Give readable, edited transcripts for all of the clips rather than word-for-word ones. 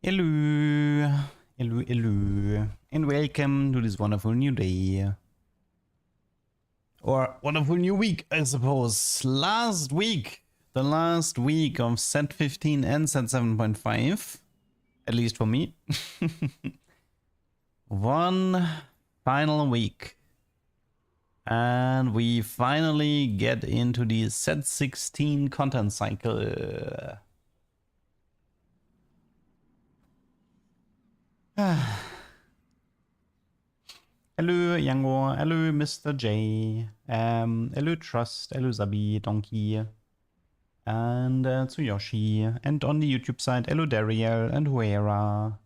Hello, hello, and welcome to this wonderful new day. Or wonderful new week, I suppose. Last week, the last week of set 15 and set 7.5, at least for me. One final week. And we finally get into the set 16 content cycle. Hello, Yango. Hello, Mr. J. Hello, Trust. Hello, Zabi, Donkey. And Tsuyoshi. And on the YouTube side, hello, Dariel and Huera.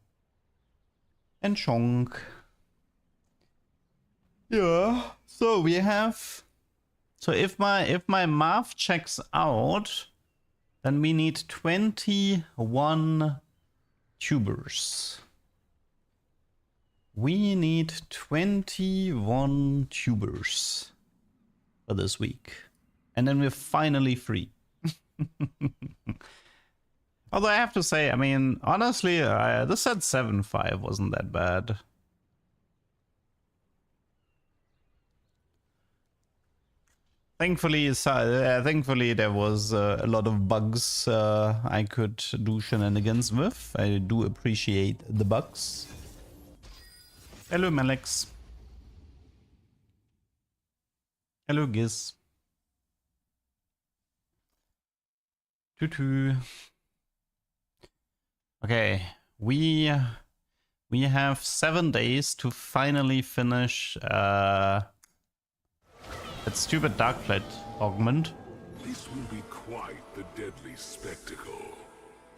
And Chonk. Yeah, so we have... So if my math checks out, then we need 21 tubers. We need 21 tubers for this week. And then we're finally free. Although I have to say, I mean, honestly, the set 7.5 wasn't that bad. Thankfully, there was a lot of bugs I could do shenanigans with. I do appreciate the bugs. Hello, Malex. Hello, Giz. Tutu. Okay, we have 7 days to finally finish that stupid Darkblade augment. This will be quite the deadly spectacle.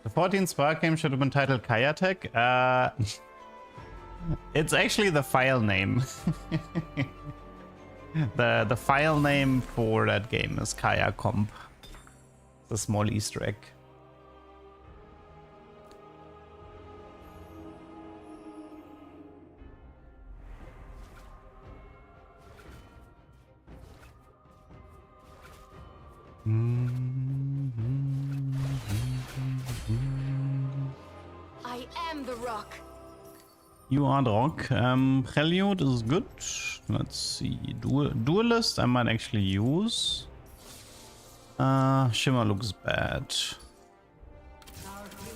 The 14th Spark game should have been titled Kayatek. It's actually the file name. the file name for that game is Kaya Comp. It's a small Easter egg. I am the rock. You are the rock. Prelude is good. Let's see. Duelist I might actually use. Shimmer looks bad.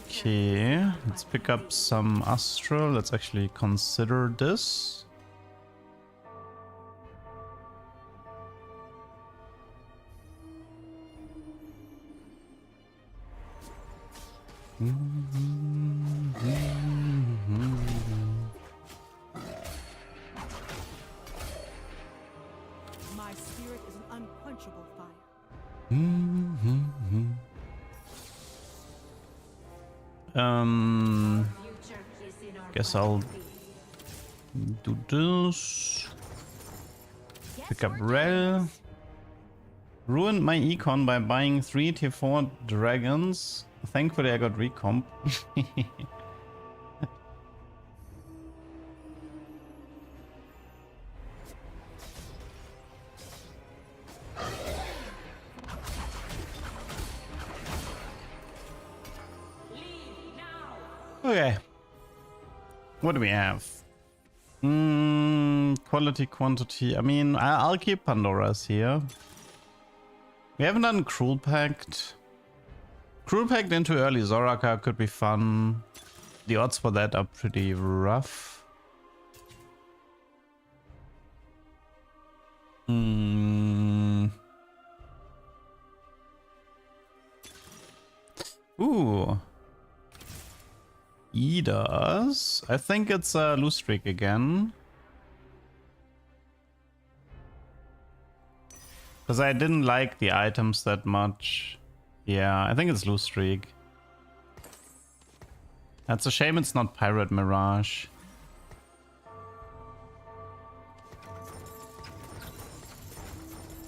Okay, let's pick up some Astral. Let's actually consider this. My spirit is an unquenchable fire. Guess I'll do this. Pick up Rel. Ruined my econ by buying 3 tier 4 dragons. Thankfully I got recomp. Okay. What do we have? Quality, quantity. I mean, I'll keep Pandora's here. We haven't done Cruel Pact. Cruel Pact into early Zoraka could be fun. The odds for that are pretty rough. Ooh. Edas. I think it's a loose streak again. Because I didn't like the items that much. Yeah, I think it's loose streak. That's a shame it's not Pirate Mirage.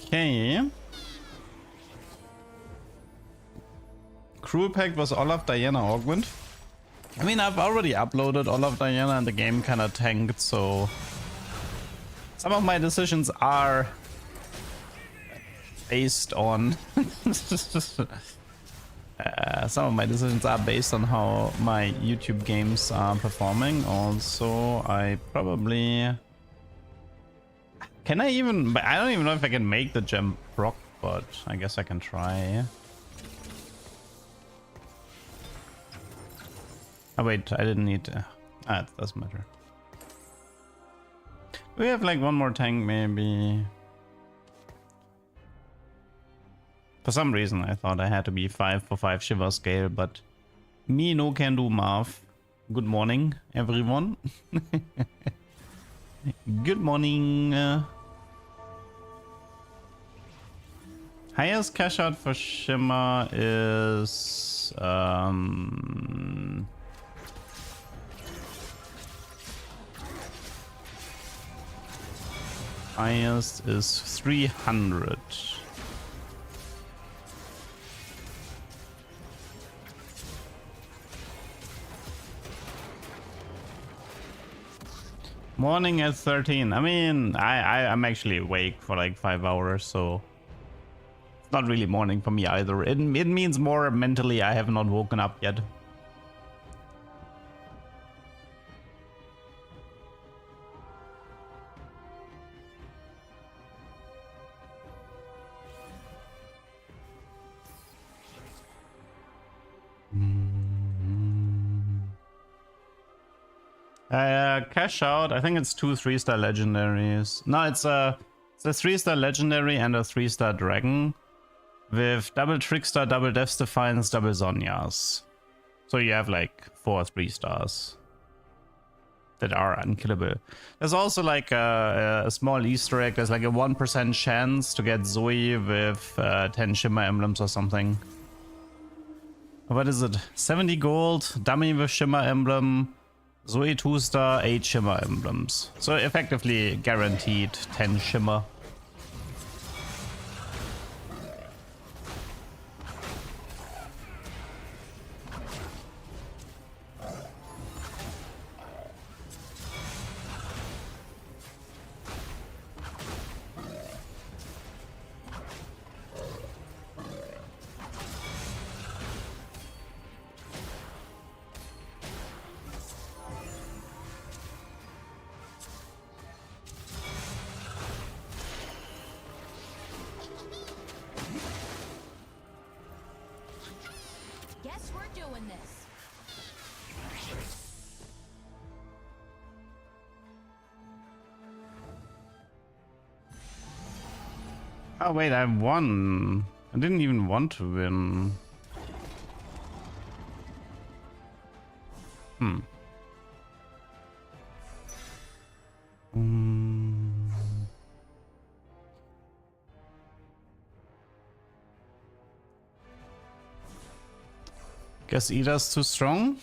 Okay. Cruel Pact was Olaf Diana Augment. I mean, I've already uploaded Olaf Diana and the game kind of tanked, so some of my decisions are based on Some of my decisions are based on how my YouTube games are performing. Also, I probably... Can I even... I don't even know if I can make the gem proc, but I guess I can try. Oh wait, I didn't need... it doesn't matter. We have like one more tank maybe. For some reason I thought I had to be 5 for 5 Shimmerscale, but me no can do Marv. Good morning everyone. Good morning. Highest cash out for Shimmer is highest is 300. Morning at 13. I mean, I'm actually awake for like 5 hours, so it's not really morning for me either. It means more mentally I have not woken up yet. Cash out. I think it's 2 3-star legendaries. No, it's a 3-star legendary and a 3-star dragon with double trickster, double death defiance, double Zonyas. So you have like 4 3-stars that are unkillable. There's also like a small Easter egg. There's like a 1% chance to get Zoe with 10 Shimmer emblems or something. What is it? 70 gold, dummy with Shimmer emblem. Zoe 2-star, 8 Shimmer emblems. So effectively guaranteed 10 Shimmer. Oh wait, I won. I didn't even want to win. Guess Ida's too strong.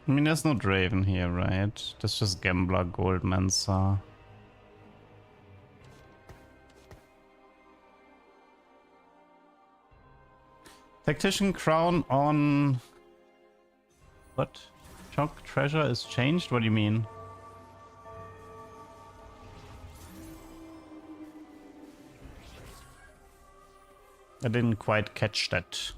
I mean, there's no Draven here, right? That's just Gambler, Goldmancer. Tactician crown on... What? Chalk treasure is changed? What do you mean? I didn't quite catch that.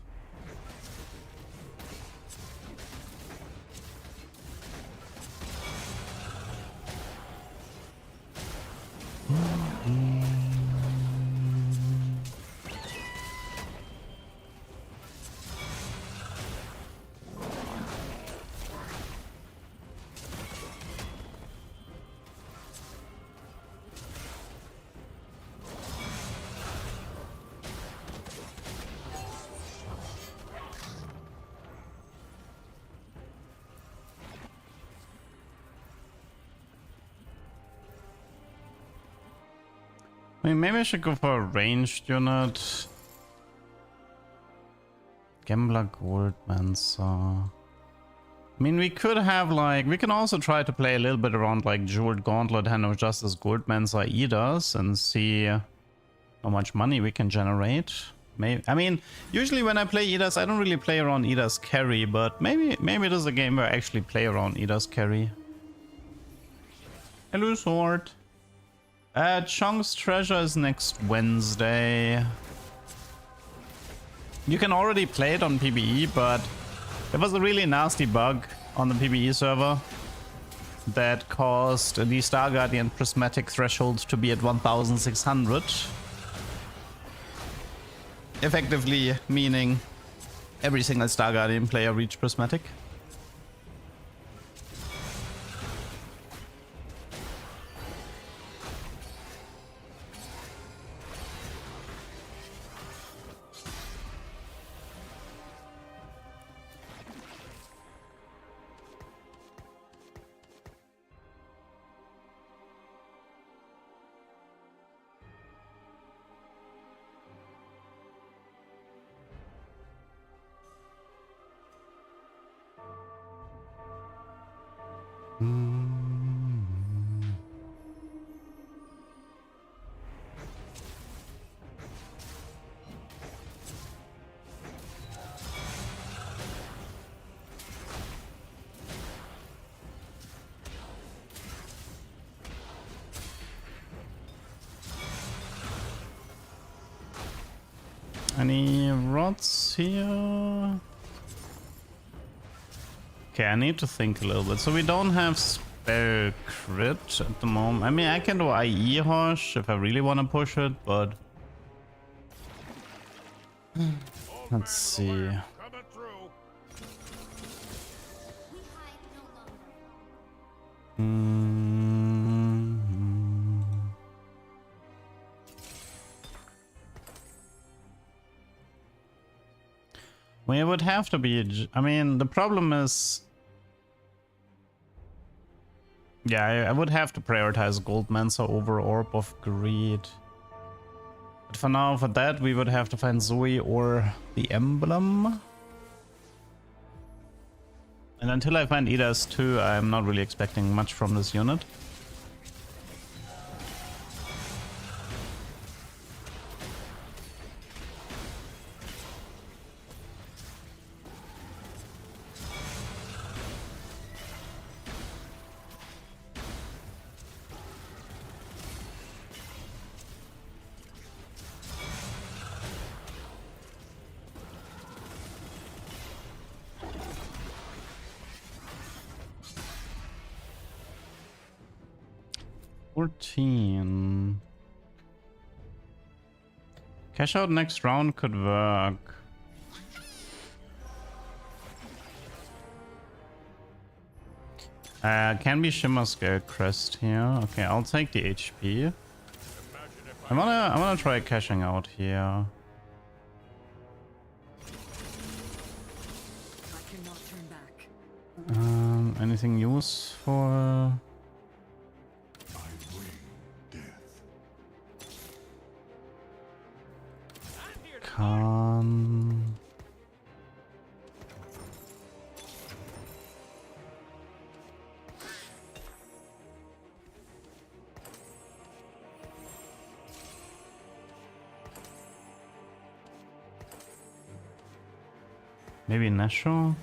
I mean, maybe I should go for a ranged unit. Gambler, Goldmancer. I mean, we could have like... We can also try to play a little bit around like Jeweled Gauntlet, Hand of Justice, Goldmancer, Eaters and see how much money we can generate. Maybe, I mean, usually when I play Idas, I don't really play around Idas carry, but maybe it is a game where I actually play around Idas carry. Hello, Sword. Chong's Treasure is next Wednesday. You can already play it on PBE, but there was a really nasty bug on the PBE server that caused the Star Guardian prismatic threshold to be at 1600. Effectively meaning every single Star Guardian player reached prismatic. Any rods here? Okay, I need to think a little bit. So we don't have spell crit at the moment. I mean, I can do IE Hosh if I really want to push it, but... Let's see. We would have to be... I mean, the problem is... Yeah, I would have to prioritize Goldmancer over Orb of Greed. But for now, for that, we would have to find Zoe or the Emblem. And until I find Idas 2, I'm not really expecting much from this unit. Cash out next round could work. Can be Shimmerscale crest here. Okay, I'll take the HP. I wanna try cashing out here. I cannot turn back. Anything useful? Maybe Nesho?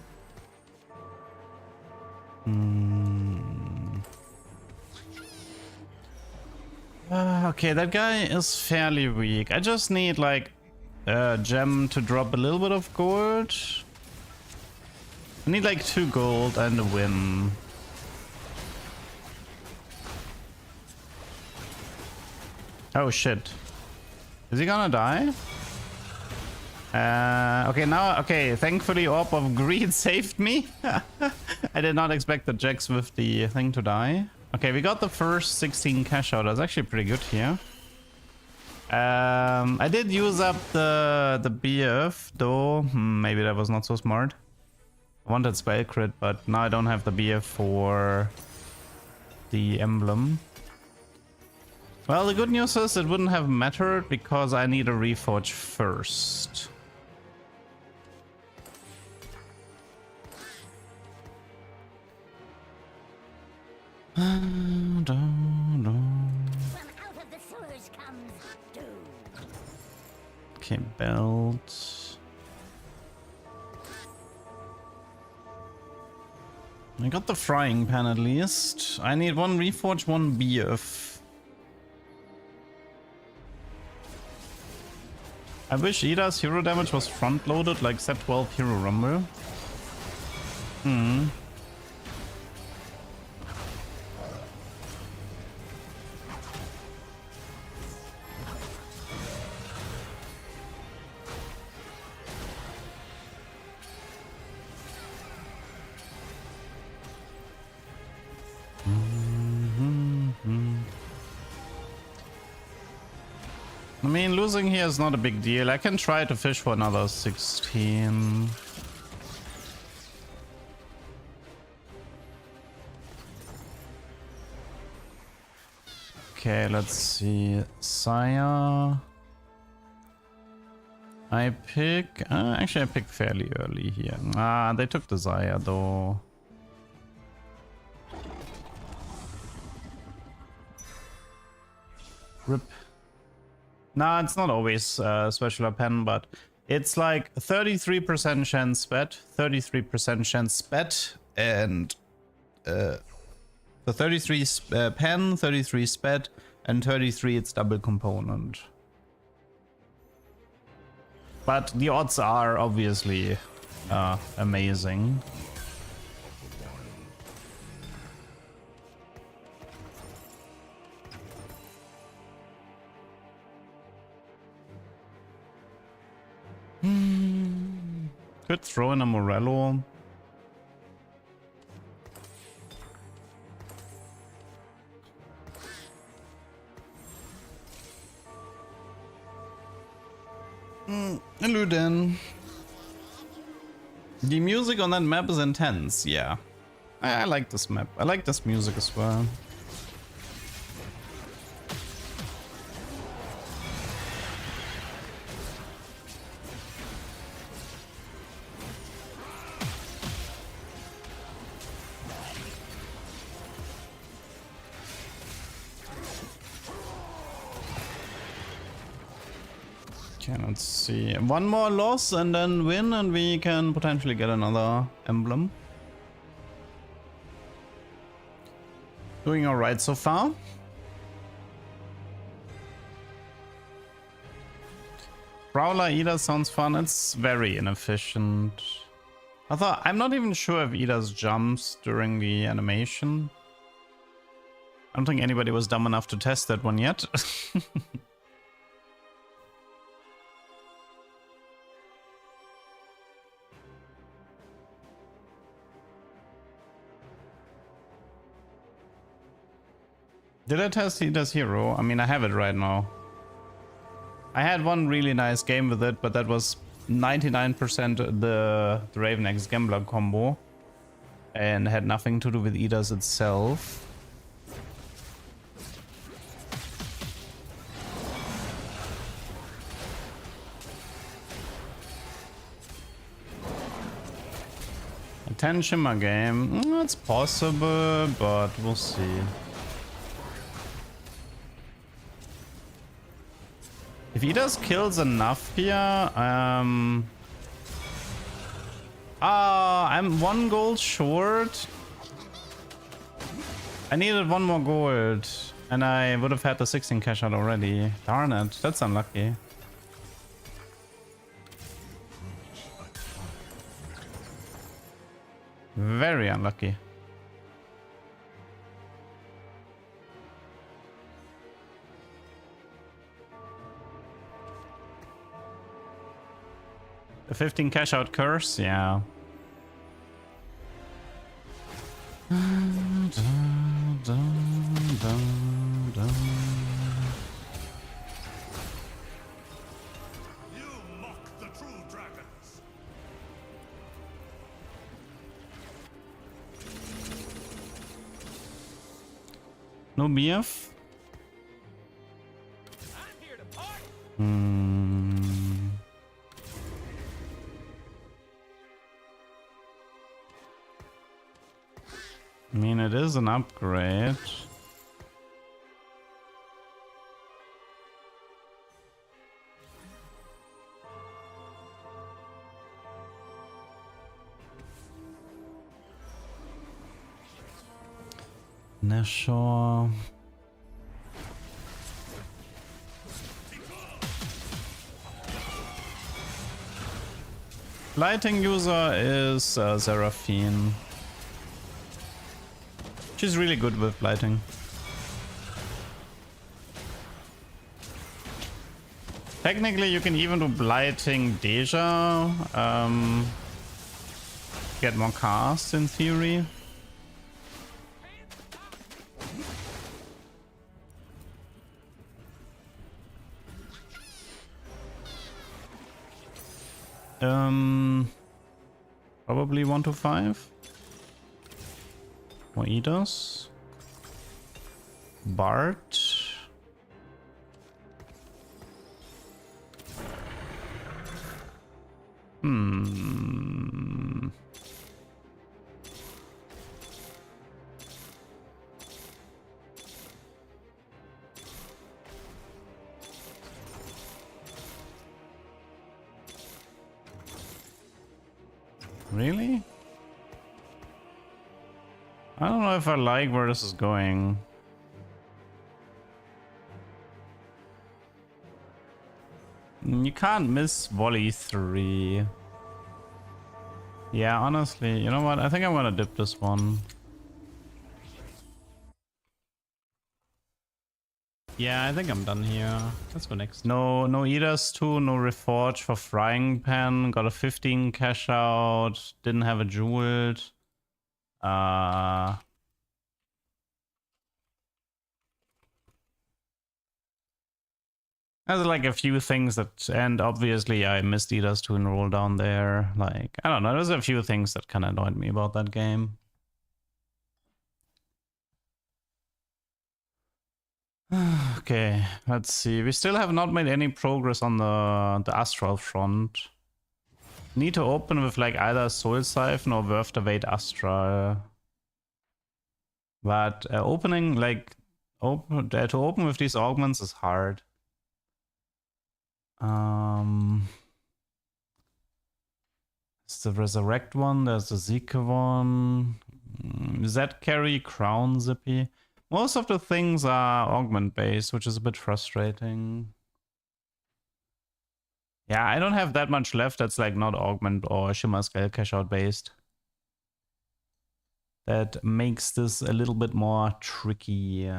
Okay, that guy is fairly weak. I just need like a gem to drop a little bit of gold. I need like 2 gold and a win. Oh shit. Is he gonna die? Okay, now, okay, thankfully Orb of Greed saved me. I did not expect the Jax with the thing to die. Okay, we got the first 16 cash out. That's actually pretty good here. I did use up the BF, though. Maybe that was not so smart. I wanted spell crit, but now I don't have the BF for the emblem. Well, the good news is it wouldn't have mattered because I need a reforge first. Okay, Okay, belt. I got the frying pan at least. I need one reforge, one beef. I wish Ida's hero damage was front loaded like set 12 hero rumble. Hmm. I mean, losing here is not a big deal. I can try to fish for another 16. Okay, let's see. Sire. I pick... actually, I pick fairly early here. Ah, they took the Sire, though. Rip. Nah, it's not always special pen, but it's like 33% chance spet, 33% chance spet, and the 33 pen, 33 spet, and 33 it's double component. But the odds are obviously amazing. Could throw in a Morello. Eluden. The music on that map is intense, yeah. I like this map. I like this music as well. Okay, let's see. One more loss and then win, and we can potentially get another emblem. Doing alright so far. Prowler Ida sounds fun. It's very inefficient. Although I'm not even sure if Ida's jumps during the animation. I don't think anybody was dumb enough to test that one yet. Did I test Ida's hero? I mean, I have it right now. I had one really nice game with it, but that was 99% the Raven X Gambler combo. And had nothing to do with Ida's itself. A 10 Shimmer game. It's possible, but we'll see. If he does kills enough here, I'm 1 gold short. I needed 1 more gold, and I would have had the 16 cash out already. Darn it, that's unlucky. Very unlucky. The 15 cash out curse, yeah. You mock the true dragons. No BF? I'm here to party. I mean, it is an upgrade. Nashor. Lighting user is Seraphine. She's really good with lighting. Technically, you can even do blighting Deja. Get more cast in theory. Probably 1 to 5. More Eaters. Bart. Really? I don't know if I like where this is going. You can't miss volley 3. Yeah, honestly, you know what? I think I'm gonna dip this one. Yeah, I think I'm done here. Let's go next. No Eaters 2, no Reforge for Frying Pan. Got a 15 cash out. Didn't have a jeweled. There's like a few things that, and obviously I missed Eaters 2 and roll down there. Like, I don't know, there's a few things that kind of annoyed me about that game. Okay, let's see. We still have not made any progress on the Astral front. Need to open with like either Soul Siphon or Worth the Wait Astral. But opening like to open with these augments is hard. It's the Resurrect one, there's the Zeke one. Z carry, Crown, Zippy. Most of the things are augment based, which is a bit frustrating. Yeah, I don't have that much left that's like not augment or Shimmerscale cash out based. That makes this a little bit more tricky.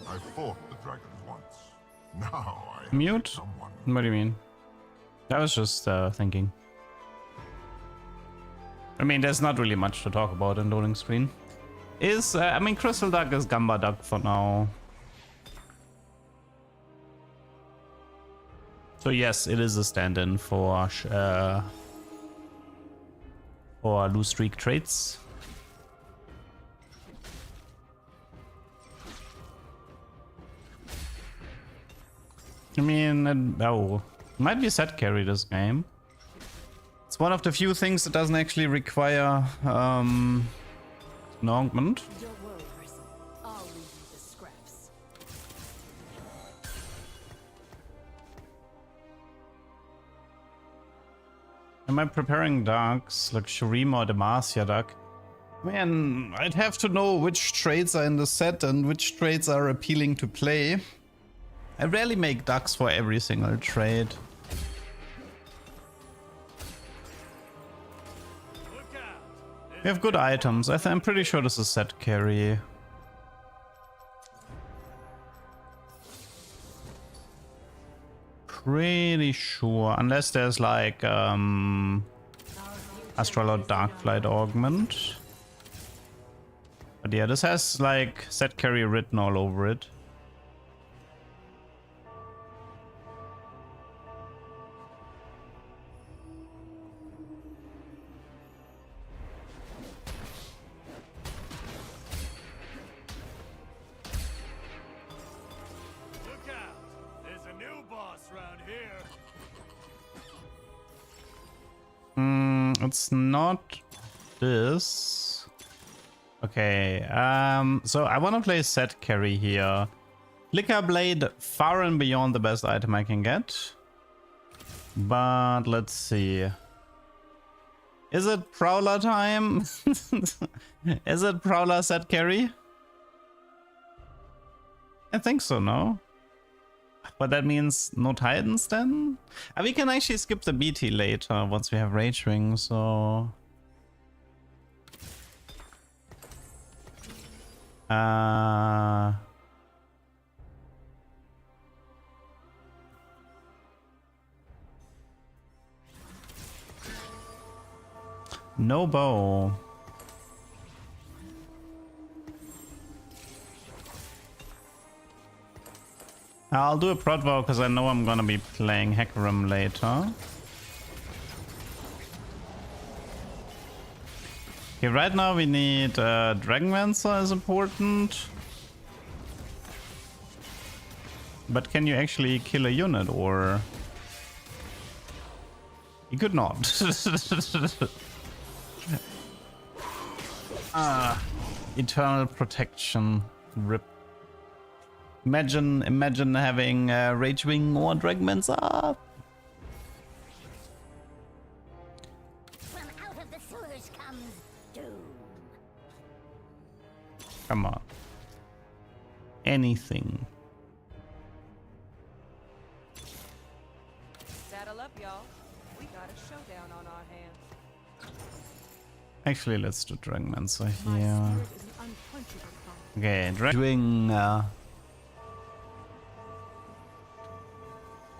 I fought the dragons once. Now I Mute? someone. What do you mean? I was just thinking. I mean, there's not really much to talk about in loading screen. I mean, Crystal Duck is Gamba Duck for now. So yes, it is a stand-in for loose streak traits. I mean, might be set carry this game. It's one of the few things that doesn't actually require an augment. Don't worry, Bristle. I'll leave you the scraps. Am I preparing ducks like Shurima or Demacia duck? Man, I'd have to know which traits are in the set and which traits are appealing to play. I rarely make ducks for every single trade. Look out! We have good items. I'm pretty sure this is set carry. Pretty sure, unless there's like Astral or Darkflight Augment. But yeah, this has like set carry written all over it. It's not this. Okay, so I want to play set carry here. Flicker Blade, far and beyond the best item I can get. But let's see. Is it Prowler time? Is it Prowler set carry? I think so, no? But that means no Titans then? We can actually skip the BT later once we have Rage Ring, so... No bow. I'll do a prod vow because I know I'm gonna be playing Hecarim later. Okay, right now we need Dragonlancer is important. But can you actually kill a unit or... You could not. Eternal protection. Rip. Imagine having Rage Wing or Dragonlancer. From out of the sewers comes doom. Come on. Anything. Saddle up, y'all. We got a showdown on our hands. Actually, let's do Dragonlancer My here. spirit is an unquenchable fire. Okay, Dragon.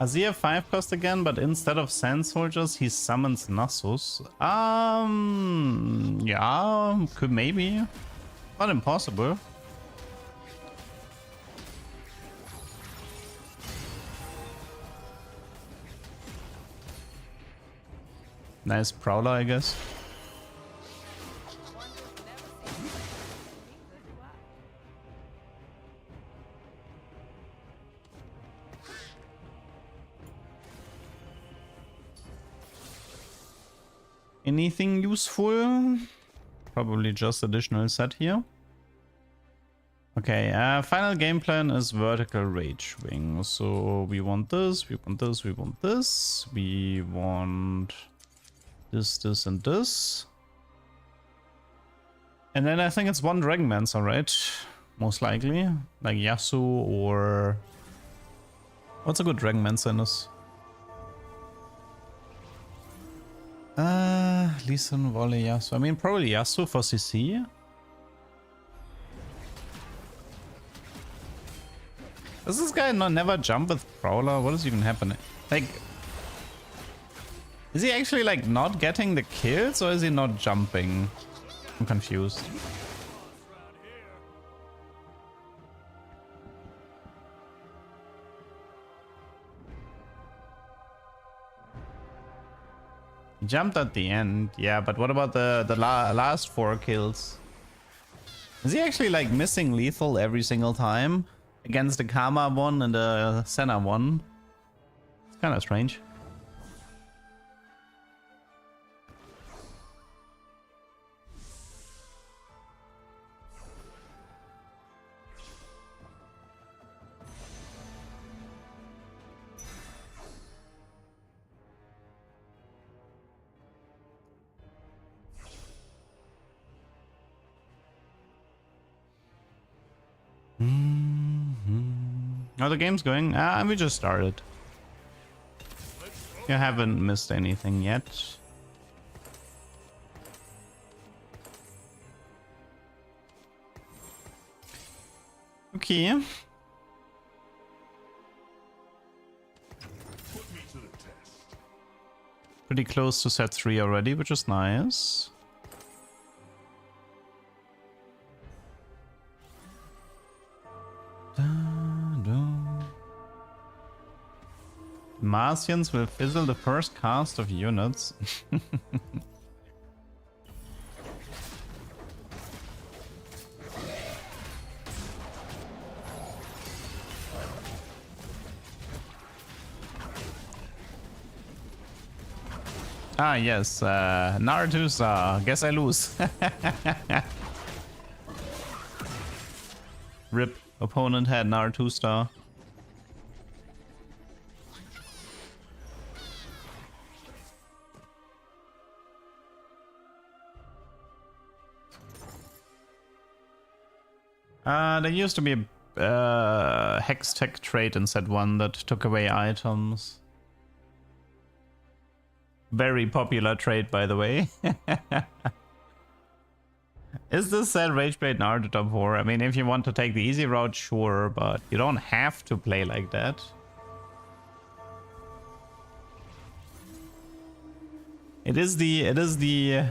Azir 5 cost again, but instead of Sand Soldiers, he summons Nasus. Yeah, could maybe. Not impossible. Nice Prowler, I guess. Anything useful? Probably just additional set here. Okay, final game plan is vertical Rage Wing. So we want this, we want this, we want this. We want this, this, and this. And then I think it's one Dragonmancer, right? Most likely. Like Yasuo or... What's a good Dragonmancer in this? Lee Sin, Volley, Yasuo. I mean, probably Yasuo for CC. Does this guy never jump with Prowler? What is even happening? Like, is he actually like not getting the kills or is he not jumping? I'm confused. He jumped at the end, yeah, but what about the last 4 kills? Is he actually like missing lethal every single time? Against the Karma one and the Senna one? It's kind of strange. How the game's going? We just started. You haven't missed anything yet. Okay. Put me to the test. Pretty close to set 3 already, which is nice. Martians will fizzle the first cast of units. Ah, yes, Naruto-sa. Guess I lose. Rip. Opponent had Naruto-star. There used to be a Hex Tech trait in set 1 that took away items. Very popular trait, by the way. Is this set Rageblade Naruto top 4? I mean, if you want to take the easy route, sure, but you don't have to play like that. It is the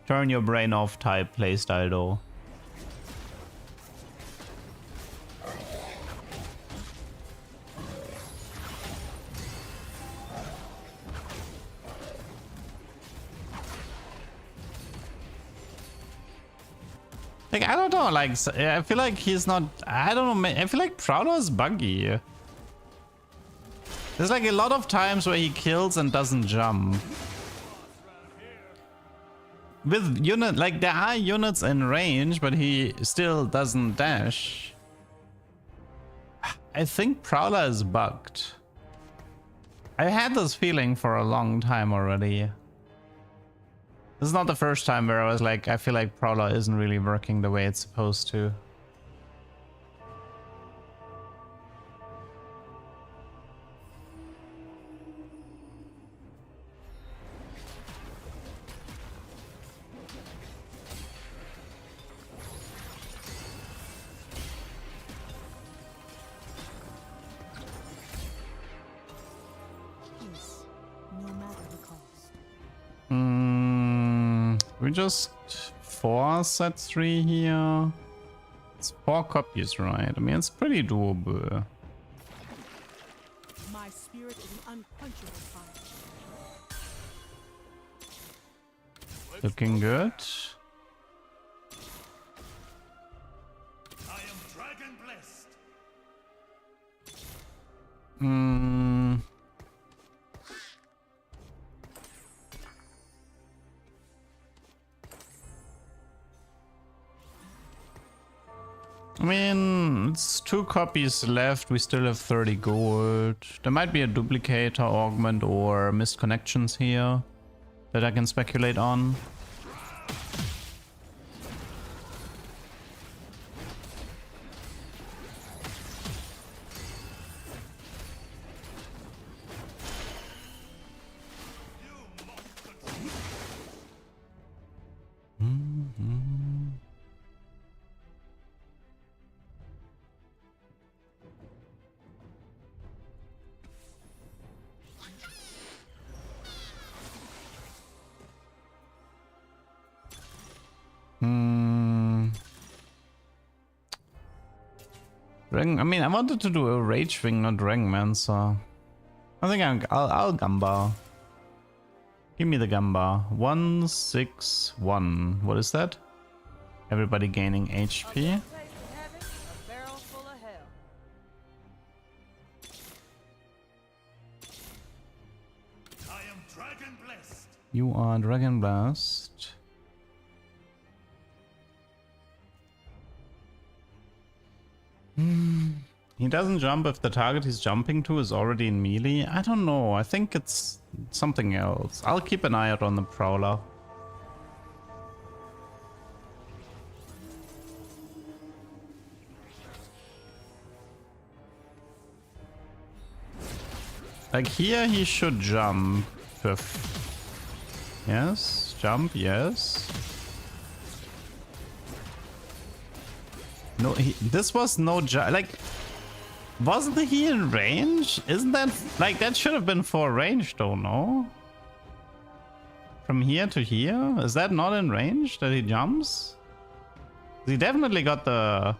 turn your brain off type playstyle though. Like, I don't know, like, I feel like he's not, I don't know, I feel like Prowler is buggy. There's like a lot of times where he kills and doesn't jump. With unit, like, there are units in range, but he still doesn't dash. I think Prowler is bugged. I had this feeling for a long time already. This is not the first time where I was like, I feel like Prowler isn't really working the way it's supposed to. Peace, no matter the cost. We just 4 set 3 here. It's 4 copies, right? I mean, it's pretty doable. My spirit is an unquenchable fire. Looking good. I am dragon blessed. I mean, it's 2 copies left. We still have 30 gold. There might be a duplicator, augment, or missed connections here that I can speculate on. I mean, I wanted to do a rage thing, not Dragonman, so I think I'll Gamba. Give me the Gamba. 161. What is that? Everybody gaining HP. I am dragon blessed. You are Dragon Blast. He doesn't jump if the target he's jumping to is already in melee. I don't know. I think it's something else. I'll keep an eye out on the Prowler. Like here he should jump. Yes, jump, yes. No, this was no like, wasn't he in range? Isn't that like that should have been for range though? No, from here to here, is that not in range that he jumps? He definitely got the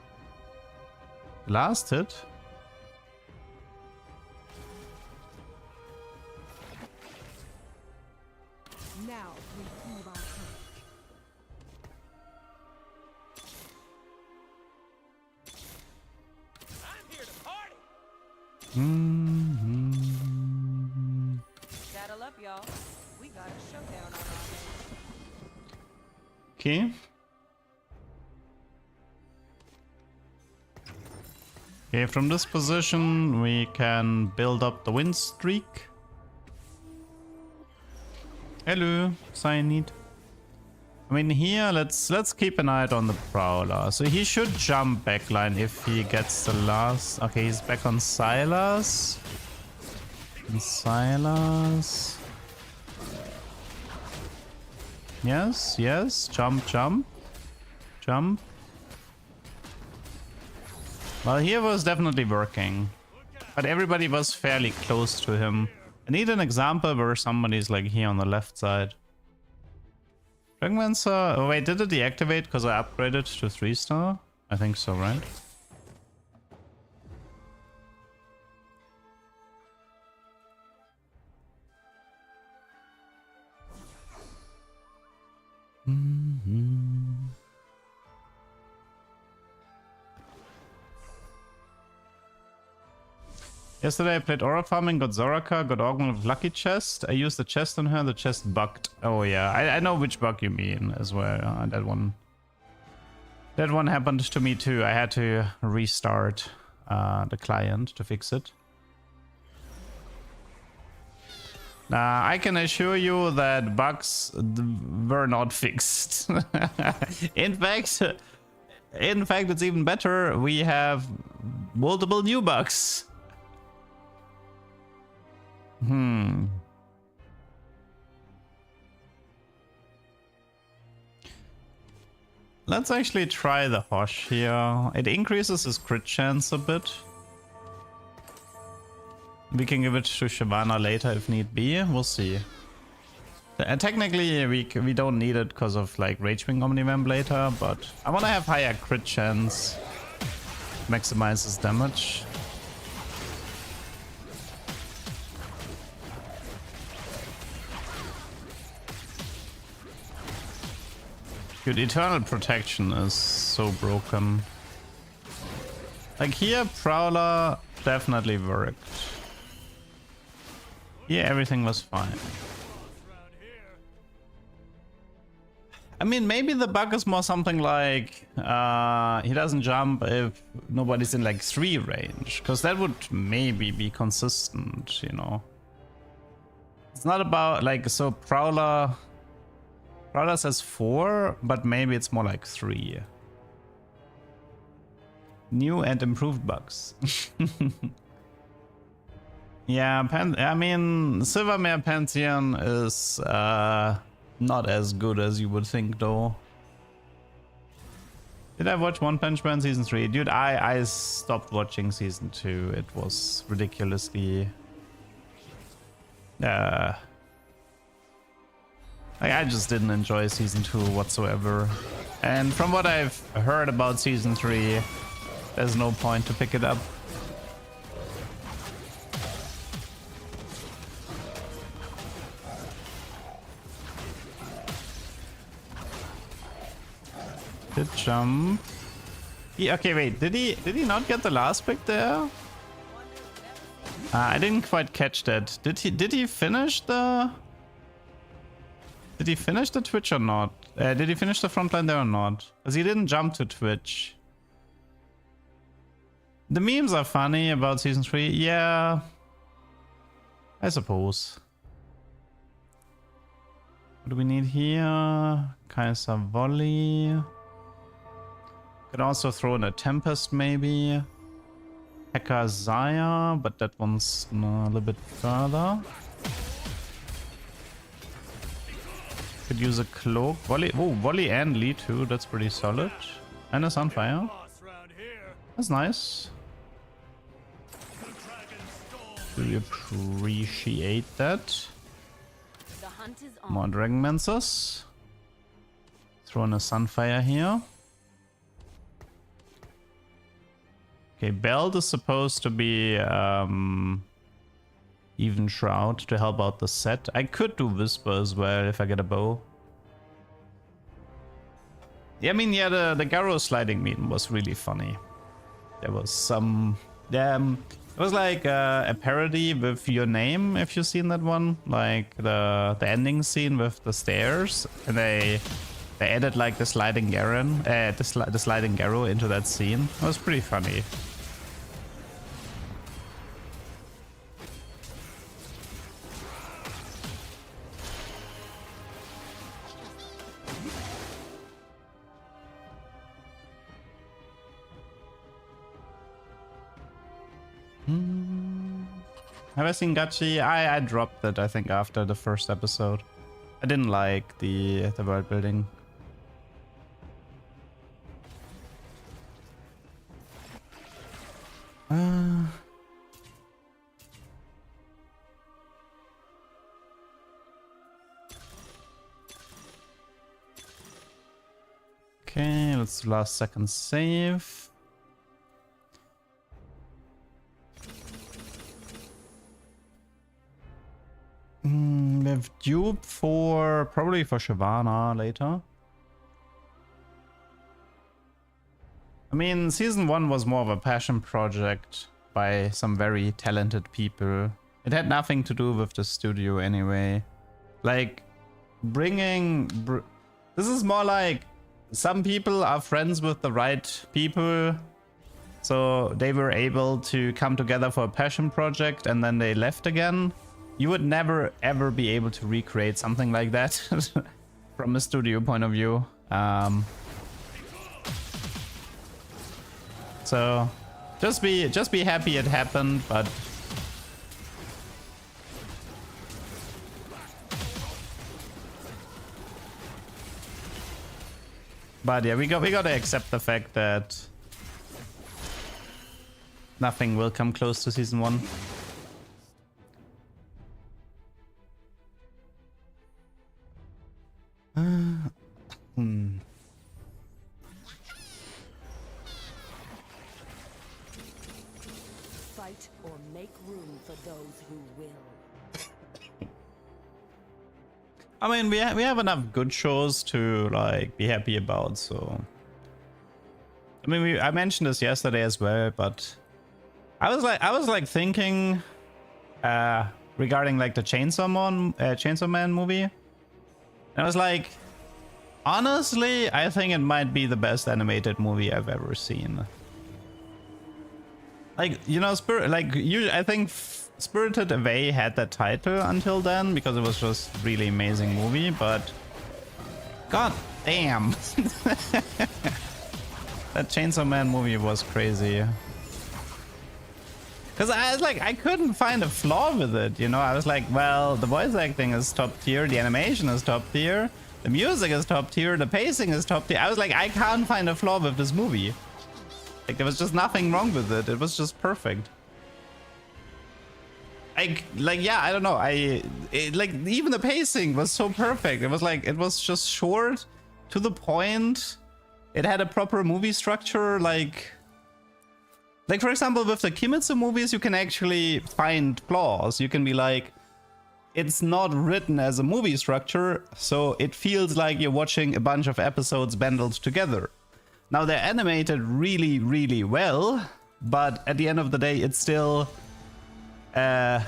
last hit. Now we prove our courage. Saddle up, y'all. We got a showdown on our hands. Okay. Okay, from this position we can build up the win streak. Hello, Cyanide. I mean, here let's keep an eye on the Prowler. So he should jump backline if he gets the last. Okay, he's back on Silas. And Silas. Yes, yes. Jump, jump, jump. Well, here was definitely working, but everybody was fairly close to him. I need an example where somebody's like here on the left side. Dragonlands, oh wait, did it deactivate because I upgraded to 3-star? I think so, right? Yesterday I played Aura Farming, got Zoraka, got Augment with Lucky Chest. I used the chest on her, the chest bugged. Oh yeah, I know which bug you mean as well. That one happened to me too. I had to restart the client to fix it. I can assure you that bugs were not fixed. In fact, it's even better. We have multiple new bugs. Let's actually try the Hosh here. It increases his crit chance a bit. We can give it to Shyvana later if need be. We'll see. Technically, we don't need it because of like Ragewing Omnivamp later, but I want to have higher crit chance. Maximizes damage. Dude, Eternal Protection is so broken. Like here, Prowler definitely worked. Here, everything was fine. I mean, maybe the bug is more something like he doesn't jump if nobody's in like 3 range, because that would maybe be consistent, you know. It's not about like, so Prowler says 4, but maybe it's more like 3. New and improved bugs. Yeah, I mean, Silvermare Pantheon is not as good as you would think, though. Did I watch One Punch Man Season 3? Dude, I stopped watching Season 2. It was ridiculously... I just didn't enjoy Season 2 whatsoever. And from what I've heard about Season 3, there's no point to pick it up. Did jump. Okay, wait, did he not get the last pick there? I didn't quite catch that. Did he finish the... Did he finish the Twitch or not? Did he finish the frontline there or not? Because he didn't jump to Twitch. The memes are funny about Season 3. Yeah. I suppose. What do we need here? Kaiser Volley. Could also throw in a Tempest maybe. Hacker Zaya, but that one's a little bit further. Could use a cloak. Volley. Oh, Volley and Lee too. That's pretty solid. And a Sunfire. That's nice. We appreciate that. The hunt is on. More Dragonmancers. Throw in a Sunfire here. Okay, Belt is supposed to be Even Shroud to help out the set. I could do Whisper as well if I get a bow. Yeah, I mean, yeah, the Garrow sliding meme was really funny. There was some... it was like a parody with Your Name, if you've seen that one. Like the ending scene with the stairs. And they added like the sliding the sliding Garrow into that scene. It was pretty funny. Have I seen Gachi? I dropped it, I think, after the first episode. I didn't like the world building. Okay, let's do last second save. We have dupe for probably for Shyvana later. I mean, season 1 was more of a passion project by some very talented people. It had nothing to do with the studio anyway. Like, this is more like some people are friends with the right people. So they were able to come together for a passion project and then they left again. You would never ever be able to recreate something like that from a studio point of view. So just be happy it happened, but yeah, we gotta accept the fact that nothing will come close to season 1. Fight or make room for those who will. I mean, we have enough good shows to like be happy about. So, I mean, I mentioned this yesterday as well, but I was like thinking regarding like the Chainsaw Man movie. And I was like, honestly, I think it might be the best animated movie I've ever seen. Like, you know, I think Spirited Away had that title until then because it was just really amazing movie, but god damn. That Chainsaw Man movie was crazy. Because I was like, I couldn't find a flaw with it, you know? I was like, well, the voice acting is top tier, the animation is top tier, the music is top tier, the pacing is top tier. I was like, I can't find a flaw with this movie. Like, there was just nothing wrong with it. It was just perfect. Yeah, I don't know. Like, even the pacing was so perfect. It was like, it was just short, to the point. It had a proper movie structure, like for example, with the Kimetsu movies, you can actually find flaws. You can be like, it's not written as a movie structure, so it feels like you're watching a bunch of episodes bundled together. Now, they're animated really, really well, but at the end of the day, it's still a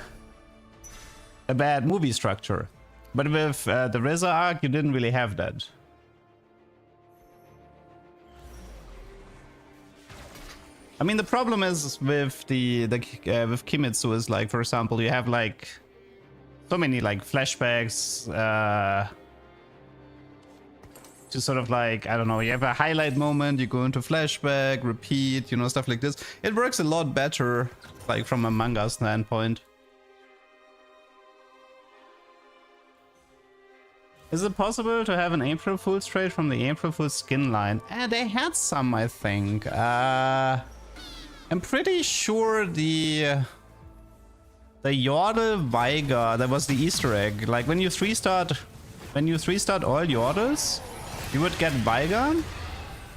bad movie structure. But with the RZA arc, you didn't really have that. I mean, the problem is with with Kimetsu is like, for example, you have like so many like flashbacks to sort of like, I don't know, you have a highlight moment, you go into flashback, repeat, you know, stuff like this. It works a lot better like from a manga standpoint. Is it possible to have an April Fool's trade from the April Fool's skin line? They had some, I think. I'm pretty sure the Yordle Veigar, that was the Easter egg. Like when you 3-start all Yordles, you would get Veigar.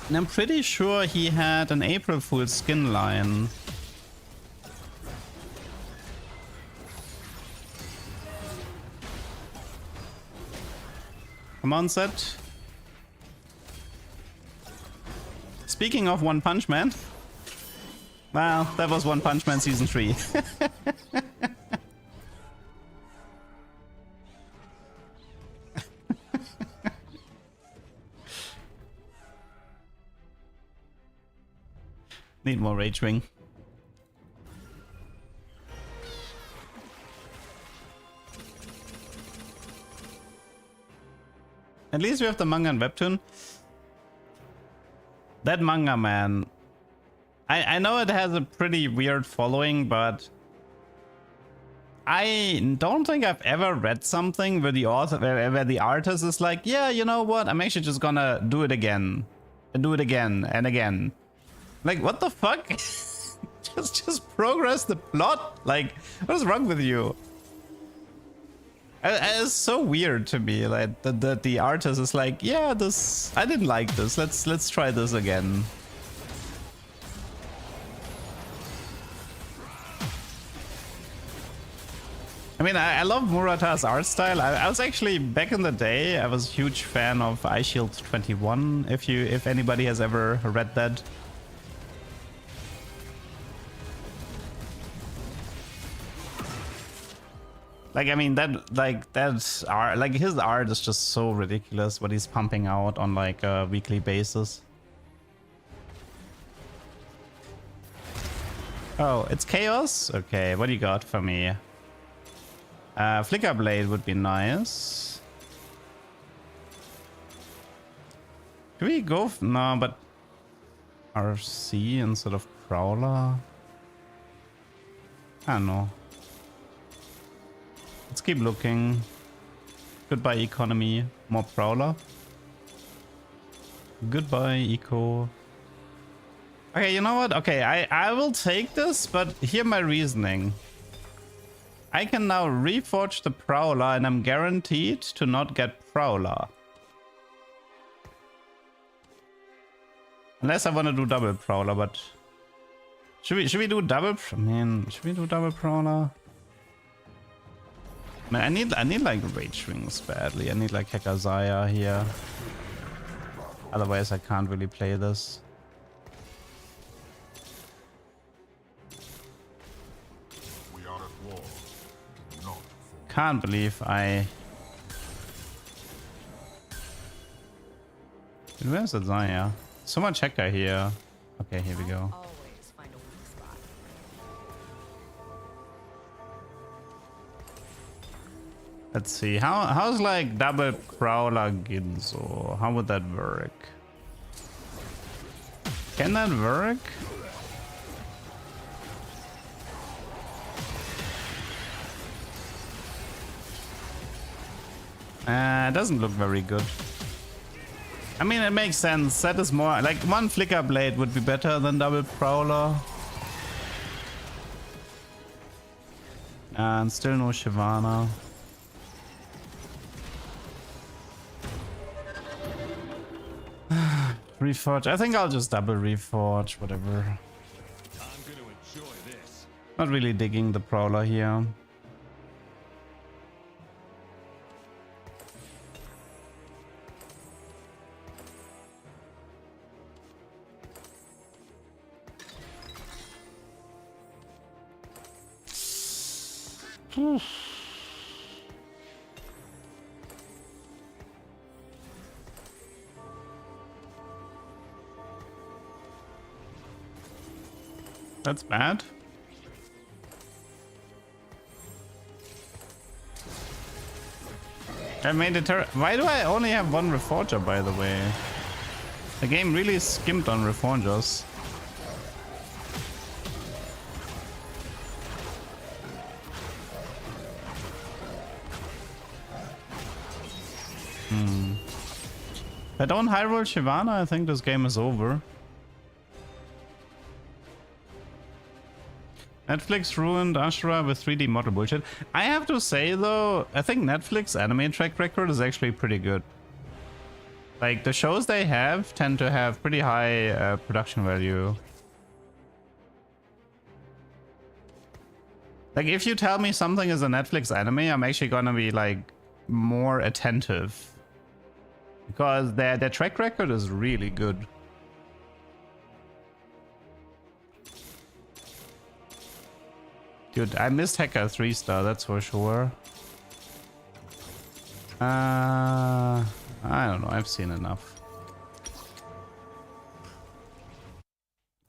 And I'm pretty sure he had an April Fool's skin line. Come on, set. Speaking of One Punch Man. Well, that was One Punch Man Season 3. Need more Rage Wing. At least we have the manga and webtoon. That manga, man. I know it has a pretty weird following, but I don't think I've ever read something where the author, where the artist is like, yeah, you know what? I'm actually just gonna do it again, and do it again and again. Like, what the fuck? just progress the plot. Like, what is wrong with you? It's so weird to me, like that the artist is like, yeah, this, I didn't like this. Let's try this again. I mean, I love Murata's art style. I was actually, back in the day, I was a huge fan of Ice Shield 21. If anybody has ever read that. Like, I mean, that's art, like his art is just so ridiculous what he's pumping out on like a weekly basis. Oh, it's chaos? Okay, what do you got for me? Flicker Blade would be nice. Do we go? No, but RC instead of Prowler? I don't know. Let's keep looking. Goodbye economy, more Prowler. Goodbye eco. Okay, you know what? Okay, I will take this, but hear my reasoning. I can now reforge the Prowler and I'm guaranteed to not get Prowler. Unless I want to do double Prowler, but should we do double? Man, should we do double Prowler? Man, I need like Rage Wings badly. I need like Hekazaya here. Otherwise I can't really play this. We are at war, not for Can't believe I... Where's the Zaya? So much Heka here. Okay, here we go. Always find a weak spot. Let's see. How's like double Prowler Ginzo? How would that work? Can that work? It doesn't look very good. I mean, it makes sense. That is more like one Flicker Blade would be better than double Prowler. And still no Shyvana. Reforge. I think I'll just double Reforge, whatever. I'm going to enjoy this. Not really digging the Prowler here. That's bad. I made it. Why do I only have one Reforger, by the way? The game really skimped on Reforgers. If I don't high roll Shyvana, I think this game is over. Netflix ruined Ashura with 3D model bullshit. I have to say though, I think Netflix anime track record is actually pretty good. Like the shows they have tend to have pretty high production value. Like if you tell me something is a Netflix anime, I'm actually gonna be like more attentive. Because their track record is really good. Dude, I missed Hacker 3-star, that's for sure. I don't know, I've seen enough.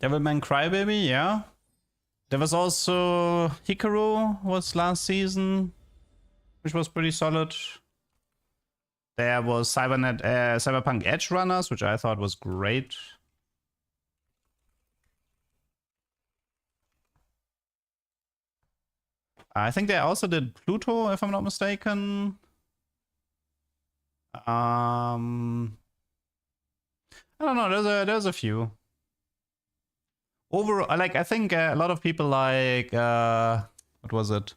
Devilman Crybaby, yeah. There was also Hikaru was last season, which was pretty solid. There was Cyberpunk Edge Runners, which I thought was great. I think they also did Pluto, if I'm not mistaken. I don't know. There's a few. Overall, like I think a lot of people like what was it?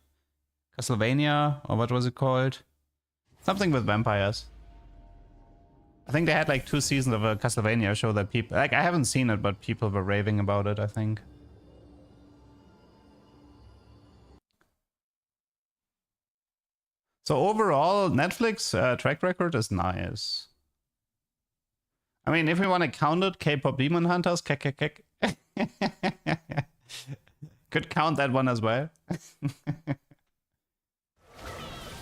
Castlevania, or what was it called? Something with vampires. I think they had like 2 seasons of a Castlevania show that people like. I haven't seen it, but people were raving about it, I think. So overall, Netflix track record is nice. I mean, if we want to count it, K-pop Demon Hunters, kek. Could count that one as well.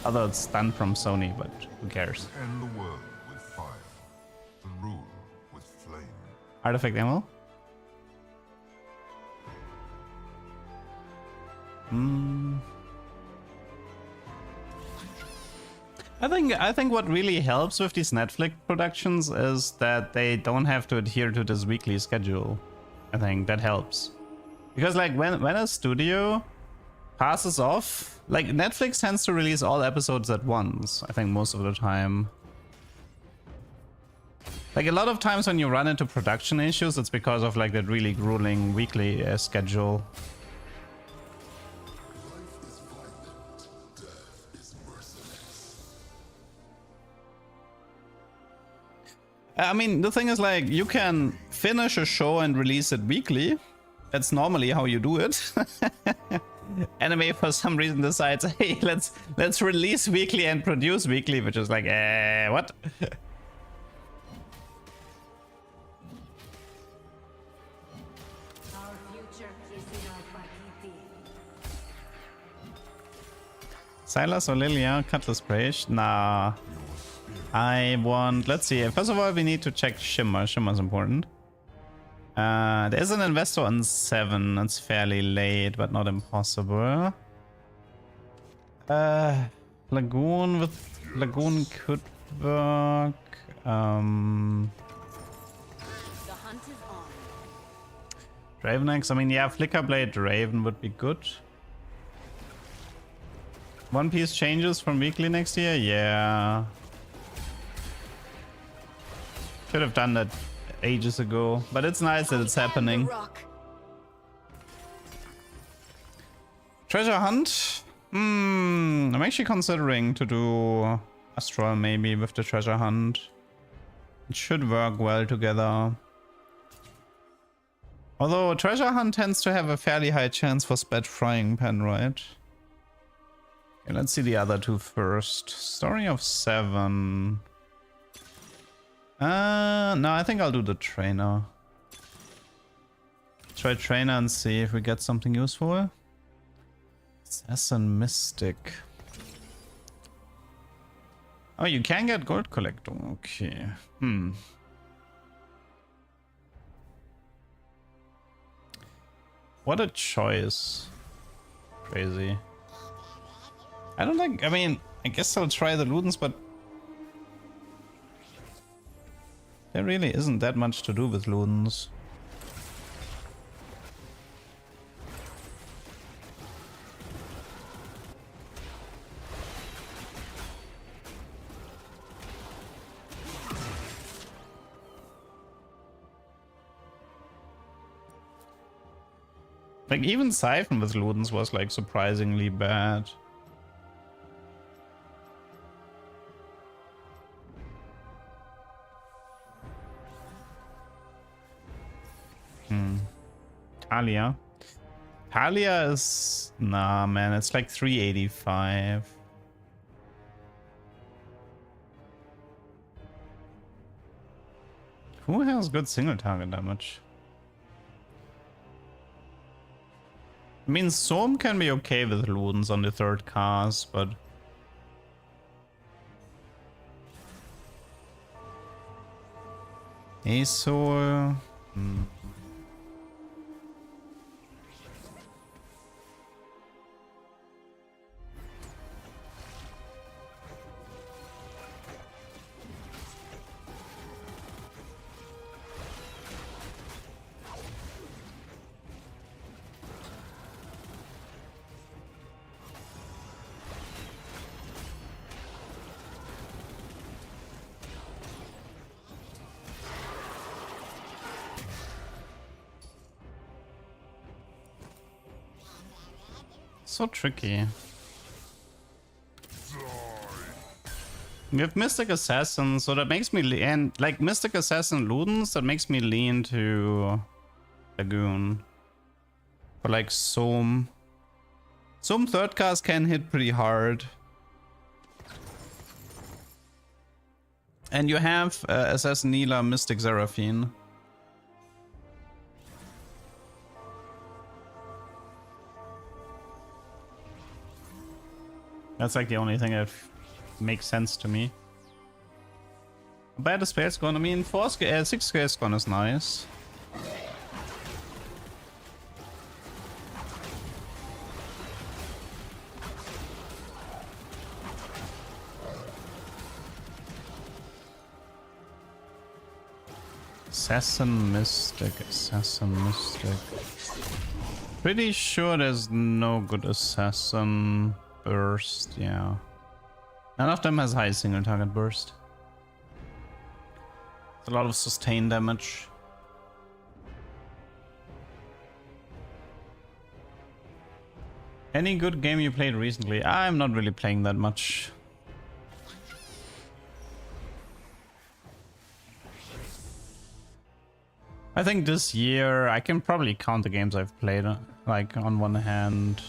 Although it's done from Sony, but who cares? End the world with fire, and rule with flame. Artifact ammo? I think what really helps with these Netflix productions is that they don't have to adhere to this weekly schedule. I think that helps. Because like when a studio passes off, like Netflix tends to release all episodes at once, I think most of the time. Like a lot of times when you run into production issues, it's because of like that really grueling weekly schedule. I mean, the thing is like, you can finish a show and release it weekly. That's normally how you do it. Anime for some reason decides, hey, let's release weekly and produce weekly, which is like, what? Our future is in our Pakiti. Silas or Lilia, Cutlass Brage? Nah. I want, let's see, first of all we need to check Shimmer. Shimmer's important. There's an investor on 7, it's fairly late but not impossible. Lagoon could work. The hunt is on. Dravenex, I mean yeah, Flickerblade Raven would be good. One Piece changes from weekly next year? Yeah. Should have done that ages ago, but it's nice that it's happening. Treasure hunt? I'm actually considering to do Astral maybe with the treasure hunt. It should work well together. Although treasure hunt tends to have a fairly high chance for Spat Frying Pan, right? Okay, let's see the other 2 first. Story of 7. No, I think I'll do the trainer. Try trainer and see if we get something useful. Assassin Mystic. Oh, you can get gold collector. Okay. What a choice. Crazy. I don't think, I mean, I guess I'll try the Ludens, but there really isn't that much to do with Ludens. Like, even Siphon with Ludens was, like, surprisingly bad. Talia. Talia is... Nah, man, it's like 385. Who has good single target damage? I mean, Sohm can be okay with Ludens on the third cast, but... Aesor... So tricky. We have Mystic Assassin, so that makes me and like Mystic Assassin Ludens, that makes me lean to Lagoon. But like Sohm third cast can hit pretty hard. And you have Assassin Neela, Mystic Seraphine. That's like the only thing that makes sense to me. Bad Space Gun, I mean, 6 Space Gun is nice. Assassin Mystic. Pretty sure there's no good Assassin burst, yeah. None of them has high single target burst. It's a lot of sustained damage. Any good game you played recently? I'm not really playing that much. I think this year I can probably count the games I've played, like on one hand.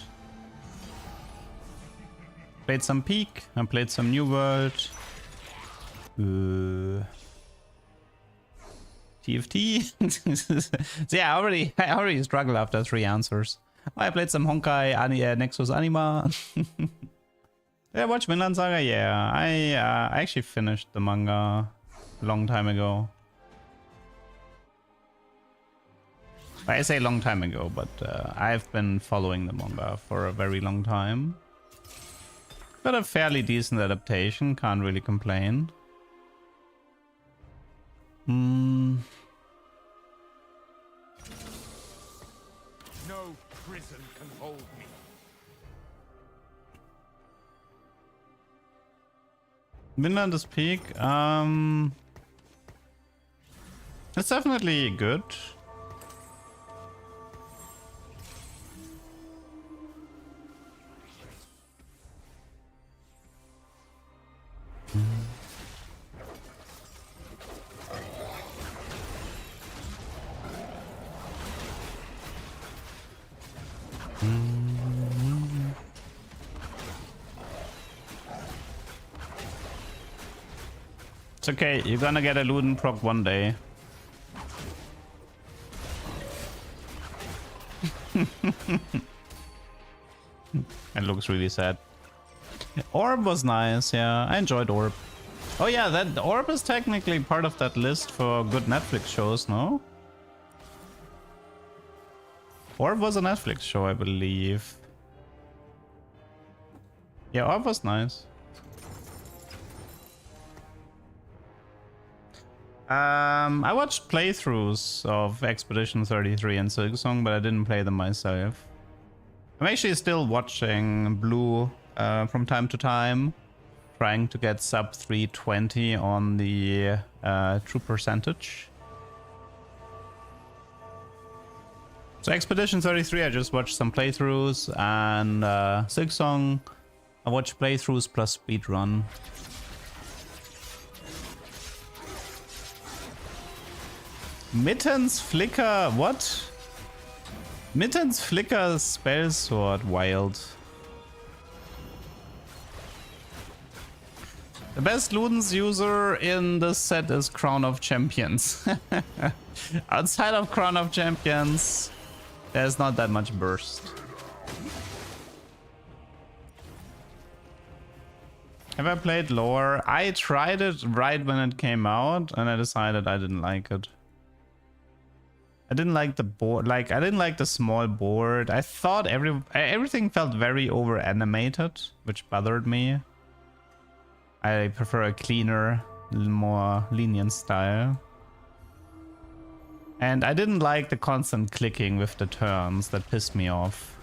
Played some Peak, I played some New World. TFT. So yeah, I already struggle after 3 answers. I played some Honkai, Nexus Anima. Yeah, watch Vinland Saga. Yeah, I actually finished the manga a long time ago. I say long time ago, but I've been following the manga for a very long time. Got a fairly decent adaptation, can't really complain. No prison can hold me. Vinland is Peak. It's definitely good. It's okay, you're gonna get a Luden proc one day. It looks really sad. Orb was nice, yeah. I enjoyed Orb. Oh yeah, that Orb is technically part of that list for good Netflix shows, no? Orb was a Netflix show, I believe. Yeah, Orb was nice. I watched playthroughs of Expedition 33 and Silksong, but I didn't play them myself. I'm actually still watching Blue from time to time, trying to get sub 320 on the true percentage. So Expedition 33, I just watched some playthroughs, and Silksong, I watched playthroughs plus speedrun. Mittens Flicker, what? Mittens Flicker Spell Sword, wild. The best Ludens user in this set is Crown of Champions. Outside of Crown of Champions, there's not that much burst. Have I played lore? I tried it right when it came out, and I decided I didn't like it. I didn't like the board, like I didn't like the small board. I thought everything felt very over animated, which bothered me. I prefer a cleaner, more lenient style. And I didn't like the constant clicking with the turns. That pissed me off.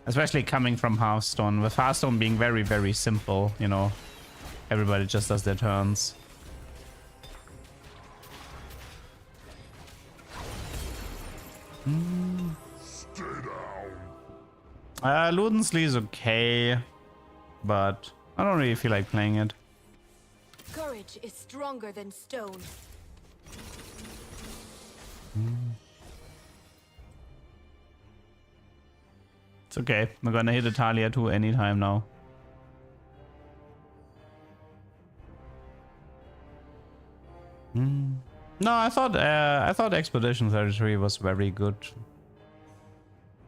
Especially coming from Hearthstone, with Hearthstone being very, very simple, you know. Everybody just does their turns. Stay down. Ludenslee is okay, but I don't really feel like playing it. Courage is stronger than stone. It's okay. We're gonna hit Italia too anytime now. No, I thought Expedition 33 was very good.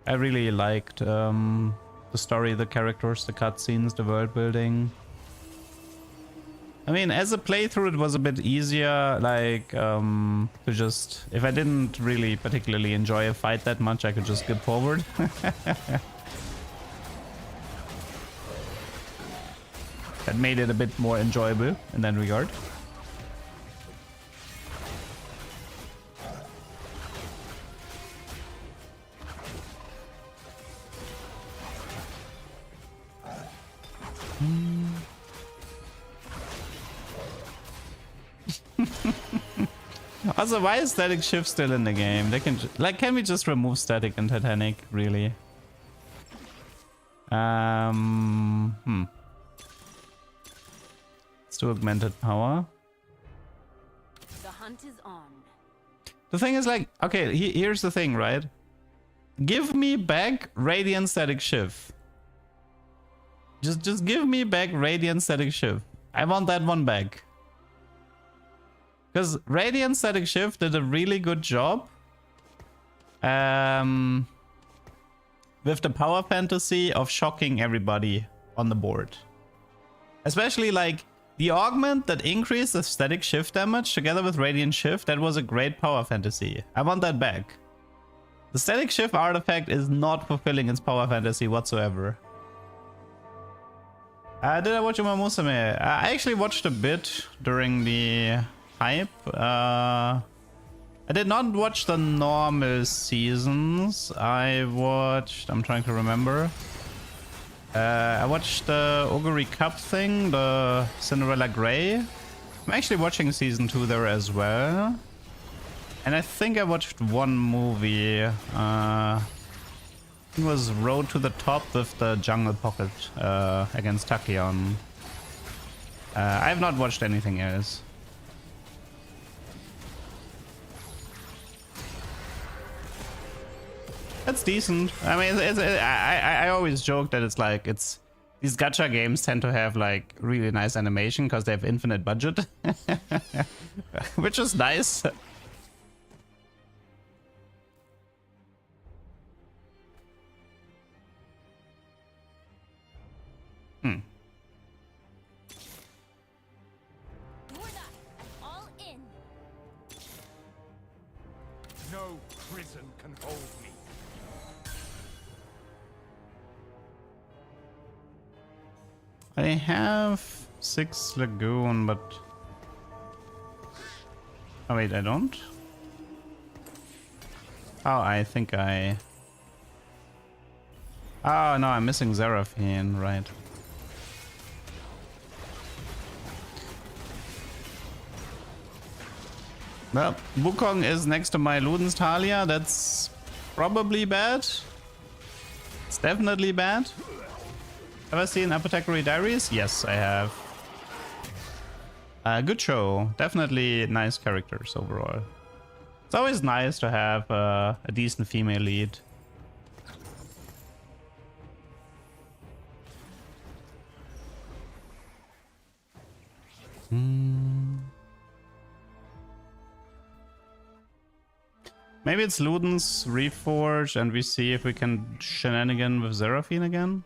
I really liked the story, the characters, the cutscenes, the world building. I mean, as a playthrough, it was a bit easier, like, to just... If I didn't really particularly enjoy a fight that much, I could just skip forward. That made it a bit more enjoyable in that regard. Also, why is Static Shift still in the game? They can like, can we just remove Static and Titanic, really? Let's do Augmented Power. The hunt is on. The thing is, like, okay, here's the thing, right? Give me back Radiant Static Shift. Just give me back Radiant Static Shift. I want that one back. Because Radiant Static Shift did a really good job with the power fantasy of shocking everybody on the board. Especially like the augment that increased the static shift damage together with Radiant Shift, that was a great power fantasy. I want that back. The static shift artifact is not fulfilling its power fantasy whatsoever. Did I watch Uma Musume? I actually watched a bit during the hype. I did not watch the normal seasons. I watched... I'm trying to remember. I watched the Oguri Cup thing, the Cinderella Grey. I'm actually watching season 2 there as well. And I think I watched one movie. It was Road to the Top with the Jungle Pocket against Tachyon. I have not watched anything else. That's decent. I mean, I always joke that it's like, these gacha games tend to have like really nice animation because they have infinite budget, which is nice. All in. No prison can hold me. I have 6 Lagoon, but... Oh wait, I don't? Oh, I think I... Oh no, I'm missing Seraphine, right. Well, Wukong is next to my Ludens Talia. That's probably bad. It's definitely bad. Have I seen Apothecary Diaries? Yes, I have. Good show. Definitely nice characters overall. It's always nice to have a decent female lead. Maybe it's Luden's Reforge and we see if we can shenanigan with Seraphine again.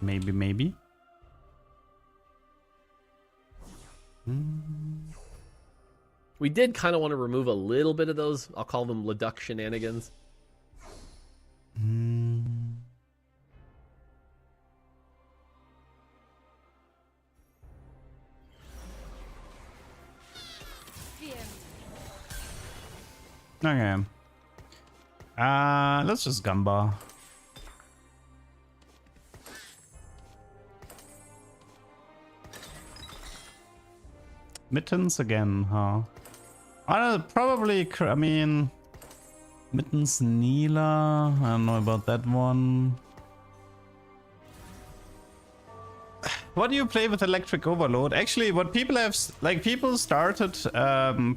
Maybe. We did kind of want to remove a little bit of those, I'll call them Leduc shenanigans. Okay. Let's just Gamba. Mittens again, huh? Probably, I mean... Mittens Neela, I don't know about that one. What do you play with Electric Overload? Actually, what people have... Like, people started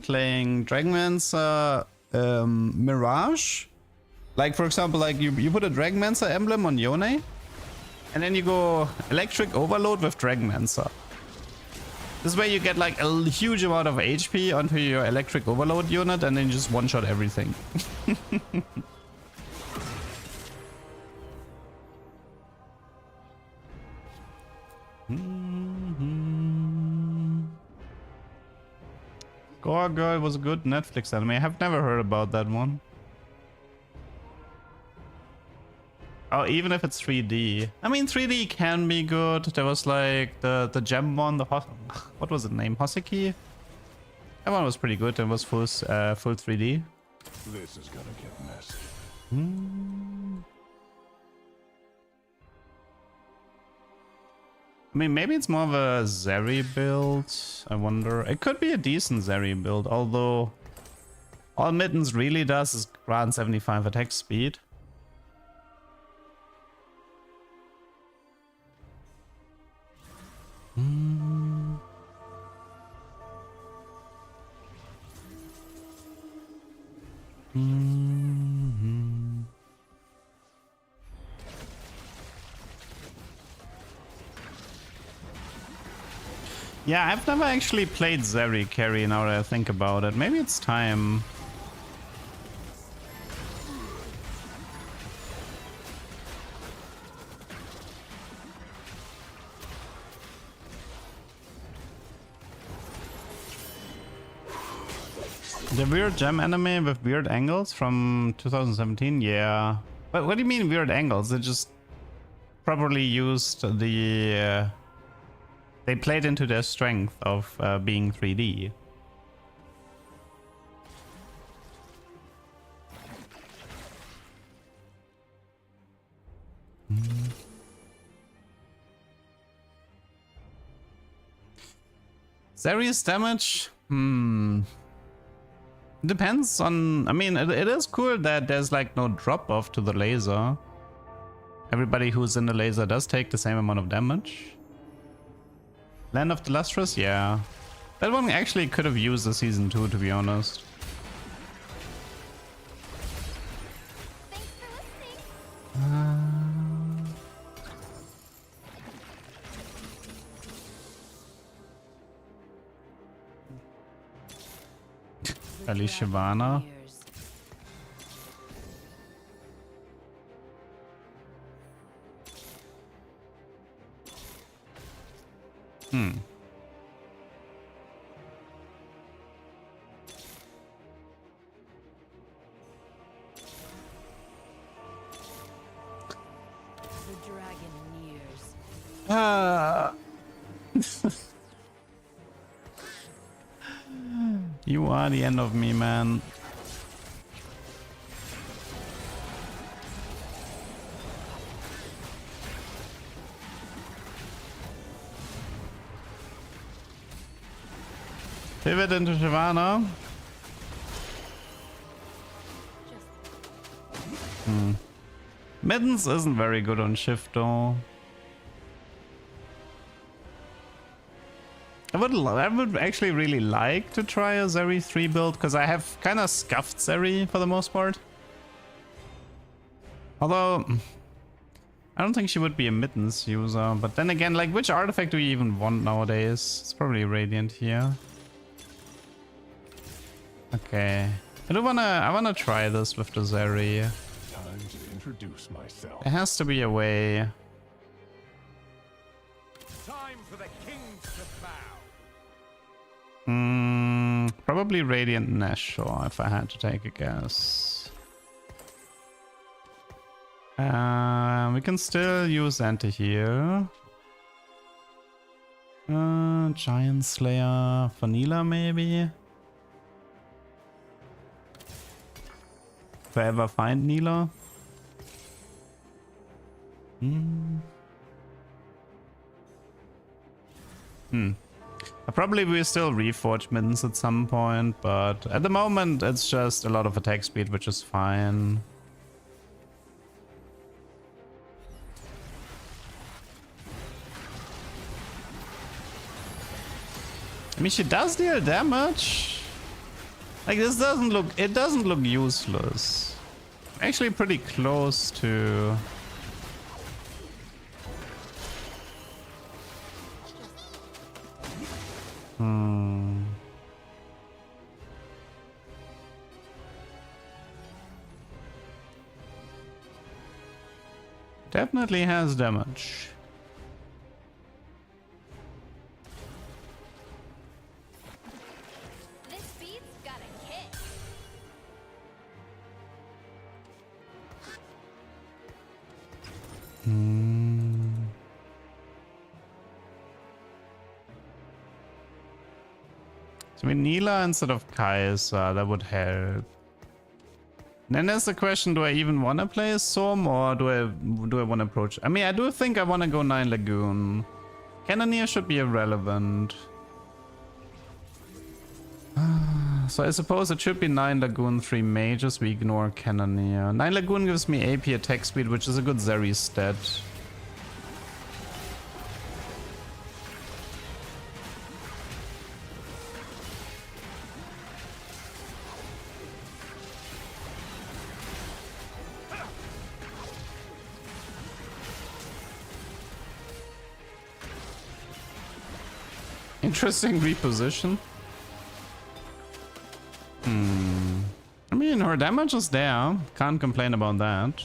playing Dragonlands Mirage. Like, for example, like you put a Dragonmancer emblem on Yone, and then you go Electric Overload with Dragonmancer. This way you get like a huge amount of HP onto your Electric Overload unit, and then you just one-shot everything. Gore Girl was a good Netflix anime. I have never heard about that one. Oh, even if it's 3D. I mean, 3D can be good. There was like the gem one, what was it named? Hoseki? That one was pretty good. It was full 3D. This is gonna get messy. I mean, maybe it's more of a Zeri build. I wonder. It could be a decent Zeri build, although all Mittens really does is grant 75 attack speed. Yeah, I've never actually played Zeri carry now that I think about it. Maybe it's time. The weird gem anime with weird angles from 2017? Yeah. But what do you mean weird angles? They just properly used the... they played into their strength of being 3D. Zeri's damage? Depends on... I mean, it is cool that there's like no drop off to the laser. Everybody who's in the laser does take the same amount of damage. Land of the Lustrous? Yeah. That one actually could have used the season 2, to be honest. Ali Shivana. The dragon nears. You are the end of me, man. Pivot into Shyvana. Mittens isn't very good on shift though. I would actually really like to try a Zeri 3 build because I have kind of scuffed Zeri for the most part. Although I don't think she would be a Mittens user, but then again, like, which artifact do you even want nowadays? It's probably Radiant here. Okay, I wanna try this with the Zeri. Time to introduce myself. There has to be a way. Time for the kings to bow. Probably Radiant Nashor if I had to take a guess. We can still use anti-heal. Giant Slayer, Vanilla maybe. If I ever find Nila. I probably will still reforge mittens at some point, but at the moment it's just a lot of attack speed, which is fine. I mean, she does deal damage. Like, this doesn't look, it doesn't look useless. Actually pretty close to... Definitely has damage. This beat's got a kick. So we Nila instead of Kai'Sa, that would help. Then there's the question, do I even want to play a Som or do I want to approach? I mean, I do think I want to go 9 Lagoon. Cannoneer should be irrelevant. So I suppose it should be 9 Lagoon, 3 Mages, we ignore Cannoneer. 9 Lagoon gives me AP attack speed, which is a good Zeri stat. Interesting reposition. I mean, her damage is there. Can't complain about that.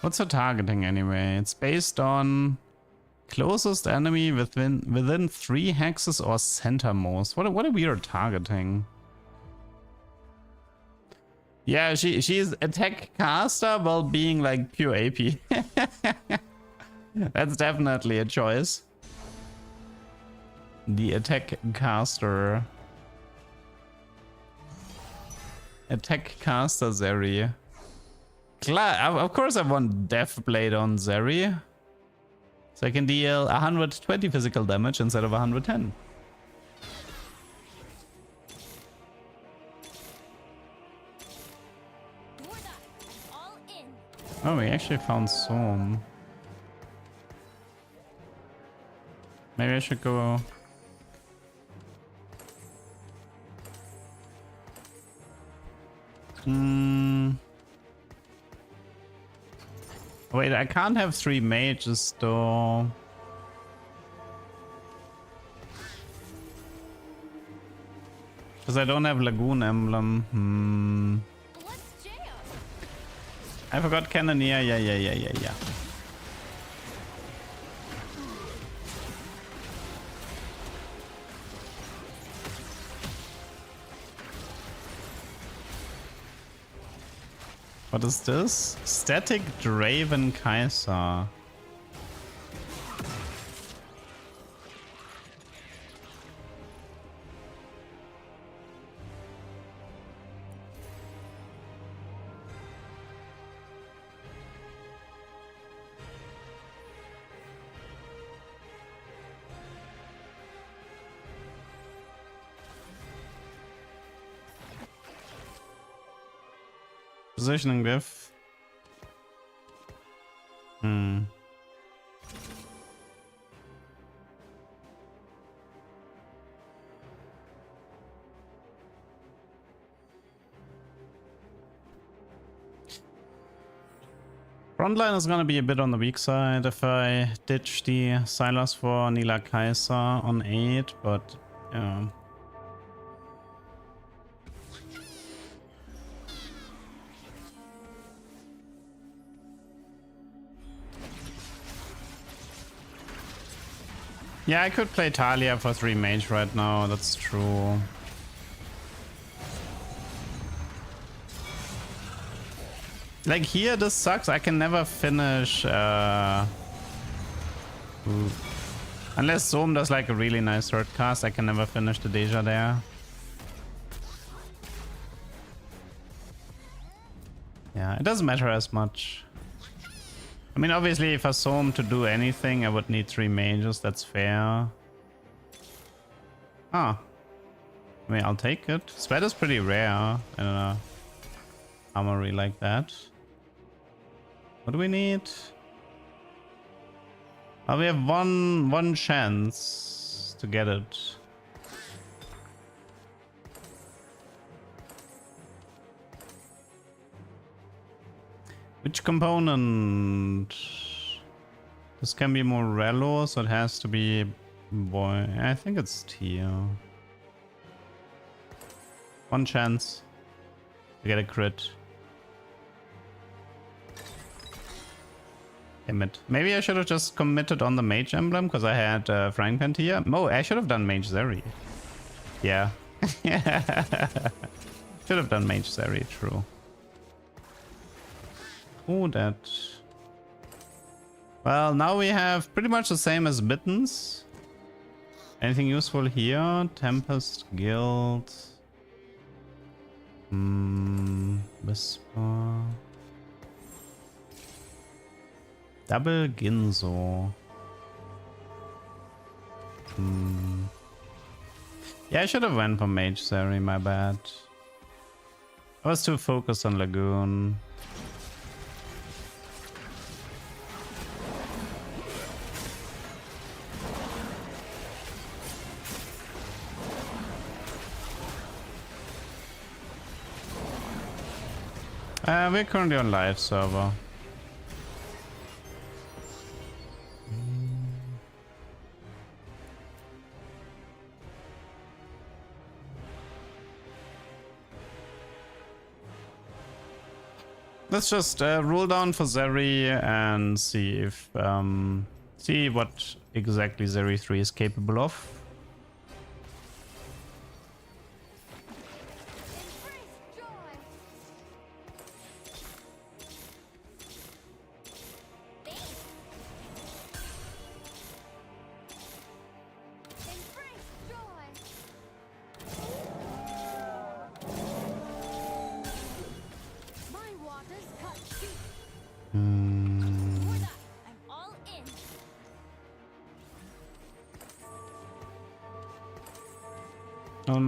What's her targeting anyway? It's based on closest enemy within 3 hexes or centermost. What are we targeting? Yeah, she's attack caster while being like pure AP. That's definitely a choice. The attack caster. Attack caster Zeri. Of course I want Deathblade on Zeri. So I can deal 120 physical damage instead of 110. Oh, we actually found Som. Maybe I should go... Wait, I can't have 3 mages though. Because I don't have Lagoon Emblem. I forgot Cannoneer. Yeah. What is this? Static Draven Kai'Sa. Positioning diff. Frontline is gonna be a bit on the weak side if I ditch the Silas for Nila Kaiser on 8, but yeah. Yeah, I could play Talia for 3 mage right now, that's true. Like here, this sucks. I can never finish. Unless Zoom does like a really nice third cast, I can never finish the Deja there. Yeah, it doesn't matter as much. I mean, obviously, if I Zoom to do anything, I would need 3 mages. That's fair. Ah. I mean, I'll take it. Sweat is pretty rare. I don't know. Armory like that. What do we need? Oh, we have one chance to get it. Which component? This can be Morello, so it has to be boy. I think it's Tier. One chance to get a crit. Damn it. Maybe I should have just committed on the mage emblem because I had Frying Pan here. No, I should have done Mage Zeri. Yeah. Should have done Mage Zeri, true. Oh, that. Well, now we have pretty much the same as Mittens. Anything useful here? Tempest, Guild. Whisper. Double Ginzo. Yeah, I should have went for Mage Zeri, my bad. I was too focused on Lagoon. We're currently on live server. Let's just rule down for Zeri and see if see what exactly Zeri 3 is capable of.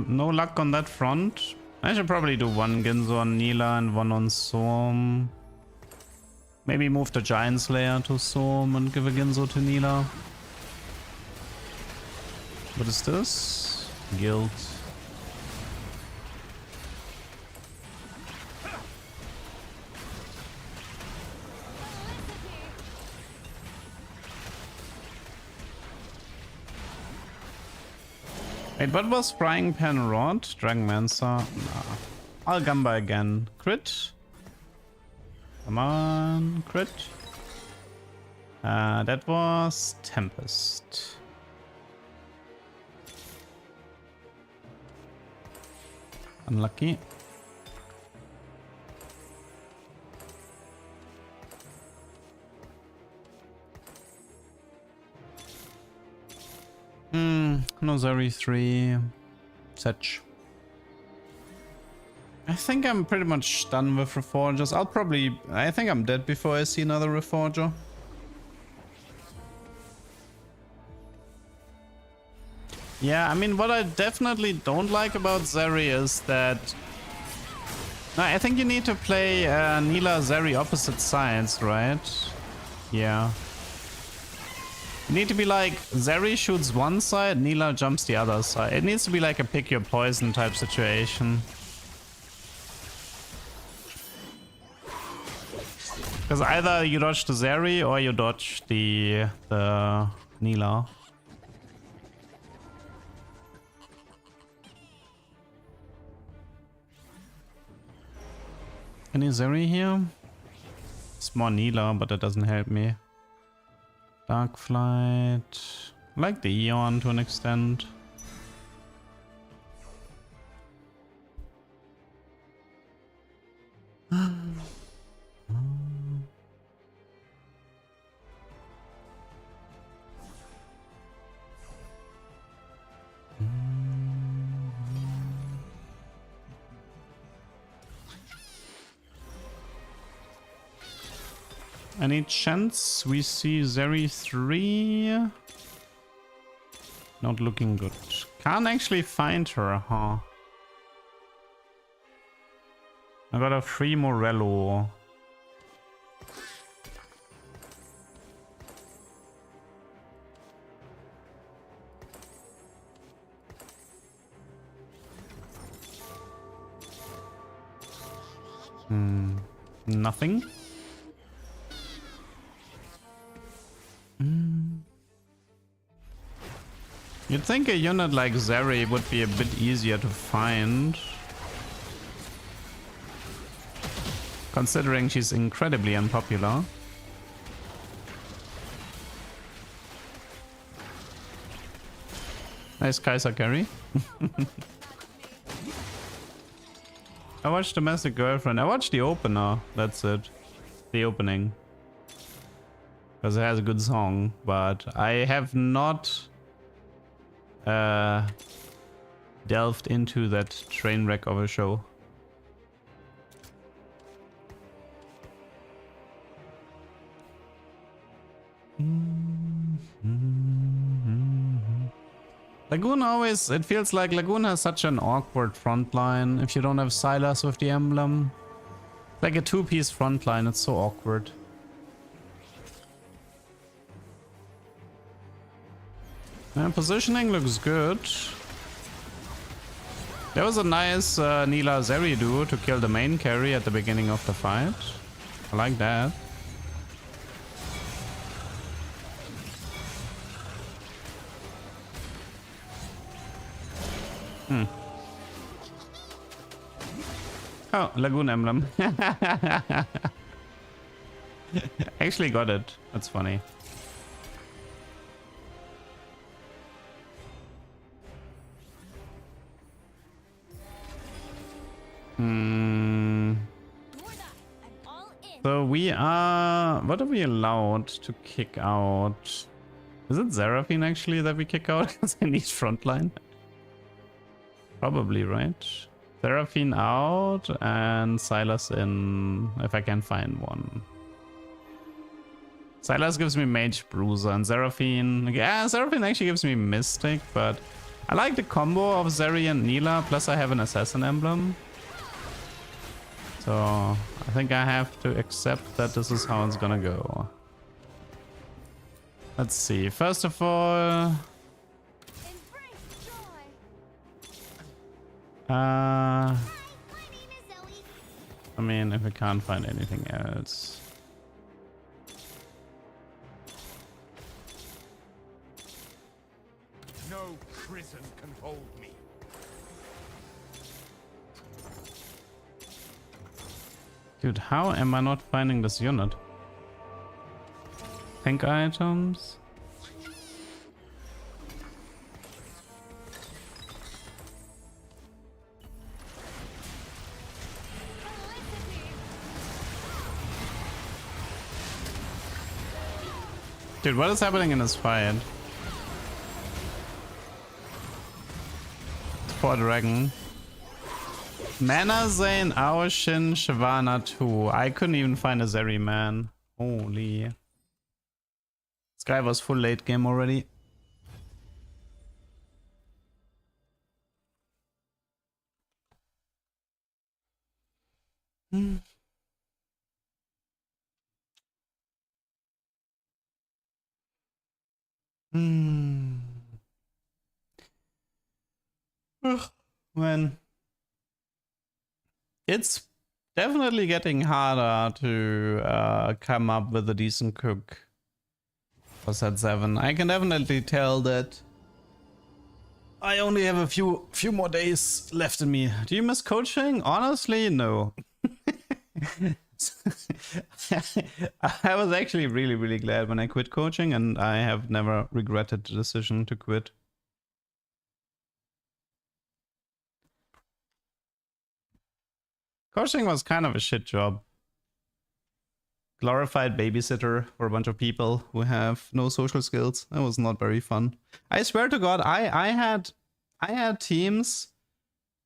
No luck on that front. I should probably do one Ginzo on Nila and one on Storm. Maybe move the Giant Slayer to Storm and give a Ginzo to Nila. What is this? Guild. Wait, what was Frying Pan Rod? Dragonmancer? Nah. Algamba again. Crit? Come on, crit. That was Tempest. Unlucky. No Zeri 3. Such. I think I'm pretty much done with Reforgers. I think I'm dead before I see another Reforger. Yeah, I mean, what I definitely don't like about Zeri is that No, I think you need to play Neela, Zeri opposite sides, right? Yeah. You need to be like, Zeri shoots one side, Neela jumps the other side. It needs to be like a pick your poison type situation. Because either you dodge the Zeri or you dodge the Neela. Any Zeri here? It's more Neela, but that doesn't help me. Dark Flight. I like the Eon to an extent. Any chance we see Zeri 3? Not looking good. Can't actually find her, huh? I got a free Morello. Nothing. You'd think a unit like Zeri would be a bit easier to find, considering she's incredibly unpopular. Nice Kaiser carry. I watched Domestic Girlfriend. I watched the opener. That's it. The opening. Because it has a good song. But I have not delved into that train wreck of a show. Lagoon always, it feels like Lagoon has such an awkward front line if you don't have Silas with the emblem. Like a two-piece front line, it's so awkward. And positioning looks good. There was a nice Neela Zeri duo to kill the main carry at the beginning of the fight. I like that. Oh, Lagoon emblem. Actually got it. That's funny. So we are... What are we allowed to kick out? Is it Seraphine actually that we kick out? Because I need frontline. Probably, right? Seraphine out and Silas in, if I can find one. Silas gives me Mage Bruiser and Seraphine... Yeah, Seraphine actually gives me Mystic, but I like the combo of Zeri and Neela, plus I have an Assassin emblem. So I think I have to accept that this is how it's gonna go. Let's see. First of all... I mean, if we can't find anything else. No prison can hold me. Dude, how am I not finding this unit? Tank items? Dude, what is happening in this fight? It's for Dragon. Mana Zane, Aoshin, Shyvana 2. I couldn't even find a Zeri, man. Holy. This guy was full late game already. Hmm. Hmm. Ugh, man, it's definitely getting harder to come up with a decent cook for set 7. I can definitely tell that I only have a few more days left in me. Do you miss coaching? Honestly, no. I was actually really glad when I quit coaching, and I have never regretted the decision to quit. Coaching was kind of a shit job. Glorified babysitter for a bunch of people who have no social skills. That was not very fun. I swear to God, I had teams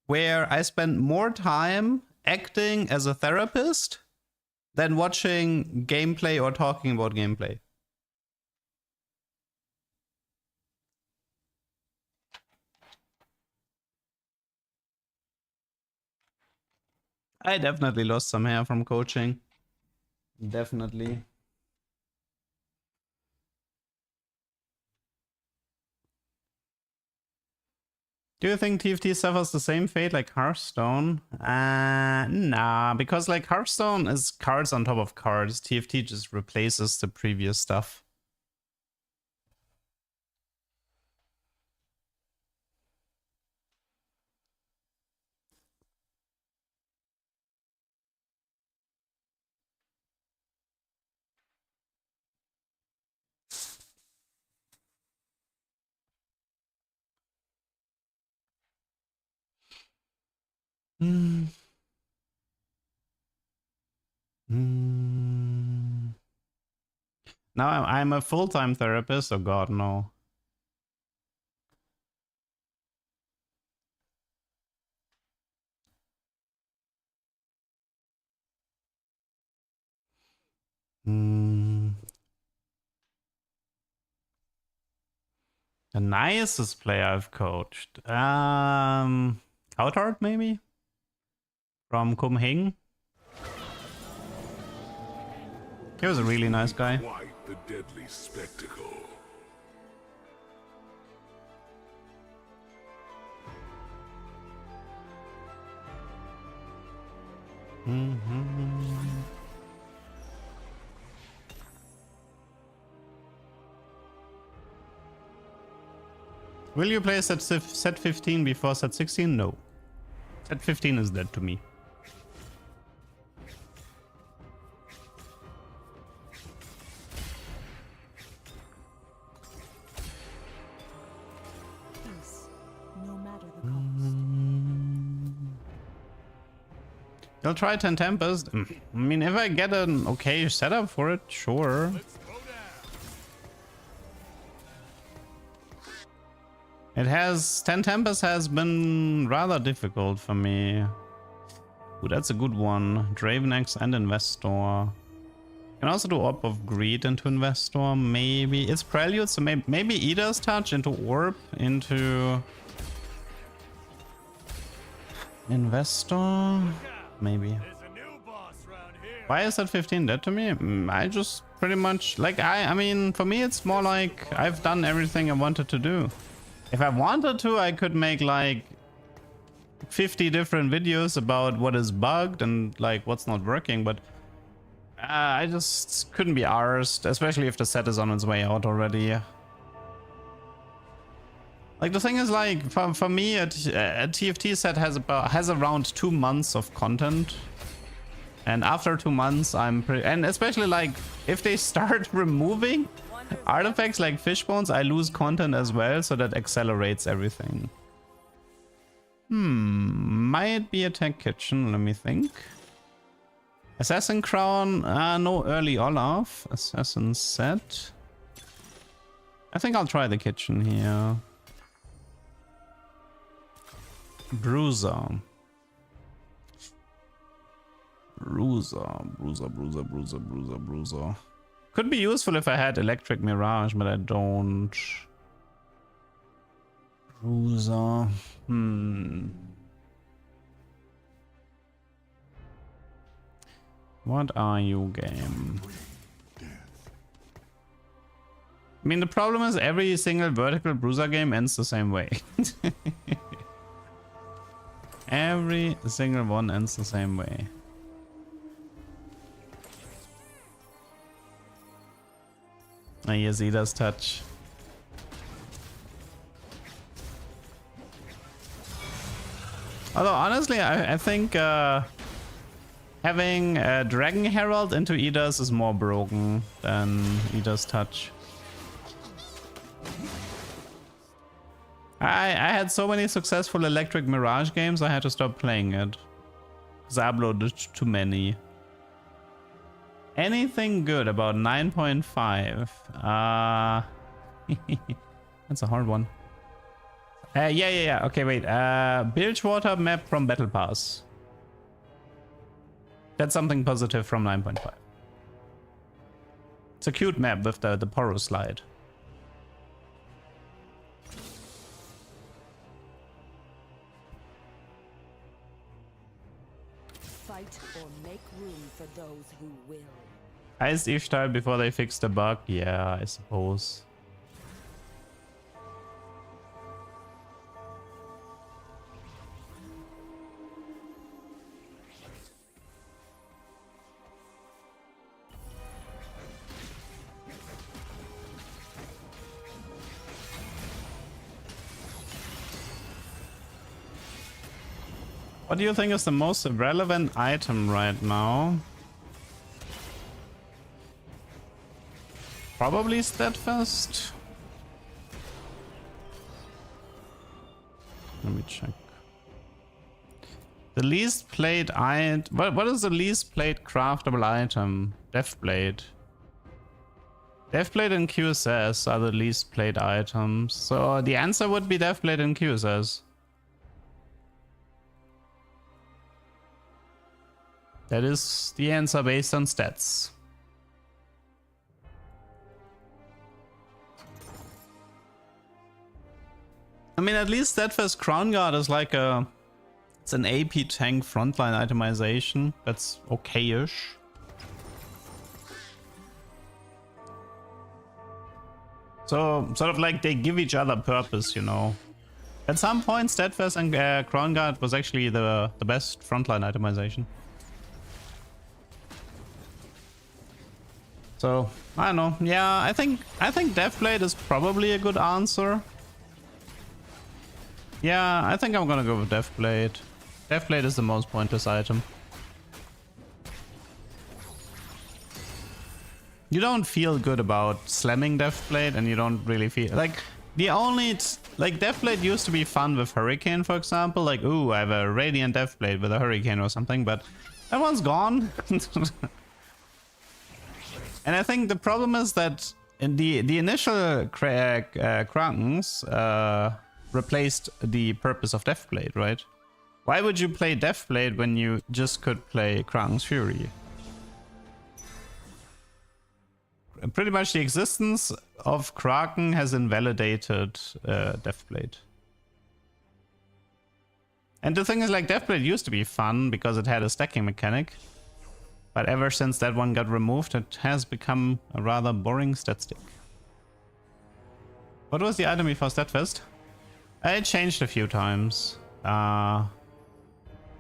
where I spent more time acting as a therapist than watching gameplay or talking about gameplay. I definitely lost some hair from coaching. Definitely. Do you think TFT suffers the same fate like Hearthstone? Nah, because like Hearthstone is cards on top of cards. TFT just replaces the previous stuff. Hmm. Hmm. Now I'm a full-time therapist. Oh God, no. Hmm. The nicest player I've coached. Outhard maybe? From Kumhing. He was a really nice guy. Quite the deadly spectacle. Will you play set 15 before set 16? No. Set 15 is dead to me. Peace, no matter the cost. I'll try 10 Tempest. I mean, if I get an okay setup for it, sure. It has 10 Tempest has been rather difficult for me. Ooh, that's a good one. Dravenex and Investor. Can also do Orb of Greed into Investor, maybe. It's Prelude, so maybe Eater's Touch into Orb, into Investor, maybe. Why is that 15 dead to me? I just pretty much, like, I mean, for me it's more like I've done everything I wanted to do. If I wanted to, I could make like 50 different videos about what is bugged and like what's not working, but I just couldn't be arsed, especially if the set is on its way out already. Like, the thing is, like, for me, a TFT set has around 2 months of content, and after 2 months, I'm pretty, and especially like if they start removing artifacts like fish bones, I lose content as well, so that accelerates everything. Might be a tech kitchen. Let me think. Assassin Crown, no early Olaf. Assassin set. I think I'll try the kitchen here. Bruiser. Bruiser. Could be useful if I had Electric Mirage, but I don't. Bruiser. What are you, game? I mean, the problem is every single vertical bruiser game ends the same way. Every single one ends the same way. Ah, here's Ida's touch. Although, honestly, I think having Dragon Herald into Ida's is more broken than Ida's touch. I had so many successful Electric Mirage games, I had to stop playing it. Because I uploaded too many. Anything good about 9.5? That's a hard one. Yeah. Okay, wait. Bilgewater map from Battle Pass. That's something positive from 9.5. It's a cute map with the Poro slide. Fight or make room for those who will. Iced Ishtar before they fixed the bug? Yeah, I suppose. What do you think is the most relevant item right now? Probably Steadfast. Let me check. The least played item. What is the least played craftable item? Deathblade. Deathblade and QSS are the least played items. So the answer would be Deathblade and QSS. That is the answer based on stats. I mean, at least Steadfast Crown Guard is like it's an AP tank frontline itemization. That's okay-ish. So, sort of like they give each other purpose, you know. At some point, Steadfast and Crown Guard was actually the best frontline itemization. So, I don't know. Yeah, I think Deathblade is probably a good answer. Yeah, I think I'm gonna go with Deathblade. Deathblade is the most pointless item. You don't feel good about slamming Deathblade, and you don't really feel like the only like Deathblade used to be fun with Hurricane, for example. Like, ooh, I have a Radiant Deathblade with a Hurricane or something, but that one's gone. And I think the problem is that in the initial Krakens replaced the purpose of Deathblade, right? Why would you play Deathblade when you just could play Kraken's Fury? Pretty much the existence of Kraken has invalidated Deathblade. And the thing is, like, Deathblade used to be fun because it had a stacking mechanic. But ever since that one got removed, it has become a rather boring stat stick. What was the item before Steadfast? It changed a few times.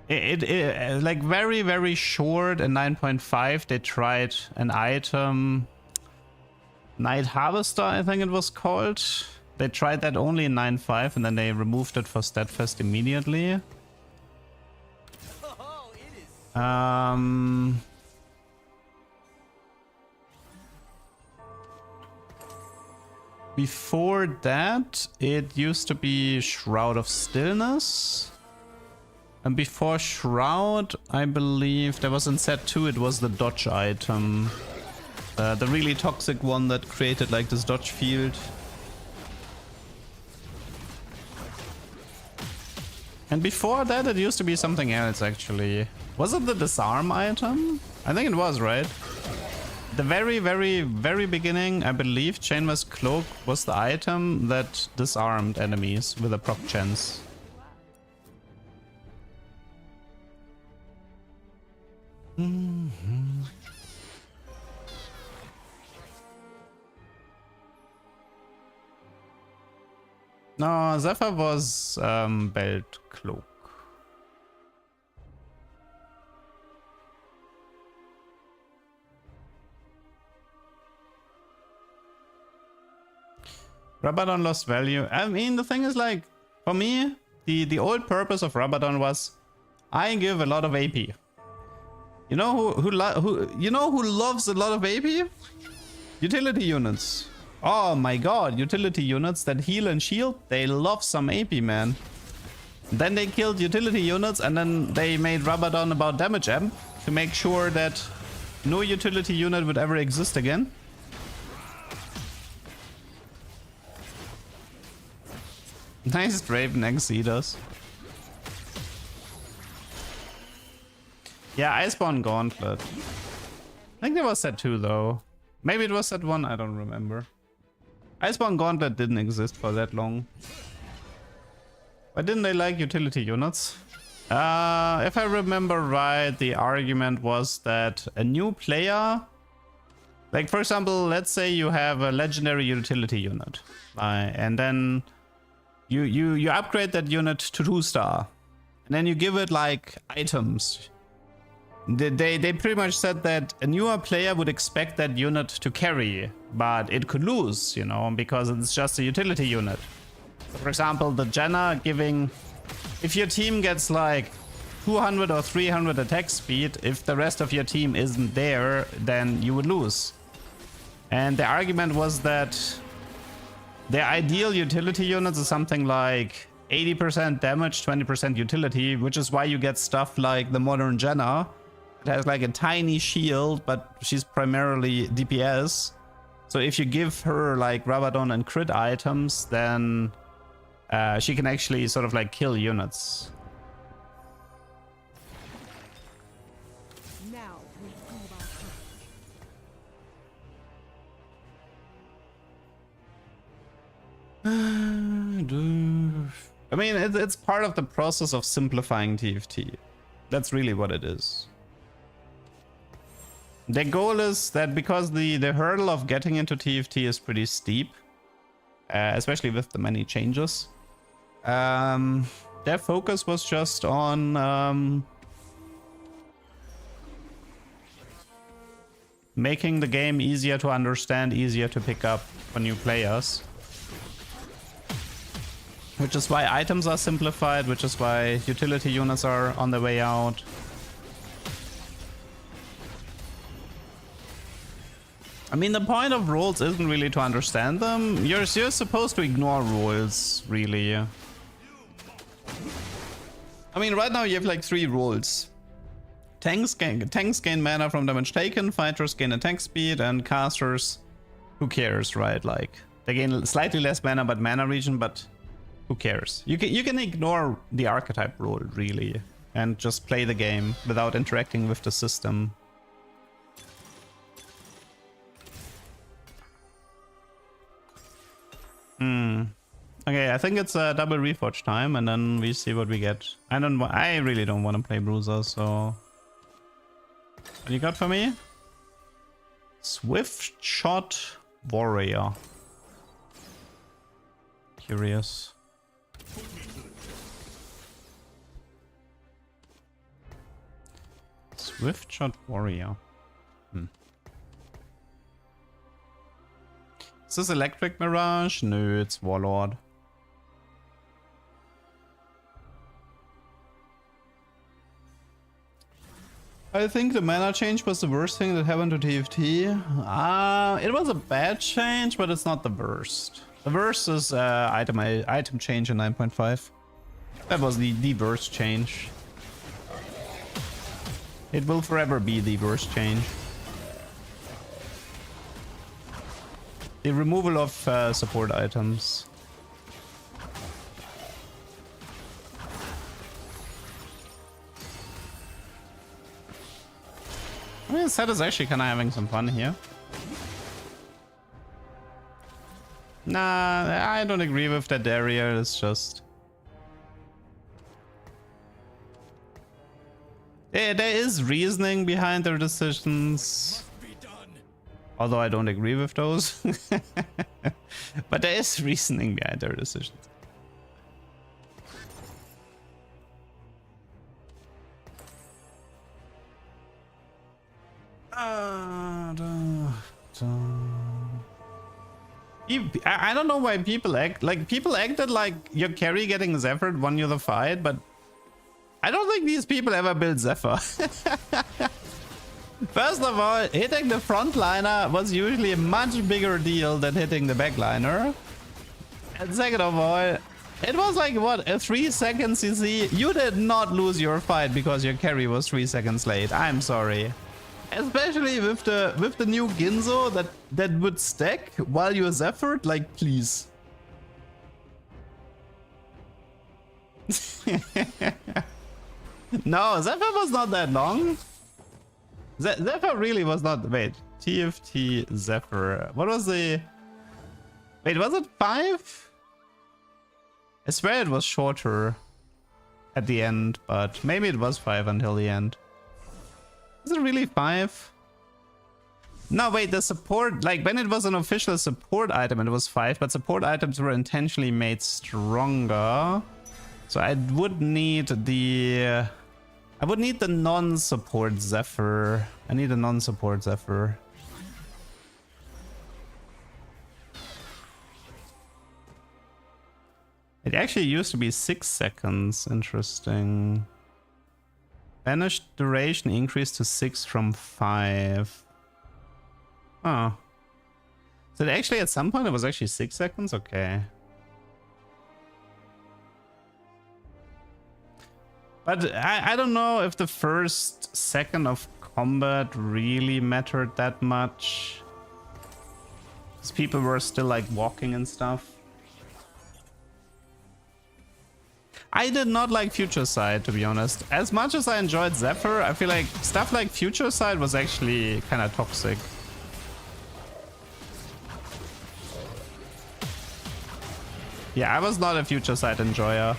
It like very short in 9.5 they tried an item, Night Harvester, I think it was called. They tried that only in 9.5 and then they removed it for Steadfast immediately. Before that, it used to be Shroud of Stillness. And before Shroud, I believe there was in set 2, it was the dodge item. The really toxic one that created like this dodge field. And before that, it used to be something else actually. Was it the disarm item? I think it was, right? The very beginning, I believe Chainmask Cloak was the item that disarmed enemies with a proc chance. No, Zephyr was Belt Cloak. Rabadon lost value. I mean, the thing is, like, for me, the old purpose of Rabadon was I give a lot of AP. You know who loves a lot of AP? Utility units. Oh my god, utility units that heal and shield, they love some AP, man. Then they killed utility units and then they made Rabadon about damage amp to make sure that no utility unit would ever exist again. Nice Draven Exceeders. Yeah, Iceborne Gauntlet. I think there was set 2 though. Maybe it was set 1, I don't remember. Iceborne Gauntlet didn't exist for that long. Why didn't they like utility units? If I remember right, the argument was that a new player... Like, for example, let's say you have a legendary utility unit. And then you upgrade that unit to 2-star. And then you give it, like, items. They pretty much said that a newer player would expect that unit to carry, but it could lose, you know, because it's just a utility unit. So for example, the Janna giving... If your team gets like 200 or 300 attack speed, if the rest of your team isn't there, then you would lose. And the argument was that the ideal utility units is something like 80% damage, 20% utility, which is why you get stuff like the modern Janna. It has like a tiny shield, but she's primarily DPS. So if you give her like Rabadon and crit items, then she can actually sort of like kill units. Now we prove our I mean, it's part of the process of simplifying TFT. That's really what it is. The goal is that because the hurdle of getting into TFT is pretty steep, especially with the many changes, their focus was just on making the game easier to understand, easier to pick up for new players. Which is why items are simplified, which is why utility units are on the way out. I mean, the point of rules isn't really to understand them. You're supposed to ignore rules, really. I mean, right now you have like 3 rules. Tanks gain mana from damage taken, fighters gain attack speed, and casters, who cares, right? Like, they gain slightly less mana, but mana regen, but who cares? You can ignore the archetype rule, really, and just play the game without interacting with the system. Okay, I think it's a double reforge time, and then we see what we get. I really don't want to play Bruiser, so... What you got for me? Swift Shot Warrior. Curious. Swift Shot Warrior. Is this Electric Mirage? No, it's Warlord. I think the mana change was the worst thing that happened to TFT. It was a bad change, but it's not the worst. The worst is item change in 9.5. That was the worst change. It will forever be the worst change. The removal of support items. I mean, Set is actually kind of having some fun here. Nah, I don't agree with that area. It's just... there is reasoning behind their decisions. Although I don't agree with those. But there is reasoning behind their decisions. I don't know why people act like people acted like your carry getting Zephyr won you the fight, but I don't think these people ever built Zephyr. First of all, hitting the frontliner was usually a much bigger deal than hitting the backliner. And second of all, it was like, what, a 3-second CC? You did not lose your fight because your carry was 3 seconds late. I'm sorry. Especially with the new Ginzo that would stack while you're Zephyred, like, please. No, Zephyr was not that long. Zephyr really was not. Wait, TFT Zephyr. What was the? Wait, was it 5? I swear it was shorter at the end, but maybe it was 5 until the end. Is it really 5? No, wait, the support, like when it was an official support item, it was 5, but support items were intentionally made stronger. So I would need the non-support Zephyr. I need a non-support Zephyr. It actually used to be 6 seconds. Interesting. Banished duration increased to 6 from 5. Oh. So actually at some point it was actually 6 seconds? Okay. But I don't know if the first second of combat really mattered that much. Because people were still like walking and stuff. I did not like Future Sight, to be honest. As much as I enjoyed Zephyr, I feel like stuff like Future Sight was actually kind of toxic. Yeah, I was not a Future Sight enjoyer.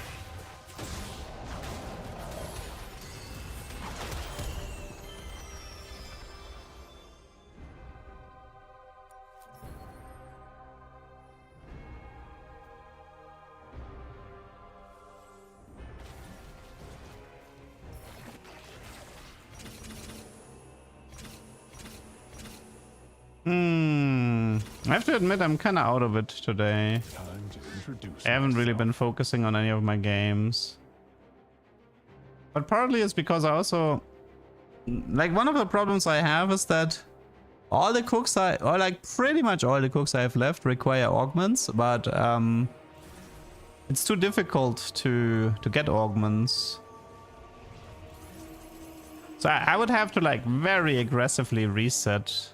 I have to admit I'm kind of out of it today. I haven't really been focusing on any of my games. But partly it's because I also... Like, one of the problems I have is that all the cooks or like pretty much all the cooks I have left require augments, but it's too difficult to get augments. So I would have to like very aggressively reset.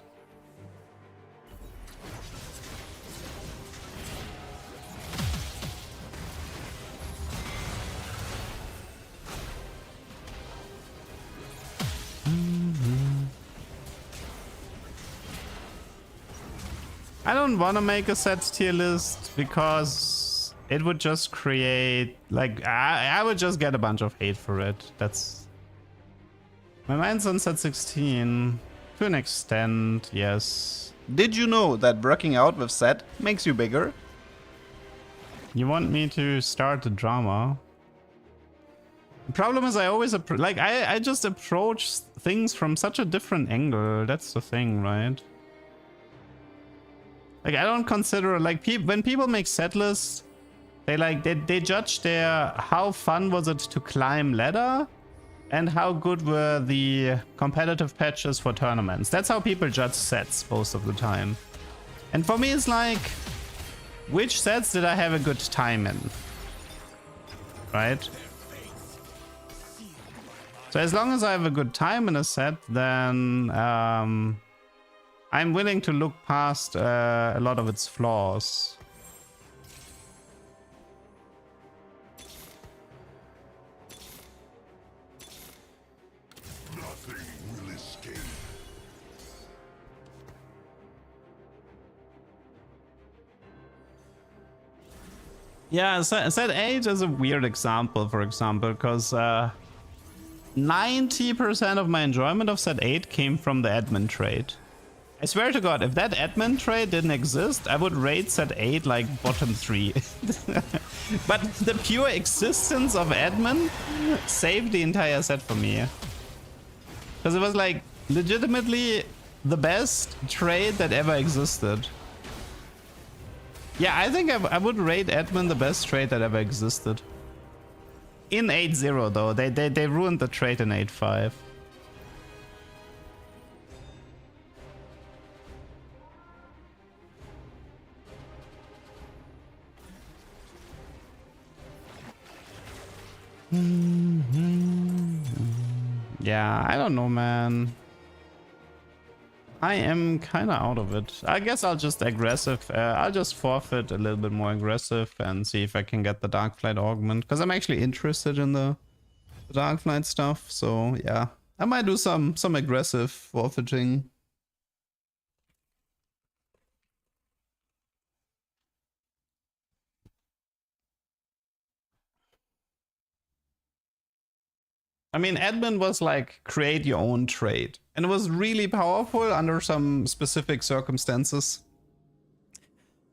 I don't want to make a set tier list because it would just create like I would just get a bunch of hate for it. That's my mind's on set 16 to an extent, yes. Did you know that working out with set makes you bigger? You want me to start the drama? The problem is I always I just approach things from such a different angle. That's the thing, right? Like, I don't consider, like, when people make set lists, they judge their how fun was it to climb ladder and how good were the competitive patches for tournaments. That's how people judge sets most of the time. And for me, it's like, which sets did I have a good time in? Right? So as long as I have a good time in a set, then I'm willing to look past a lot of its flaws. Nothing will escape. Yeah, set 8 is a weird example, for example, because 90% of my enjoyment of set 8 came from the admin trade. I swear to God, if that admin trade didn't exist, I would rate set 8 like bottom 3. But the pure existence of admin saved the entire set for me. Because it was like legitimately the best trade that ever existed. Yeah, I think I would rate admin the best trade that ever existed. In 8-0 though, they ruined the trade in 8-5. Yeah, I don't know, man. I am kind of out of it. I guess I'll just aggressive. I'll just forfeit a little bit more aggressive and see if I can get the Darkflight augment. Because I'm actually interested in the Darkflight stuff. So yeah, I might do some aggressive forfeiting. I mean, admin was like, create your own trade. And it was really powerful under some specific circumstances.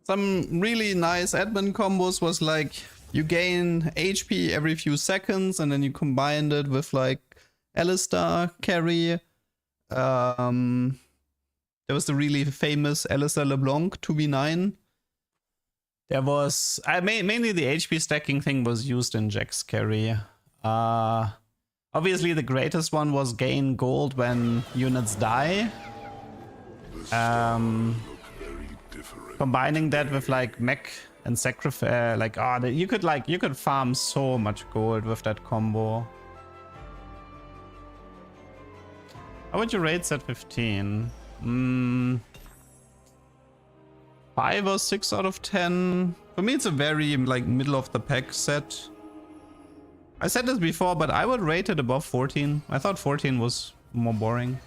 Some really nice admin combos was like, you gain HP every few seconds and then you combined it with like Alistar carry. There was the really famous Alistar LeBlanc 2v9. There was, mainly the HP stacking thing was used in Jack's carry. Obviously, the greatest one was gain gold when units die. Combining that with like mech and sacrifice, like you could farm so much gold with that combo. How would you rate set 15? 5 or 6 out of 10. For me, it's a very like middle of the pack set. I said this before, but I would rate it above 14. I thought 14 was more boring.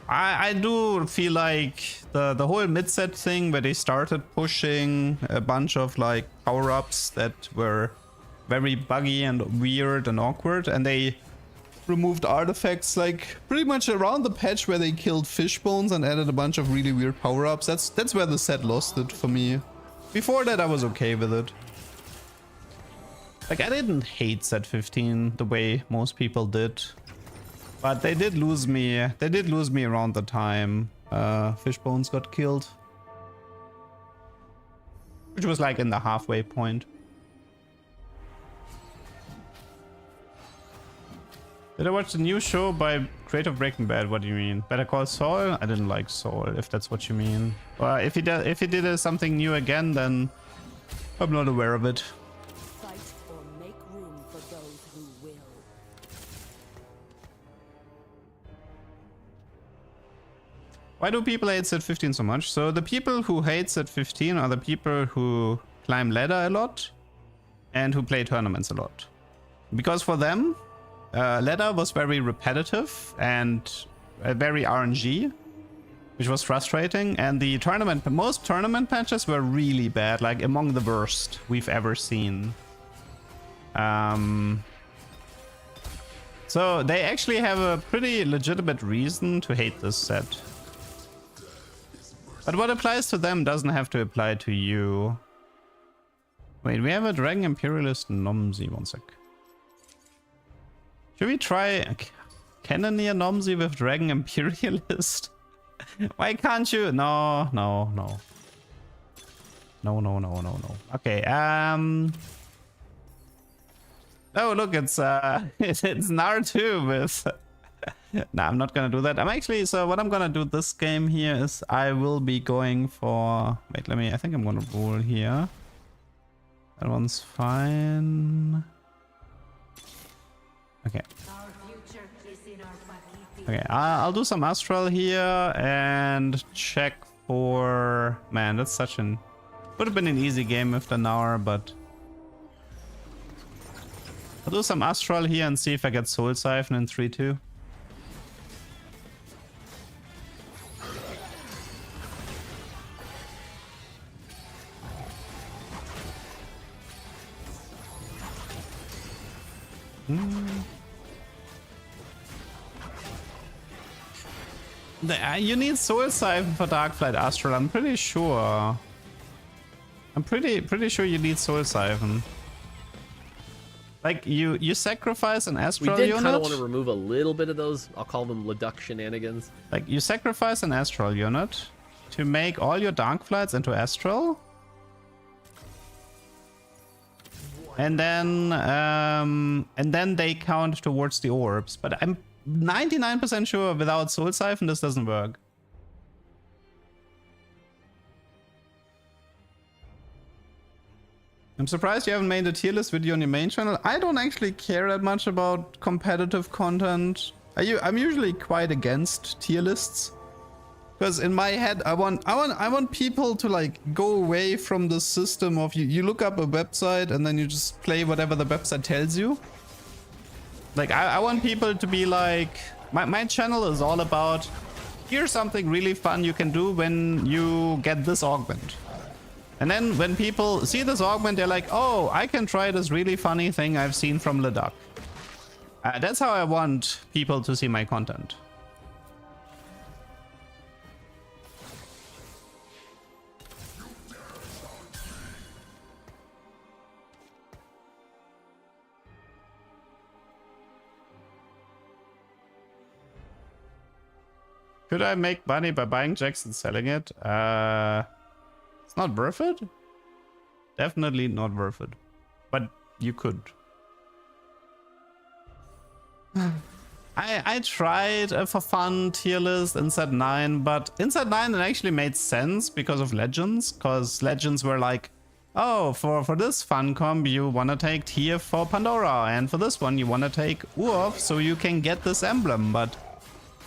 I do feel like the whole mid-set thing where they started pushing a bunch of like power-ups that were very buggy and weird and awkward, and they removed artifacts like pretty much around the patch where they killed Fishbones and added a bunch of really weird power-ups. That's where the set lost it for me. Before that, I was okay with it. Like, I didn't hate set 15 the way most people did, but they did lose me. They did lose me around the time Fishbones got killed, which was like in the halfway point. Did I watch the new show by creator of Breaking Bad? What do you mean? Better Call Saul? I didn't like Saul, if that's what you mean. Well, if he did something new again, then I'm not aware of it. Why do people hate set 15 so much? So the people who hate set 15 are the people who climb ladder a lot and who play tournaments a lot. Because for them, ladder was very repetitive and very RNG, which was frustrating. And the most tournament patches were really bad, like among the worst we've ever seen. So they actually have a pretty legitimate reason to hate this set. But what applies to them doesn't have to apply to you. Wait, we have a Dragon Imperialist Nomzi. One sec. Should we try Cannoneer Nomzi with Dragon Imperialist? Why can't you? No. Okay, oh, look, it's Nar2 with... Nah, I'm not gonna do that. So what I'm gonna do this game here is I will be going for... Wait, I think I'm gonna roll here. That one's fine. Okay. Okay, I'll do some Astral here and check for... Man, that's such an... Would have been an easy game with the Naur, but... I'll do some Astral here and see if I get Soul Siphon in 3-2. You need Soul Siphon for Darkflight Astral, I'm pretty sure. I'm pretty sure you need Soul Siphon. Like, you sacrifice an We astral did unit. kind of want to remove a little bit of those, I'll call them Leduc shenanigans. Like, you sacrifice an astral unit to make all your dark flights into astral. And then they count towards the orbs. But I'm 99% sure without Soul Siphon this doesn't work. I'm surprised you haven't made a tier list video on your main channel. I don't actually care that much about competitive content. I'm usually quite against tier lists. Because in my head, I want people to like go away from the system of you look up a website and then you just play whatever the website tells you. Like I want people to be like, my channel is all about, here's something really fun you can do when you get this augment. And then when people see this augment, they're like, oh, I can try this really funny thing I've seen from Leduc. That's how I want people to see my content. Could I make money by buying Jax and selling it? It's not worth it. Definitely not worth it. But you could. I tried a for fun tier list in Set 9, but in Set 9 it actually made sense because of Legends. Because Legends were like, oh, for this fun comp you want to take tier for Pandora, and for this one you want to take Urf so you can get this emblem. But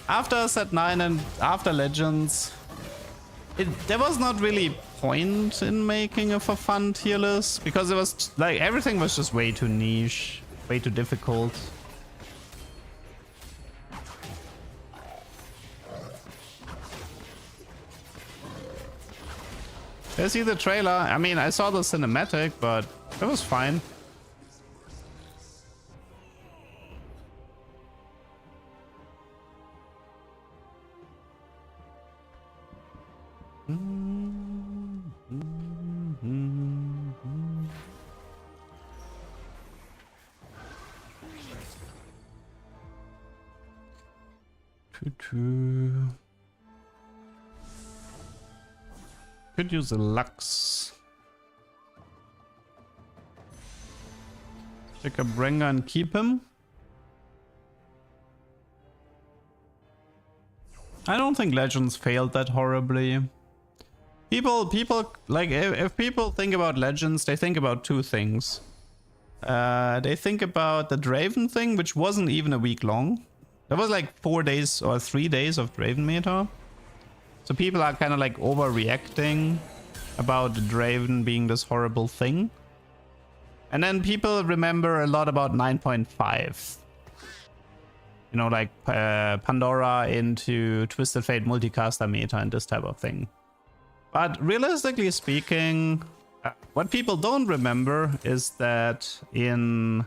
after Set 9 and after Legends, there was not really point in making a for fun tier list because it was like everything was just way too niche, way too difficult. I see the trailer. I mean, I saw the cinematic, but it was fine. Could use a Lux. Take a Bringer and keep him. I don't think Legends failed that horribly. People like if people think about Legends, they think about two things. They think about the Draven thing, which wasn't even a week long. That was like 4 days or 3 days of Draven meta. So people are kind of like overreacting about the Draven being this horrible thing. And then people remember a lot about 9.5. You know, like Pandora into Twisted Fate multicaster meta and this type of thing. But realistically speaking, what people don't remember is that in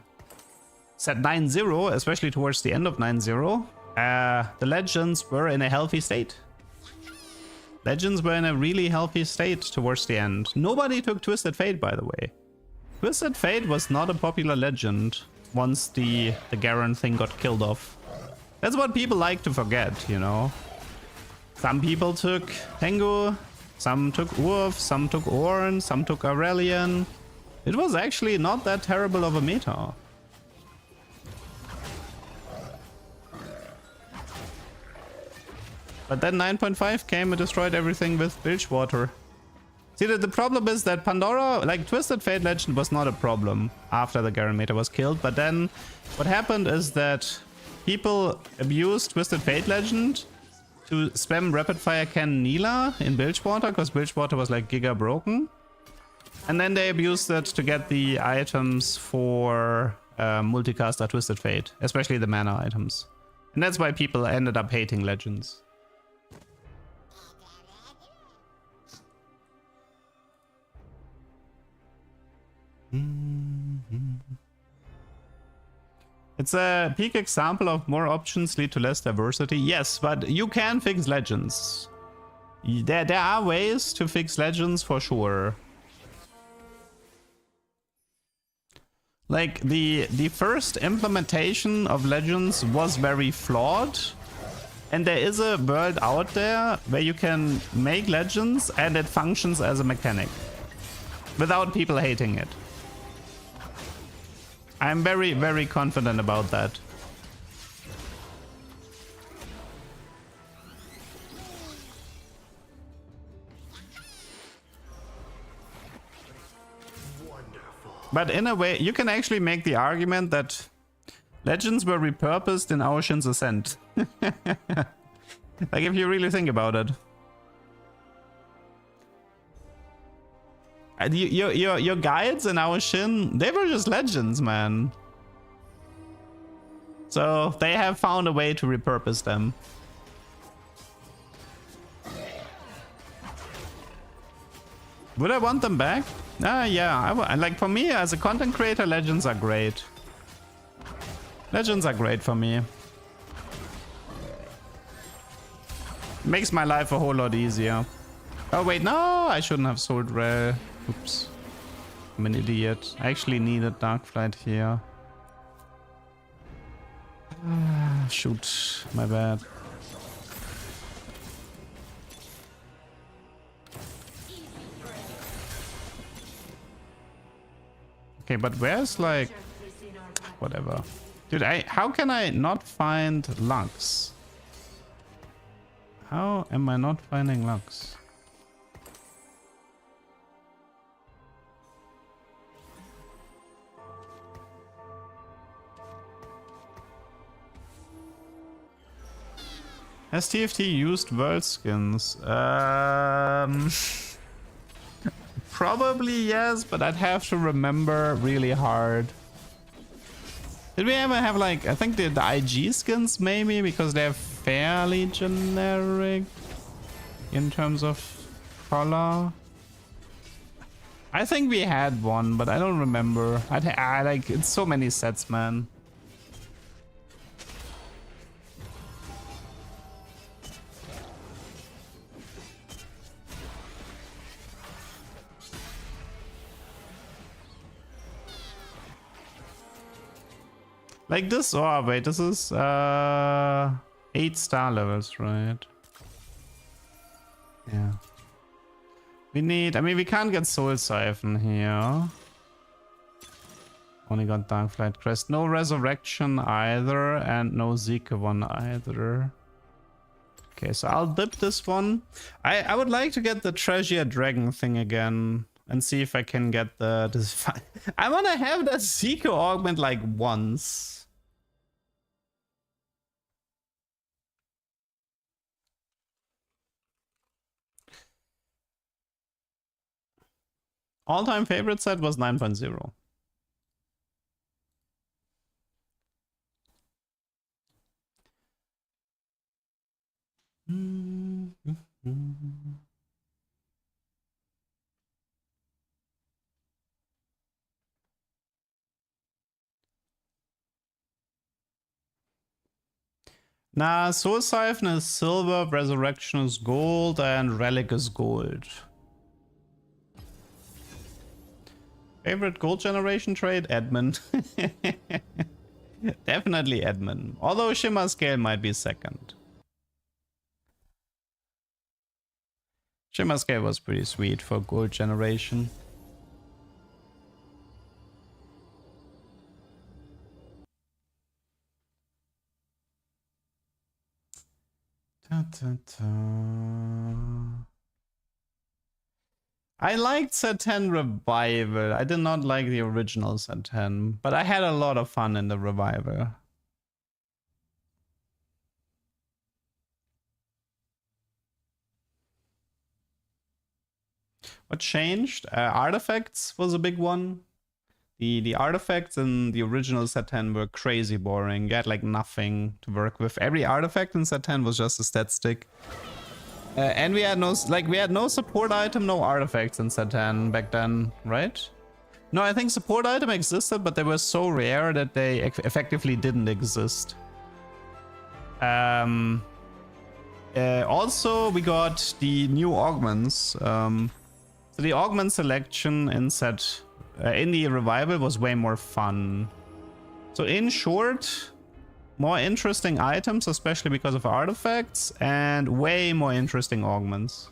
Set 9.0, especially towards the end of 9.0, the Legends were in a healthy state. Legends were in a really healthy state towards the end. Nobody took Twisted Fate, by the way. Twisted Fate was not a popular legend once the Garen thing got killed off. That's what people like to forget, you know. Some people took Tengu, some took Urf, some took Ornn, some took Aurelion. It was actually not that terrible of a meta. But then 9.5 came and destroyed everything with Bilgewater. See, the problem is that Pandora, like Twisted Fate Legend was not a problem after the Garen meta was killed. But then what happened is that people abused Twisted Fate Legend to spam Rapid Fire Cannon Nila in Bilgewater because Bilgewater was like giga broken. And then they abused it to get the items for multicaster Twisted Fate, especially the mana items. And that's why people ended up hating Legends. It's a peak example of more options lead to less diversity. Yes, but you can fix Legends. There are ways to fix Legends for sure. Like the first implementation of Legends was very flawed. And there is a world out there where you can make Legends and it functions as a mechanic without people hating it. I'm very, very confident about that. But in a way, you can actually make the argument that Legends were repurposed in Aoshin's Ascent. Like, if you really think about it. And your guides in Aoshin, they were just Legends, man. So they have found a way to repurpose them. Would I want them back? Yeah, like for me as a content creator, Legends are great. Legends are great for me. Makes my life a whole lot easier. Oh wait, no, I shouldn't have sold Rare. Oops. I'm an idiot. I actually needed Darkflight here. Shoot, my bad. Okay, but where's like... Whatever. Dude, how can I not find Lux? How am I not finding Lux? Has TFT used world skins? Probably yes, but I'd have to remember really hard. Did we ever have like, I think the IG skins maybe, because they're fairly generic in terms of color. I think we had one, but I don't remember. I like, it's so many sets, man. Like this, oh wait, this is 8 star levels, right? Yeah. We need, I mean, we can't get Soul Siphon here. Only got Darkflight Crest. No Resurrection either, and no Zika one either. Okay, so I'll dip this one. I would like to get the Treasure Dragon thing again. And see if I can get this. I want to have that Zika augment like once. All-time favorite set was 9.0. Nah, Soul Siphon is silver, Resurrection is gold, and Relic is gold. Favorite gold generation trade? Edmund. Definitely Edmund. Although Shimmerscale might be second. Shimmerscale was pretty sweet for gold generation. Ta, ta, ta. I liked set 10 Revival. I did not like the original set 10, but I had a lot of fun in the Revival. What changed? Artifacts was a big one. The artifacts in the original set 10 were crazy boring. You had like nothing to work with. Every artifact in set 10 was just a stat stick. And we had no support item, no artifacts in set 10 back then, right? No, I think support item existed, but they were so rare that they effectively didn't exist. Also, we got the new augments. So the augment selection in set in the Revival was way more fun. So in short, more interesting items, especially because of artifacts, and way more interesting augments.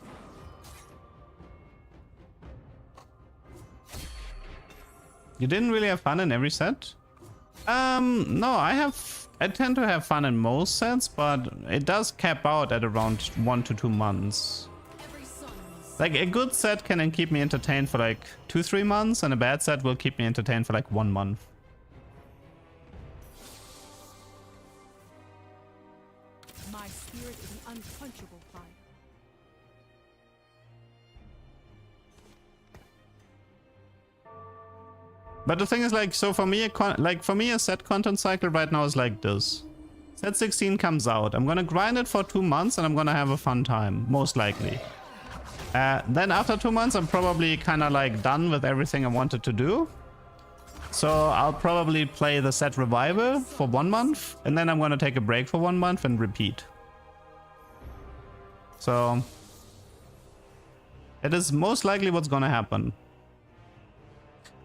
You didn't really have fun in every set? No, I tend to have fun in most sets, but it does cap out at around 1 to 2 months. Like a good set can then keep me entertained for like 2-3 months, and a bad set will keep me entertained for like 1 month. My spirit is an unquenchable fire. But the thing is, like, so for me, a set content cycle right now is like this. Set 16 comes out. I'm gonna grind it for 2 months and I'm gonna have a fun time, most likely. Then after 2 months, I'm probably kind of like done with everything I wanted to do. So I'll probably play the set Revival for 1 month, and then I'm gonna take a break for 1 month and repeat. So it is most likely what's gonna happen.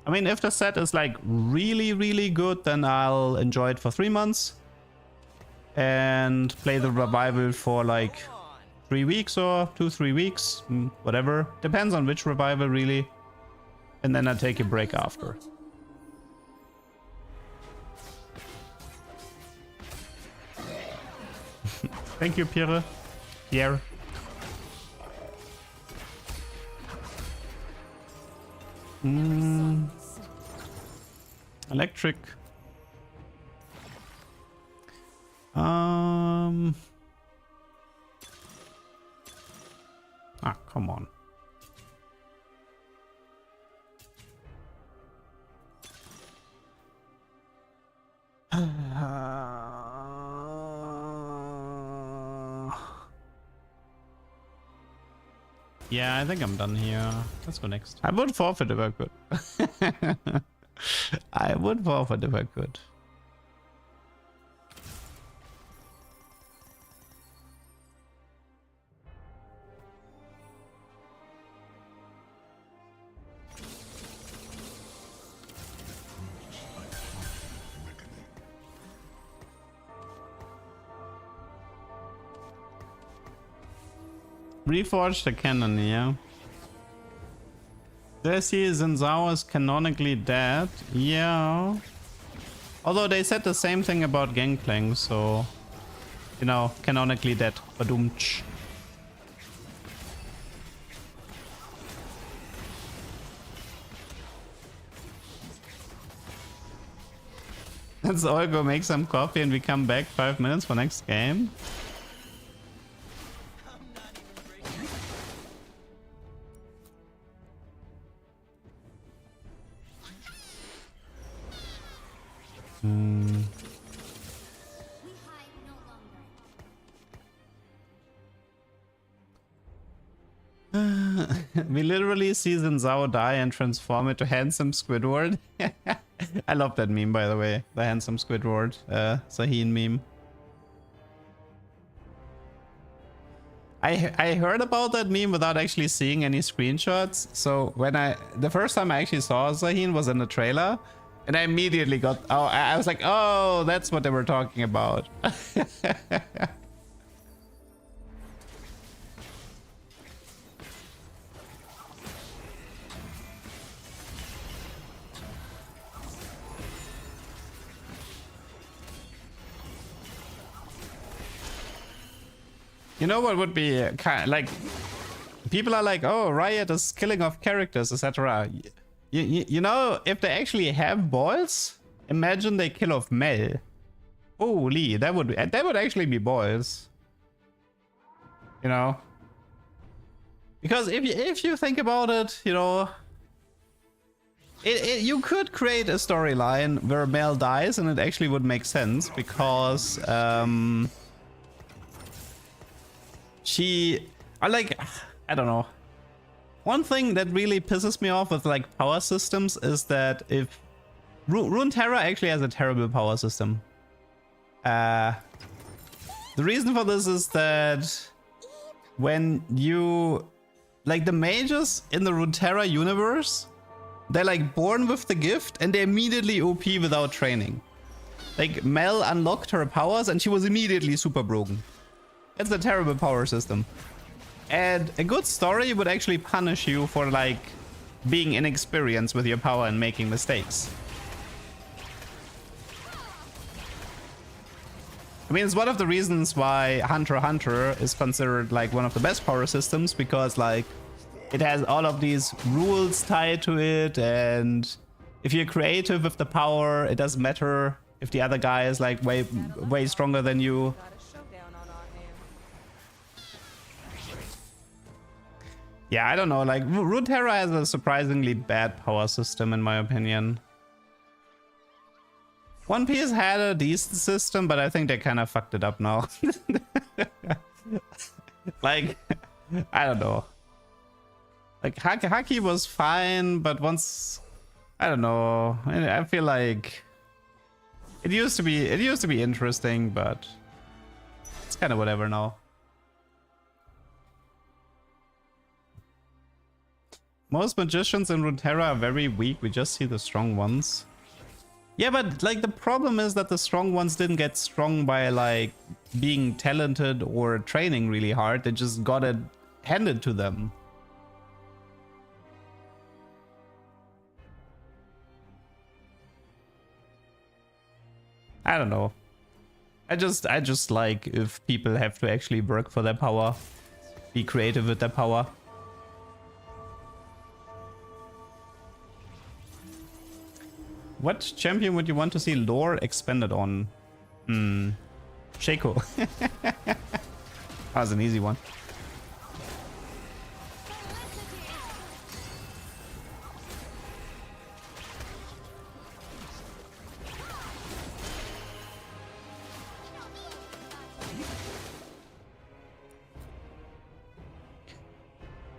I mean, if the set is like really, really good, then I'll enjoy it for 3 months and play the Revival for like 3 weeks or 2-3 weeks, whatever. Depends on which Revival, really. And then I take a break after. Thank you, Pierre. Pierre. Electric. Ah, come on. Yeah, I think I'm done here. Let's go next. I would forfeit if I could. I would forfeit if I could. Reforged the cannon, yeah. Jesse Zinzao is canonically dead, yeah. Although they said the same thing about Gangplank, so... You know, canonically dead. Badoomch. Let's all go make some coffee and we come back 5 minutes for next game. We literally see Zinzao die and transform it to handsome Squidward. I love that meme, by the way. The handsome Squidward Sahin meme. I heard about that meme without actually seeing any screenshots. So when the first time I actually saw Sahin was in the trailer, and I immediately got, oh, I was like, oh, that's what they were talking about. You know what would be kind of like, people are like, oh, Riot is killing off characters, etc. You know, if they actually have balls, imagine they kill off Mel. Holy, that would actually be balls. You know, because if you think about it, you know, you could create a storyline where Mel dies, and it actually would make sense because I don't know. One thing that really pisses me off with like power systems is that if Runeterra actually has a terrible power system. The reason for this is that when you like the mages in the Runeterra universe they're like born with the gift and they're immediately OP without training. Like Mel unlocked her powers and she was immediately super broken. It's a terrible power system. And a good story would actually punish you for like being inexperienced with your power and making mistakes. I mean, it's one of the reasons why Hunter x Hunter is considered like one of the best power systems, because like it has all of these rules tied to it, and if you're creative with the power, it doesn't matter if the other guy is like way stronger than you. Got a showdown on our hands. Yeah, I don't know, like Runeterra has a surprisingly bad power system in my opinion. One Piece had a decent system, but I think they kind of fucked it up now. Like, I don't know. Like Haki was fine, but once, I don't know. I feel like it used to be interesting, but it's kind of whatever now. Most magicians in Runeterra are very weak. We just see the strong ones. Yeah, but like the problem is that the strong ones didn't get strong by like being talented or training really hard. They just got it handed to them. I don't know. I just like if people have to actually work for their power, be creative with their power. What champion would you want to see lore expanded on? Shaco. That was an easy one.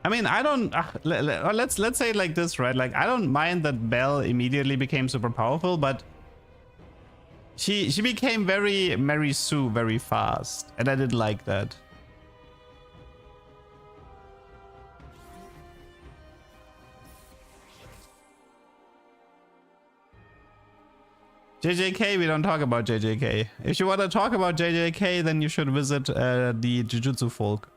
I mean, I don't. Let's say it like this, right? Like, I don't mind that Belle immediately became super powerful, but she became very Mary Sue very fast, and I didn't like that. JJK, we don't talk about JJK. If you want to talk about JJK, then you should visit the Jujutsu folk.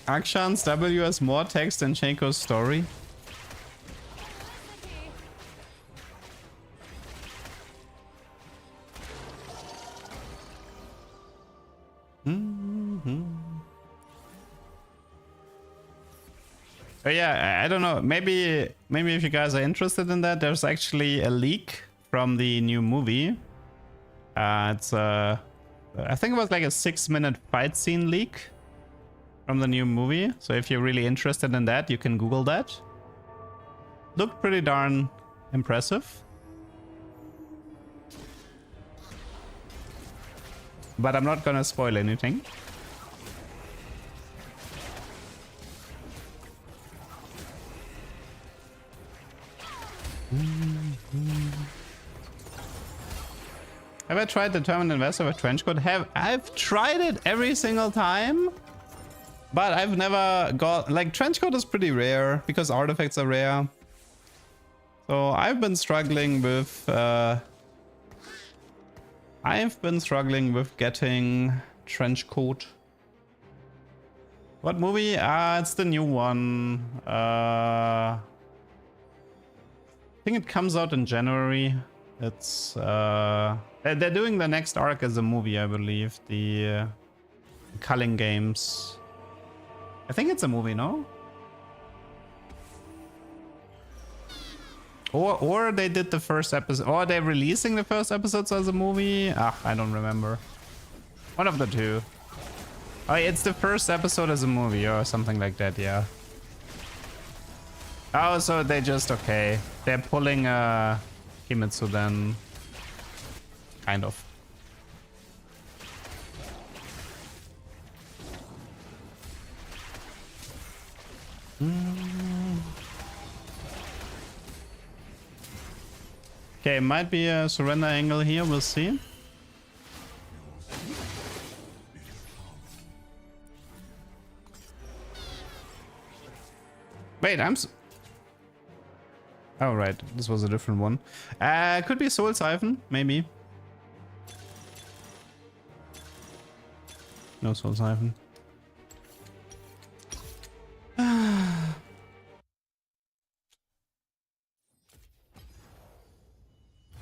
Akshan's W has more text than Shaco's story. Oh yeah, I don't know. Maybe if you guys are interested in that, there's actually a leak from the new movie. It's I think it was like a 6-minute fight scene leak from the new movie. So if you're really interested in that, you can Google that. Looked pretty darn impressive. But I'm not gonna spoil anything. Have I tried Determined Investor with Trenchcoat? I've tried it every single time, but I've never got, like, Trenchcoat is pretty rare because artifacts are rare. So I've been struggling with getting Trenchcoat. What movie? It's the new one. I think it comes out in January. It's they're doing the next arc as a movie, I believe. The Culling Games. I think it's a movie, no? Or they did the first episode, or they're releasing the first episodes as a movie. Ah, I don't remember. One of the two. Oh, it's the first episode as a movie or something like that, yeah. Oh, so they just, okay. They're pulling Kimetsu then. Kind of. Okay, might be a surrender angle here, we'll see. Wait, oh, right, this was a different one. Could be Soul Siphon, maybe. No Soul Siphon.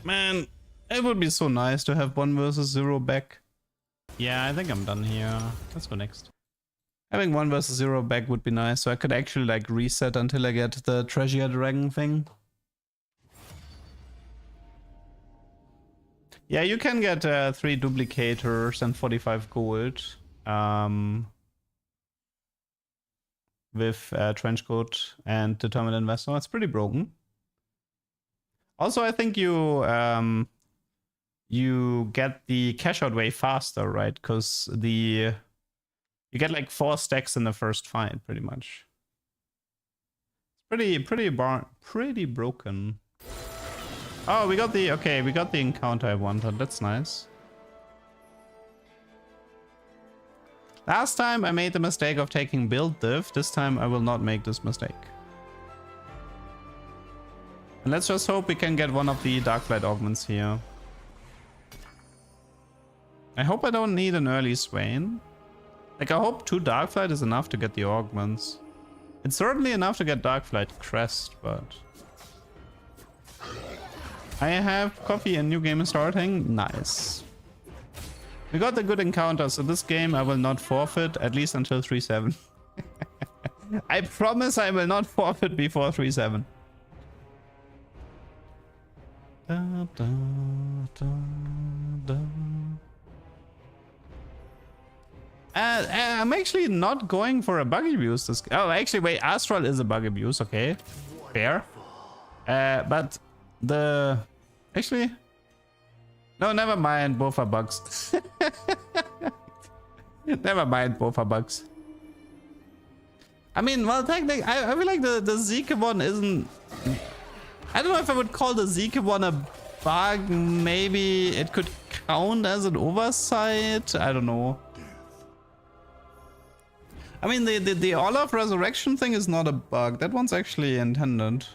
Man, it would be so nice to have 1 versus 0 back. Yeah, I think I'm done here. Let's go next. Having 1 versus 0 back would be nice, so I could actually like reset until I get the Treasure Dragon thing. Yeah, you can get 3 duplicators and 45 gold with Trenchcoat and Determined Investor. It's pretty broken. Also, I think you get the cash out way faster, right? Because you get like 4 stacks in the first fight, pretty much. It's pretty broken. Oh, we got the encounter I wanted. That's nice. Last time I made the mistake of taking build div. This time I will not make this mistake. And let's just hope we can get one of the Darklight augments here. I hope I don't need an early Swain. Like, I hope 2 Darklight is enough to get the augments. It's certainly enough to get Darklight Crest, but... I have coffee and new game is starting. Nice. We got a good encounter, so this game I will not forfeit, at least until 3-7. I promise I will not forfeit before 3-7. Da, da, da, da. I'm actually not going for a bug abuse. Oh, actually, wait, Astral is a bug abuse, okay. Fair. But the... Actually... No, never mind, both are bugs. Never mind, both are bugs. I mean, well, technically, I feel like the Zeke one isn't... I don't know if I would call the Zeke one a bug. Maybe it could count as an oversight. I don't know. I mean, the Olaf resurrection thing is not a bug. That one's actually intended.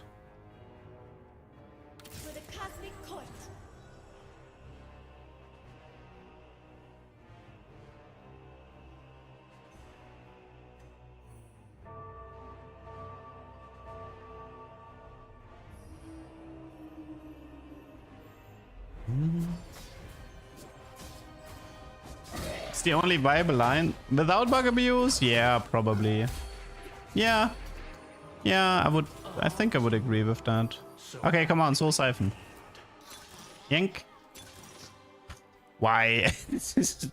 For the cosmic court. It's the only viable line. Without bug abuse? Yeah, probably. Yeah. Yeah, I think I would agree with that. Okay, come on, Soul Siphon. Yank. Why? This is...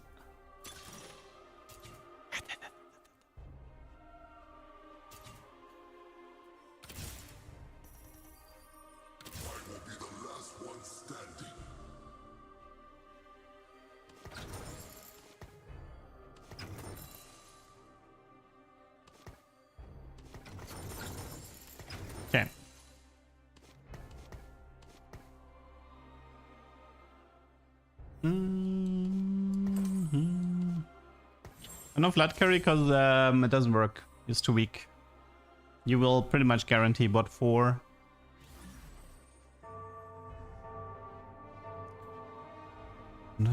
Okay. No flat carry because it doesn't work. It's too weak. You will pretty much guarantee bot 4. No.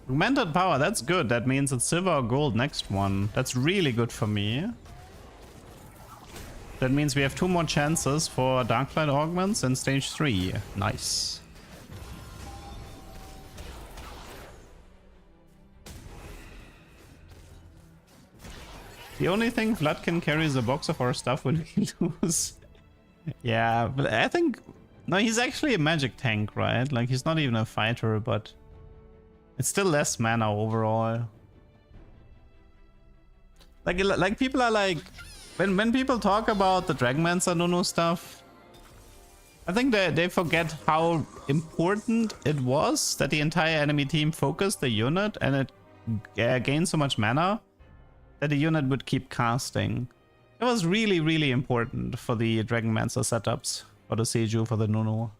Augmented power, that's good. That means it's silver or gold next one. That's really good for me. That means we have 2 more chances for Darklight augments in stage 3. Nice. The only thing Vlad can carry is a box of our stuff when we lose. Yeah, but I think... No, he's actually a magic tank, right? Like, he's not even a fighter, but... It's still less mana overall. Like people are like... When people talk about the Dragonmancer Nunu stuff... I think they forget how important it was that the entire enemy team focused the unit and it gained so much mana that the unit would keep casting. It was really, really important for the Dragonmancer setups, for the Seiju, for the Nunu.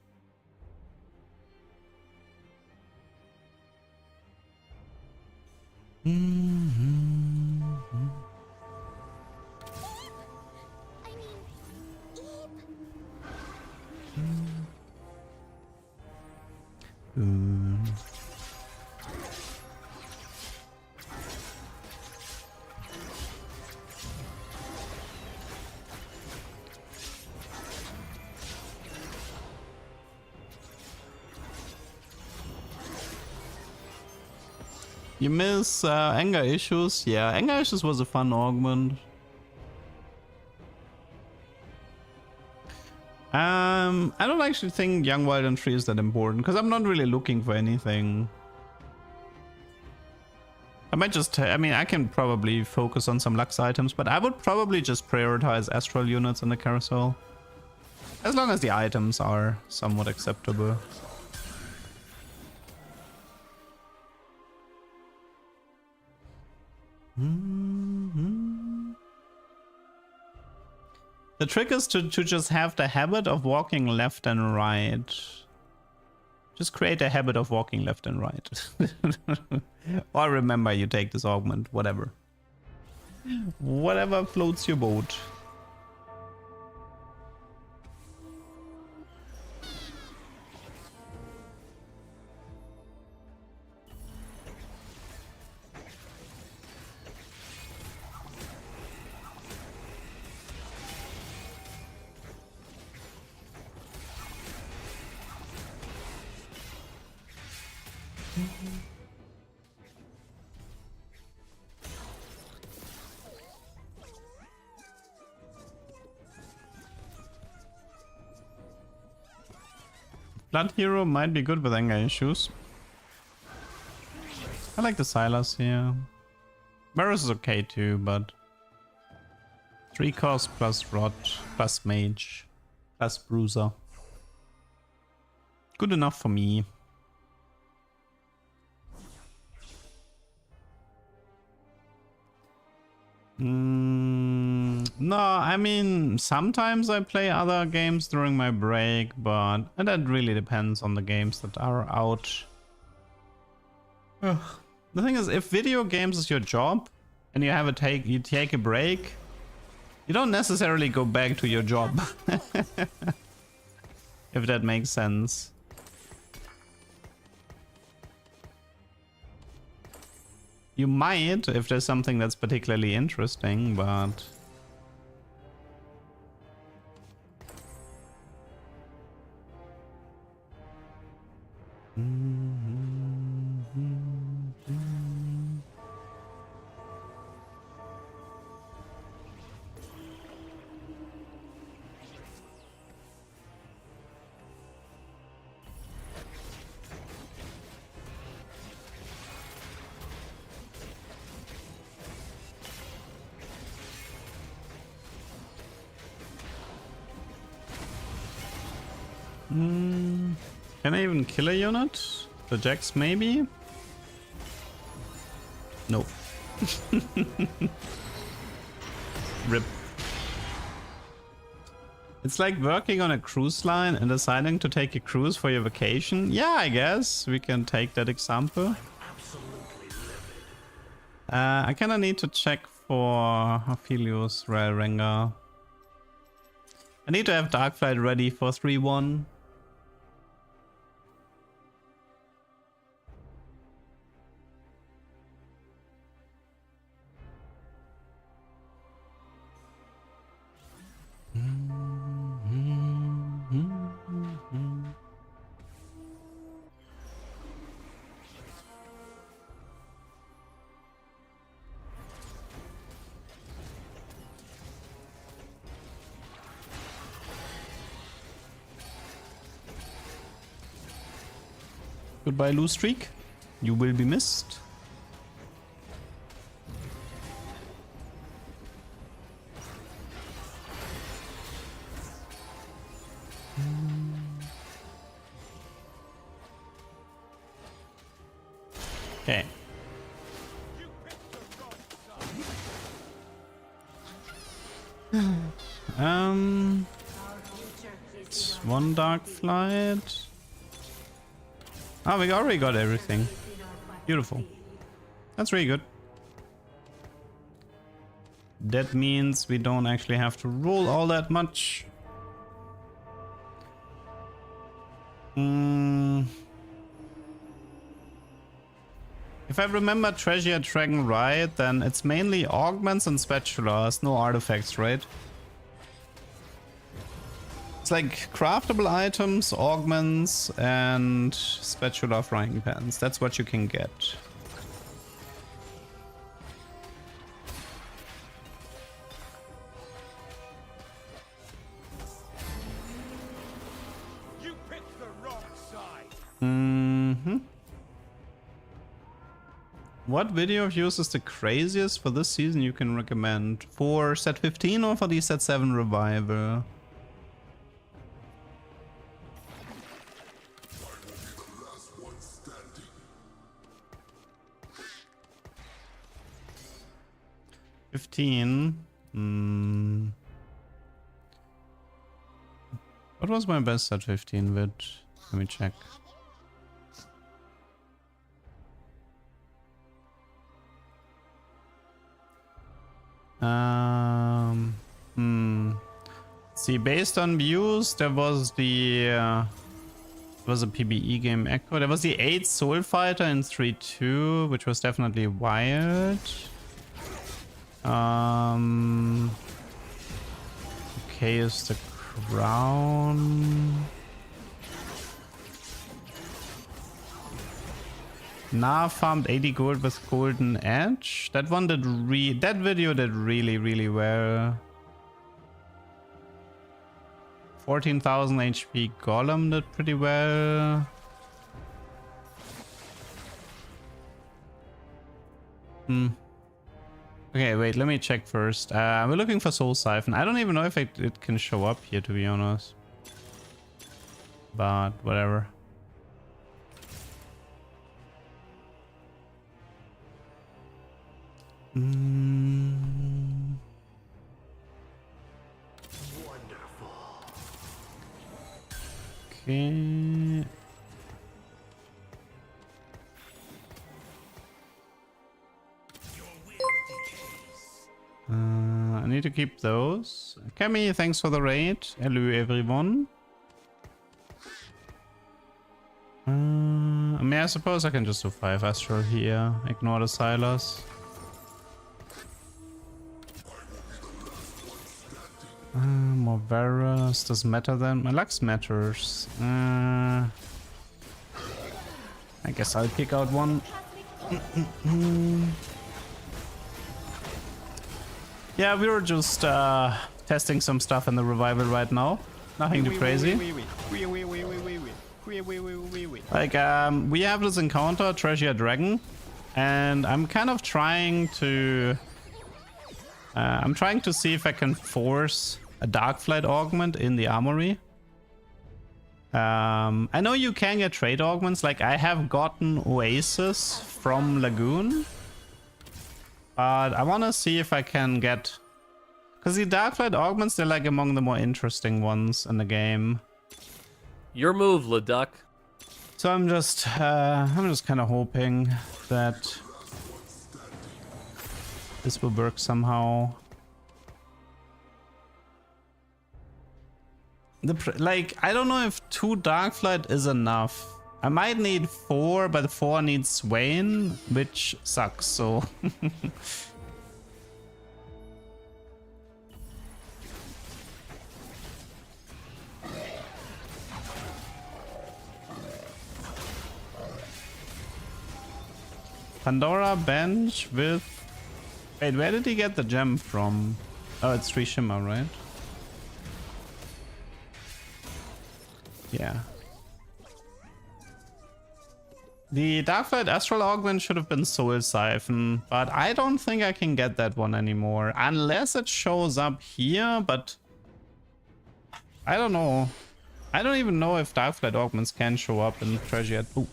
You miss Anger Issues? Yeah, Anger Issues was a fun augment. I don't actually think Young Wild and Free is that important, because I'm not really looking for anything. I might just, I mean, I can probably focus on some Lux items, but I would probably just prioritize Astral units in the carousel. As long as the items are somewhat acceptable. The trick is to just have the habit of walking left and right. Just create a habit of walking left and right. Or remember you take this augment, whatever. Whatever floats your boat. Blood Hero might be good with Anger Issues. I like the Silas here. Varus is okay too, but 3 cost plus Rot plus Mage plus Bruiser. Good enough for me. No, I mean, sometimes I play other games during my break, but that really depends on the games that are out. Ugh. The thing is, if video games is your job and you take a break, you don't necessarily go back to your job. If that makes sense. You might if there's something that's particularly interesting, but can I even kill a unit? The Jax maybe? Nope. Rip. It's like working on a cruise line and deciding to take a cruise for your vacation. Yeah, I guess we can take that example. I kinda need to check for Aphelios Rail Rengar. I need to have Darkflight ready for 3-1. Goodbye, Lose Streak. You will be missed. Okay. It's one Dark Flight. Oh, we already got everything. Beautiful. That's really good. That means we don't actually have to roll all that much. If I remember Treasure Dragon right, then it's mainly augments and spatulas, no artifacts, right? It's like craftable items, augments, and spatula frying pans. That's what you can get. You picked the wrong side. What video views is the craziest for this season you can recommend? For set 15 or for the set 7 revival? What was my best at 15 vid? Let me check. See, based on views, there was the was a PBE game Echo. There was the 8 Soul Fighter in 3-2, which was definitely wild. Okay, is the crown. Na farmed 80 gold with golden edge. That one did that video did really well. 14,000 HP Golem did pretty well. Okay, wait, let me check first. We're looking for Soul Siphon. I don't even know if it can show up here, to be honest. But whatever. Okay. I need to keep those. Kemi, thanks for the raid. Hello, everyone. I mean, I suppose I can just do 5 Astral here. Ignore the Silas. More Varus. Does matter then? My Lux matters. I guess I'll pick out one. Yeah, we were just testing some stuff in the revival right now. Nothing too crazy. Like, we have this encounter, Treasure Dragon, and I'm kind of trying to... I'm trying to see if I can force a Darkflight augment in the armory. I know you can get trade augments, like I have gotten Oasis from Lagoon. But I want to see if I can get... Because the Darkflight augments, they're like among the more interesting ones in the game. Your move, Leduc. So I'm just kind of hoping that this will work somehow. Like, I don't know if 2 Darkflight is enough. I might need 4, but 4 needs Swain, which sucks, so... Pandora bench with... Wait, where did he get the gem from? Oh, it's 3 Shimmer, right? Yeah. The Darklight Astral Augment should have been Soul Siphon, but I don't think I can get that one anymore. Unless it shows up here, but I don't know. I don't even know if Darklight Augments can show up in Treasure. Ooh,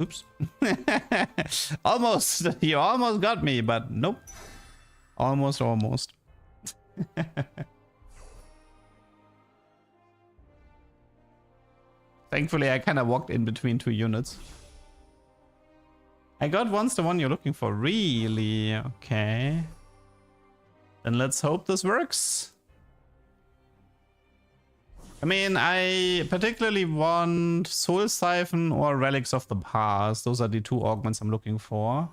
oops. Almost. You almost got me, but nope. Almost. Thankfully, I kind of walked in between two units. I got once the one you're looking for. Really? Okay. Then let's hope this works. I mean, I particularly want Soul Siphon or Relics of the Past. Those are the two augments I'm looking for.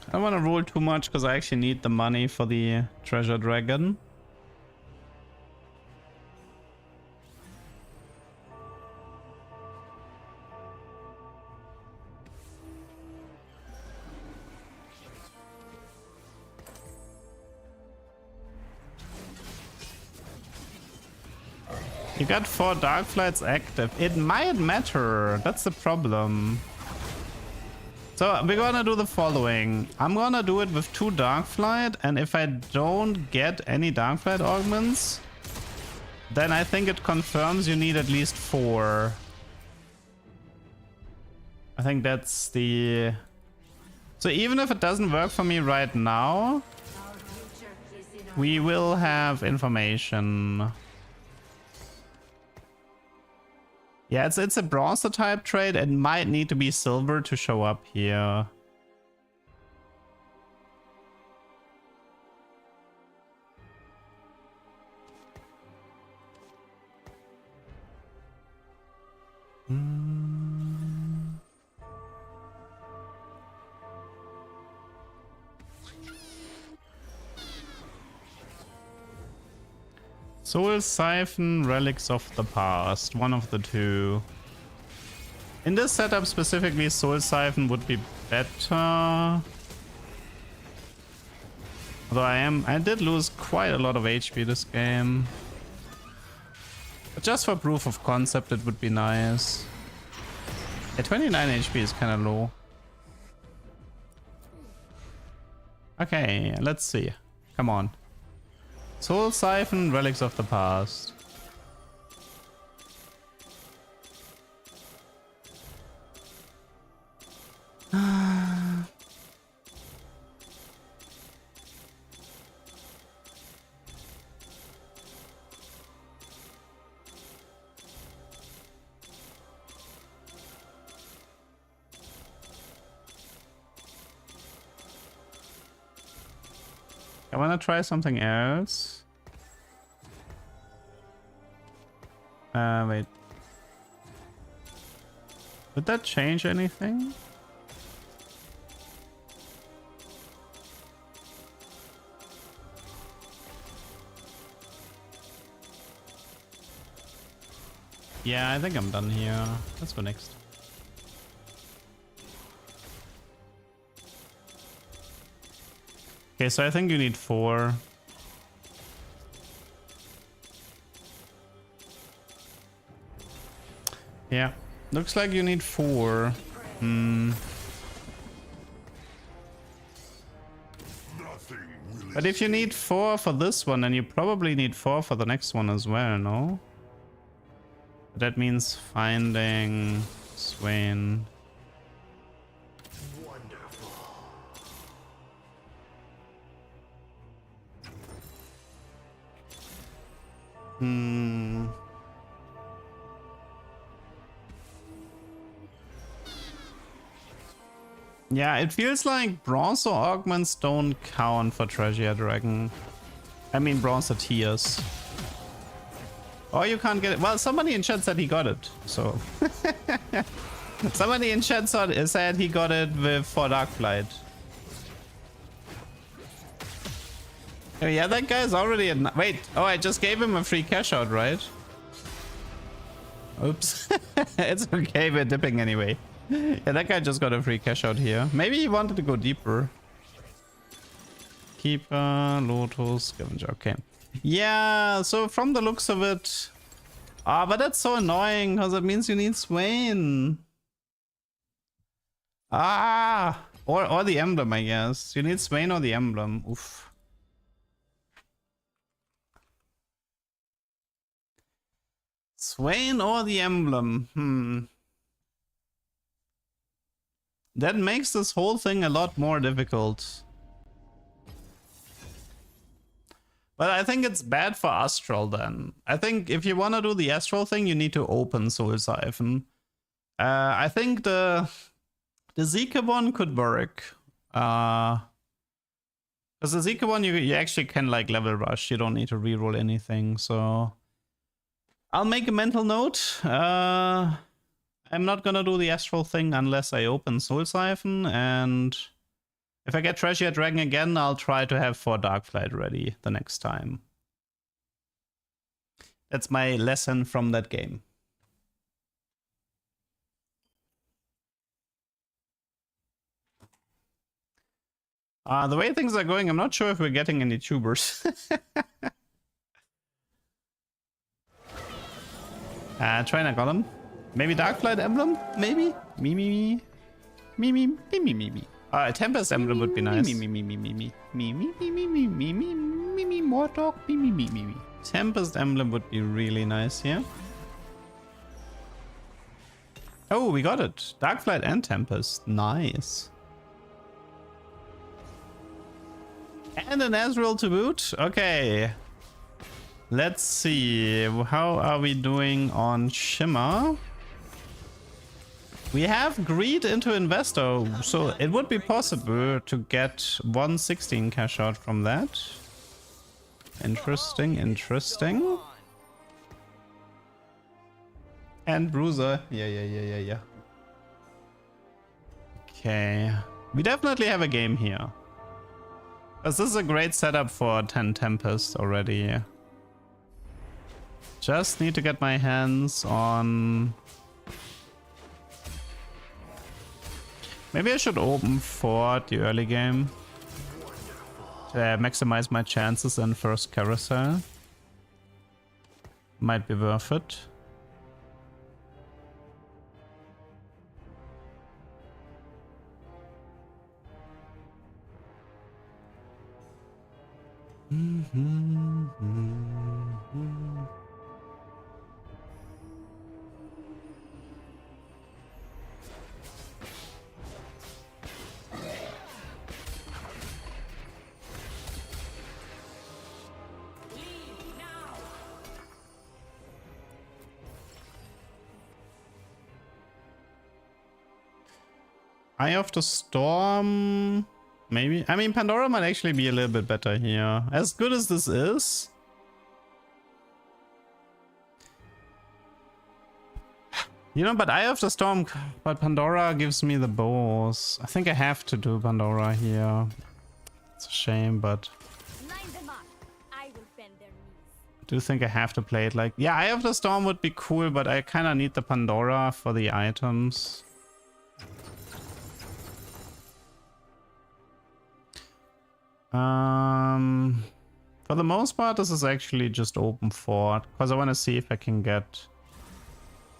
I don't want to roll too much because I actually need the money for the treasure dragon. You got 4 dark flights active. It might matter. That's the problem. So we're gonna do the following. I'm gonna do it with 2 Darkflight, and if I don't get any Darkflight augments, then I think it confirms you need at least 4. I think that's the... So even if it doesn't work for me right now, we will have information. Yeah, it's a bronze type trade. It might need to be silver to show up here. Soul Siphon, Relics of the Past. One of the two. In this setup specifically, Soul Siphon would be better. Although I did lose quite a lot of HP this game. But just for proof of concept, it would be nice. Yeah, 29 HP is kind of low. Okay, let's see. Come on. Soul Siphon, Relics of the Past. I wanna try something else. Wait. Would that change anything? Yeah, I think I'm done here. Let's go next. Okay, so I think you need 4. Yeah, looks like you need 4. But if you need 4 for this one, then you probably need 4 for the next one as well, no? That means finding Swain. Yeah, it feels like bronze augments don't count for Treasure Dragon. I mean bronze tiers. Or you can't get it. Well, somebody in chat said he got it, so... Somebody in chat said he got it with 4 Darkflight. Oh yeah, that guy's already at... Wait, oh, I just gave him a free cash out, right? Oops. It's okay, we're dipping anyway. Yeah, that guy just got a free cash out here. Maybe he wanted to go deeper. Keeper, Lotus, Scavenger, okay. Yeah, so from the looks of it... Ah, but that's so annoying, because it means you need Swain. Ah! Or the emblem, I guess. You need Swain or the emblem. Oof. Swain or the emblem. That makes this whole thing a lot more difficult. But I think it's bad for Astral then. I think if you want to do the Astral thing, you need to open Soul Siphon. I think the Zika one could work. Because the Zika one, you actually can like level rush. You don't need to reroll anything, so... I'll make a mental note. I'm not gonna do the Astral thing unless I open Soul Siphon, and if I get Treasure Dragon again, I'll try to have 4 Darkflight ready the next time. That's my lesson from that game. The way things are going, I'm not sure if we're getting any tubers. Trainer Golem. Maybe Darkflight Emblem? Maybe? Me. Tempest Emblem would be nice. More talk. Tempest Emblem would be really nice here. Oh, we got it. Darkflight and Tempest. Nice. And an Azrael to boot. Okay. Let's see. How are we doing on Shimmer? We have Greed into Investor, so it would be possible to get 116 cash out from that. Interesting. And Bruiser. Yeah. Okay. We definitely have a game here. Because this is a great setup for 10 Tempest already. Just need to get my hands on... Maybe I should open Fort the early game to maximize my chances in first carousel. Might be worth it. Eye of the Storm, maybe. I mean, Pandora might actually be a little bit better here. As good as this is. You know, but Eye of the Storm, but Pandora gives me the bows. I think I have to do Pandora here. It's a shame, but... Line them up. I will bend their knees. I do think I have to play it like... Yeah, Eye of the Storm would be cool, but I kind of need the Pandora for the items. For the most part, this is actually just open fort, because I want to see if I can get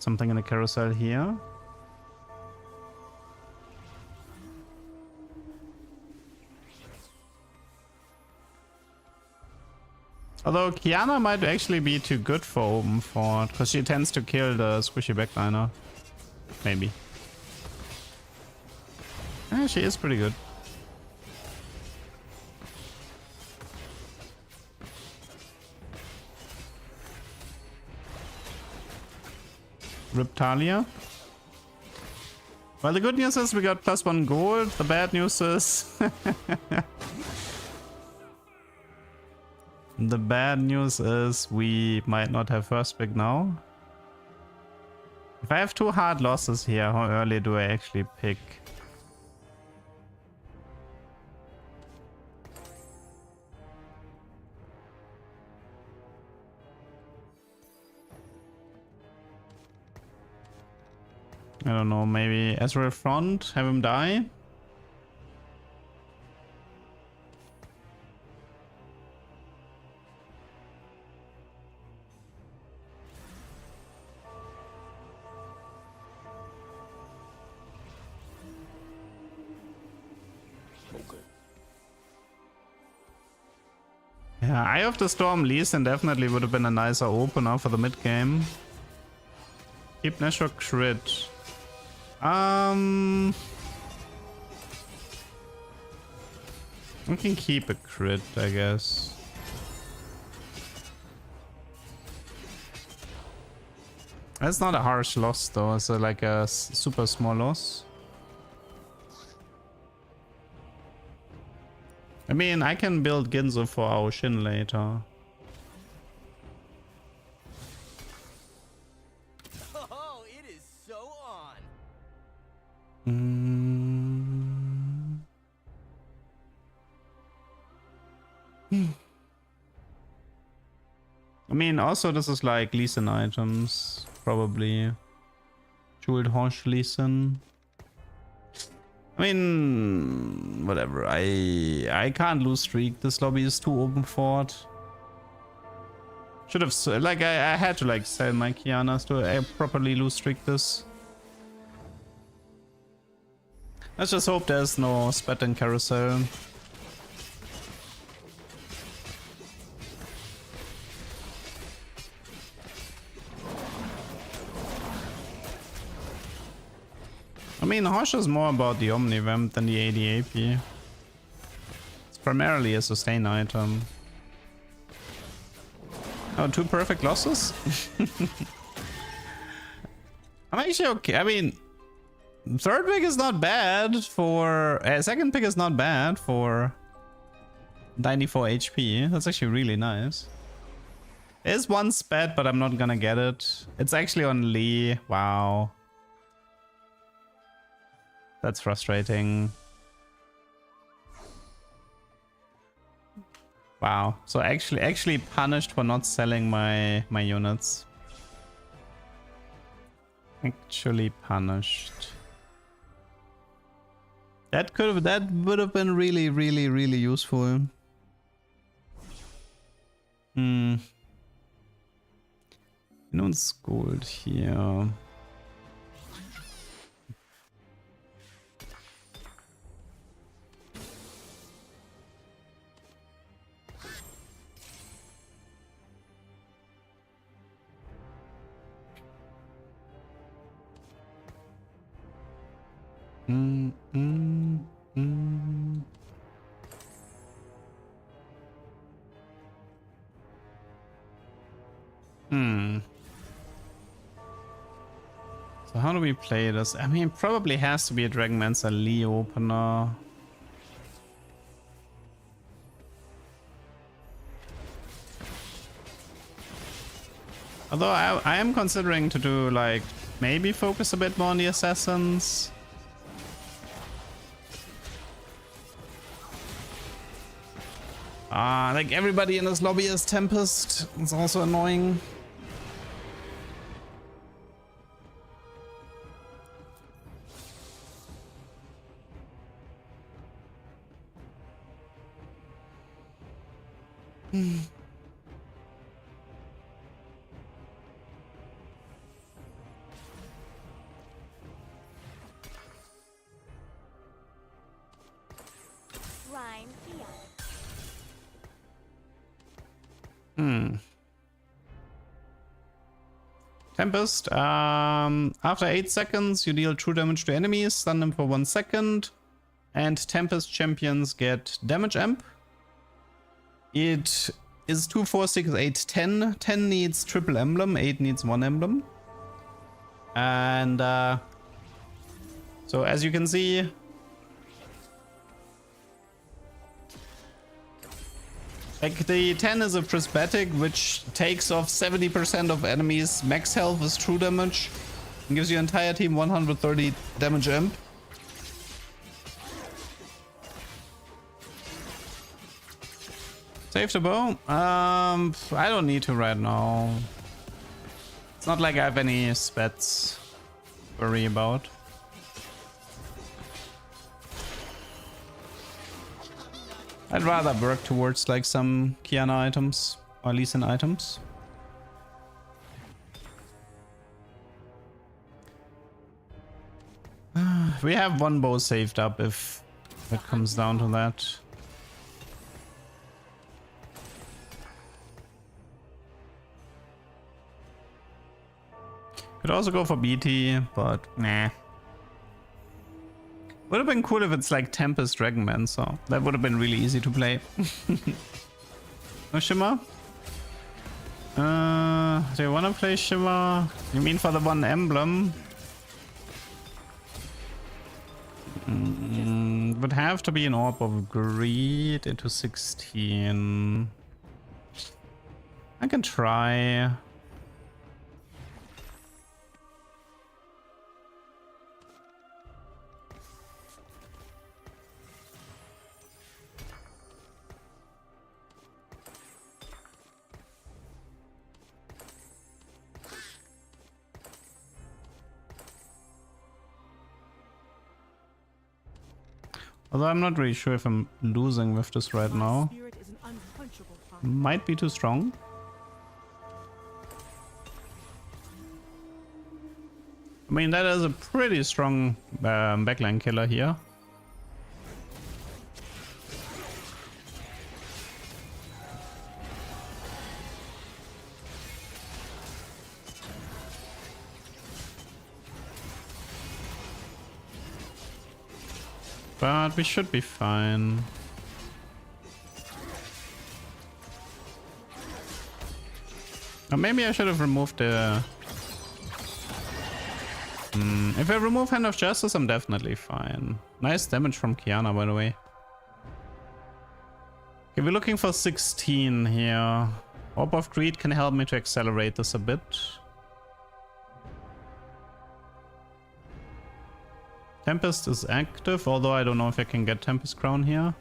something in the carousel here. Although Kiana might actually be too good for open fort, because she tends to kill the squishy backliner. Maybe. She is pretty good. Riptalia. Well, the good news is we got +1 gold. The bad news is... the bad news is we might not have first pick now. If I have 2 hard losses here, how early do I actually pick? I don't know, maybe Ezreal front, have him die. Yeah, Eye of the Storm Lee Sin definitely would have been a nicer opener for the mid game. Keep Nashor crit. We can keep a crit, I guess. That's not a harsh loss though, it's like a super small loss. I mean, I can build Ginzo for our Shin later. Oh, it is so on. I mean, also this is like Lee Sin items, probably. Jeweled Horse Lee Sin. I mean, whatever. I can't lose streak. This lobby is too open for it. Should have, like, I had to like sell my Kianas to properly lose streak this. Let's just hope there's no spat and carousel. I mean, Hosh is more about the Omnivamp than the AD AP. It's primarily a sustain item. Oh, 2 perfect losses? I'm actually okay. I mean, third pick is not bad for... second pick is not bad for 94 HP. That's actually really nice. There's one spat, but I'm not gonna get it. It's actually on Lee. Wow. That's frustrating. Wow. So actually punished for not selling my units. Actually punished. That would have been really useful. No one's gold here. So how do we play this? I mean, it probably has to be a Dragonmancer Lee opener. Although I am considering to do like maybe focus a bit more on the assassins. Like everybody in this lobby is Tempest. It's also annoying. Rhyme here. Tempest, after 8 seconds you deal true damage to enemies, stun them for 1 second, and Tempest champions get damage amp. It is 2, 4, 6, 8, 10. 10 needs triple emblem, 8 needs 1 emblem. And so as you can see, like the 10 is a prismatic which takes off 70% of enemies' max health with true damage and gives your entire team 130 damage amp. Save the bow. I don't need to right now. It's not like I have any spets. worry about. I'd rather work towards like some Kiana items or Lee Sin items. We have one bow saved up if it comes down to that. Could also go for BT, but nah. Would have been cool if it's like Tempest Dragonman, so that would have been really easy to play. No Shimmer? Do you want to play Shimmer? You mean for the one emblem? Would have to be an Orb of Greed into 16. I can try. Although I'm not really sure if I'm losing with this right now. Might be too strong. I mean, that is a pretty strong backline killer here. But we should be fine. Or maybe I should have removed the... if I remove Hand of Justice, I'm definitely fine. Nice damage from Kiana, by the way. Okay, we're looking for 16 here. Orb of Greed can help me to accelerate this a bit. Tempest is active, although I don't know if I can get Tempest Crown here.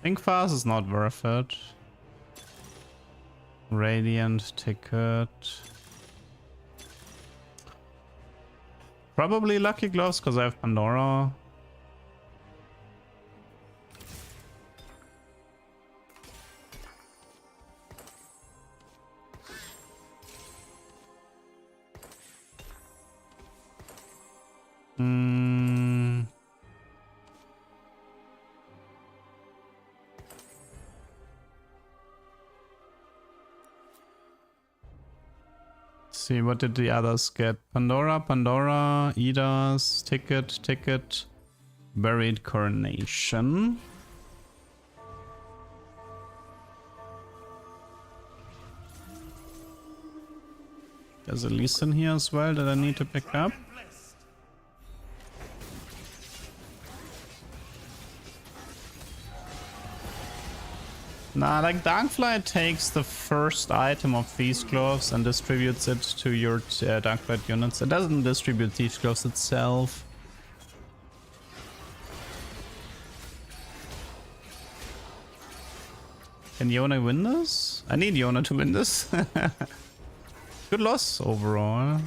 Think Fast is not worth it. Radiant ticket. Probably Lucky Gloves because I have Pandora. See, what did the others get? Pandora, Pandora, Idas, Ticket, Buried Coronation. There's a Lee Sin here as well that I need to pick up. Nah, like Darkflight takes the first item of Thieves Gloves and distributes it to your Darkflight units. It doesn't distribute Thieves Gloves itself. Can Yona win this? I need Yona to win this. Good loss overall.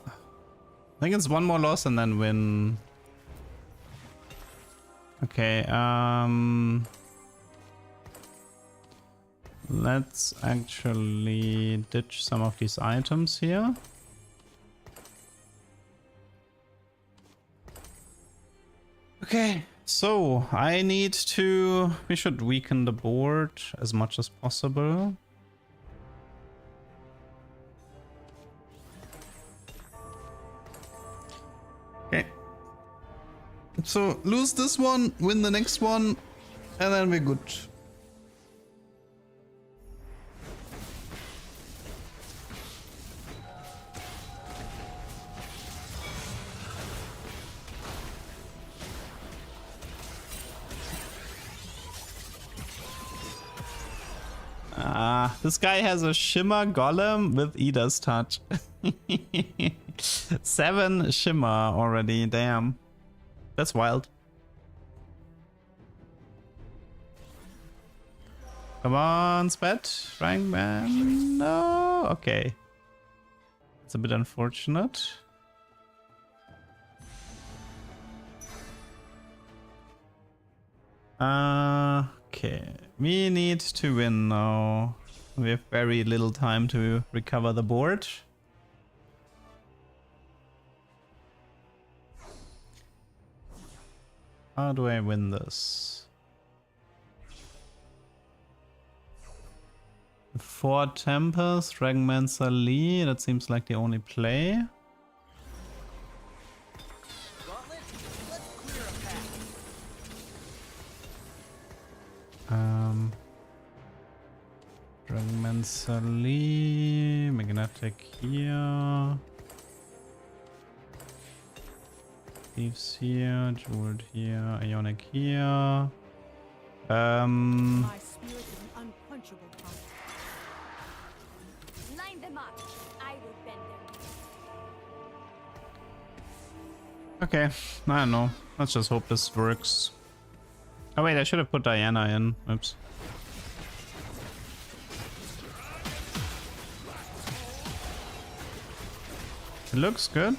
I think it's one more loss and then win. Okay, let's actually ditch some of these items here. Okay, so I need to... we should weaken the board as much as possible. Okay. So lose this one, win the next one, and then we're good. Ah, this guy has a Shimmer Golem with Ida's Touch. 7 Shimmer already, damn. That's wild. Come on, Spat. Rankman. No. Okay. It's a bit unfortunate. Okay, we need to win now. We have very little time to recover the board. How do I win this? 4 Tempers, Dragonmancer Lee, that seems like the only play. Gauntlet, let's clear a path. Dragonmancer Lee, Magnetic here. Thieves here, Jeweled here, Ionic here. My spirit is an unquenchable fire. Line them up. I will bend them. Okay, I don't know. Let's just hope this works. Oh wait, I should have put Diana in. Oops. It looks good.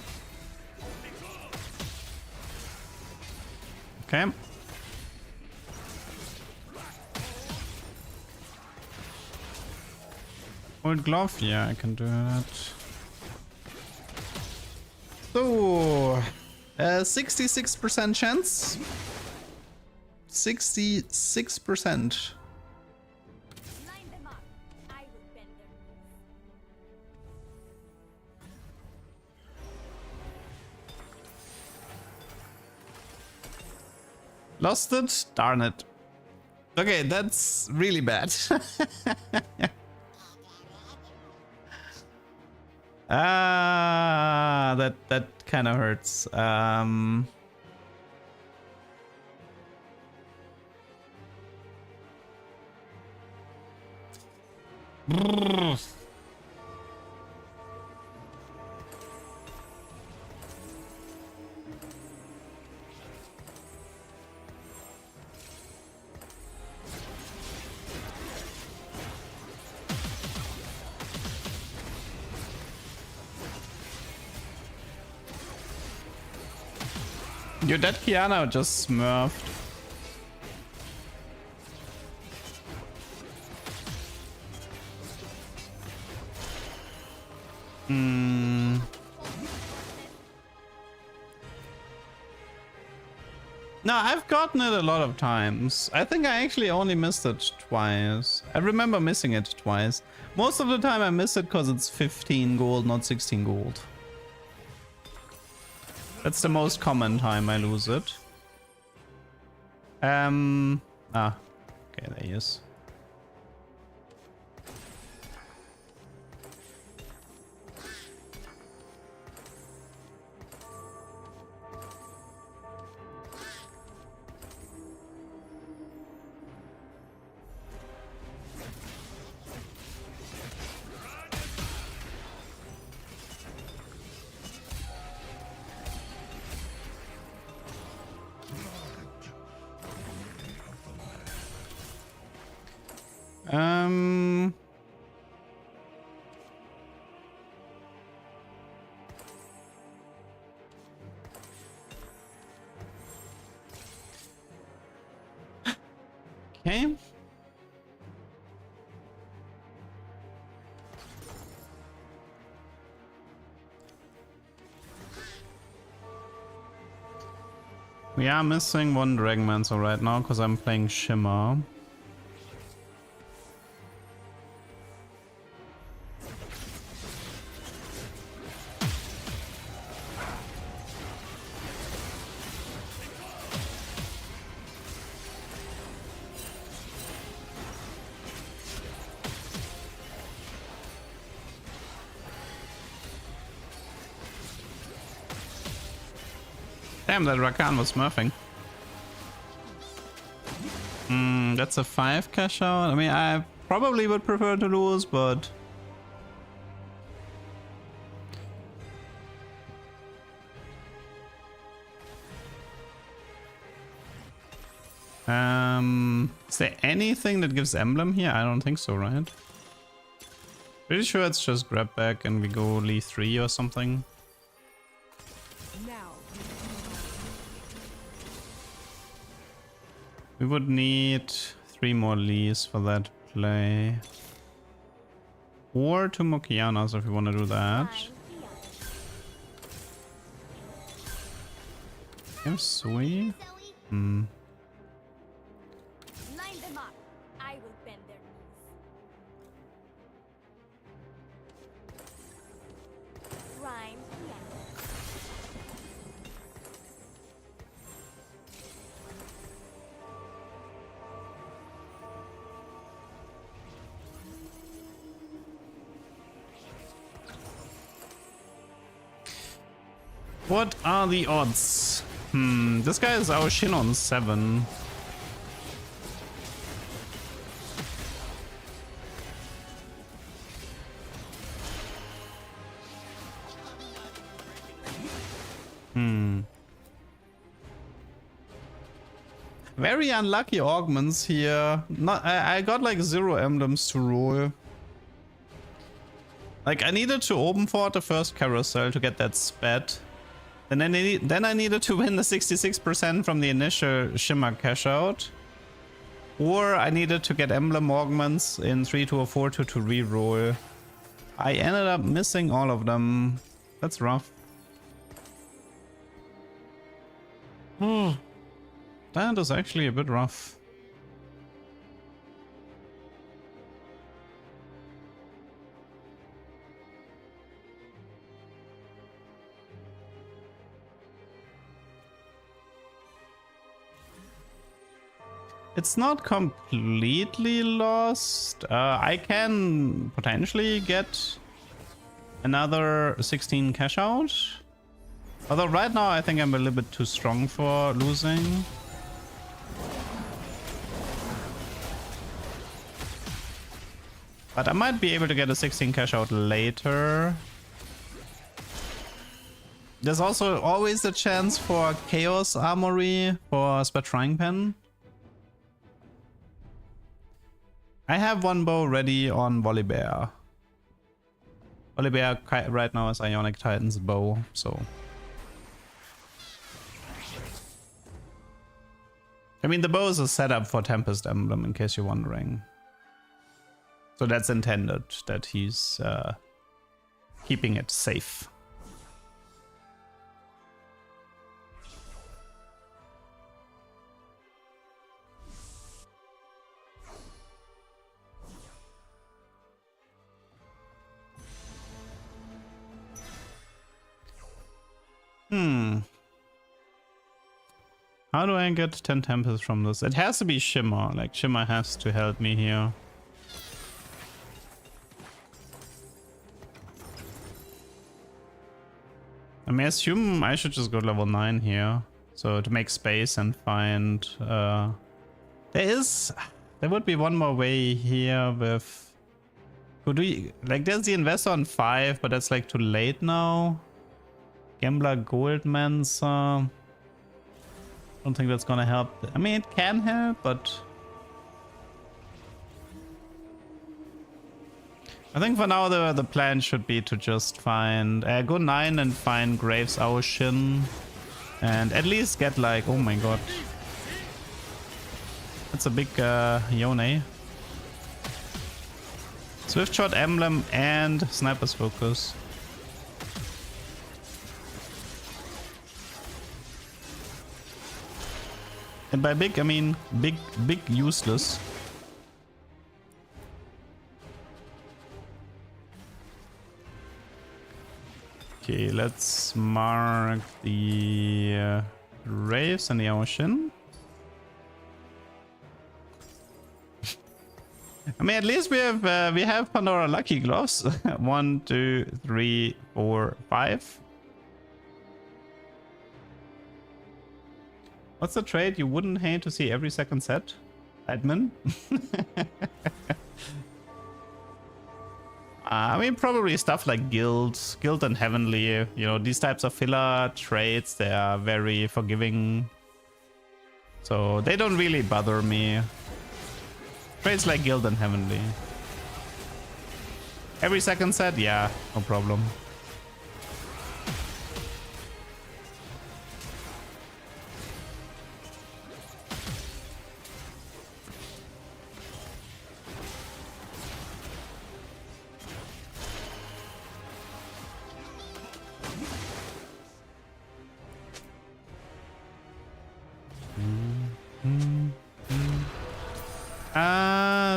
Okay. Old glove, yeah, I can do that. So, 66% chance. 66%. Line them up. I will bend them. Lost it? Darn it. Okay, that's really bad. That kind of hurts. Your dead Kiana just smurfed. No, I've gotten it a lot of times. I think I actually only missed it twice. I remember missing it twice. Most of the time I miss it because it's 15 gold, not 16 gold. That's the most common time I lose it. Okay, there he is. Okay. We are missing one Dragonmancer right now because I'm playing Shimmer. Damn, that Rakan was smurfing. That's a 5 cash out. I mean, I probably would prefer to lose, but... Is there anything that gives emblem here? I don't think so, right? Pretty sure it's just grab back and we go Lee 3 or something. Now, We would need 3 more Lees for that play. Or 2 Mokianas if we want to do that. Find the other. Yes, sweet. Zoe, Hmm. line them up. I will bend their knees. Prime piano. What are the odds? This guy is our Shin on 7. Very unlucky augments here. Not, I got like 0 emblems to roll. Like I needed to open for the first carousel to get that spat. And then I needed to win the 66% from the initial Shimmer cashout. Or I needed to get emblem augments in 3-2 or 4-2 to reroll. I ended up missing all of them. That's rough. That is actually a bit rough. It's not completely lost. I can potentially get another 16 cash out. Although right now I think I'm a little bit too strong for losing. But I might be able to get a 16 cash out later. There's also always a chance for Chaos Armory for Spat Frying Pan. I have one bow ready on Volibear. Volibear right now is Ionic Titan's bow, so... I mean, the bow is a setup for Tempest Emblem, in case you're wondering. So that's intended, that he's keeping it safe. How do I get 10 Tempest from this? It has to be Shimmer. Like, Shimmer has to help me here. I mean, I assume I should just go level 9 here. So to make space and find... There would be one more way here with... Could we... Like, there's the Investor on 5, but that's like too late now. Gambler Goldmancer. Don't think that's gonna help. I mean, it can help, but... I think for now the plan should be to just find... go 9 and find Graves Ocean. And at least get like... Oh my god. That's a big Yone. Swift Shot Emblem and Sniper's Focus. And by big, I mean big useless. Okay, let's mark the Raves and the Ocean. I mean, at least we have Pandora Lucky Gloves. 1, 2, 3, 4, 5. What's the trade you wouldn't hate to see every second set? Admin? I mean, probably stuff like Guild and Heavenly. You know, these types of filler trades, they are very forgiving. So they don't really bother me. Trades like Guild and Heavenly. Every second set? Yeah, no problem.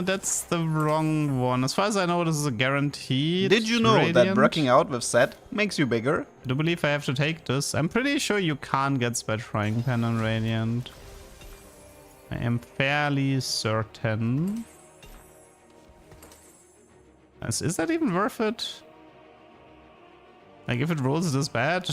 That's the wrong one. As far as I know, this is a guaranteed. Did you know that Radiant. working out with Set makes you bigger? I do believe I have to take this. I'm pretty sure you can't get Spread Frying Pan on Radiant. I am fairly certain. Is that even worth it? Like, if it rolls this bad?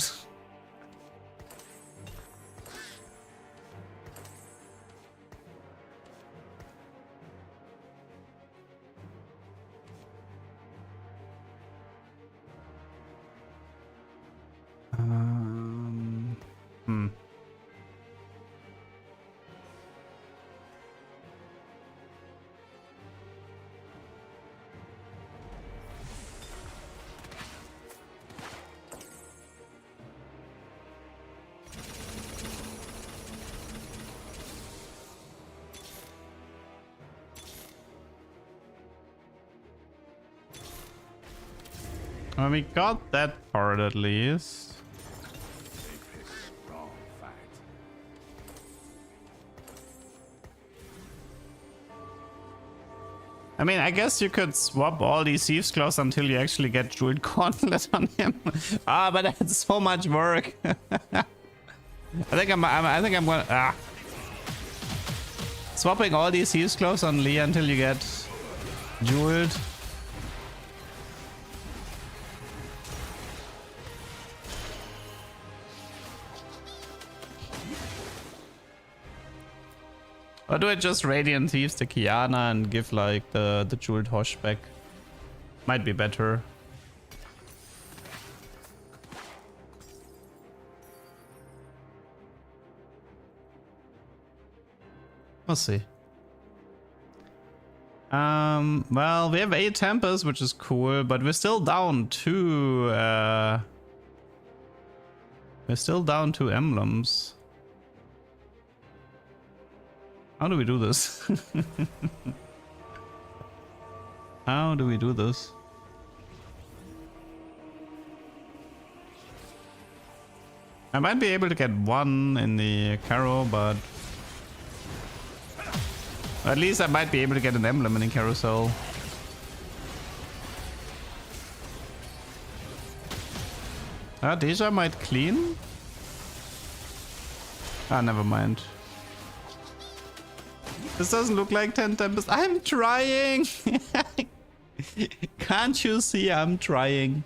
Hmm. Well, we got that part at least. I mean, I guess you could swap all these Thieves' Claws until you actually get Jeweled Gauntlet on him. Ah, but that's so much work. I think I'm gonna swapping all these Thieves' Claws on Lee until you get Jeweled. Or do I just Radiant Thieves the Kiana and give like the Jeweled Hosh back? Might be better. We'll see. Well, we have 8 Tempers, which is cool, but we're still down 2 emblems. How do we do this? How do we do this? I might be able to get 1 in the Caro, but at least I might be able to get an emblem in the Carousel. Deja might clean? Ah, never mind. This doesn't look like 10 Tempest. I'm trying! Can't you see I'm trying?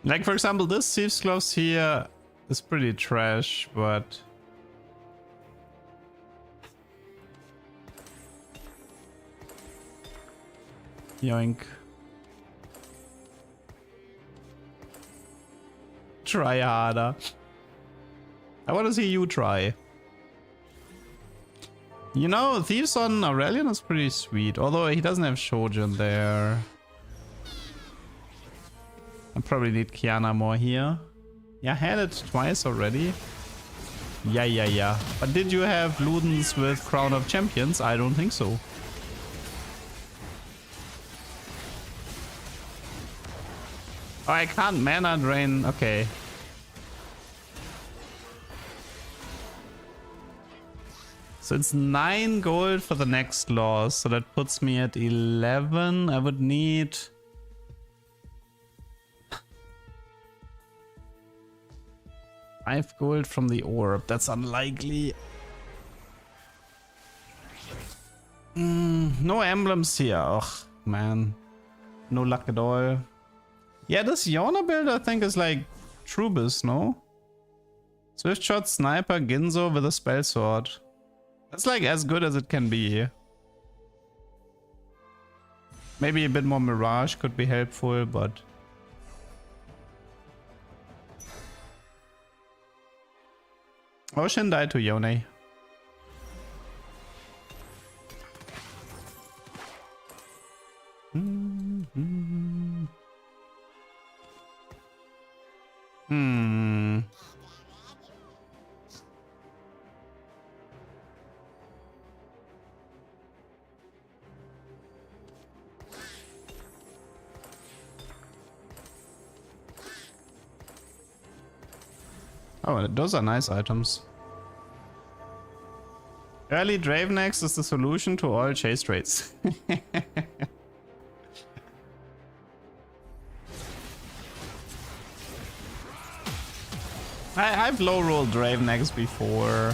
Like, for example, this Thieves' Gloves here is pretty trash, but yoink. Try harder. I want to see you try. You know, Thieves on Aurelion is pretty sweet, although he doesn't have Shojin there. I probably need Kiana more here. Yeah, I had it twice already. Yeah. But did you have Ludens with Crown of Champions? I don't think so. Oh, I can't mana drain. Okay. So it's 9 gold for the next loss. So that puts me at 11. I would need 5 gold from the orb. That's unlikely. No emblems here. Ugh, man. No luck at all. Yeah, this Yona build I think is like Trubis, no? Swift Shot, Sniper, Ginzo with a Spell Sword. That's like as good as it can be. Maybe a bit more Mirage could be helpful, but Ocean died to Yone. Hmm. Oh, those are nice items. Early Dravenex is the solution to all chase trades. I've low rolled Dravenex before.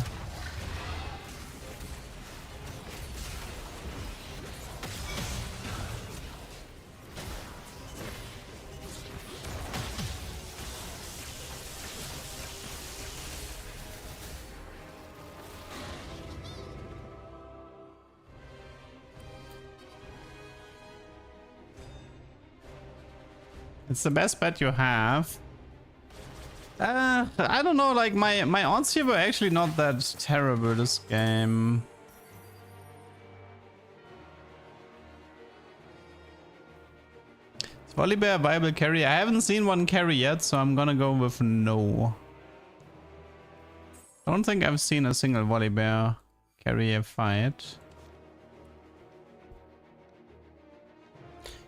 It's the best bet you have. I don't know, like my odds here were actually not that terrible this game. Is Volibear a viable carry? I haven't seen one carry yet, so I'm gonna go with no. I don't think I've seen a single Volibear carry a fight.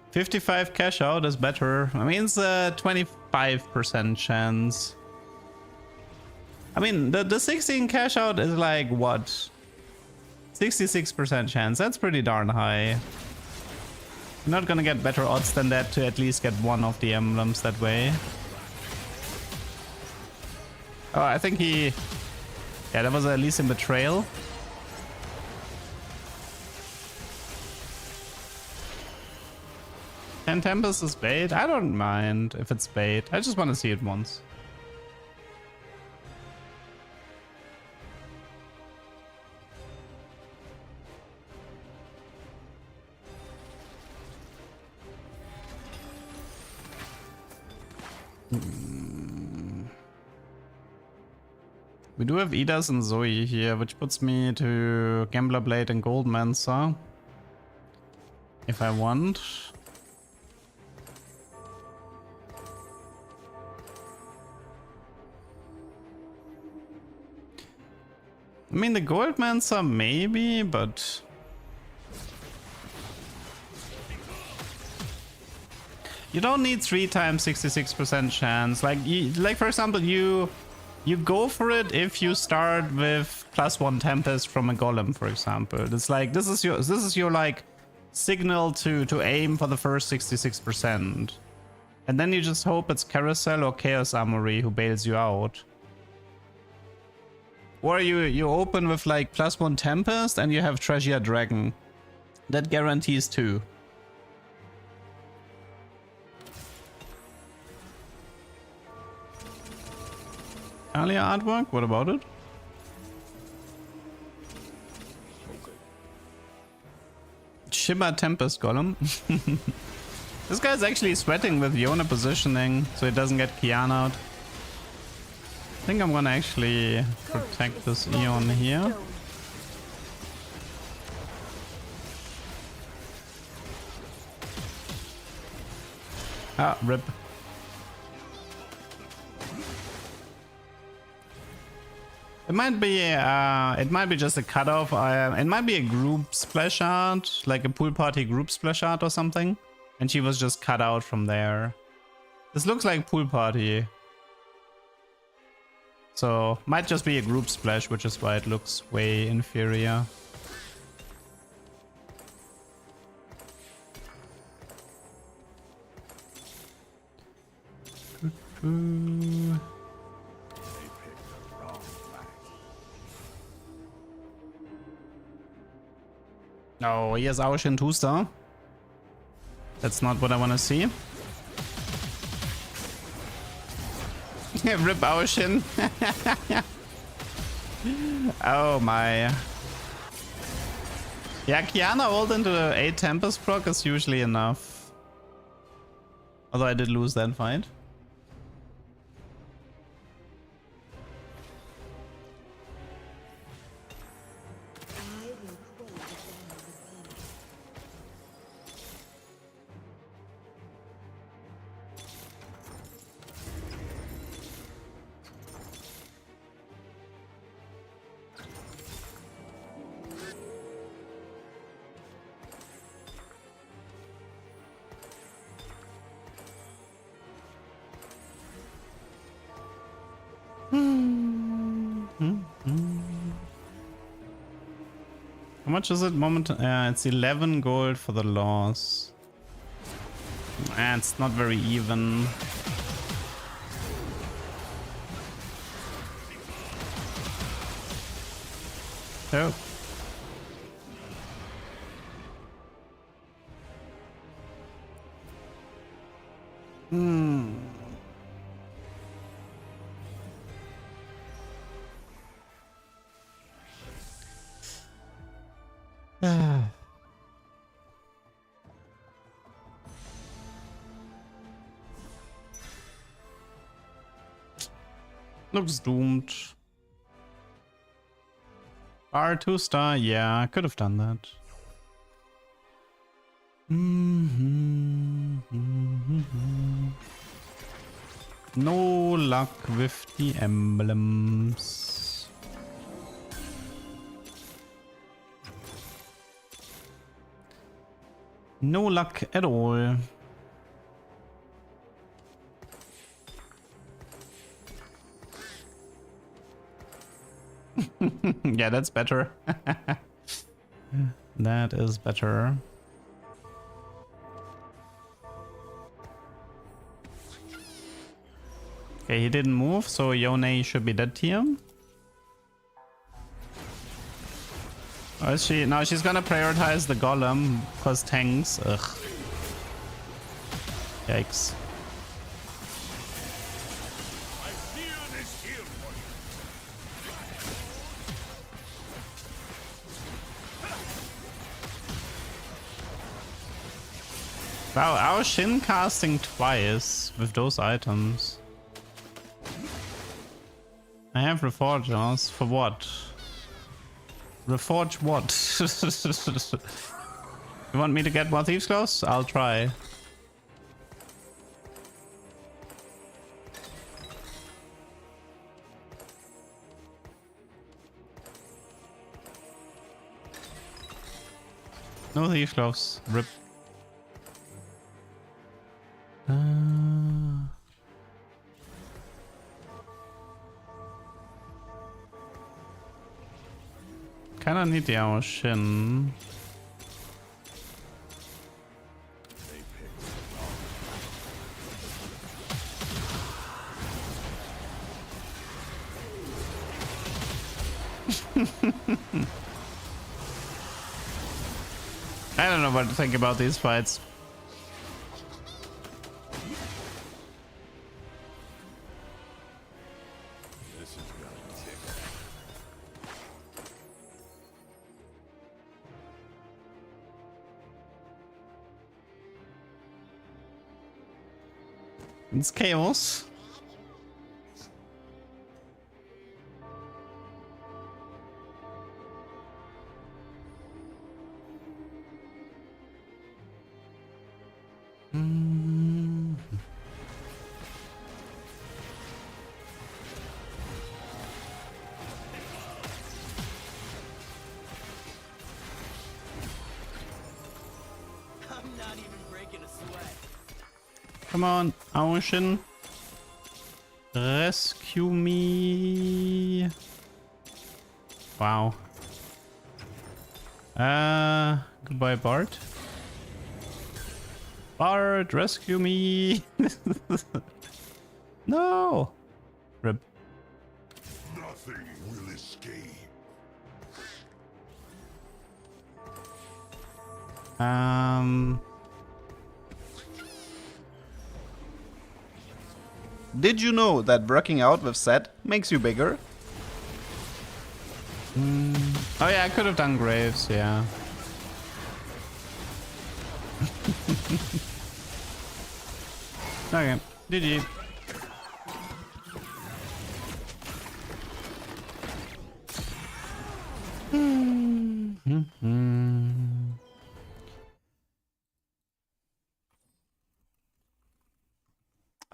55 cash out is better. I mean, it's a 25% chance. I mean, the 16 cash out is like what? 66% chance. That's pretty darn high. You're not gonna get better odds than that to at least get one of the emblems that way. Oh, I think he... Yeah, that was at least a betrayal. And Tempest is bait? I don't mind if it's bait. I just want to see it once. We do have Idas and Zoe here, which puts me to Gambler Blade and Goldmancer. If I want. I mean, the Goldmancer maybe, but... You don't need 3 times 66% chance. Like for example, you go for it if you start with +1 Tempest from a Golem, for example. It's like this is your like signal to aim for the first 66%. And then you just hope it's Carousel or Chaos Armory who bails you out. Or you open with like +1 Tempest and you have Treasure Dragon. That guarantees 2. Earlier artwork, what about it? Shimmer Tempest Golem. This guy's actually sweating with Yona positioning so he doesn't get Kiana'd. I think I'm gonna actually protect this Eon here. Ah, rip. It might be just a cutoff. It might be a group splash art, like a pool party group splash art or something. And she was just cut out from there. This looks like pool party. So, might just be a group splash, which is why it looks way inferior. Oh, here's Aoshin 2-star. That's not what I want to see. Rip Aoshin. Oh my. Yeah, Kiana ult into 8 Tempest proc is usually enough. Although I did lose that fight. much is it? It's 11 gold for the loss. It's not very even. Oh. Looks doomed. R2 star, yeah, I could have done that. No luck with the emblems. No luck at all. Yeah, that's better. That is better. Okay, he didn't move, so Yone should be dead here. Oh, is she? No, she's gonna prioritize the golem, because tanks. Ugh. Yikes. Wow, our Shin casting twice with those items. I have Reforgers. For what? Reforge what? You want me to get more Thieves' Claws? I'll try. No Thieves' Claws. Rip. Kinda need the our Shin. I don't know what to think about these fights. It's chaos. I'm not even breaking a sweat. Come on, Ocean. Rescue me. Wow. Goodbye, Bart. Bart, rescue me. No. Rip. Nothing will escape. Did you know that working out with Set makes you bigger? Oh yeah, I could have done Graves, yeah. Okay, GG.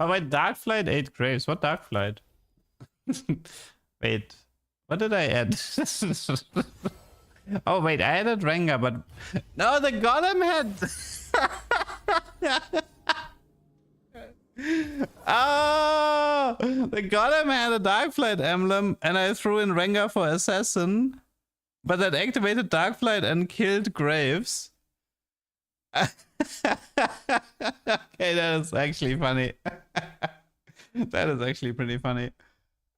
Oh wait, Darkflight 8 Graves. What Darkflight? Wait, what did I add? Oh wait, I added Rengar, but no, the Golem had. Oh, the Golem had a Darkflight emblem, and I threw in Rengar for Assassin. But that activated Darkflight and killed Graves. Okay, that is actually funny. That is actually pretty funny.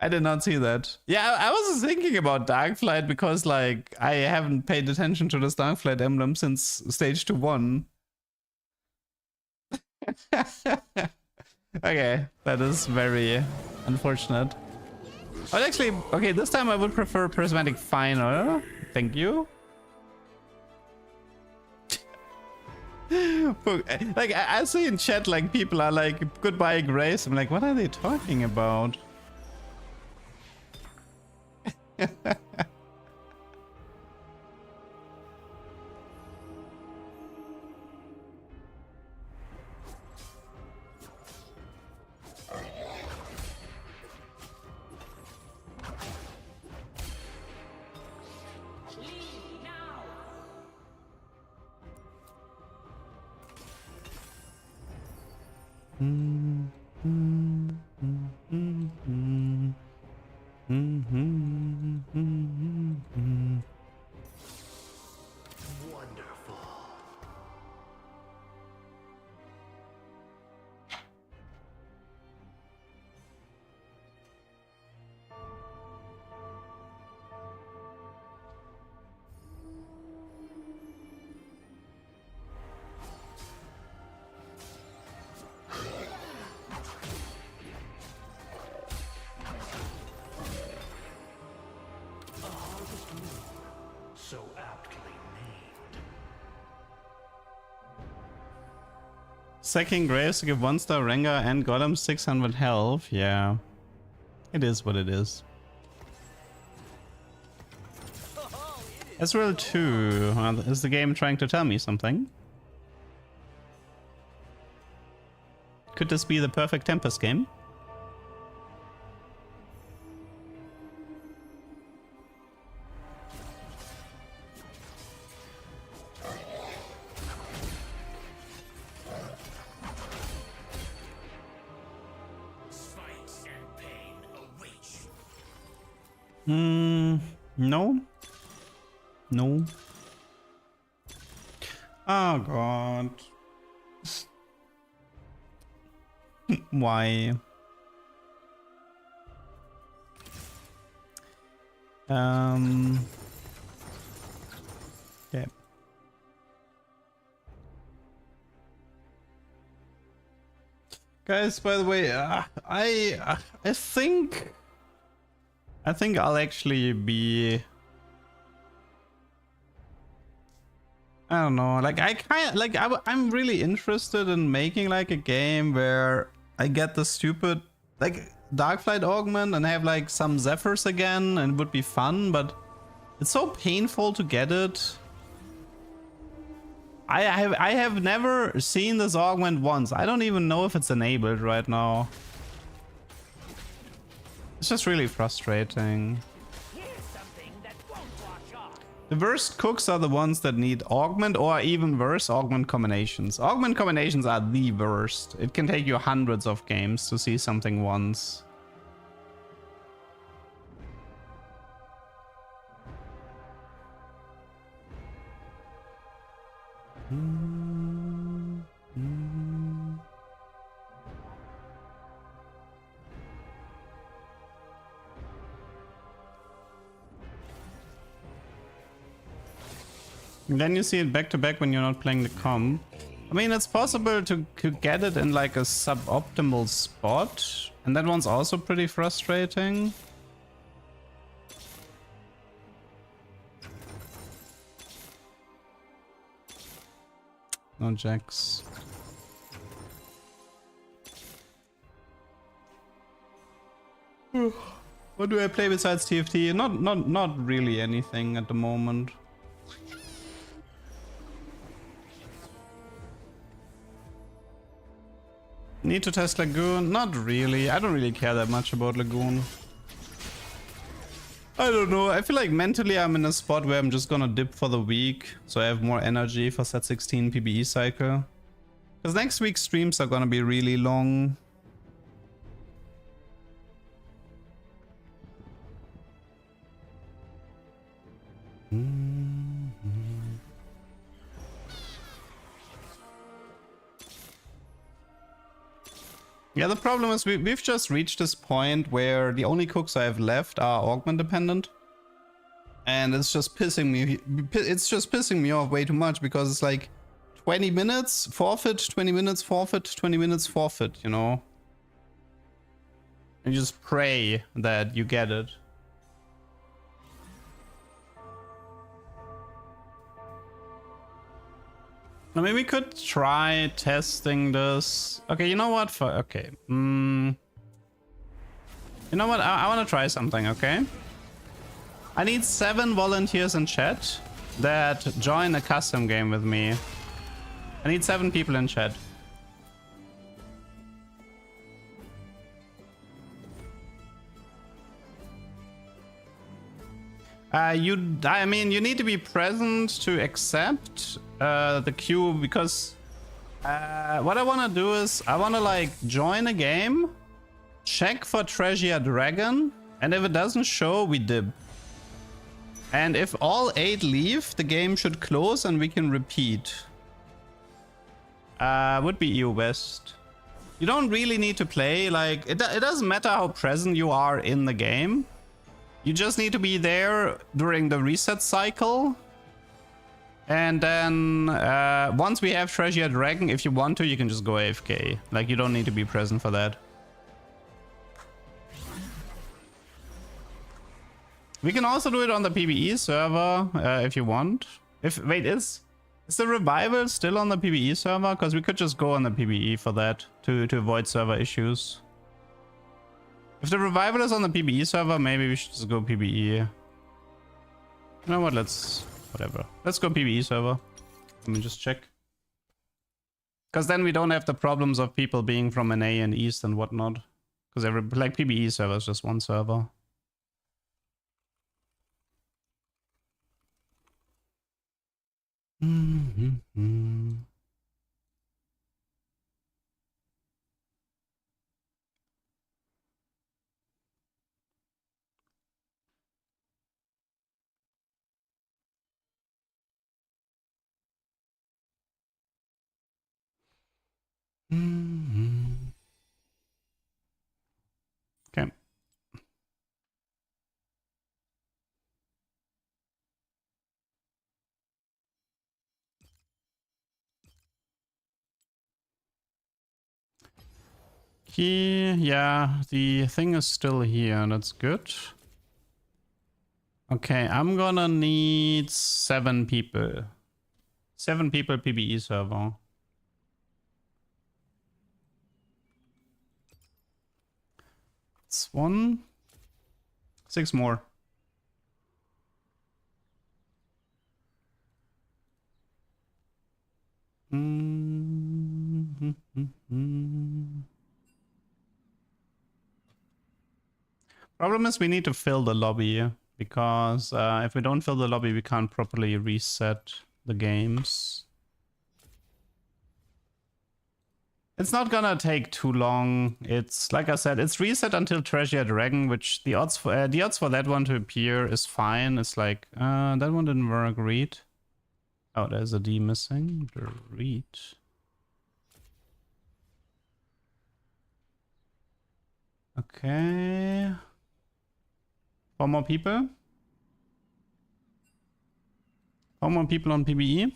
I did not see that. Yeah, I was thinking about Darkflight because, like, I haven't paid attention to this Darkflight emblem since stage 2-1. Okay, that is very unfortunate. But actually, okay, this time I would prefer Prismatic Final. Thank you. Like, I see in chat, like, people are like, goodbye, Grace. I'm like, what are they talking about? So aptly named. Sacking Graves to give 1-star Rengar and Golem 600 health. Yeah. It is what it is. Ezreal 2. Is the game trying to tell me something? Could this be the perfect Tempest game? No. No. Oh god. Why? Okay. Guys, by the way, I think I'll actually be, I don't know, like I'm really interested in making like a game where I get the stupid like Darkflight augment and have like some Zephyrs again, and it would be fun, but it's so painful to get it. I have never seen this augment once. I don't even know if it's enabled right now. It's just really frustrating. The worst cooks are the ones that need augment, or even worse, augment combinations. Augment combinations are the worst. It can take you hundreds of games to see something once. And then you see it back to back when you're not playing the comp. I mean, it's possible to get it in like a suboptimal spot, and that one's also pretty frustrating. No jacks. What do I play besides TFT? Not really anything at the moment. Need to test Lagoon? Not really. I don't really care that much about Lagoon. I don't know. I feel like mentally I'm in a spot where I'm just gonna dip for the week, so I have more energy for set 16 PBE cycle. Because next week's streams are gonna be really long. Yeah, the problem is we've just reached this point where the only cooks I have left are augment dependent. And it's just pissing me off way too much because it's like 20 minutes forfeit, 20 minutes forfeit, 20 minutes forfeit, you know? And you just pray that you get it. I mean, we could try testing this. Okay, you know what? Okay. You know what? I want to try something, okay? I need 7 volunteers in chat that join a custom game with me. I need 7 people in chat. I mean, you need to be present to accept the queue because what I want to do is I want to like join a game, check for Treasure Dragon, and if it doesn't show, we dip. And if all 8 leave, the game should close and we can repeat. Would be EU West. You don't really need to play, like, it doesn't matter how present you are in the game. You just need to be there during the reset cycle. And then once we have Treasure Dragon, if you want to, you can just go AFK. Like, you don't need to be present for that. We can also do it on the PvE server if you want. Wait, is the Revival still on the PvE server? Because we could just go on the PvE for that to avoid server issues. If the Revival is on the PvE server, maybe we should just go PvE. You know what? Whatever. Let's go PvE server. Let me just check. Because then we don't have the problems of people being from NA and East and whatnot. Because like PvE server is just one server. Okay. Key, yeah, the thing is still here. That's good. Okay, I'm gonna need 7 people. 7 people PvE server. It's 1. 6 more. Problem is we need to fill the lobby because if we don't fill the lobby, we can't properly reset the games. It's not gonna take too long. It's like I said, it's reset until Treasure Dragon, which the odds for that one to appear is fine. It's like that one didn't work. Read. Oh, there's a D missing. Read. Okay. 4 more people. 4 more people on PvE.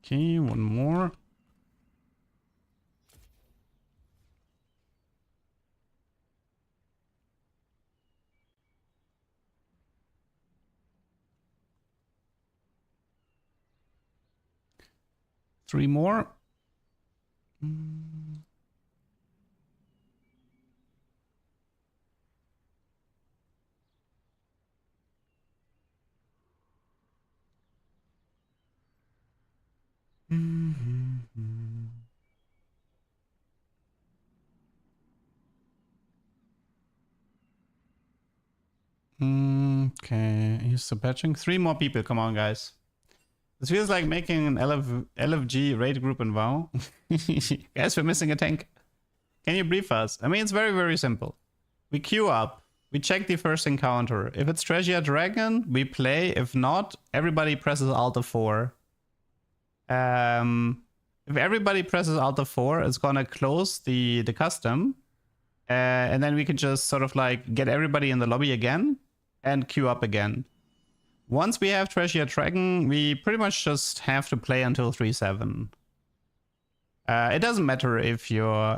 Okay, one more. Three more. Okay, he's still patching. 3 more people, come on guys. This feels like making an LFG raid group in WoW. Guys, we're missing a tank. Can you brief us? I mean, it's very, very simple. We queue up. We check the first encounter. If it's Treasure Dragon, we play. If not, everybody presses Alt F4. If everybody presses Alt F4, it's gonna close the custom. And then we can just sort of like get everybody in the lobby again and queue up again. Once we have Treasure Dragon, we pretty much just have to play until 3-7. It doesn't matter if you're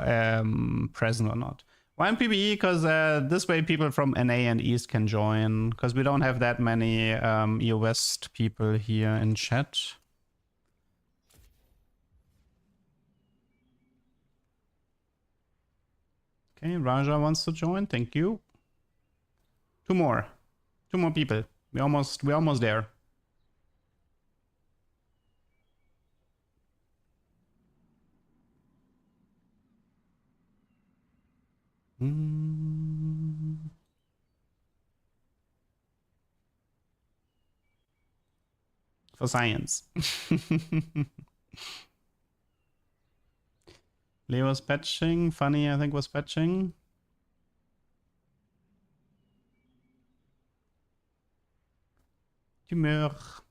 present or not. Why in PBE? Because this way people from NA and East can join. Because we don't have that many EU West people here in chat. Okay, Raja wants to join. Thank you. 2 more. 2 more people. We're almost there. For science. Leo was patching. Funny, I think, was patching. Tu meurs.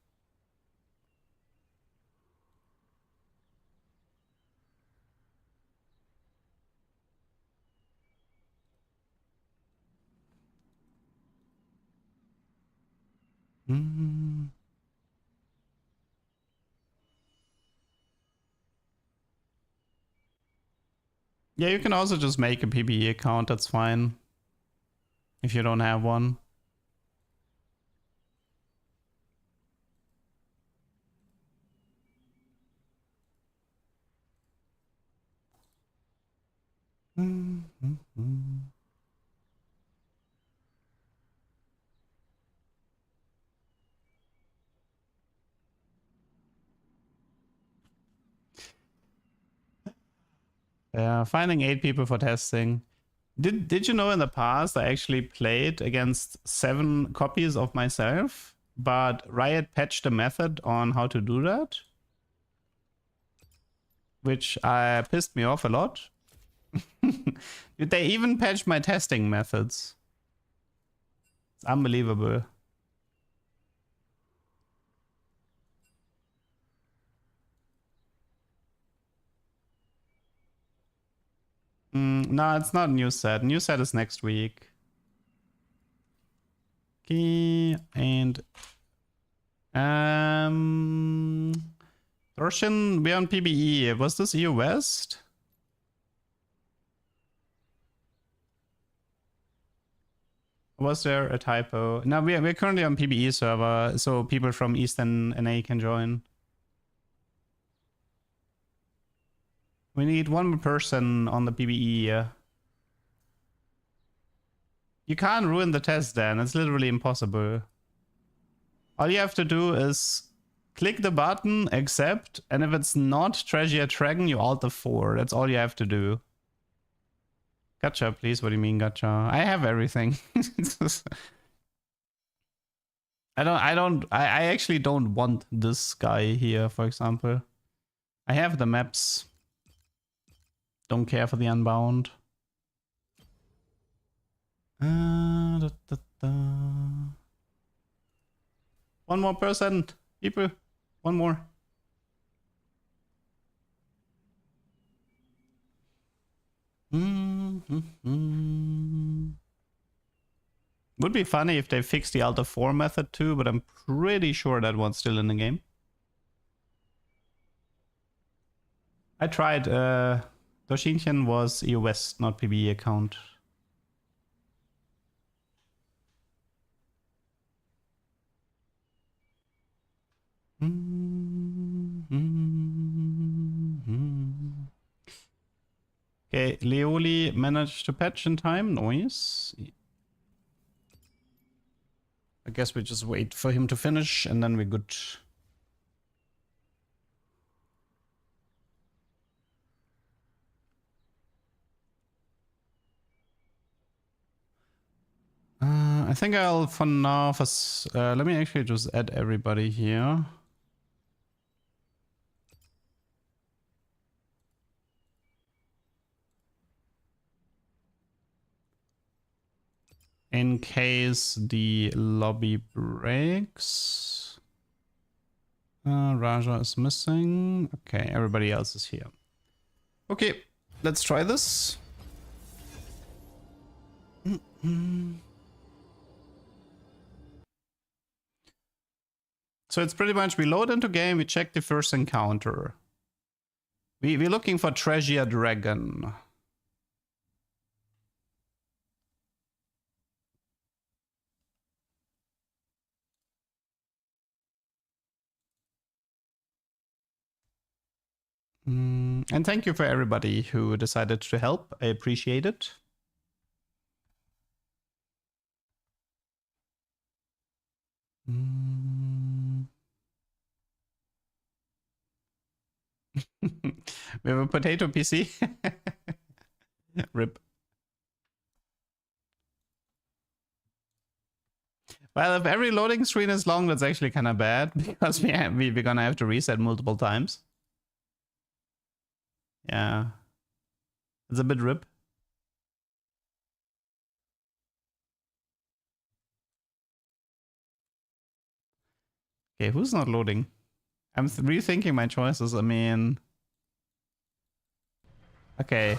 Yeah, you can also just make a PBE account, that's fine. If you don't have one. Finding 8 people for testing. Did you know in the past I actually played against 7 copies of myself, but Riot patched a method on how to do that, which pissed me off a lot. They even patched my testing methods. It's unbelievable. No, it's not new set. New set is next week. Okay, and Roshan, we're on PBE. Was this EU West? Was there a typo? No, we're currently on PBE server, so people from Eastern NA can join. We need 1 more person on the PBE. You can't ruin the test then, it's literally impossible. All you have to do is click the button, accept, and if it's not Treasure Dragon, you Alt F4. That's all you have to do. Gotcha, please. What do you mean, gotcha? I have everything. I actually don't want this guy here, for example. I have the maps. Don't care for the Unbound. One more person, people. 1 more. Would be funny if they fixed the Alt F4 method too, but I'm pretty sure that one's still in the game. I tried. Doshinchen was EU West, not PBE account. Okay, Leoli managed to patch in time. Nice. I guess we just wait for him to finish and then we're good. I I think I'll for now, let me actually just add everybody here. In case the lobby breaks. Raja is missing. Okay, everybody else is here. Okay, let's try this. So it's pretty much we load into game, we check the first encounter. We're looking for Treasure Dragon. And thank you for everybody who decided to help. I appreciate it. We have a potato PC. Rip. Well, if every loading screen is long, that's actually kind of bad because we're gonna have to reset multiple times. Yeah. It's a bit rip. Okay, who's not loading? I'm rethinking my choices. I mean... Okay.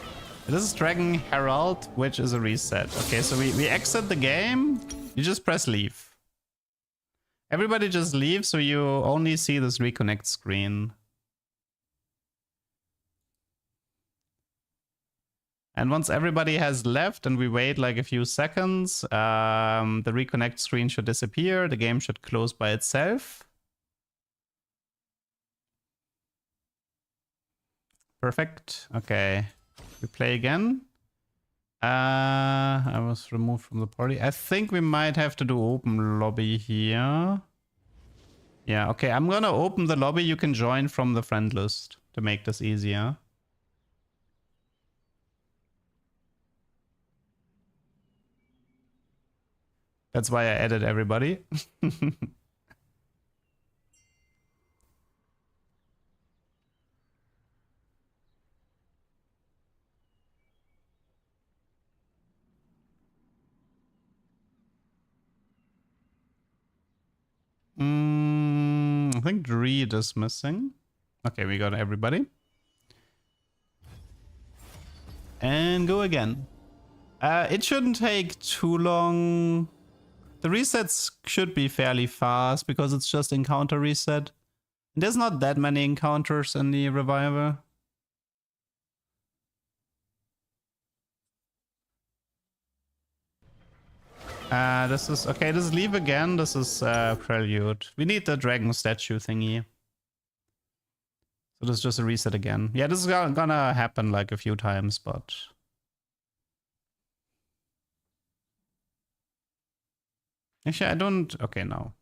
This is Dragon Herald, which is a reset. Okay, so we exit the game. You just press leave. Everybody just leave, so you only see this reconnect screen. And once everybody has left and we wait like a few seconds, the reconnect screen should disappear. The game should close by itself. Perfect. Okay. We play again. I was removed from the party. I think we might have to do open lobby here. Yeah, okay. I'm gonna open the lobby. You can join from the friend list to make this easier. That's why I added everybody. I think Dreed is missing. Okay, we got everybody. And go again. It shouldn't take too long. The resets should be fairly fast because it's just encounter reset. There's not that many encounters in the Revival. This is okay. This is leave again. This is prelude. We need the dragon statue thingy. So this is just a reset again. Yeah, this is gonna happen like a few times, but actually I don't. Okay, now.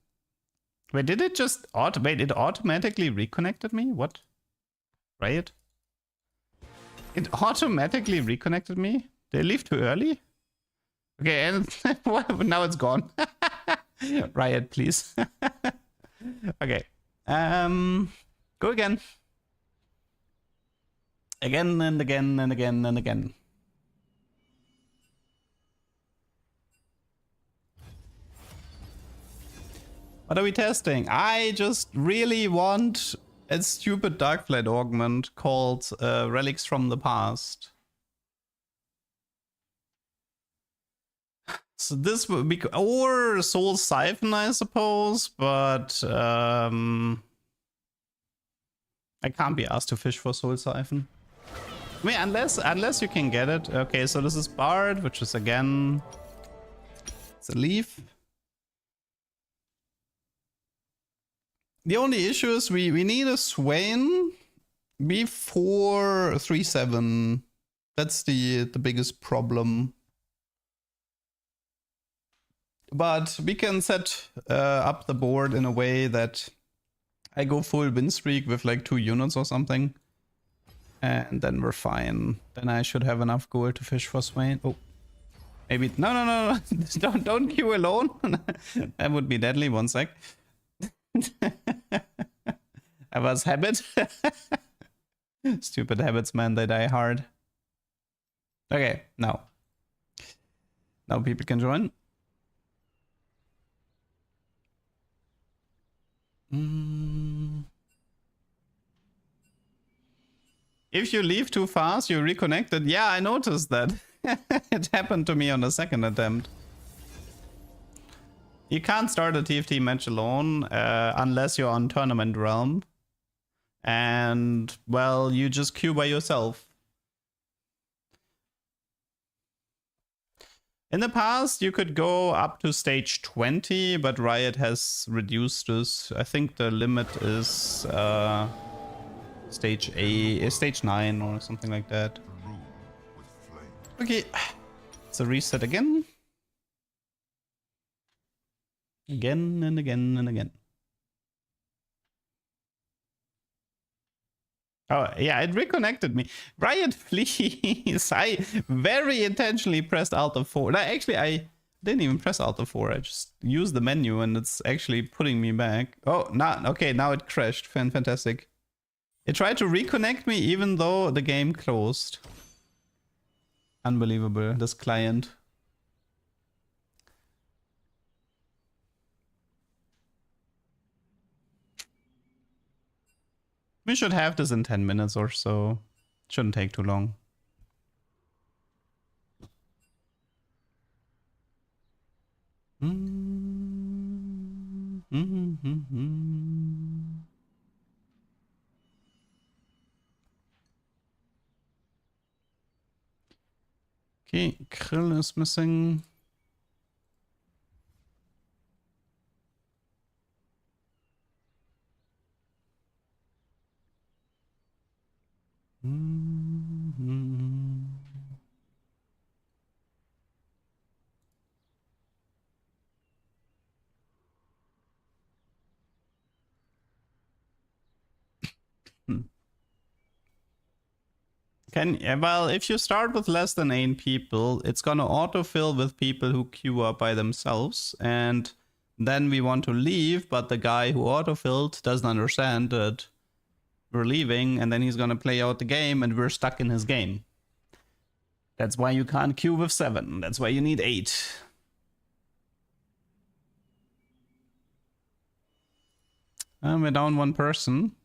Wait, did it just wait? It automatically reconnected me? What? Right? It automatically reconnected me? Did I leave too early? Okay, and now it's gone. Riot, please. Okay. Go again. Again and again and again and again. What are we testing? I just really want a stupid Darkblade augment called Relics from the Past. So this would be, or Soul Siphon, I suppose, but I can't be asked to fish for Soul Siphon. I mean, unless you can get it. Okay, so this is Bard, which is again, it's a leaf. The only issue is we need a Swain before 3/7. That's the biggest problem. But we can set up the board in a way that I go full win streak with like 2 units or something. And then we're fine. Then I should have enough gold to fish for Swain. Oh. Maybe no. don't queue alone. That would be deadly. 1 sec. That was habit. Stupid habits, man. They die hard. Okay, now people can join. If you leave too fast, you reconnected. Yeah, I noticed that. It happened to me on the second attempt. You can't start a TFT match alone unless you're on Tournament Realm. And, well, you just queue by yourself. In the past, you could go up to stage 20, but Riot has reduced this. I think the limit is stage 9 or something like that. Okay, so reset again. Again and again and again. Oh, yeah, it reconnected me. Riot, please. I very intentionally pressed Alt F4. No, actually, I didn't even press Alt F4. I just used the menu and it's actually putting me back. Oh, okay, now it crashed. Fantastic. It tried to reconnect me even though the game closed. Unbelievable, this client. We should have this in 10 minutes or so. Shouldn't take too long. Okay, Krill is missing. Well, if you start with less than 8 people, it's gonna autofill with people who queue up by themselves, and then we want to leave, but the guy who autofilled doesn't understand that we're leaving, and then he's gonna play out the game, and we're stuck in his game. That's why you can't queue with 7. That's why you need 8. And we're down 1 person.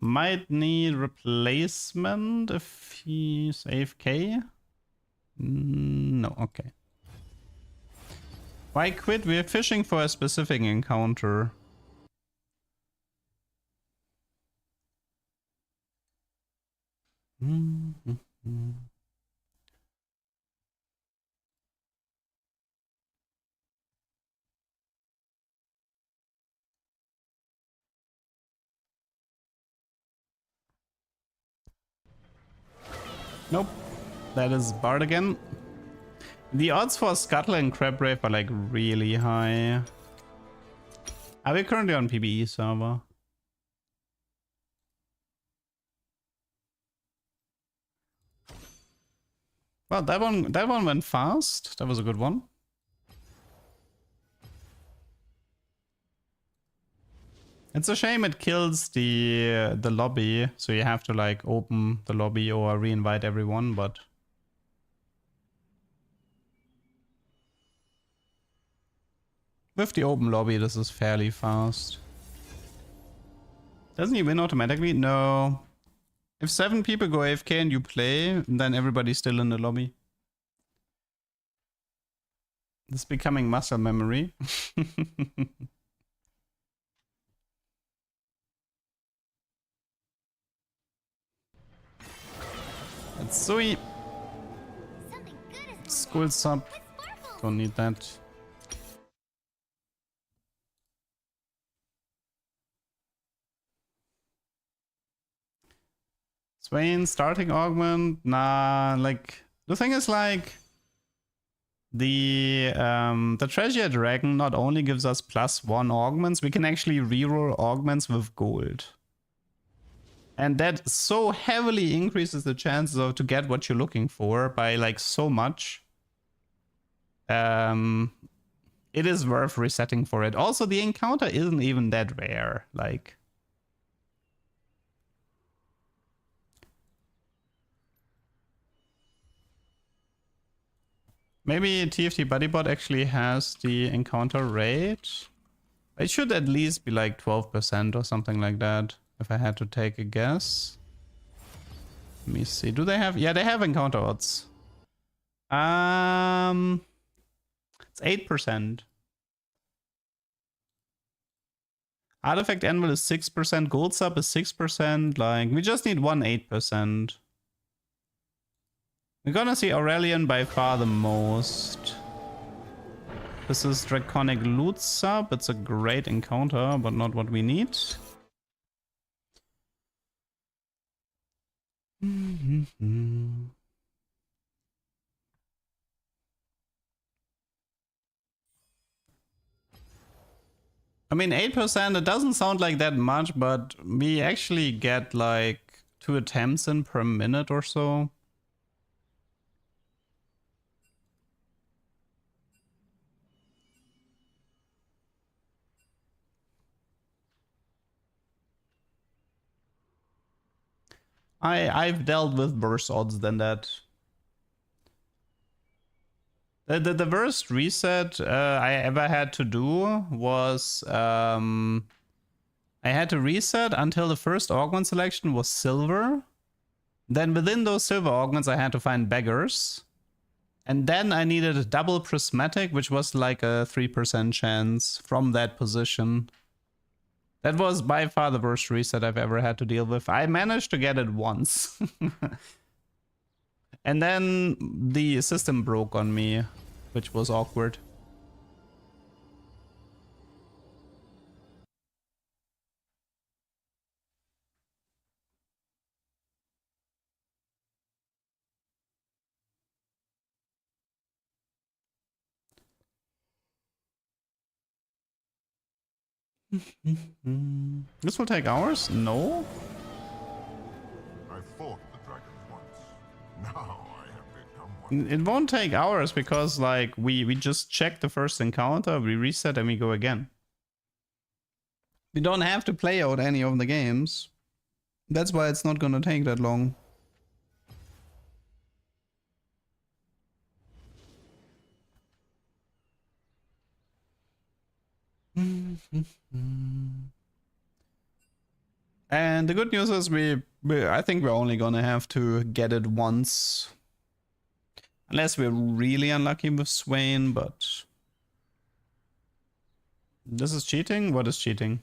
Might need replacement if he's AFK. No, okay. Why quit? We're fishing for a specific encounter. Nope. That is Bard again. The odds for Scuttle and Crabgrave are like really high. Are we currently on PBE server? Well, that one went fast. That was a good one. It's a shame it kills the lobby, so you have to like open the lobby or re-invite everyone, but with the open lobby this is fairly fast. Doesn't he win automatically? No. If 7 people go AFK and you play, then everybody's still in the lobby. This is becoming muscle memory. It's Sui. School sub. Don't need that. Swain starting augment. Nah, like the thing is like the treasure dragon not only gives us +1 augments, we can actually reroll augments with gold. And that so heavily increases the chances of to get what you're looking for by like so much. It is worth resetting for it. Also, the encounter isn't even that rare. Like, maybe TFT Buddybot actually has the encounter rate. It should at least be like 12% or something like that, if I had to take a guess. Let me see. Do they have... Yeah, they have encounter odds. It's 8%. Artifact Anvil is 6%. Gold Sub is 6%. Like, we just need 8%. We're gonna see Aurelian by far the most. This is Draconic Loot Sub. It's a great encounter, but not what we need. I mean, 8%, it doesn't sound like that much, but we actually get like 2 attempts in per minute or so. I've dealt with worse odds than that. The worst reset I ever had to do was I had to reset until the first augment selection was silver. Then within those silver augments I had to find beggars. And then I needed a double prismatic, which was like a 3% chance from that position. That was by far the worst reset I've ever had to deal with. I managed to get it once. And then the system broke on me, which was awkward. This will take hours? No? I fought the dragon once. Now I have become one. It won't take hours because like we just check the first encounter, we reset and we go again. We don't have to play out any of the games. That's why it's not gonna take that long. And the good news is I think we're only gonna have to get it once. Unless we're really unlucky with Swain, but... This is cheating? What is cheating?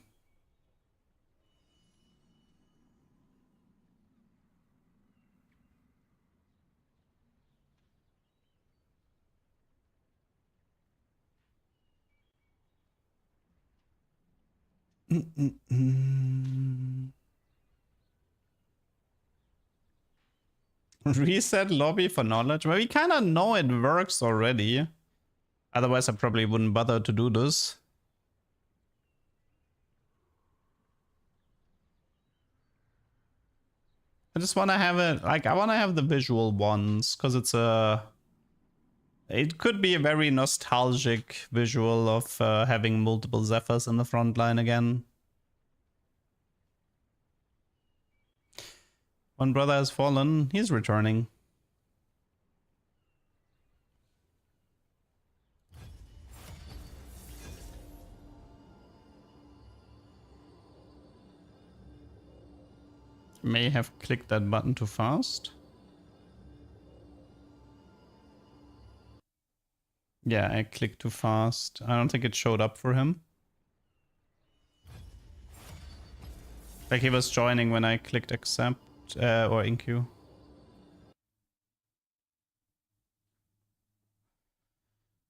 Reset lobby for knowledge? Well, we kind of know it works already. Otherwise, I probably wouldn't bother to do this. I just want to have it, like, I want to have the visual ones, because it's a... It could be a very nostalgic visual of having multiple Zephyrs in the front line again. One brother has fallen, he's returning. May have clicked that button too fast. Yeah, I clicked too fast. I don't think it showed up for him. Like he was joining when I clicked accept or in queue.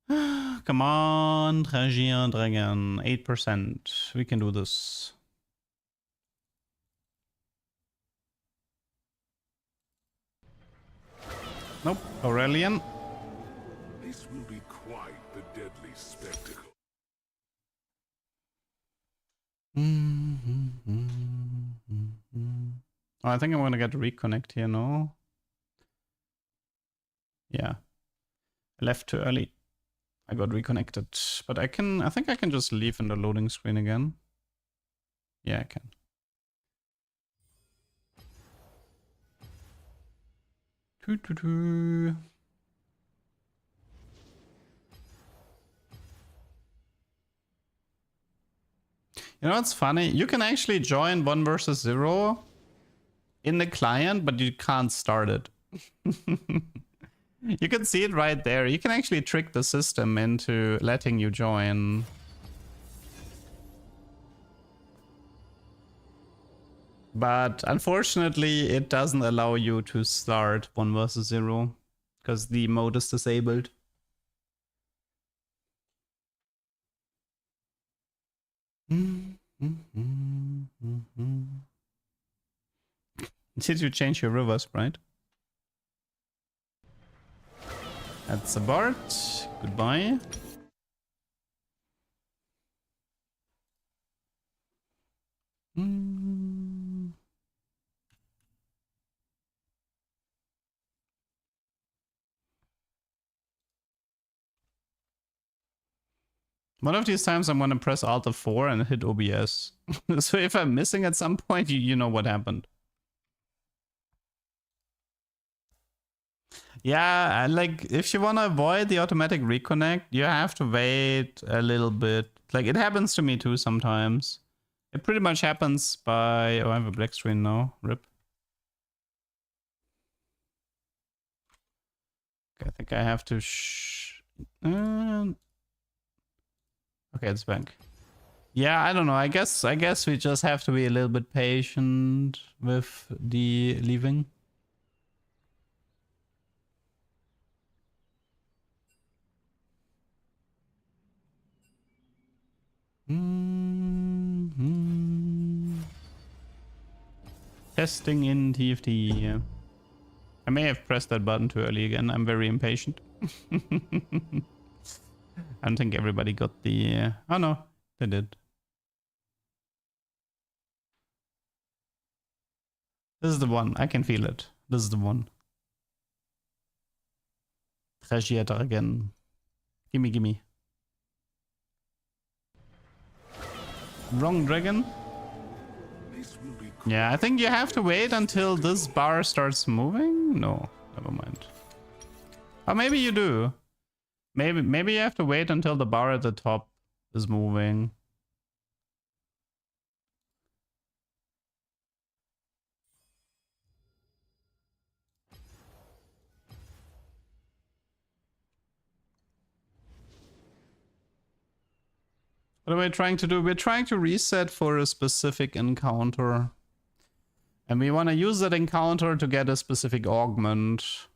Come on, Tragier Dragon. 8%. We can do this. Nope, Aurelian. This will be quite the deadly spectacle. Oh, I think I'm gonna get a reconnect here, no? Yeah. I left too early. I got reconnected. But I think I can just leave in the loading screen again. Yeah, I can. Doo-doo-doo. You know what's funny? You can actually join 1 versus 0 in the client, but you can't start it. You can see it right there. You can actually trick the system into letting you join. But unfortunately, it doesn't allow you to start 1 versus 0 because the mode is disabled. Did you change your rivers, right? That's a Bart. Goodbye. One of these times I'm gonna press Alt F4 and hit OBS. So if I'm missing at some point, you know what happened. Yeah, like if you wanna avoid the automatic reconnect, you have to wait a little bit. Like it happens to me too sometimes. It pretty much happens by... Oh, I have a black screen now. RIP. Okay, I think I have to okay, it's back. Yeah, I don't know. I guess we just have to be a little bit patient with the leaving. Testing in TFT. I may have pressed that button too early again. I'm very impatient. I don't think everybody got the... Oh no, they did. This is the one. I can feel it. This is the one. Treasure Dragon. Gimme, gimme. Wrong dragon? Yeah, I think you have to wait until this bar starts moving? No, never mind. Or maybe you do. Maybe you have to wait until the bar at the top is moving. What are we trying to do? We're trying to reset for a specific encounter. And we want to use that encounter to get a specific augment.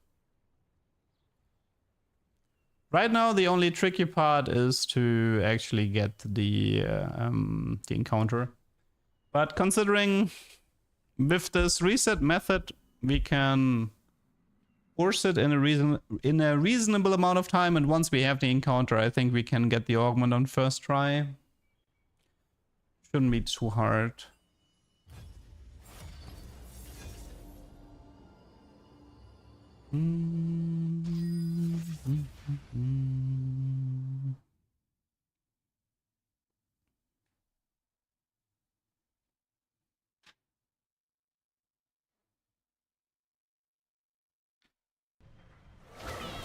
Right now, the only tricky part is to actually get the encounter. But considering with this reset method, we can force it in a reasonable amount of time. And once we have the encounter, I think we can get the augment on first try. Shouldn't be too hard.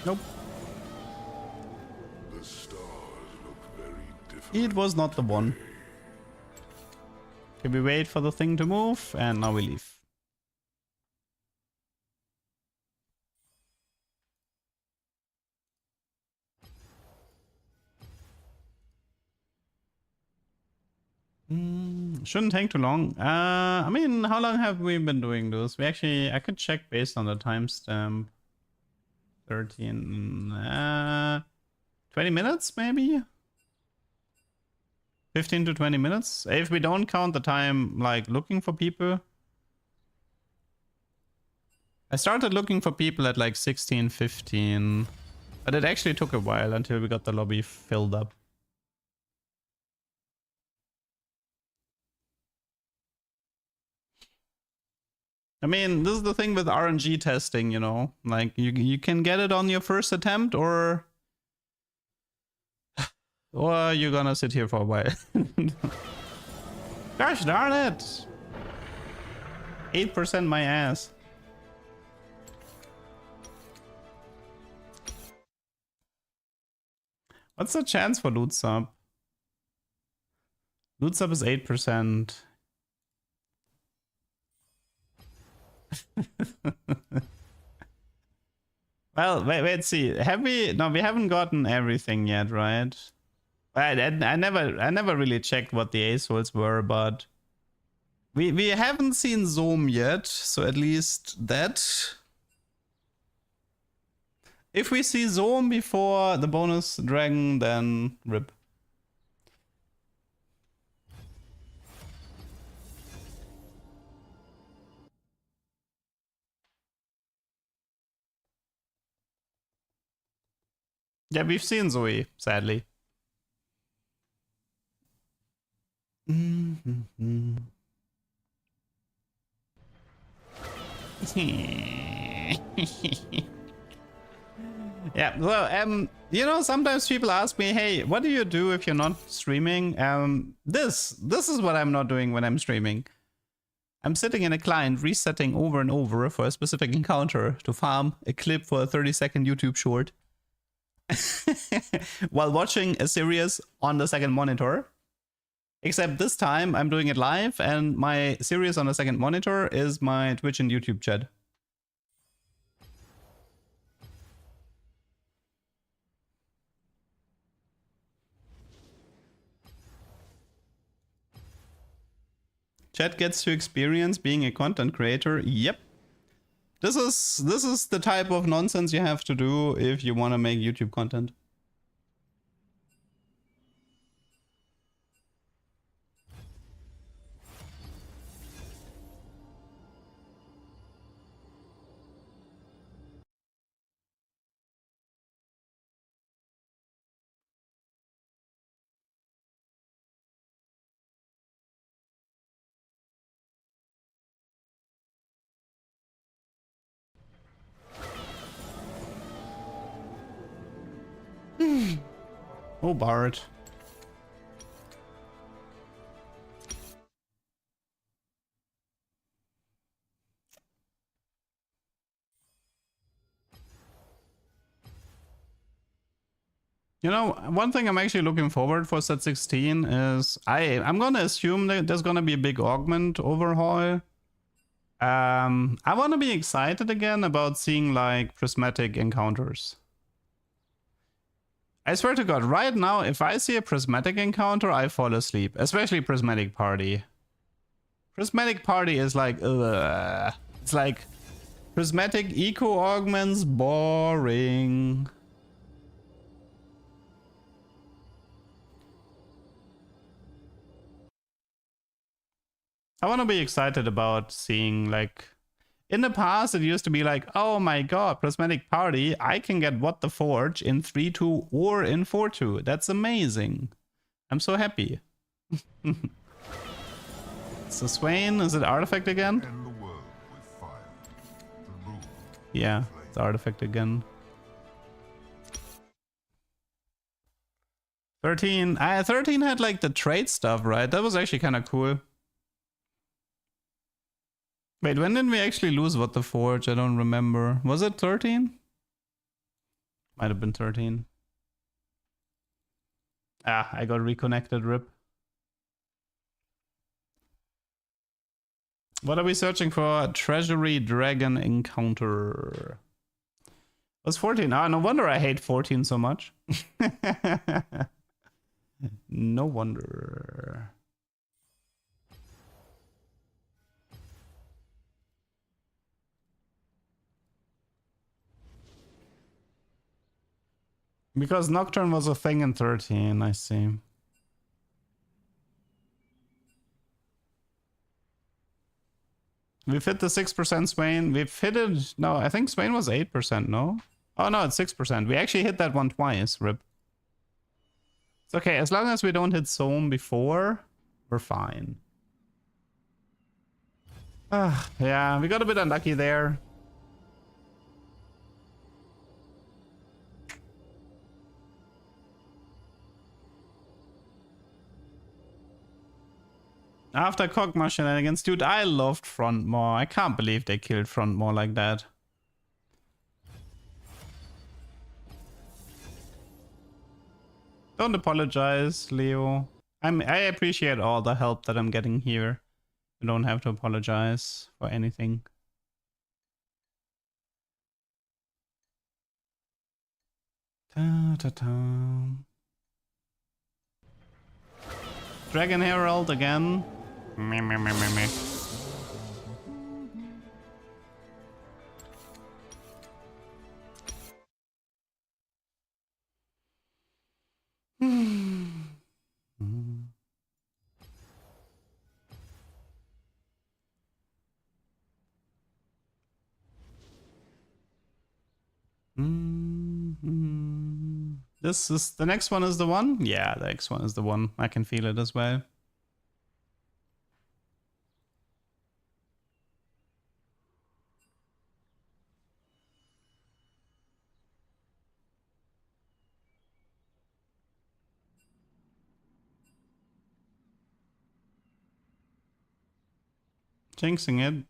Nope. The stars look very different. It was not the one. Okay, we wait for the thing to move, and now we leave. Shouldn't take too long. I mean, how long have we been doing this? I could check based on the timestamp. 13, 20 minutes maybe? 15 to 20 minutes? If we don't count the time, like, looking for people. I started looking for people at like 16, 15. But it actually took a while until we got the lobby filled up. I mean, this is the thing with RNG testing, you know? Like, you can get it on your first attempt, or you're gonna sit here for a while. Gosh darn it! 8% my ass. What's the chance for loot sub? Loot sub is 8%. Well, wait, see. Have we? No, we haven't gotten everything yet, right? I never really checked what the ASOLs were, but we haven't seen Zoom yet, so at least that. If we see Zoom before the bonus dragon, then rip. Yeah, we've seen Zoe, sadly. Yeah, well, you know, sometimes people ask me, hey, what do you do if you're not streaming? This is what I'm not doing when I'm streaming. I'm sitting in a client resetting over and over for a specific encounter to farm a clip for a 30-second YouTube short while watching a series on the second monitor. Except this time I'm doing it live, and my series on the second monitor is my Twitch and YouTube chat. Chat gets to experience being a content creator. Yep. This is the type of nonsense you have to do if you want to make YouTube content. Oh, Bart. You know, one thing I'm actually looking forward for set 16 is I'm gonna assume that there's gonna be a big augment overhaul. I want to be excited again about seeing like prismatic encounters. I swear to God, right now, if I see a prismatic encounter, I fall asleep. Especially prismatic party. Prismatic party is like, ugh. It's like prismatic eco augments, boring. I want to be excited about seeing, like, in the past it used to be like, oh my god, prismatic party, I can get What the Forge in 3-2 or in 4-2. That's amazing. I'm so happy. So Swain, is it artifact again? End the world with fire. Remove Yeah, it's artifact again. 13. 13 had like the trade stuff, right? That was actually kind of cool. Wait, when did we actually lose What the Forge? I don't remember. Was it 13? Might have been 13. Ah, I got reconnected, rip. What are we searching for? Treasury Dragon Encounter. Was 14? Ah, no wonder I hate 14 so much. No wonder. Because Nocturne was a thing in 13, I see. We've hit the 6% Swain. We've hit it. No, I think Swain was 8%, no? Oh, no, it's 6%. We actually hit that one twice, rip. It's okay. As long as we don't hit Soam before, we're fine. Yeah, we got a bit unlucky there. After Kog'Maw shenanigans, dude, I loved Frontmaw. I can't believe they killed Frontmaw like that. Don't apologize, Leo. I appreciate all the help that I'm getting here. You don't have to apologize for anything. Ta ta ta. Dragon Herald again. Meh, meh, meh, meh, meh. This is the next one is the one? Yeah, the next one is the one. I can feel it as well. Jinxing it.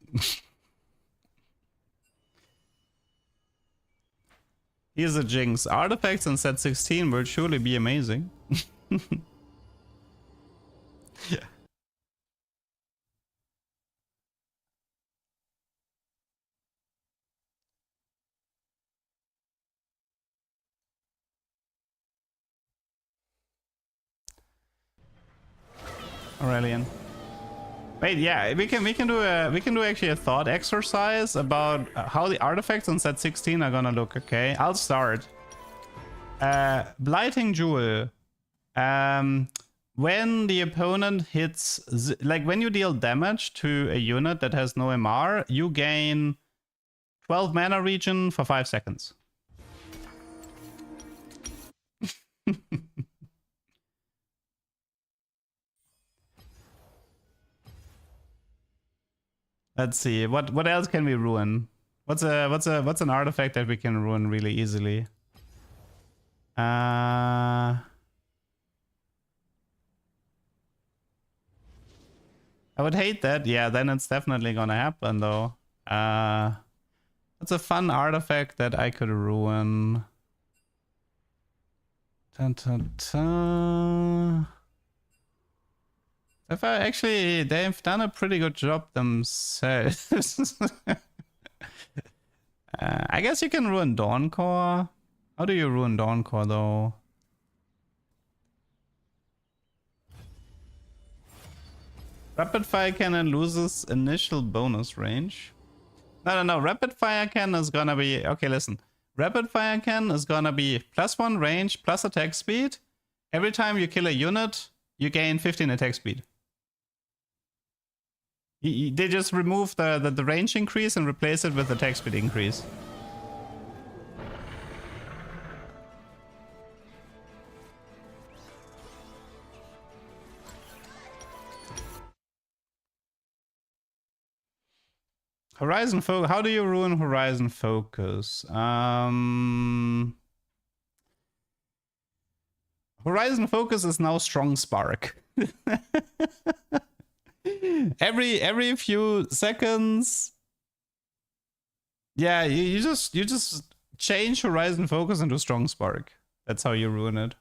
Here's a jinx. Artifacts on set 16 will surely be amazing. Yeah. Aurelian. Wait, yeah, we can do actually a thought exercise about how the artifacts on set 16 are gonna look. Okay, I'll start. Blighting Jewel. When the opponent hits, like when you deal damage to a unit that has no MR, you gain 12 mana regen for 5 seconds. Let's see. What else can we ruin? What's an artifact that we can ruin really easily? I would hate that. Yeah, then it's definitely gonna happen though. What's a fun artifact that I could ruin? Dun, dun, dun. If I actually, they've done a pretty good job themselves. I guess you can ruin Dawncore. How do you ruin Dawncore though? Rapid Fire Cannon loses initial bonus range. No. Rapid Fire Cannon is gonna be... Okay, listen. Rapid Fire Cannon is gonna be +1 range, plus attack speed. Every time you kill a unit, you gain 15 attack speed. They just remove the range increase and replace it with attack speed increase. Horizon Focus. How do you ruin Horizon Focus? Horizon Focus is now Strong Spark. every few seconds. Yeah, you just change Horizon Focus into Strong Spark. That's how you ruin it.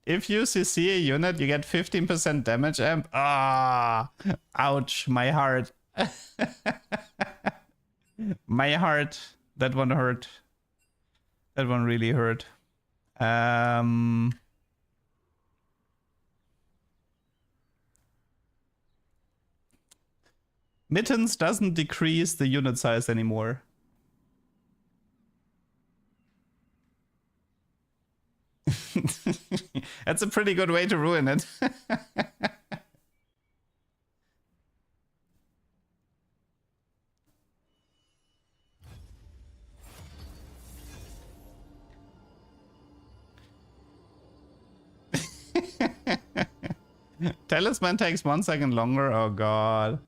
If you CC a unit, you get 15% damage amp. Ah, ouch, my heart. My heart. That one hurt. That one really hurt. Mittens doesn't decrease the unit size anymore. That's a pretty good way to ruin it. Talisman takes 1 second longer. Oh god.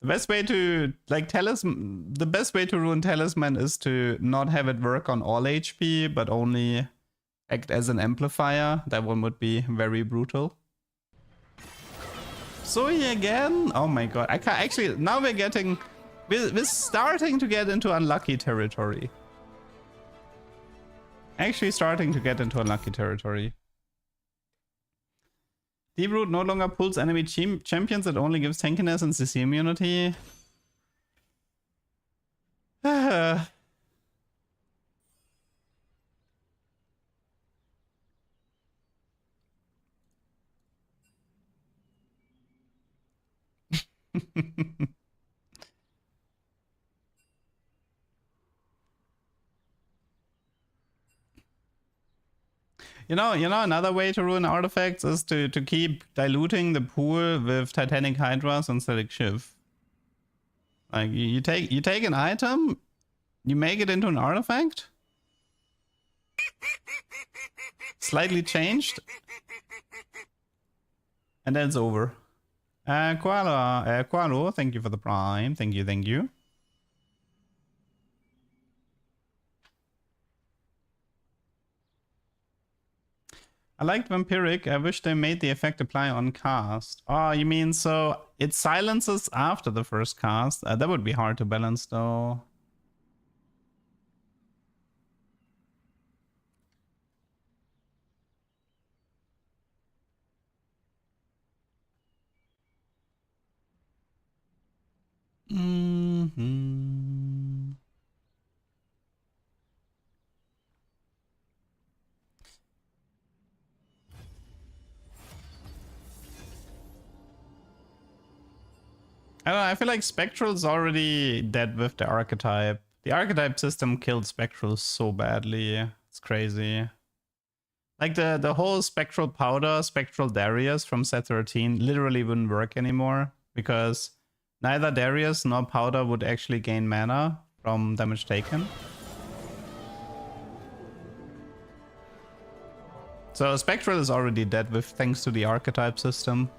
The best way to the best way to ruin Talisman is to not have it work on all HP, but only act as an amplifier. That one would be very brutal. Zoe again? Oh my god. I can't actually, now we're starting to get into unlucky territory. Actually starting to get into unlucky territory. Deep Root no longer pulls enemy champions, it only gives tankiness and CC immunity. You know, another way to ruin artifacts is to keep diluting the pool with Titanic Hydras and Static Shiv. Like you take an item, you make it into an artifact, slightly changed, and then it's over. Koalo, thank you for the prime. Thank you. I liked Vampiric. I wish they made the effect apply on cast. Oh, you mean so it silences after the first cast? That would be hard to balance though. I don't know, I feel like Spectral's already dead with the archetype. The archetype system killed Spectral so badly. It's crazy. Like the whole Spectral Powder, Spectral Darius from set 13 literally wouldn't work anymore because neither Darius nor Powder would actually gain mana from damage taken. So Spectral is already dead with thanks to the archetype system.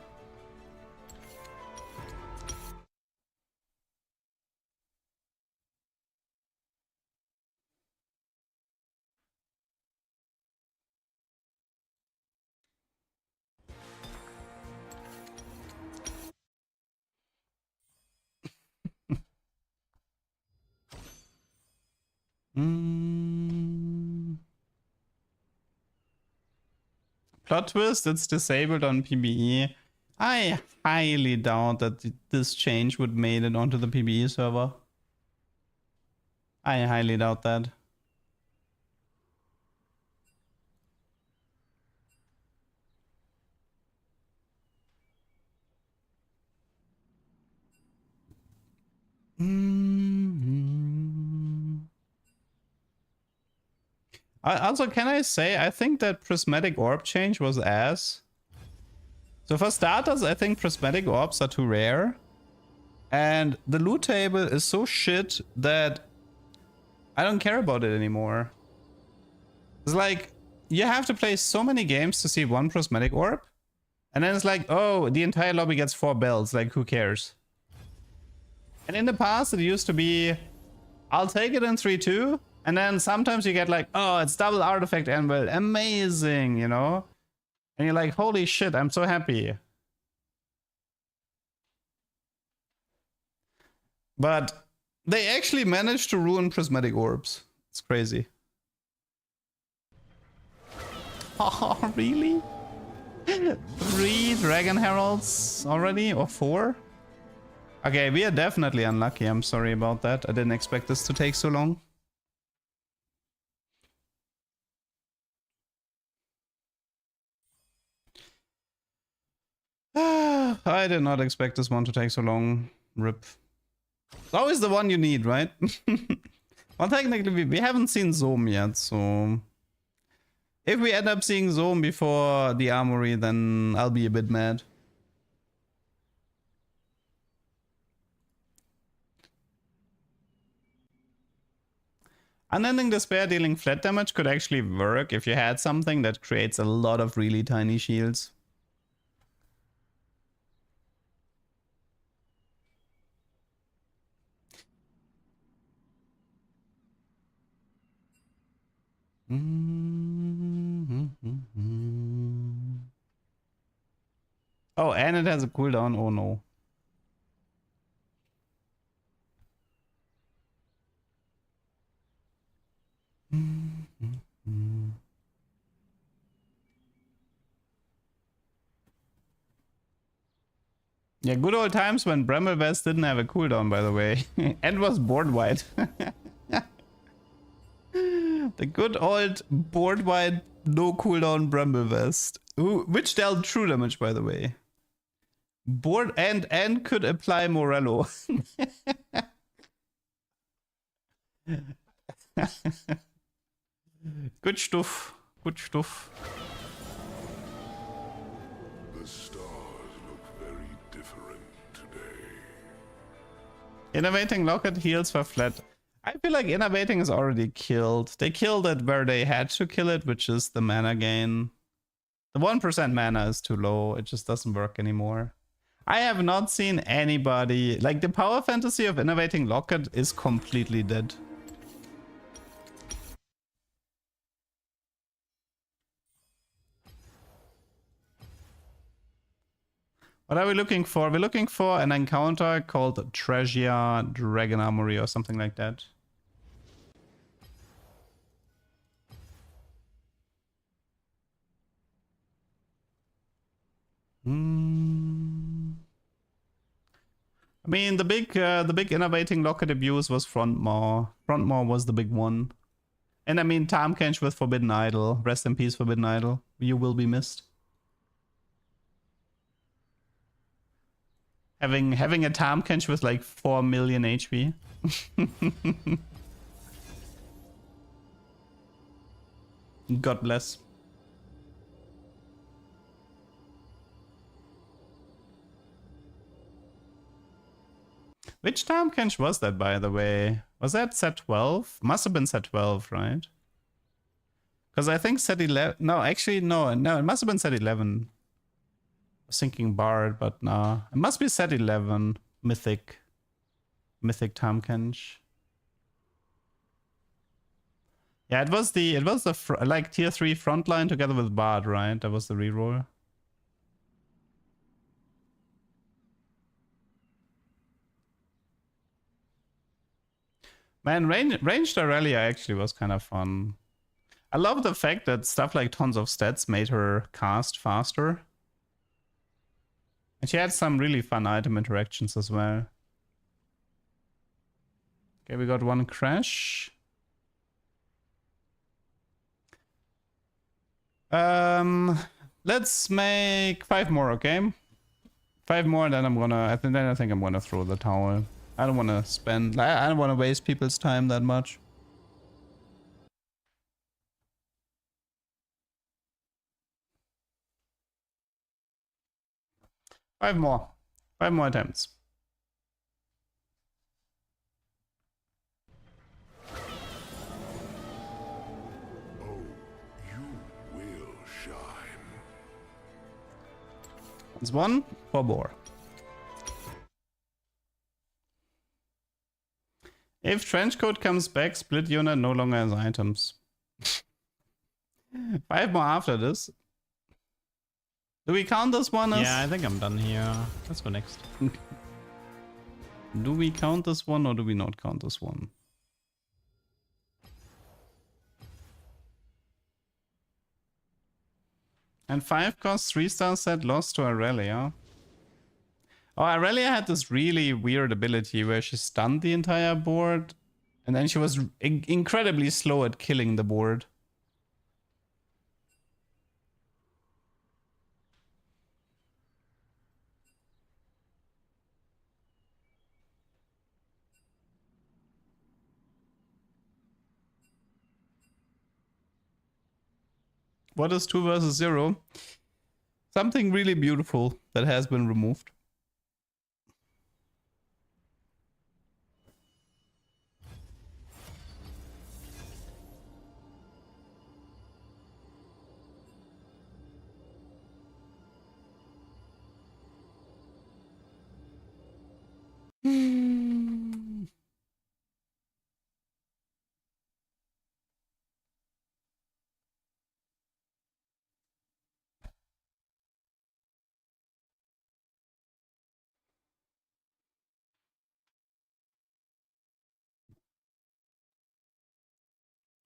Plot twist, it's disabled on PBE. I highly doubt that this change would made it onto the PBE server. I highly doubt that. Also, can I say, I think that Prismatic Orb change was ass. So for starters, I think Prismatic Orbs are too rare. And the loot table is so shit that I don't care about it anymore. It's like, you have to play so many games to see one Prismatic Orb. And then it's like, oh, the entire lobby gets 4 bells, like who cares? And in the past, it used to be, I'll take it in 3-2. And then sometimes you get like, oh, it's double artifact anvil, amazing, you know? And you're like, holy shit, I'm so happy. But they actually managed to ruin Prismatic Orbs. It's crazy. Oh, really? 3 Dragon Heralds already? Or 4? Okay, we are definitely unlucky. I'm sorry about that. I didn't expect this to take so long. I did not expect this one to take so long. RIP. It's always the one you need, right? Well, technically, we haven't seen Zoom yet, so... If we end up seeing Zoom before the armory, then I'll be a bit mad. Unending Despair dealing flat damage could actually work if you had something that creates a lot of really tiny shields. Oh, and it has a cooldown. Oh no. Yeah, good old times when Bramblevest didn't have a cooldown, by the way. And was board wide. The good old board wide, no cooldown Bramblevest. Ooh, which dealt true damage, by the way. Board and could apply Morello. Good stuff. Good stuff. The stars look very different today. Innovating Locket heals for flat. I feel like Innovating is already killed. They killed it where they had to kill it, which is the mana gain. The 1% mana is too low. It just doesn't work anymore. I have not seen anybody... Like, the power fantasy of Innovating Locket is completely dead. What are we looking for? We're looking for an encounter called Treasure Dragon Armory or something like that. I mean, the big Innovating Locket abuse was Frontmaw. Frontmaw was the big one. And I mean, Taamkench with Forbidden Idol. Rest in peace, Forbidden Idol. You will be missed. Having a Taamkench with like 4 million HP. God bless. Which Taamkench was that, by the way? Was that set 12? Must have been set 12, right? Because I think set 11... No, actually, no, it must have been set 11. I was thinking Bard, but nah. It must be set 11. Mythic Taamkench. Yeah, it was the like tier 3 frontline together with Bard, right? That was the reroll. Man, ranged Aurelia actually was kind of fun. I love the fact that stuff like Tons of Stats made her cast faster. And she had some really fun item interactions as well. Okay, we got one crash. Let's make 5 more, okay? 5 more, then I think I'm gonna throw the towel. I don't want to spend... I don't want to waste people's time that much. Five more attempts. Oh, you will shine. That's 1 for Boar. If Trenchcoat comes back, split unit no longer has items. 5 more after this. Do we count this one as... Yeah, I think I'm done here. Let's go next. Do we count this one or do we not count this one? And 5 costs 3-star set lost to Aurelia. Oh, Aurelia had this really weird ability where she stunned the entire board. And then she was incredibly slow at killing the board. What is 2 versus 0? Something really beautiful that has been removed.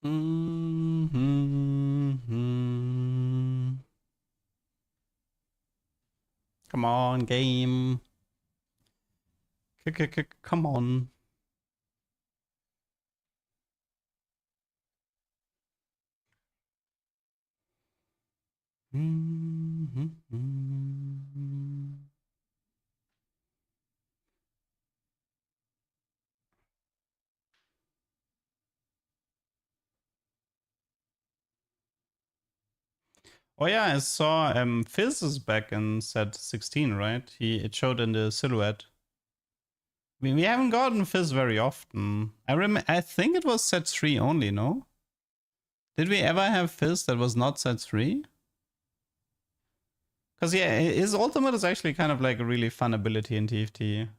Come on, game. Come on. Oh yeah, I saw Fizz is back in set 16, right? It showed in the silhouette. I mean, we haven't gotten Fizz very often. I think it was set 3 only, no? Did we ever have Fizz that was not set 3? Because yeah, his ultimate is actually kind of like a really fun ability in TFT.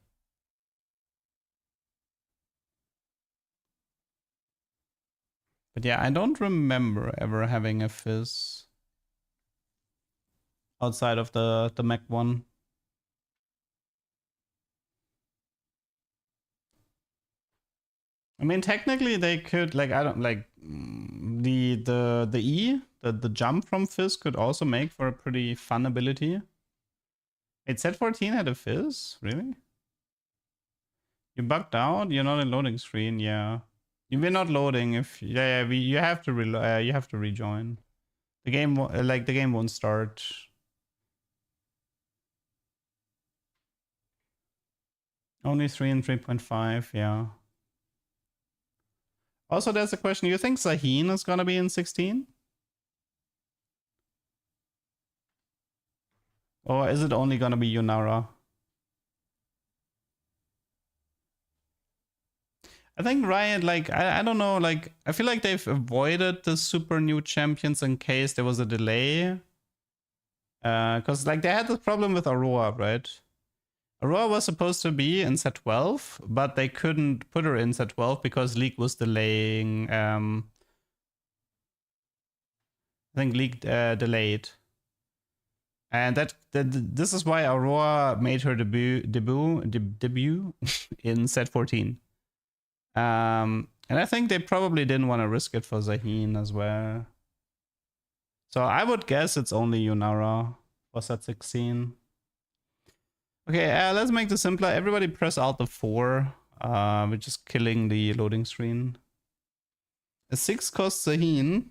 But yeah, I don't remember ever having a Fizz outside of the mech one. I mean, technically they could, like, I don't like the jump from Fizz could also make for a pretty fun ability. Wait, set 14 had a Fizz? Really? You bugged out? You're not in loading screen, yeah. We're not loading if you have to rejoin. The game the game won't start. Only 3 and 3.5, yeah. Also, there's a question. You think Zaheen is gonna be in 16? Or is it only gonna be Yunara? I think Riot, like, I don't know, like, I feel like they've avoided the super new champions in case there was a delay. Because, like, they had this problem with Aurora, right? Aurora was supposed to be in set 12, but they couldn't put her in set 12 because League was delaying. I think League delayed. And this is why Aurora made her debut in set 14. And I think they probably didn't want to risk it for Zaheen as well. So I would guess it's only Yunara for set 16. Okay, let's make this simpler. Everybody press Alt F4. We're just killing the loading screen. A 6 costs Zaheen.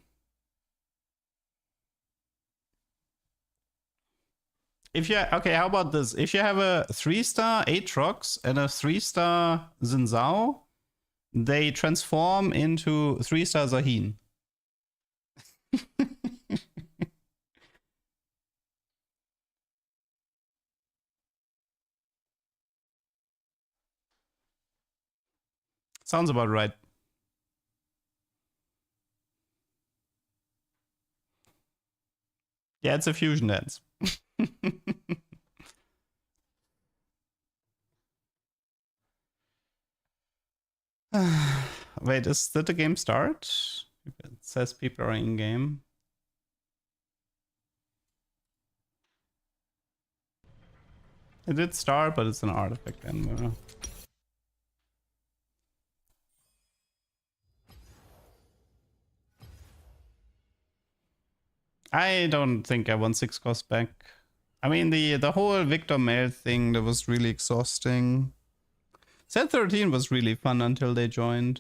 Okay, how about this? If you have a 3-star Aatrox and a 3-star Xin, they transform into 3-star Zaheen. Sounds about right. Yeah, it's a fusion dance. Wait, did the game start? It says people are in game. It did start, but it's an artifact then. I don't think I want 6 cost back. I mean, the whole Victor Mail thing, that was really exhausting. Set 13 was really fun until they joined.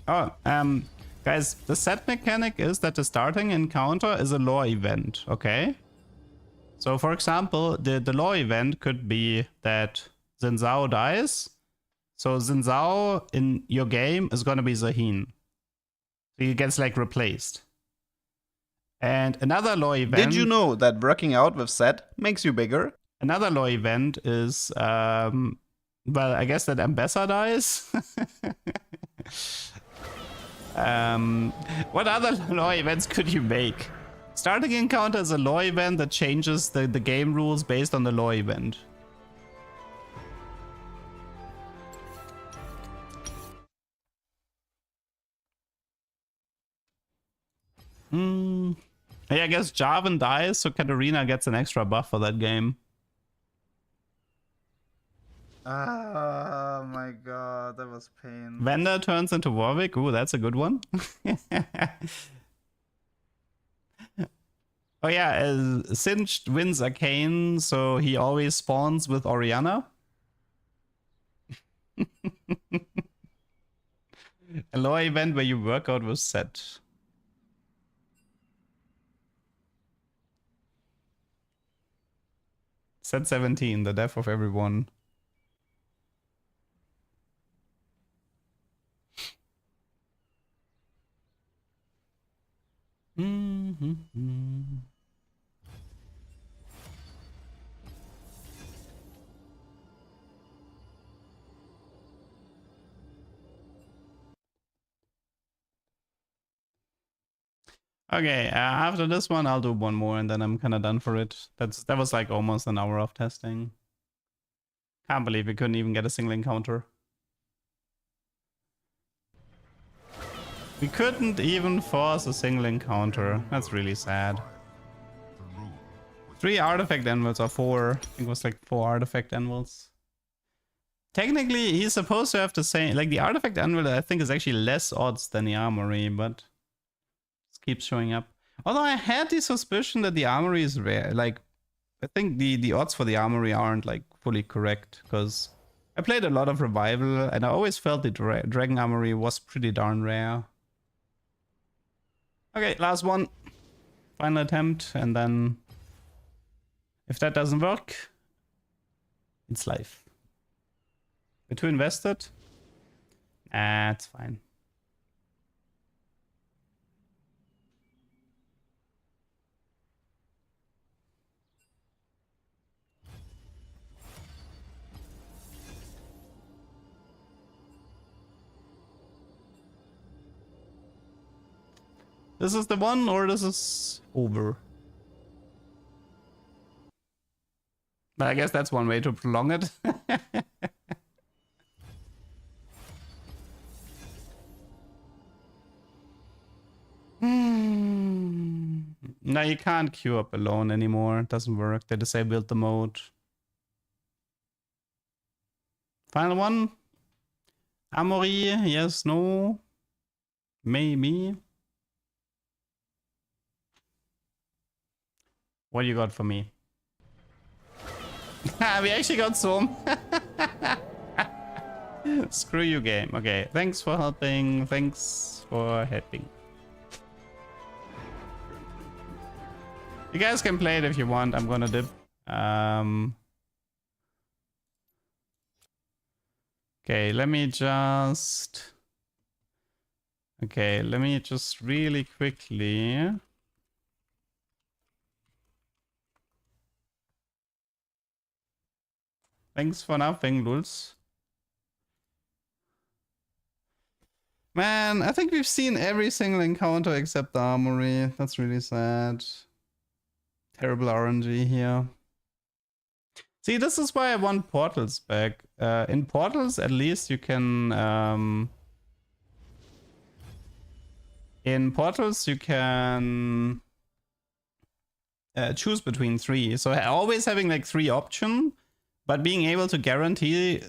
Oh, Guys, the set mechanic is that the starting encounter is a lore event, okay? So for example, the lore event could be that Xin Zhao dies. So Xin Zhao in your game is gonna be Zahin. So he gets like replaced. And another lore event... Did you know that working out with Set makes you bigger? Another lore event is, well, I guess that Ambessa dies. What other lore events could you make? Starting encounter is a lore event that changes the game rules based on the lore event. Yeah, I guess Jarvan dies, so Katarina gets an extra buff for that game. Oh my god, that was pain. Vander turns into Warwick. Ooh, that's a good one. Oh yeah, Singed wins Arcane, so he always spawns with Orianna. A lore event where you work out with Set. Set 17, the death of everyone. Okay, after this one, I'll do one more and then I'm kind of done for it. That was like almost an hour of testing. Can't believe we couldn't even get a single encounter. We couldn't even force a single encounter. That's really sad. 3 artifact anvils or 4. I think it was like 4 artifact anvils. Technically, he's supposed to have the same... Like the artifact anvil, I think, is actually less odds than the armory, but... keeps showing up. Although I had the suspicion that the armory is rare. Like, I think the odds for the armory aren't like fully correct, because I played a lot of Revival and I always felt the Dragon Armory was pretty darn rare. Okay, last one. Final attempt, and then if that doesn't work, it's life. We're too invested? Ah, it's fine. This is the one, or this is over? But I guess that's one way to prolong it. No, you can't queue up alone anymore. It doesn't work. They disabled the mode. Final one. Amory, yes, no. Maybe. What do you got for me? We actually got some. Screw you, game. Okay, thanks for helping. Thanks for helping. You guys can play it if you want. I'm gonna dip. Okay, let me just... Okay, let me just really quickly... Thanks for nothing, Lulz. Man, I think we've seen every single encounter except the armory. That's really sad. Terrible RNG here. See, this is why I want portals back. In portals, at least you can... in portals, you can... choose between 3. So always having like 3 options. But being able to guarantee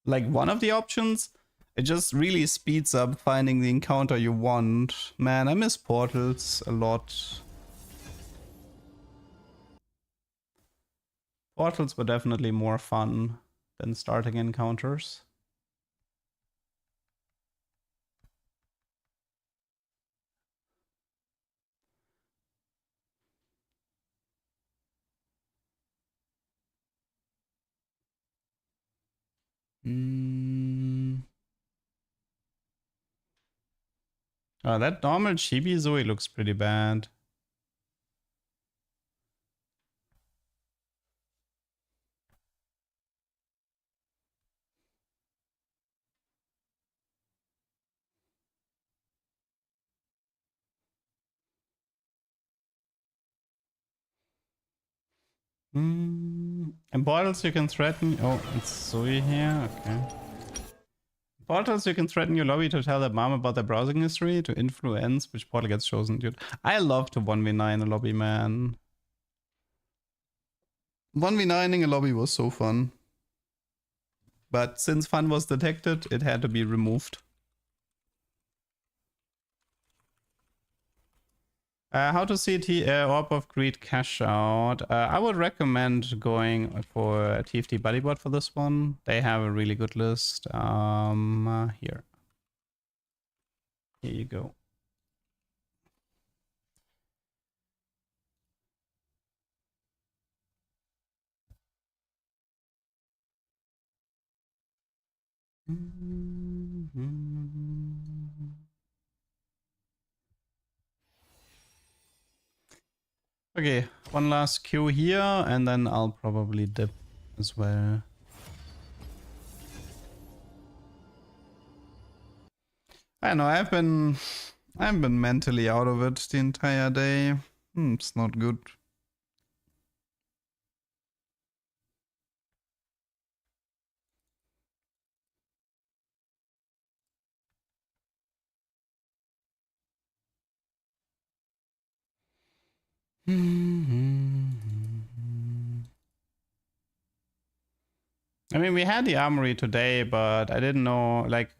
like one of the options, it just really speeds up finding the encounter you want. Man, I miss portals a lot. Portals were definitely more fun than starting encounters. Oh, that normal chibi Zoe looks pretty bad. And portals you can threaten. Oh, it's Zoe here. Okay. Portals you can threaten your lobby to tell their mom about their browsing history to influence which portal gets chosen. Dude, I love to 1v9 a lobby, man. 1v9ing a lobby was so fun. But since fun was detected, it had to be removed. How to see Orb of Greed cash out. I would recommend going for TFT Buddybot for this one. They have a really good list. Here. Here you go. Okay, one last queue here, and then I'll probably dip as well. I know I've been mentally out of it the entire day. It's not good. I mean, we had the armory today, but I didn't know, like,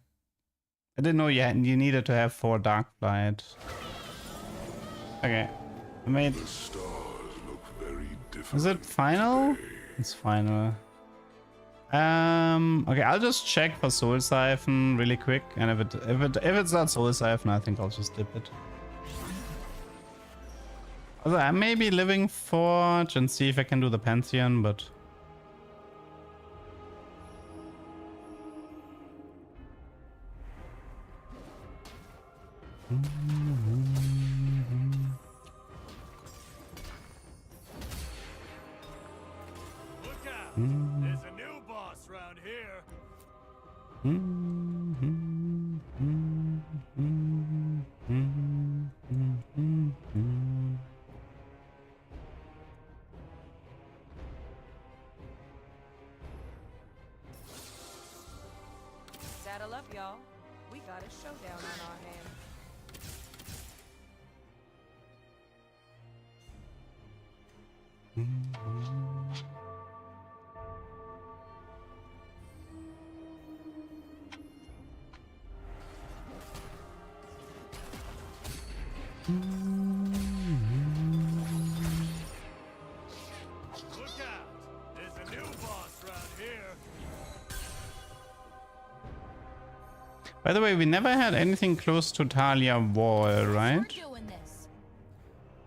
I didn't know you needed to have 4 dark flight. Okay, I made. The stars look very different. Is it final? Today. It's final. Okay, I'll just check for Soul Siphon really quick, and if it's not Soul Siphon, I think I'll just dip it. Also, I may be Living Forge and see if I can do the Pantheon, but. Look out! There's a new boss round here. Saddle up, y'all. We got a showdown on our hands. Look out! There's a new boss round here. By the way, we never had anything close to Talia Wall, right? We're doing this.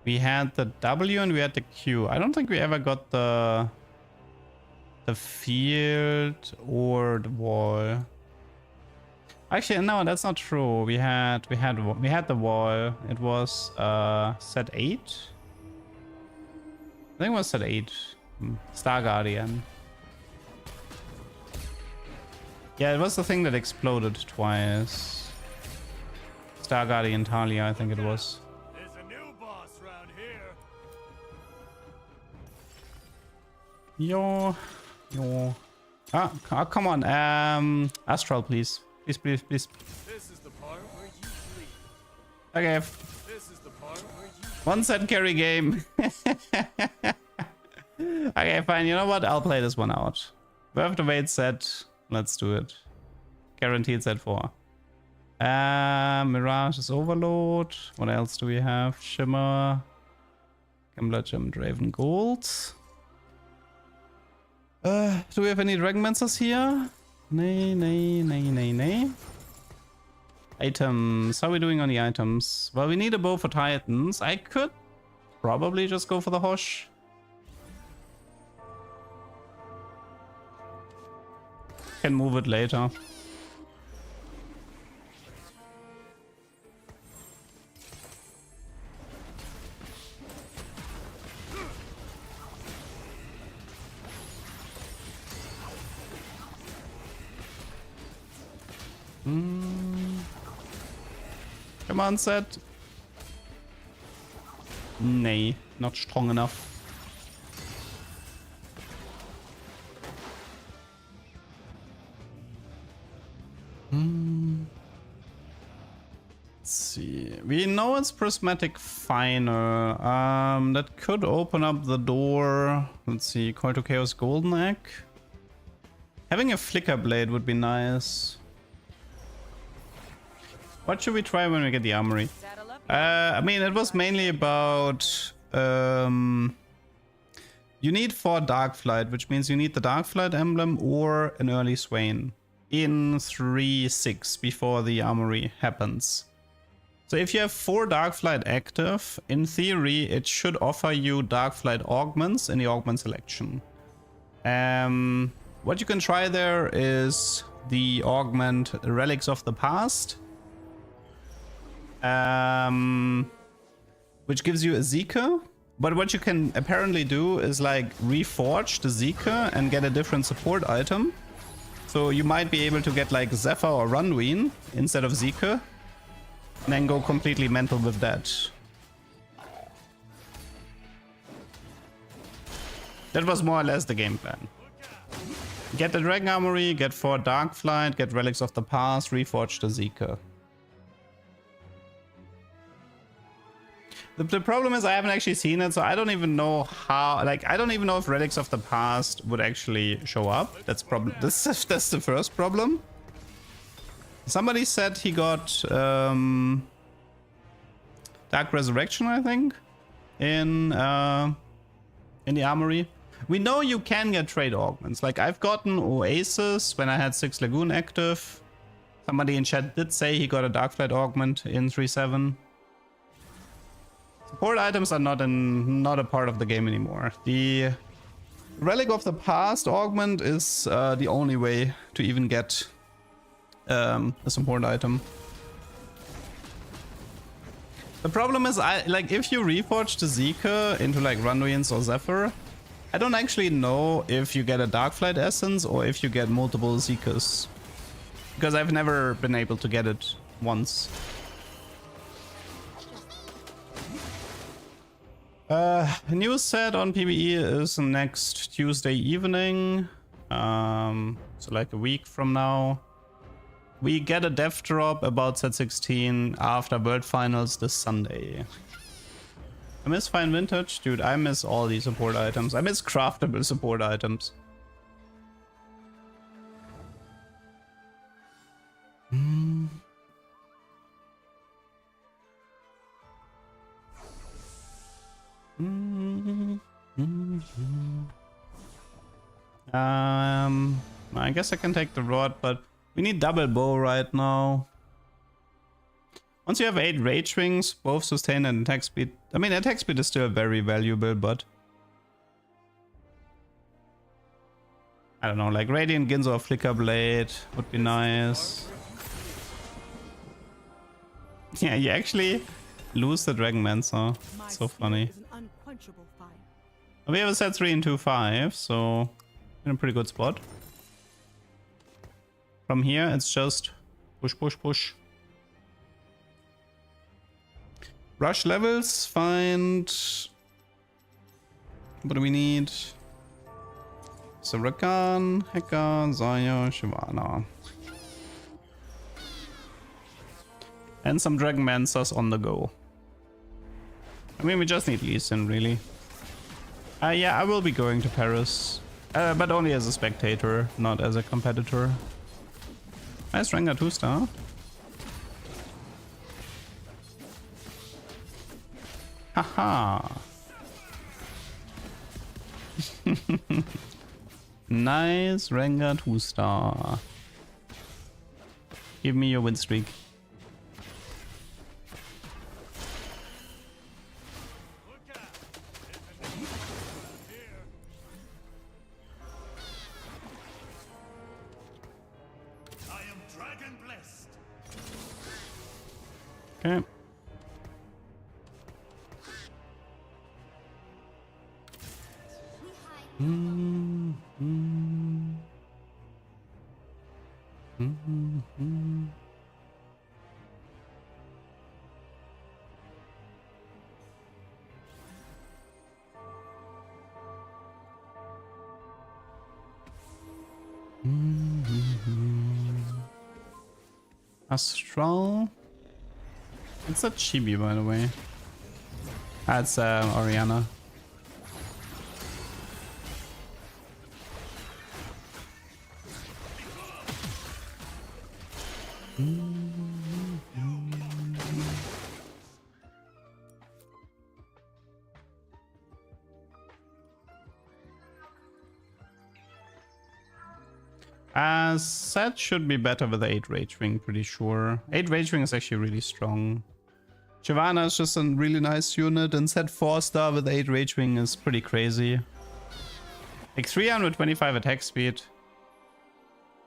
We had the W and we had the Q. I don't think we ever got the field or the wall. Actually, no, that's not true. We had the wall. It was set 8. I think it was set 8. Star Guardian. Yeah, it was the thing that exploded twice. Star Guardian Talia, I think it was. There's a new boss round here. Yo. Ah, come on. Astral, please. Please. This is the part where you sleep. Okay. This is the part where you One set carry game. Okay, fine. You know what? I'll play this one out. We have to wait set. Let's do it. Guaranteed set 4. Mirage is Overload. What else do we have? Shimmer. Gambler Gem Draven Gold. Do we have any Dragonmancers here? Nay. Items. How are we doing on the items? Well, we need a bow for Titans. I could probably just go for the Hosh. Can move it later. Come on, set. Nay, not strong enough. Let's see. We know it's prismatic final. That could open up the door. Let's see. Call to Chaos Golden Egg. Having a flicker blade would be nice. What should we try when we get the armory? Saddle up. I mean, it was mainly about you need 4 Darkflight, which means you need the Darkflight emblem or an early Swain in 3-6 before the armory happens. So if you have 4 Darkflight active, in theory it should offer you Darkflight augments in the augment selection. What you can try there is the augment Relics of the Past, which gives you a Zika. But what you can apparently do is like reforge the Zika and get a different support item. So you might be able to get like Zephyr or Runween instead of Zika, and then go completely mental with that. That was more or less the game plan. Get the Dragon Armory, get 4 Darkflight, get Relics of the Past, reforge the Zika. The problem is I haven't actually seen it, so I don't even know how, like, I don't even know if Relics of the Past would actually show up. That's that's the first problem. Somebody said he got Dark Resurrection, I think, in the armory. We know you can get trade augments. Like, I've gotten Oasis when I had 6 Lagoon active. Somebody in chat did say he got a Darkflight augment in 3-7. Support items are not a part of the game anymore. The Relic of the Past augment is the only way to even get a support item. The problem is, if you reforge the Zika into like Runwins or Zephyr, I don't actually know if you get a Darkflight essence or if you get multiple Zikas, because I've never been able to get it once. New set on PvE is next Tuesday evening, so like a week from now. We get a dev drop about set 16 after World Finals this Sunday. I miss Fine Vintage, dude. I miss all these support items. I miss craftable support items. I guess I can take the rod, but we need double bow right now. Once you have 8 rage wings, both sustain and attack speed. I mean, attack speed is still very valuable, but I don't know, like Radiant Ginzo or Flicker Blade would be nice. Yeah, you actually lose the Dragonmancer. It's so funny. We have a set 3 and 2-5, so in a pretty good spot. From here, it's just push, push, push. Rush levels, find... What do we need? Sarakan, Heka, Zaya, Shyvana. And some Dragonmancers on the go. I mean, we just need Lee Sin, really. Yeah, I will be going to Paris. But only as a spectator, not as a competitor. Nice Rengar 2-star. Haha. Nice Rengar 2-star. Give me your win streak. blessed. Okay. Mm, mm. Astral. It's a chibi, by the way. That's Oriana. Set should be better with 8 Rage Wing, pretty sure. 8 Rage Wing is actually really strong. Shyvana is just a really nice unit, and set 4-star with 8 Rage Wing is pretty crazy. Like 325 attack speed.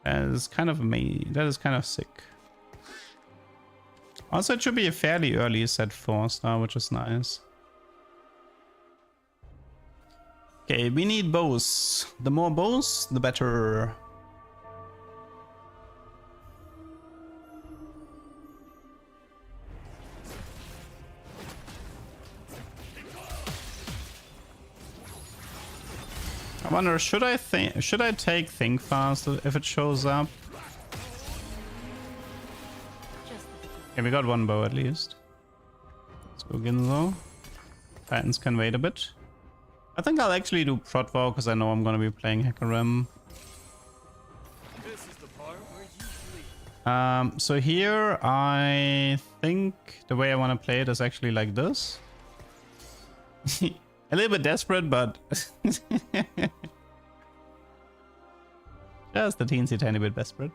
That is kind of amazing. That is kind of sick. Also, it should be a fairly early set 4-star, which is nice. Okay, we need bows. The more bows, the better. I wonder, should I take Think Fast if it shows up? Okay, we got 1 bow at least. Let's go Ginzo. Titans can wait a bit. I think I'll actually do Prot Vow because I know I'm gonna be playing Hecarim. This is the part where you sleep. So here I think the way I want to play it is actually like this. A little bit desperate, but just a teensy tiny bit desperate.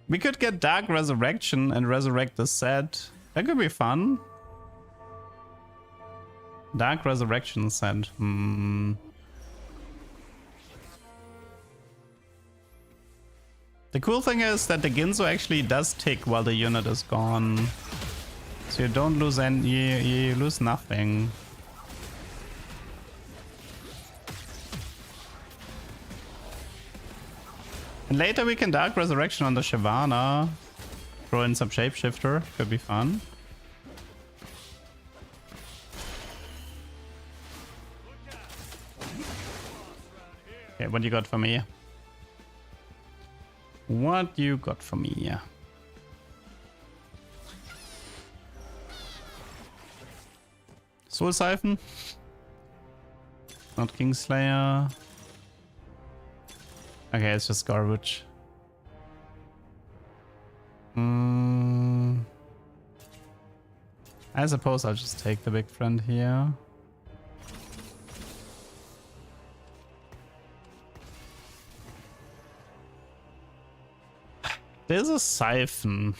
We could get Dark Resurrection and resurrect the set. That could be fun. Dark Resurrection set. The cool thing is that the Ginzo actually does tick while the unit is gone. So you don't lose any, you lose nothing. And later we can Dark Resurrection on the Shyvana. Throw in some Shapeshifter, could be fun. Okay, what you got for me? What you got for me? Soul Siphon? Not Kingslayer. Okay, it's just garbage. I suppose I'll just take the big friend here. There's a Siphon.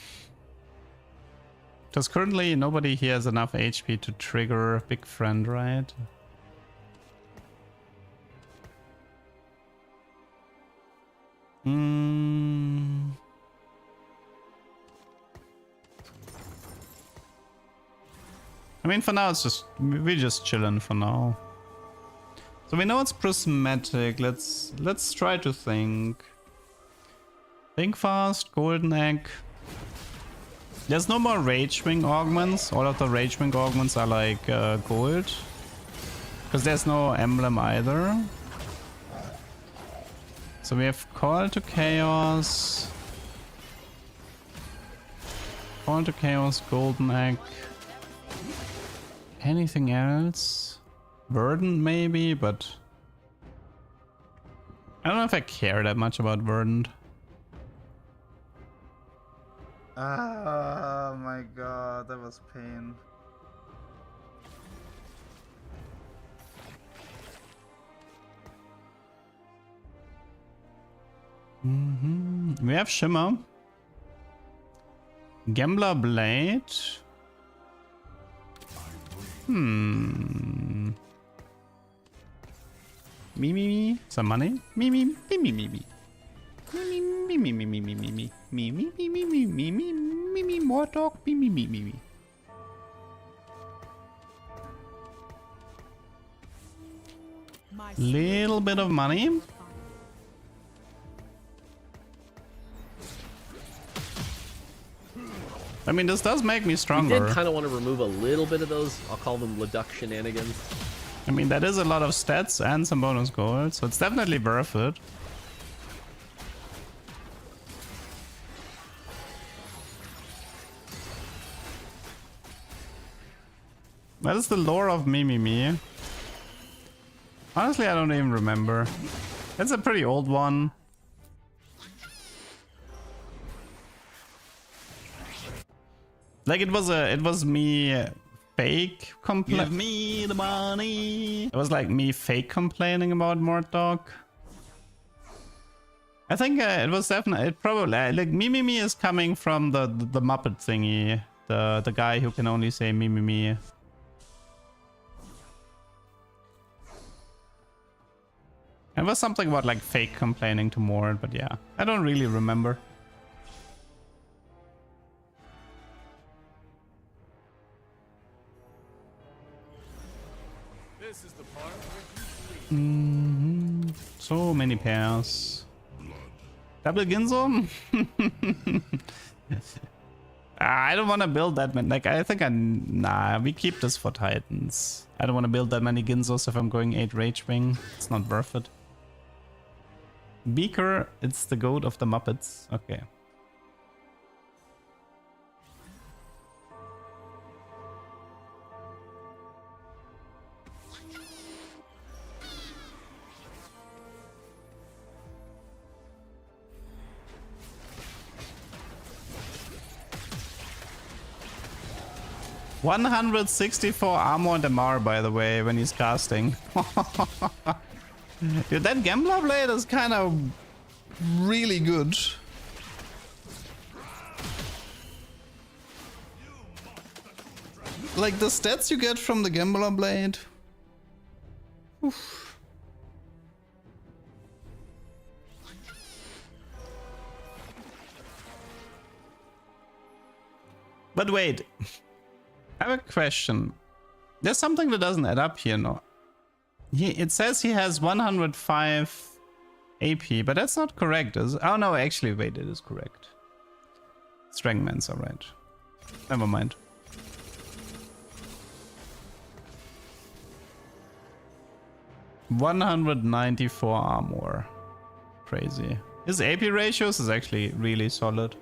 Because currently nobody here has enough HP to trigger big friend, right? I mean, for now, it's just we're just chilling for now. So we know it's prismatic. Let's try to think. Think fast. Golden egg. There's no more Rage Wing augments. All of the Rage Wing augments are like gold. Because there's no emblem either. So we have Call to Chaos. Call to Chaos, Golden Egg. Anything else? Verdant maybe, but I don't know if I care that much about Verdant. Oh my god, that was pain. We have Shimmer. Gambler Blade. Me, me, me. Some money. Me, me, me, me, me, me. Me, me, me, me, me, me, me. Me, me, me, me, me, me, me, me, me, more talk. Me, me, me, me, me. Little bit of money. I mean, this does make me We stronger. did kind of want to remove a little bit of those, I'll call them Leduc shenanigans. I mean, that is a lot of stats and some bonus gold, so it's definitely worth it. That is the lore of Mimimi. Honestly, I don't even remember. It's a pretty old one. Like it was me fake Give me the money. It was like me fake complaining about Mortdog. I think it was definitely, it probably, like Mimimi is coming from the Muppet thingy. The guy who can only say Mimimi. It was something about like fake complaining to Mort, but yeah, I don't really remember. This is the part where you bleed. So many pairs. Double Ginzo? I don't want to build that many. Like, I think nah, we keep this for Titans. I don't want to build that many Ginzos if I'm going 8 Rage Wing. It's not worth it. Beaker, it's the goat of the Muppets. Okay. $164 armor and MR, by the way, when he's casting. Dude, that Gambler Blade is kind of really good. Like the stats you get from the Gambler Blade. Oof. But wait, I have a question. There's something that doesn't add up here, no? It says he has 105 AP, but that's not correct. Oh no, actually, wait, it is correct. Strangman's alright. Never mind. $194 armor. Crazy. His AP ratios is actually really solid.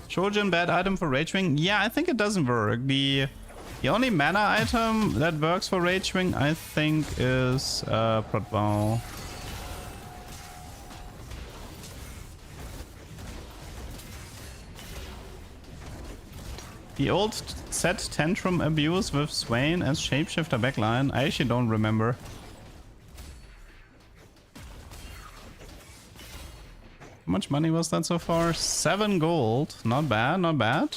Shojin, bad item for Rage Wing? Yeah, I think it doesn't work. The only mana item that works for Rage Wing, I think, is Protval. The old set Tantrum abuse with Swain as shapeshifter backline, I actually don't remember. How much money was that so far? 7 gold. Not bad, not bad.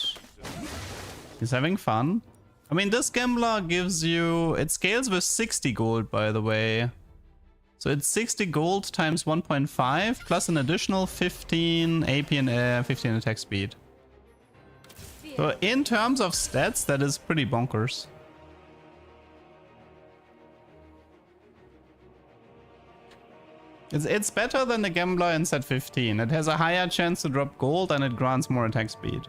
He's having fun. I mean, this Gambler gives you... It scales with 60 gold, by the way. So it's 60 gold times 1.5 plus an additional 15 AP and 15 attack speed. So in terms of stats, that is pretty bonkers. It's better than the Gambler in set 15. It has a higher chance to drop gold and it grants more attack speed.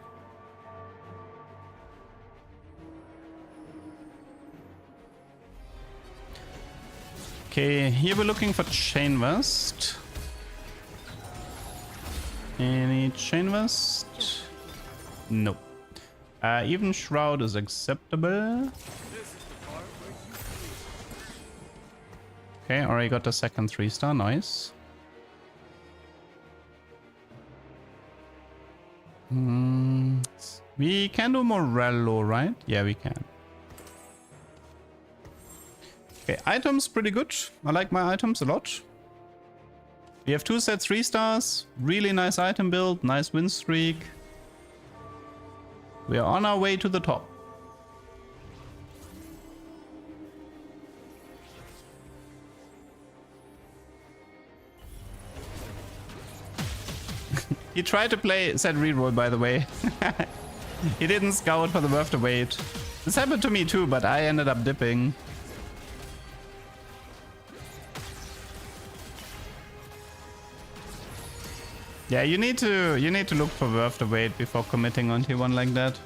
Okay, here we're looking for Chain Vest. Any Chain Vest? No. Even Shroud is acceptable. Okay, already got the second 3-star, nice. We can do Morello, right? Yeah, we can. Okay, items pretty good. I like my items a lot. We have 2 sets 3 stars. Really nice item build, nice win streak. We are on our way to the top. He tried to play set reroll, by the way. He didn't scout for the worth the wait. This happened to me too, but I ended up dipping. Yeah, you need to look for worth the wait before committing onto one like that.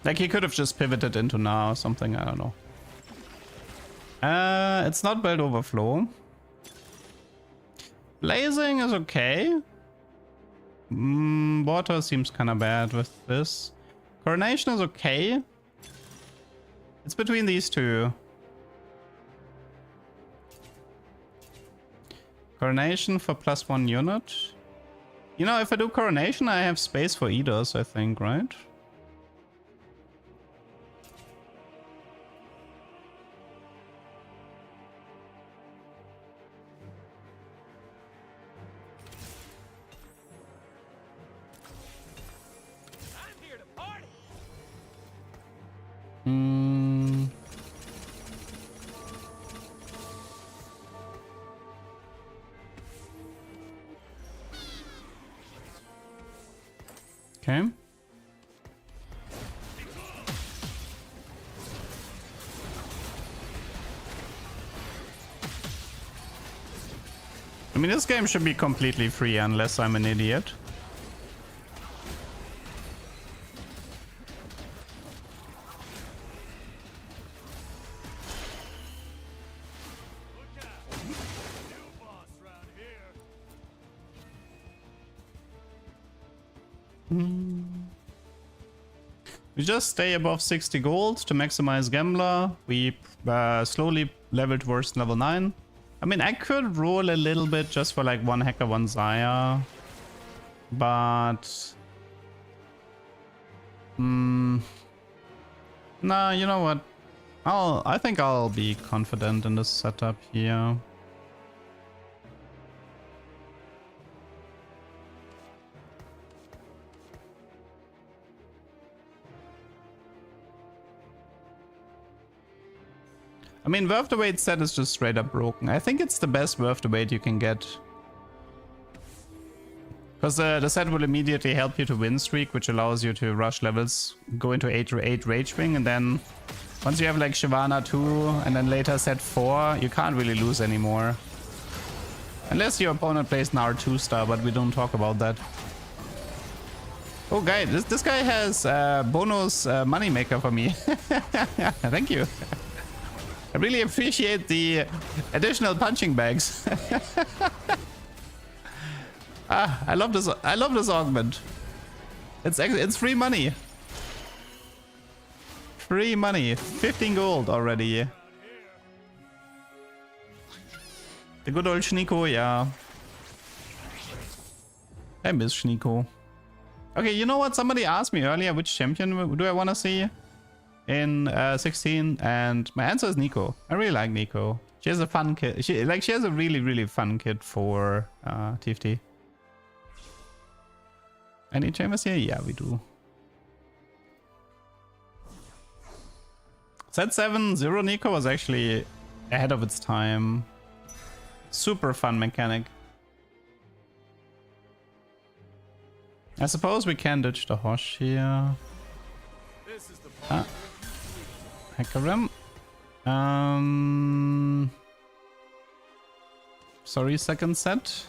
Like he could have just pivoted into now or something, I don't know. It's not Belt Overflow. Blazing is okay. Water seems kind of bad with this. Coronation is okay. It's between these two. Coronation for +1 unit. You know, if I do Coronation, I have space for Eaters, I think, right? Okay. I mean, this game should be completely free unless I'm an idiot. We just stay above 60 gold to maximize Gambler. We slowly level towards level 9. I mean, I could roll a little bit just for like 1 Hacker, 1 Zaya. But... nah, you know what? I think I'll be confident in this setup here. I mean, worth the wait set is just straight up broken. I think it's the best worth the wait you can get. Because the set will immediately help you to win streak, which allows you to rush levels, go into 8 Rage Wing, and then once you have like Shyvana 2 and then later set 4, you can't really lose anymore. Unless your opponent plays an R2 star, but we don't talk about that. Oh, guy, this guy has bonus moneymaker for me. Thank you. I really appreciate the additional punching bags. I love this. I love this augment. It's free money. Free money. 15 gold already. The good old Schneeko, yeah. I miss Schneeko. Okay, you know what? Somebody asked me earlier which champion do I want to see in 16, and my answer is Nico. I really like Nico. She has a fun kit. She has a really fun kit for TFT. Any chambers here? Yeah, we do. Set 7 0 Nico was actually ahead of its time. Super fun mechanic. I suppose we can ditch the Hosh here. Hackerim. Sorry, second set.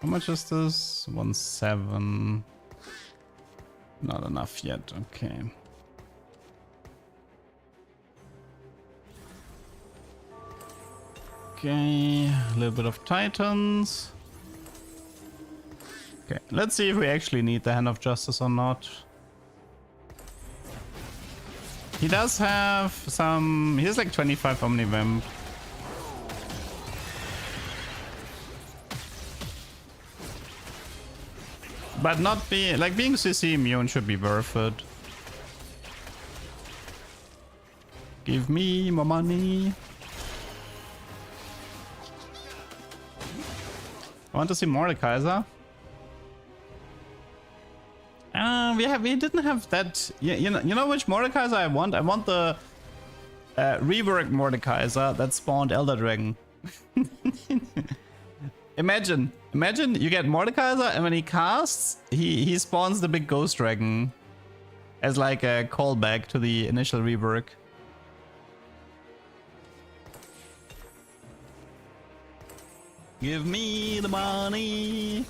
How much is this? 1.7. Not enough yet, okay. Okay, a little bit of Titans. Okay, let's see if we actually need the Hand of Justice or not. He does have some... He has like 25 Omnivamp. But not being... Like, being CC immune should be worth it. Give me more money. I want to see more Kaiser. We didn't have that. You know which Mordekaiser I want? I want the rework Mordekaiser that spawned Elder Dragon. Imagine you get Mordekaiser, and when he casts, he spawns the big ghost dragon as like a callback to the initial rework. Give me the money.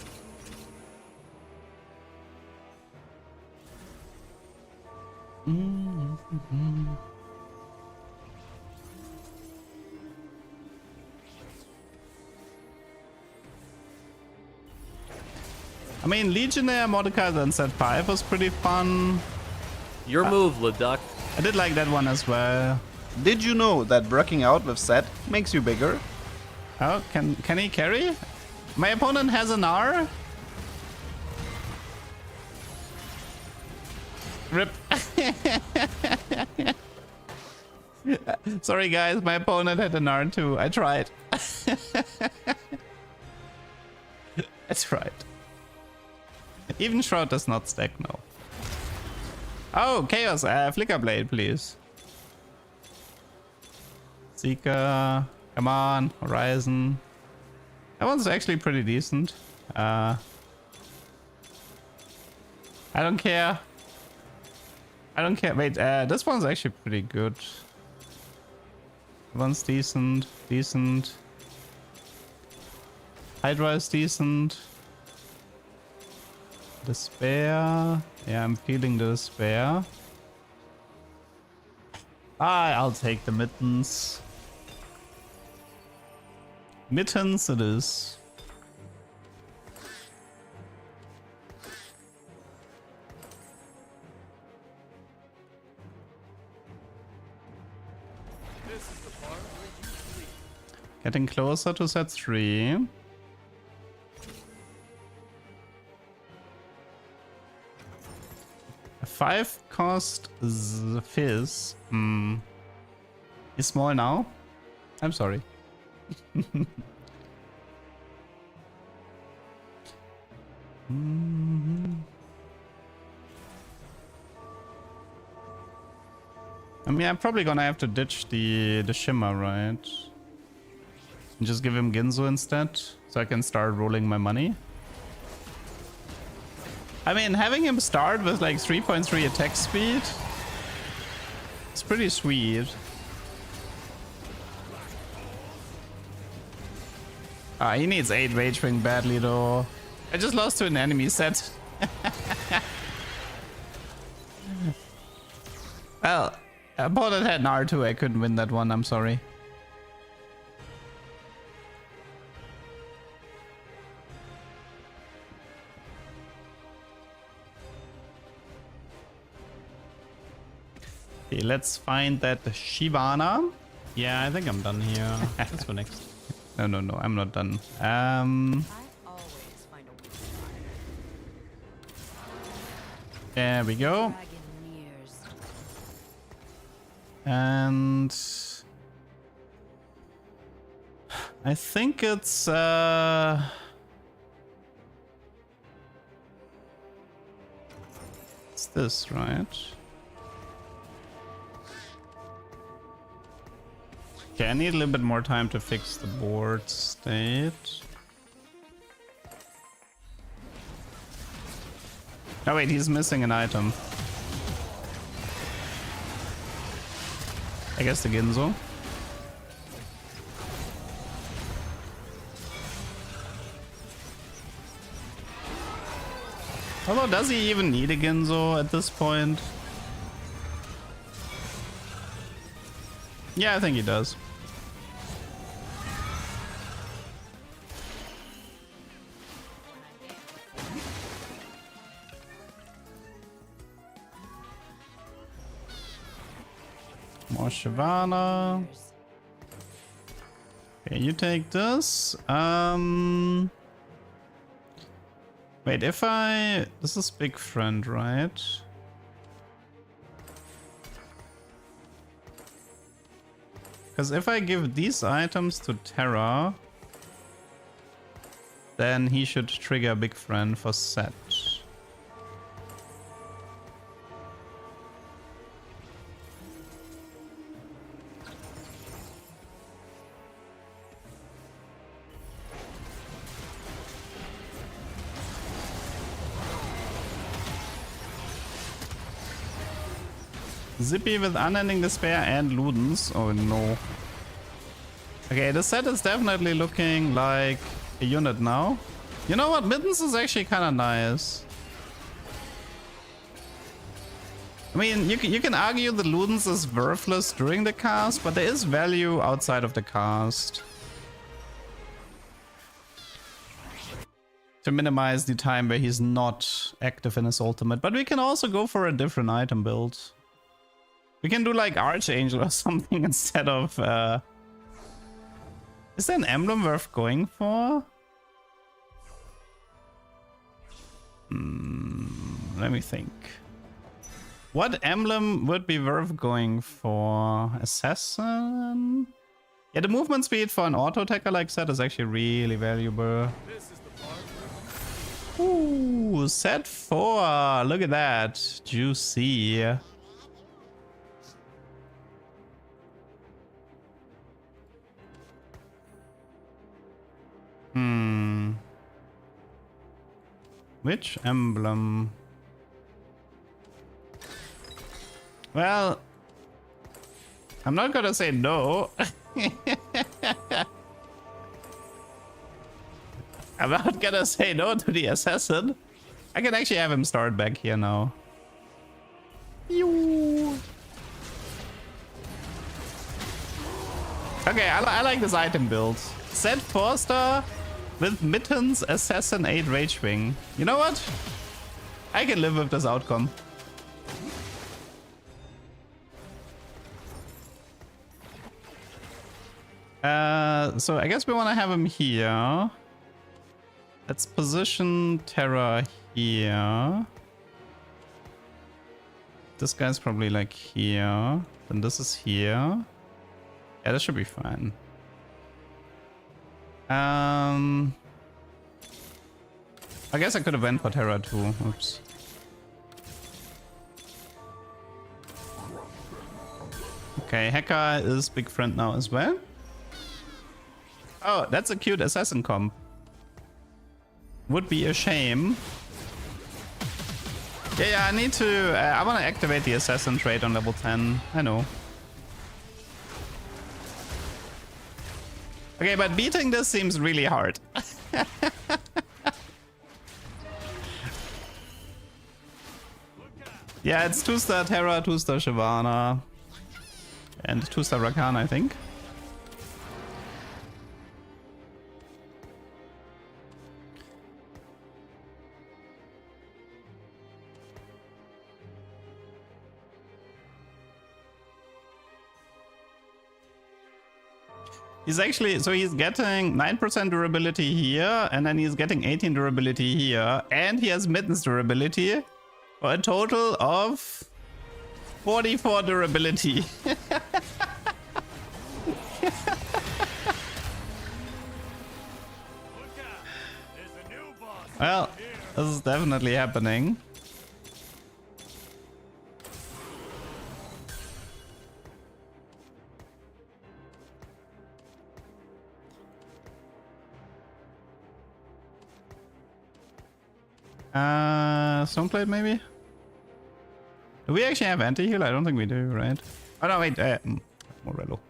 I mean, Legionnaire Mordekaiser in set 5 was pretty fun. Your move, Leduc. I did like that one as well. Did you know that working out with Set makes you bigger? Oh, can he carry? My opponent has an R. Rip. Sorry guys, my opponent had an R too. I tried. That's right. Even Shroud does not stack now. Oh, Chaos, Flicker Blade, please. Seeker, come on, Horizon. That one's actually pretty decent. I don't care. I don't care. Wait, this one's actually pretty good. That one's decent, decent. Hydra is decent. Despair. Yeah, I'm feeling the despair. I'll take the mittens. Mittens it is. This is the part where you sleep. Getting closer to set 3. A 5 cost Fizz. He's small now. I'm sorry. I mean, I'm probably gonna have to ditch the Shimmer, right? And just give him Ginzo instead, so I can start rolling my money. I mean, having him start with like 3.3 attack speed, it's pretty sweet. He needs 8 Rage Wing badly though. I just lost to an enemy set. Well, opponent had an R2, I couldn't win that one, I'm sorry. Okay, let's find that Shivana. Yeah, I think I'm done here. Let's go next. No, I'm not done. I always find a weak spot. There we go. Dragoneers. And I think it's this, right? Okay, I need a little bit more time to fix the board state. Oh wait, he's missing an item. I guess the Ginzo. Although, does he even need a Ginzo at this point? Yeah, I think he does. More Shyvana. Okay, you take this. Wait, if I... This is Big Friend, right? Because if I give these items to Terra, then he should trigger Big Friend for set. Zippy with Unending Despair and Ludens. Oh no. Okay, the set is definitely looking like a unit now. You know what? Mittens is actually kind of nice. I mean, you can argue that Ludens is worthless during the cast, but there is value outside of the cast. To minimize the time where he's not active in his ultimate. But we can also go for a different item build. We can do like Archangel or something instead of... Is there an emblem worth going for? Let me think. What emblem would be worth going for? Assassin? Yeah, the movement speed for an auto attacker like that is actually really valuable. Ooh, set 4. Look at that. Juicy. Which emblem? Well, I'm not gonna say no. I'm not gonna say no to the assassin. I can actually have him start back here now. Okay, I like this item build. Set 4-star with Mittens, Assassin, 8 Rage Wing. You know what? I can live with this outcome. So I guess we want to have him here. Let's position Terra here. This guy's probably like here. Then this is here. Yeah, that should be fine. I guess I could have went for Terra too. Oops. Okay, Hacker is big friend now as well. Oh, that's a cute assassin comp. Would be a shame. Yeah, I need to... I want to activate the assassin trait on level 10. I know. Okay, but beating this seems really hard. Yeah, it's 2-star Terra, 2-star Shyvana, and 2-star Rakan, I think. He's actually, so he's getting 9% durability here, and then he's getting 18 durability here, and he has Mittens durability for a total of 44 durability. Well, this is definitely happening. Stoneplate maybe? Do we actually have anti-heal? I don't think we do, right? Oh no, wait, Morello.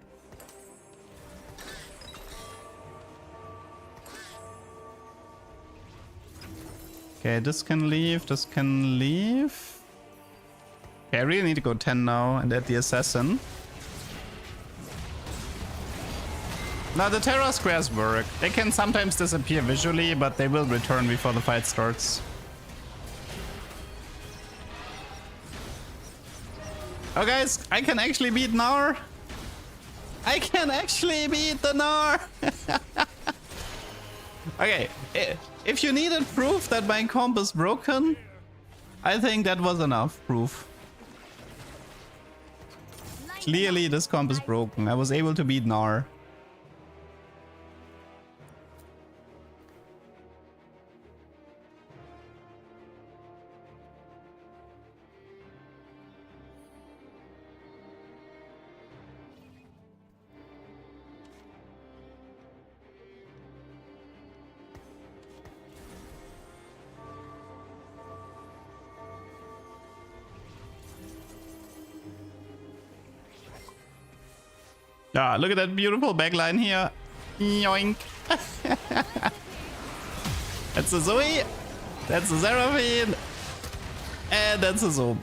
Okay, this can leave, this can leave. Okay, I really need to go 10 now and add the assassin. Now the Terra squares work. They can sometimes disappear visually, but they will return before the fight starts. Oh guys, I can actually beat Gnar. I can actually beat the Gnar. Okay, if you needed proof that my comp is broken, I think that was enough proof. Clearly this comp is broken. I was able to beat Gnar. Ah, look at that beautiful backline here. Yoink. That's a Zoe. That's a Seraphine. And that's a Zoom.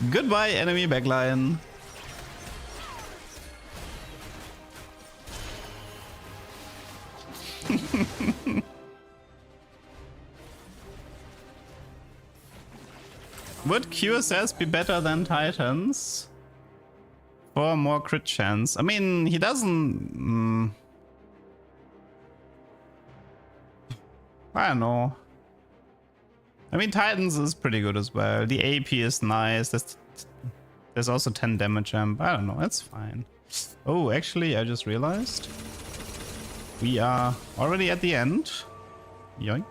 Goodbye, enemy backline. Would QSS be better than Titans? For more crit chance. I mean, he doesn't... I don't know. I mean, Titans is pretty good as well. The AP is nice. There's also 10 damage jump. I don't know. It's fine. Oh, actually, I just realized we are already at the end. Yoink.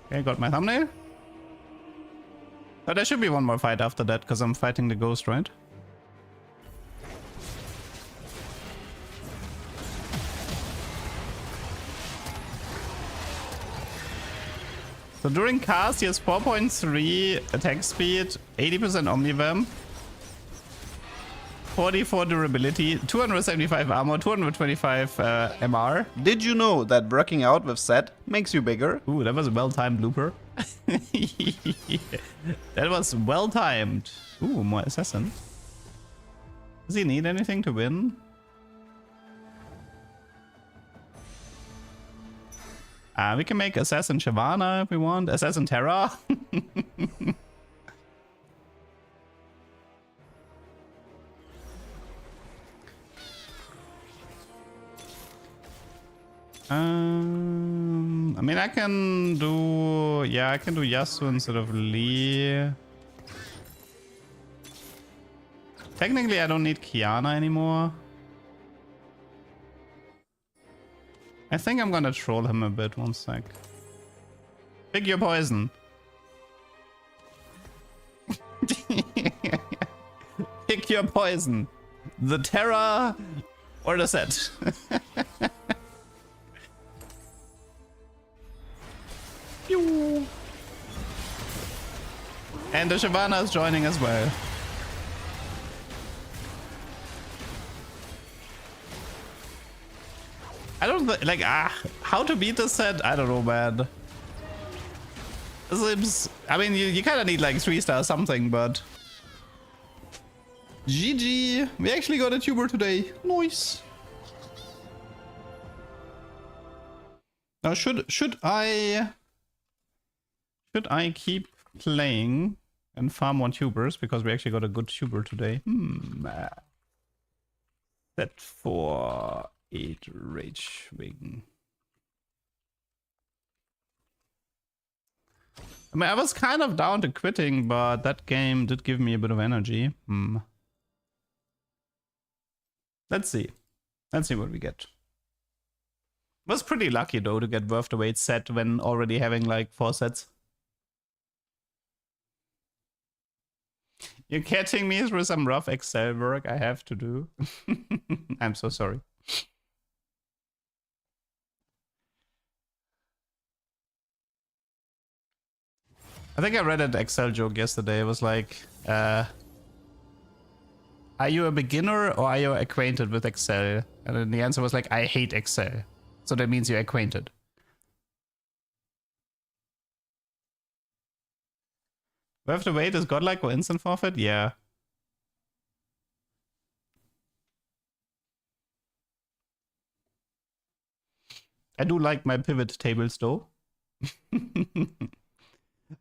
Okay, got my thumbnail. But there should be one more fight after that, because I'm fighting the ghost, right? So during cast, he has 4.3 attack speed, 80% omnivamp, 44 durability, 275 armor, 225 MR. Did you know that working out with Set makes you bigger? Ooh, that was a well-timed blooper. That was well-timed. Ooh, more assassin. Does he need anything to win? We can make Assassin Shyvana if we want. Assassin Terra. I mean, I can do... Yeah, I can do Yasuo instead of Lee. Technically, I don't need Kiana anymore. I think I'm gonna troll him a bit. One sec. Pick your poison. Pick your poison. The Terra or the Set. Pew. And the Shyvana is joining as well. I don't like how to beat this set. I don't know, man. Seems, I mean, you kind of need like 3-star something, but GG. We actually got a tuber today. Nice. Now should I keep playing and farm more tubers because we actually got a good tuber today? Set for 8 Rage Wing. I mean, I was kind of down to quitting, but that game did give me a bit of energy. Let's see. Let's see what we get. Was pretty lucky though to get Worth the Wait set when already having like 4 sets. You're catching me through some rough Excel work I have to do. I'm so sorry. I think I read an Excel joke yesterday. It was like, are you a beginner or are you acquainted with Excel? And then the answer was like, I hate Excel. So that means you're acquainted. We have to wait. Is godlike or instant forfeit? Yeah. I do like my pivot tables though.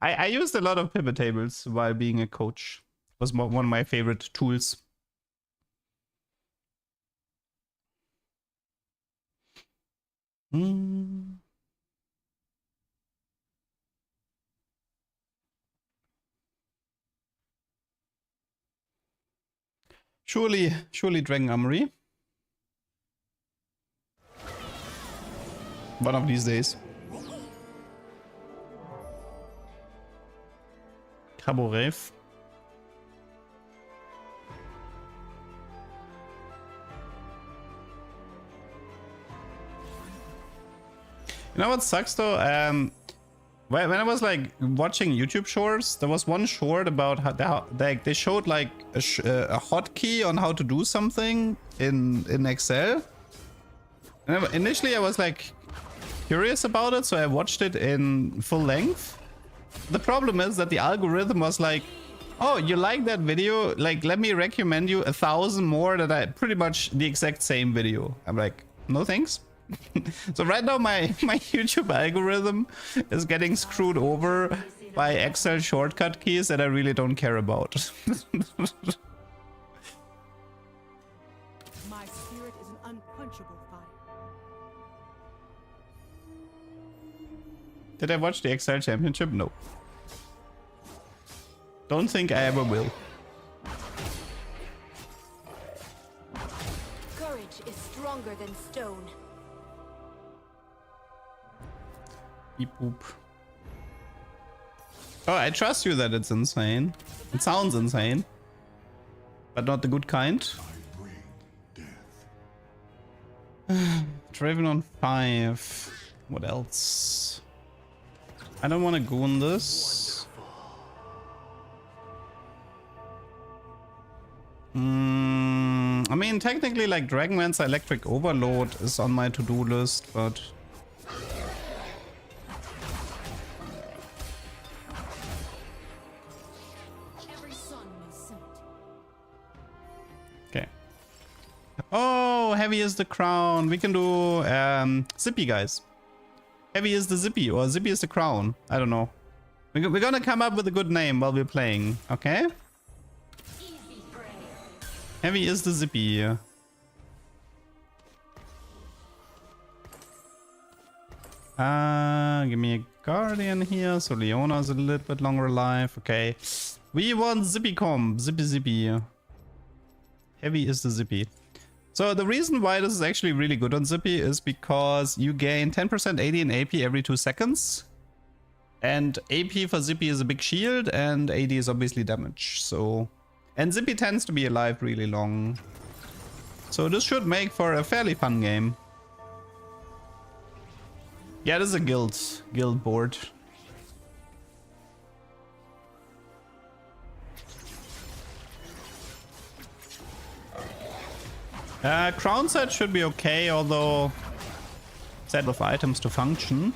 I used a lot of pivot tables while being a coach. It was one of my favorite tools. Surely Dragon Armory. One of these days. Caborev. You know what sucks though? When I was like watching YouTube shorts, there was one short about how they showed like a hotkey on how to do something in Excel. And initially I was like curious about it, so I watched it in full length. The problem is that the algorithm was like, oh, you like that video? Like, let me recommend you 1,000 more that are pretty much the exact same video. I'm like, no thanks. So right now my YouTube algorithm is getting screwed over by Excel shortcut keys that I really don't care about. My spirit is an unquenchable fire. Did I watch the Excel Championship? No. Don't think I ever will. Courage is stronger than stone. Beep boop. Oh, I trust you that it's insane. It sounds insane. But not the good kind. Draven on 5. What else? I don't want to go on this. I mean, technically, like, Dragonlands Electric Overload is on my to-do list, but... Okay. Oh, heavy is the crown. We can do Zippy, guys. Heavy is the Zippy, or Zippy is the crown. I don't know. We're gonna come up with a good name while we're playing, okay? Heavy is the Zippy. Give me a Guardian here, so Leona's a little bit longer alive. Okay. We want Zippy comb. Zippy Zippy. Heavy is the Zippy. So the reason why this is actually really good on Zippy is because you gain 10% AD and AP every 2 seconds. And AP for Zippy is a big shield, and AD is obviously damage, so... And Zippy tends to be alive really long. So this should make for a fairly fun game. Yeah, this is a guild board. Crown set should be okay, although set of items to function.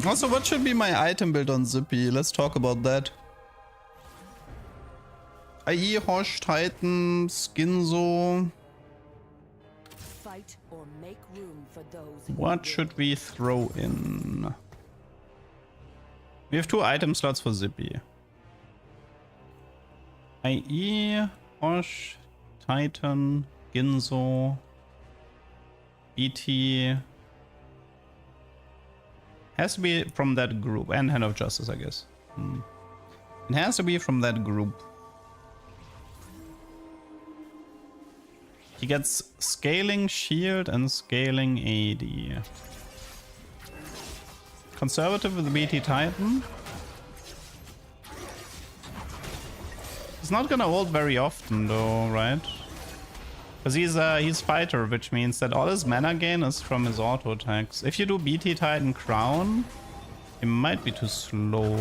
Also, what should be my item build on Zippy? Let's talk about that. IE, Hosh, Titan, Skinzo. Fight or make room for those who What should we throw in? We have 2 item slots for Zippy. IE, Hosh, Titan, Ginzo, BT. Has to be from that group, and Hand of Justice, I guess. It has to be from that group. He gets scaling shield and scaling AD. Conservative with the BT Titan. He's not gonna ult very often though, right? Because he's fighter, which means that all his mana gain is from his auto attacks. If you do BT Titan Crown, it might be too slow.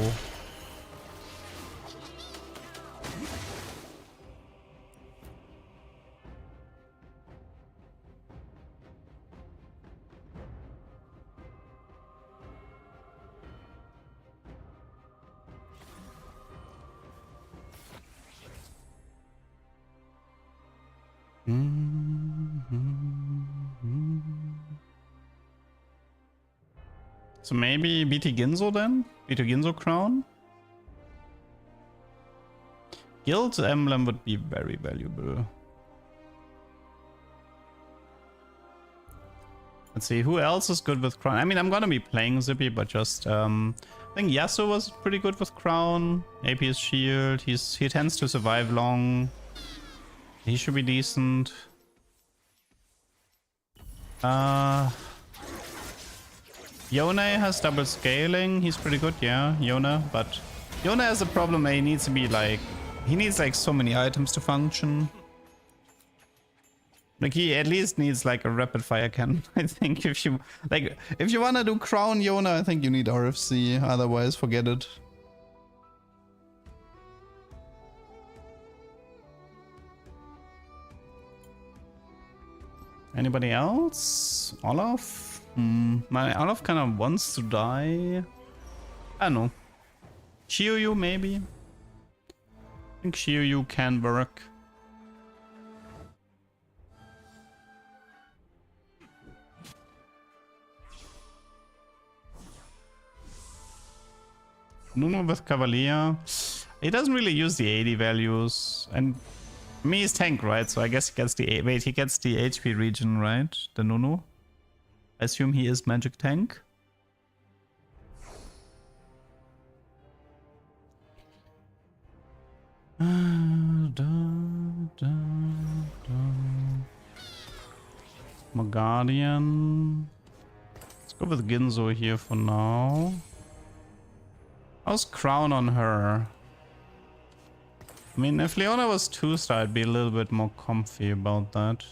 So maybe BT Ginzo then? BT Ginzo Crown? Guild Emblem would be very valuable. Let's see, who else is good with Crown? I mean, I'm gonna be playing Zippy, but just... I think Yasuo was pretty good with Crown. AP is shield, he tends to survive long. He should be decent. Yone has double scaling. He's pretty good, yeah, Yone. But Yone has a problem. He needs to be like... He needs like so many items to function. Like he at least needs like a rapid fire cannon. I think if you... Like, if you want to do Crown Yone, I think you need RFC. Otherwise, forget it. Anybody else? Olaf? My Olaf kind of wants to die. I don't know. Shiryu maybe? I think Shiryu can work. Nuno with Cavalier. He doesn't really use the 80 values. And me is tank, right? So I guess he gets the... Wait, he gets the HP region, right? The Nuno. I assume he is magic tank. Guardian. Let's go with Ginzo here for now. How's Crown on her? I mean, if Leona was 2-star, I'd be a little bit more comfy about that.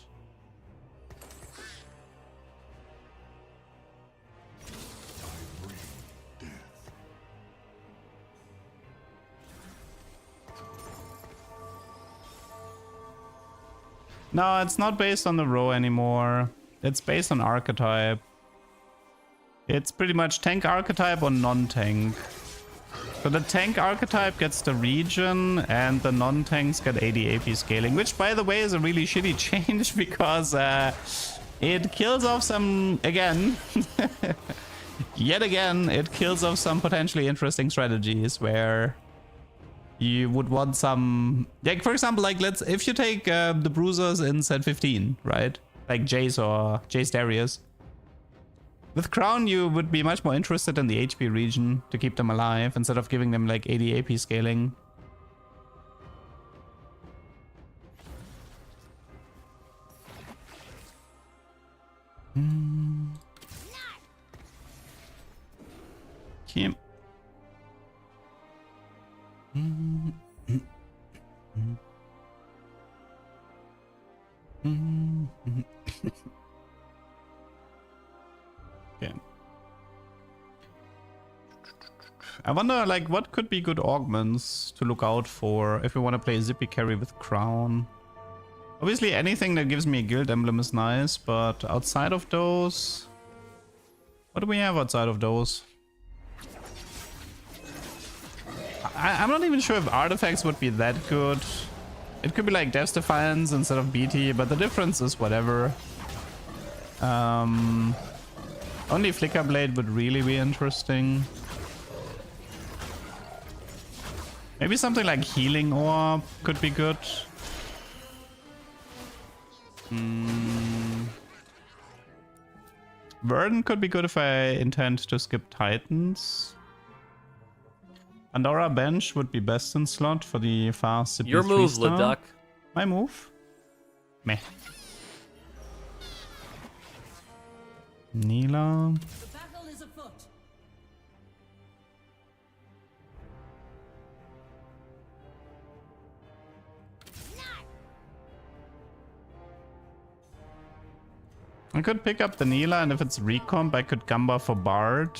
No, it's not based on the row anymore. It's based on archetype. It's pretty much tank archetype or non-tank. So the tank archetype gets the region and the non-tanks get 80 AP scaling, which by the way is a really shitty change because it kills off some, again, yet again, it kills off some potentially interesting strategies where you would want some, like for example, like if you take the bruisers in set 15, right? Like Jace or Jace Darius. With Crown, you would be much more interested in the HP region to keep them alive instead of giving them like 80 AP scaling. Okay. Okay. I wonder, like, what could be good augments to look out for if we want to play Zippy carry with Crown. Obviously, anything that gives me a guild emblem is nice, but outside of those... What do we have outside of those? I'm not even sure if artifacts would be that good. It could be like Death's Defiance instead of BT, but the difference is whatever. Only Flicker Blade would really be interesting. Maybe something like Healing Orb could be good. Verdant could be good if I intend to skip Titans. Pandora Bench would be best in slot for the fast CP3 Your move, star. Leduc. My move? Meh. Neela. The battle is afoot. I could pick up the Neela, and if it's recomp, I could Gamba for Bard.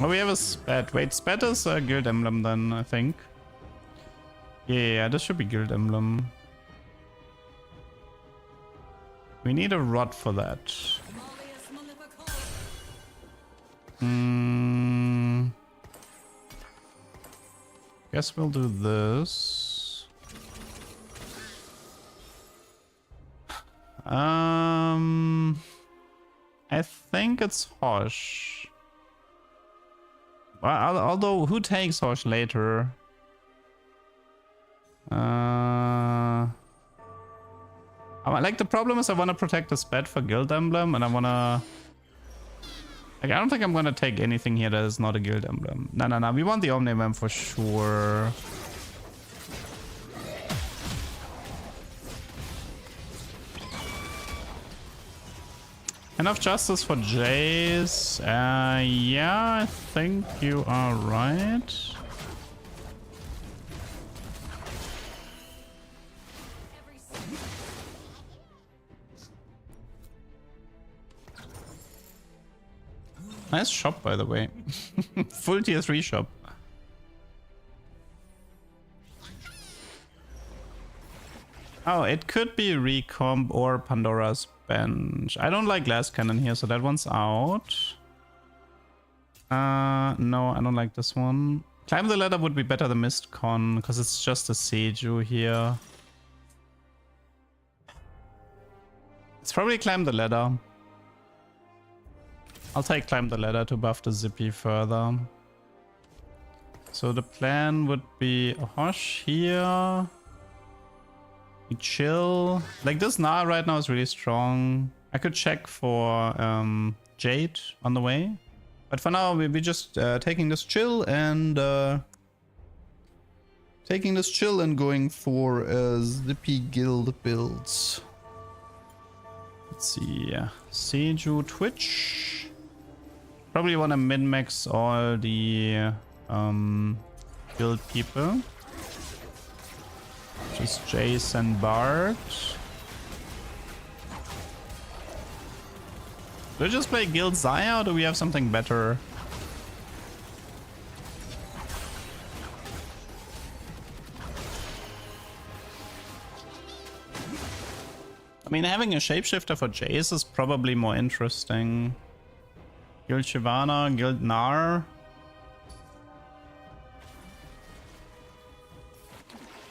Oh, we have a Spat. Wait, Spat is a guild emblem then, I think. Yeah, this should be guild emblem. We need a rod for that. Guess we'll do this. I think it's Hosh. Well, although, who takes Hosh later? Like, the problem is I want to protect this bed for Guild Emblem, and I want to... Like, I don't think I'm going to take anything here that is not a Guild Emblem. No. We want the Omni-Mem for sure. Enough justice for Jace. Yeah, I think you are right. Nice shop, by the way. Full tier 3 shop. Oh, it could be Recomp or Pandora's Bench. I don't like Glass Cannon here, so that one's out. No, I don't like this one. Climb the Ladder would be better than Mistcon, because it's just a Seiju here. It's probably Climb the Ladder. I'll take Climb the Ladder to buff the Zippy further. So the plan would be Hosh here. We chill. Like, this Gnar right now is really strong. I could check for Jade on the way. But for now, we're just taking this chill and going for Zippy Guild builds. Let's see. Seiju Twitch. Probably want to min-max all the guild people. Just Jace and Bard. Do we just play Guild Zaya or do we have something better? I mean, having a shapeshifter for Jace is probably more interesting. Guild Shyvana, Guild Gnar.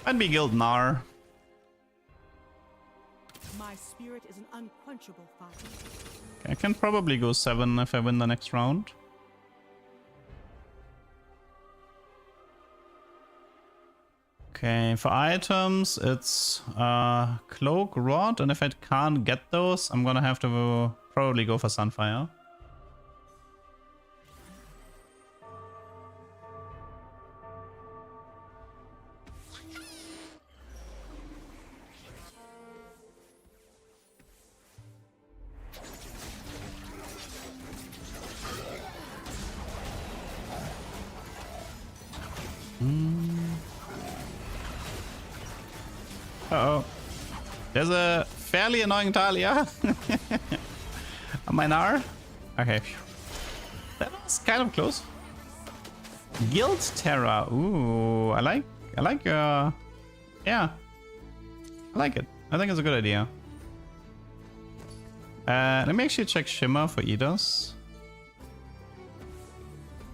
Might be Guild Gnar. My spirit is an unquenchable fire. Okay, I can probably go 7 if I win the next round. Okay, for items, it's Cloak, Rod, and if I can't get those, I'm gonna have to probably go for Sunfire. Uh-oh. There's a fairly annoying Talia. On my Gnar. Okay. That was kind of close. Guild Terra. Ooh, I like yeah. I like it. I think it's a good idea. Let me actually check Shimmer for Eaters.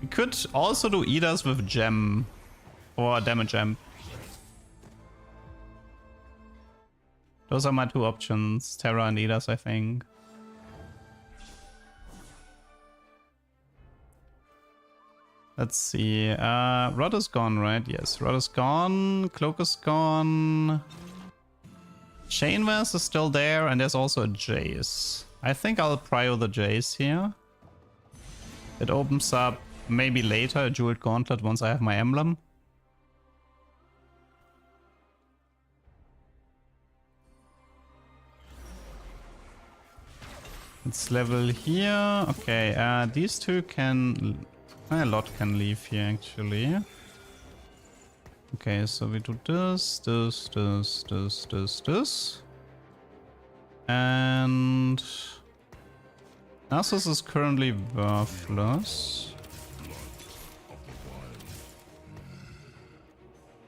We could also do Eaters with Gem. Or Damage Gem. Those are my two options. Terra and Eaters, I think. Let's see. Rod is gone, right? Yes, Rod is gone. Cloak is gone. Chainverse is still there, and there's also a Jace. I think I'll prio the Jace here. It opens up maybe later a Jeweled Gauntlet once I have my emblem. Let's level here. Okay, these two can... A lot can leave here, actually. Okay, so we do this. And... Nasus is currently worthless.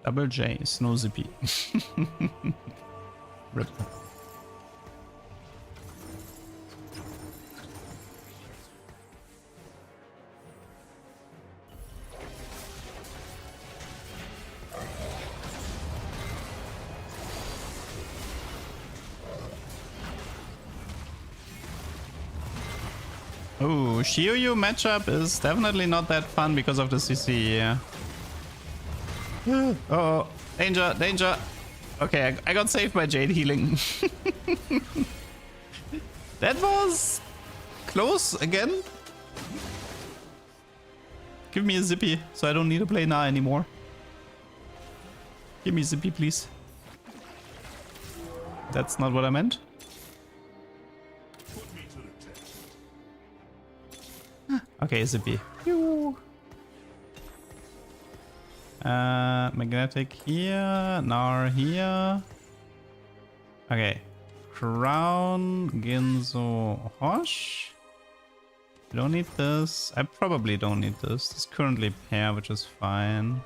Double J's, no Zippy. Rip. Ooh, Shiryu matchup is definitely not that fun because of the CC. Uh oh, danger, danger. Okay, I got saved by Jade healing. That was close again. Give me a zippy so I don't need to play Na anymore. Give me zippy, please. That's not what I meant. Okay, zippy. Magnetic here, Nar here. Okay. Crown, Ginzo, Hosh. Don't need this. I probably don't need this. This is currently pair, which is fine.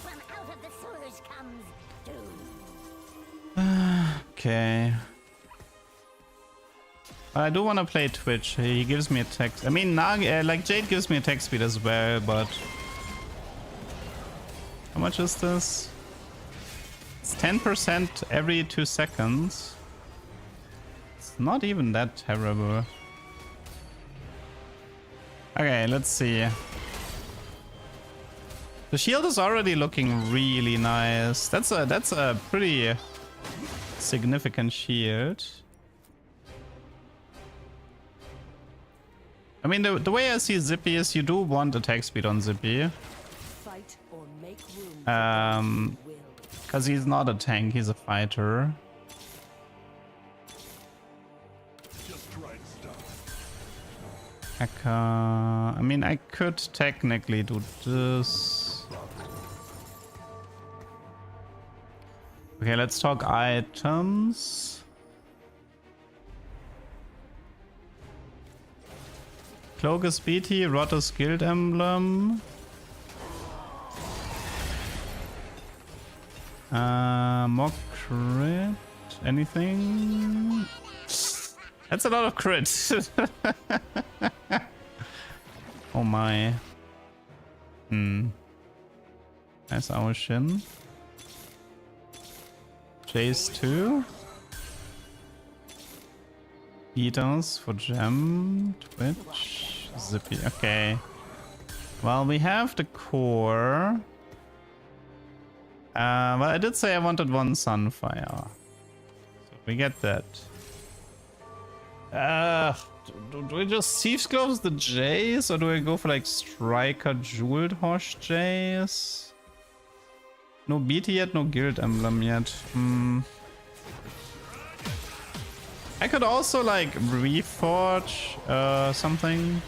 From out of the sewers comes doom. Okay. I do want to play Twitch. He gives me attack. I mean, like Jade gives me attack speed as well, but how much is this? It's 10% every 2 seconds. It's not even that terrible. Okay, let's see. The shield is already looking really nice. That's a pretty significant shield. I mean, the way I see Zippy is you do want attack speed on Zippy. Fight or make room for those who will. Because he's not a tank, he's a fighter. I mean, I could technically do this. Okay, let's talk items. Cloak is BT, Rot is Guild Emblem. More crit? Anything? That's a lot of crit. Oh my. Nice our Shin. Jace 2. Eaters for Gem. Twitch. Zippy. Okay. Well, we have the core. Well, I did say I wanted one Sunfire. So we get that. Do we just Thieves Gloves the Jace, or do I go for like Striker Jeweled Hosh Jace? No BT yet, no Guild Emblem yet. I could also like reforge something.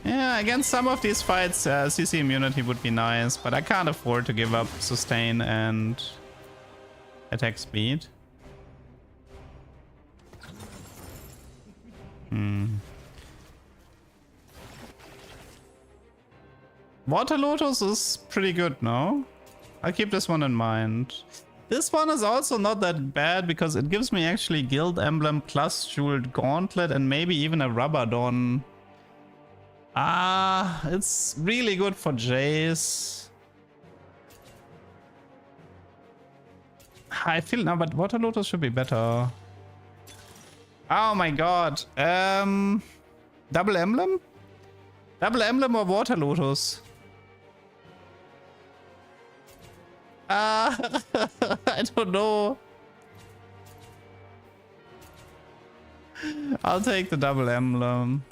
Yeah, against some of these fights, CC immunity would be nice, but I can't afford to give up sustain and attack speed. Water Lotus is pretty good, no? I'll keep this one in mind. This one is also not that bad because it gives me actually Guild Emblem plus Jeweled Gauntlet and maybe even a Rabadon. It's really good for Jace. I feel now, but Water Lotus should be better. Oh my god. Double Emblem? Double Emblem or Water Lotus? I don't know. I'll take the Double Emblem.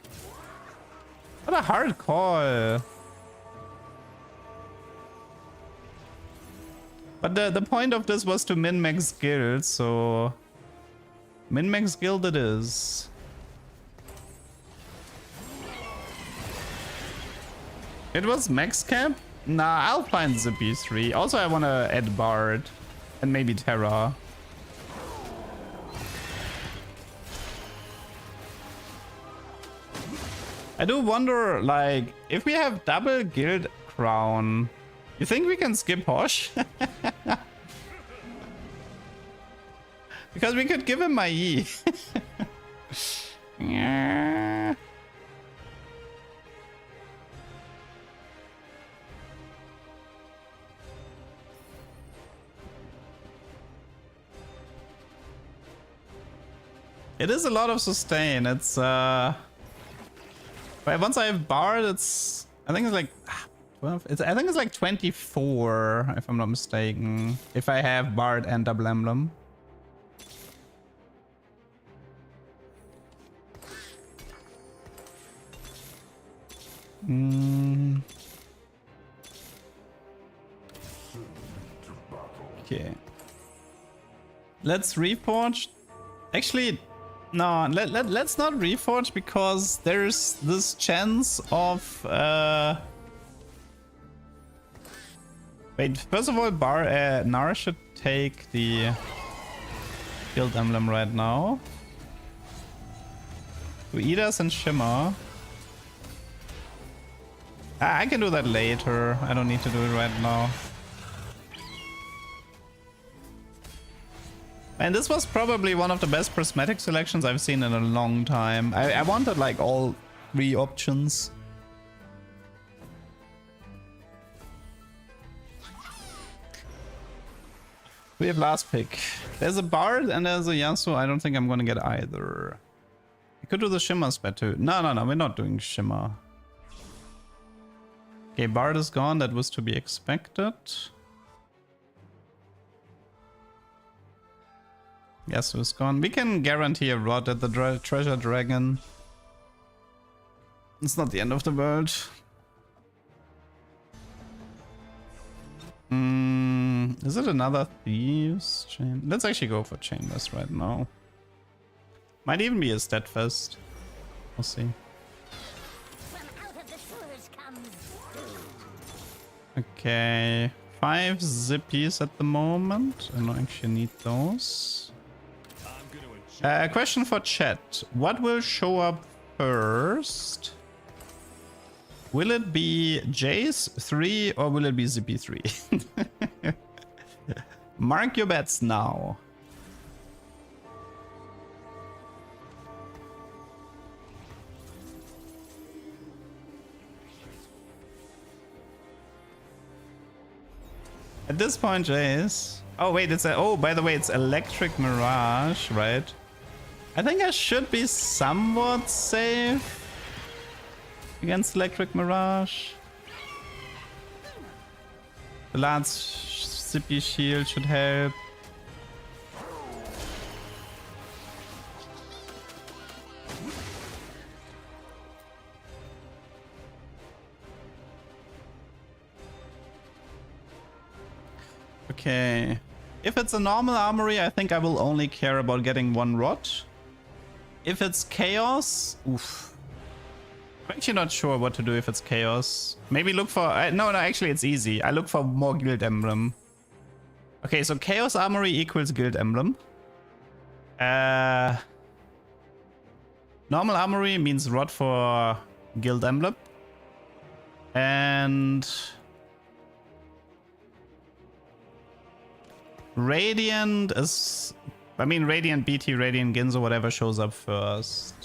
What a hard call. But the point of this was to min-max guild, so min-max guild it is. It was max cap? Nah, I'll find Zippy 3. Also, I want to add Bard and maybe Terra. I do wonder, like, if we have double guild crown, you think we can skip Hosh? Because we could give him my E. Yeah. It is a lot of sustain. It's but once I have Bard, it's I think it's like 12. I think it's like 24 if I'm not mistaken. If I have Bard and Double Emblem. Okay. Let's reforge. Actually, no, let's not reforge because there's this chance of wait, first of all, Nar should take the Guild Emblem right now. Uidas and Shimmer. I can do that later. I don't need to do it right now. And this was probably one of the best prismatic selections I've seen in a long time. I wanted like all 3 options. We have last pick. There's a Bard and there's a Yasuo. I don't think I'm gonna get either. I could do the Shimmer spec too. No, we're not doing Shimmer. Okay, Bard is gone. That was to be expected. Yes, who's gone. We can guarantee a rod at the treasure dragon. It's not the end of the world. Is it another thieves chain? Let's actually go for chainless right now. Might even be a steadfast. We'll see. Okay, 5 zippies at the moment. I don't actually need those. Question for chat. What will show up first? Will it be Jace 3 or will it be Zippy 3? Mark your bets now. At this point, Jace. Oh wait, it's by the way, it's Electric Mirage, right? I think I should be somewhat safe against Electric Mirage. The Lance Zippy Shield should help. Okay. If it's a normal armory, I think I will only care about getting 1 rod. If it's chaos, oof. I'm actually not sure what to do if it's chaos. Maybe look for... no, actually it's easy. I look for more Guild Emblem. Okay, so Chaos Armory equals Guild Emblem. Normal Armory means rod for Guild Emblem. And... Radiant is... I mean, Radiant BT, Radiant Ginzo, whatever shows up first.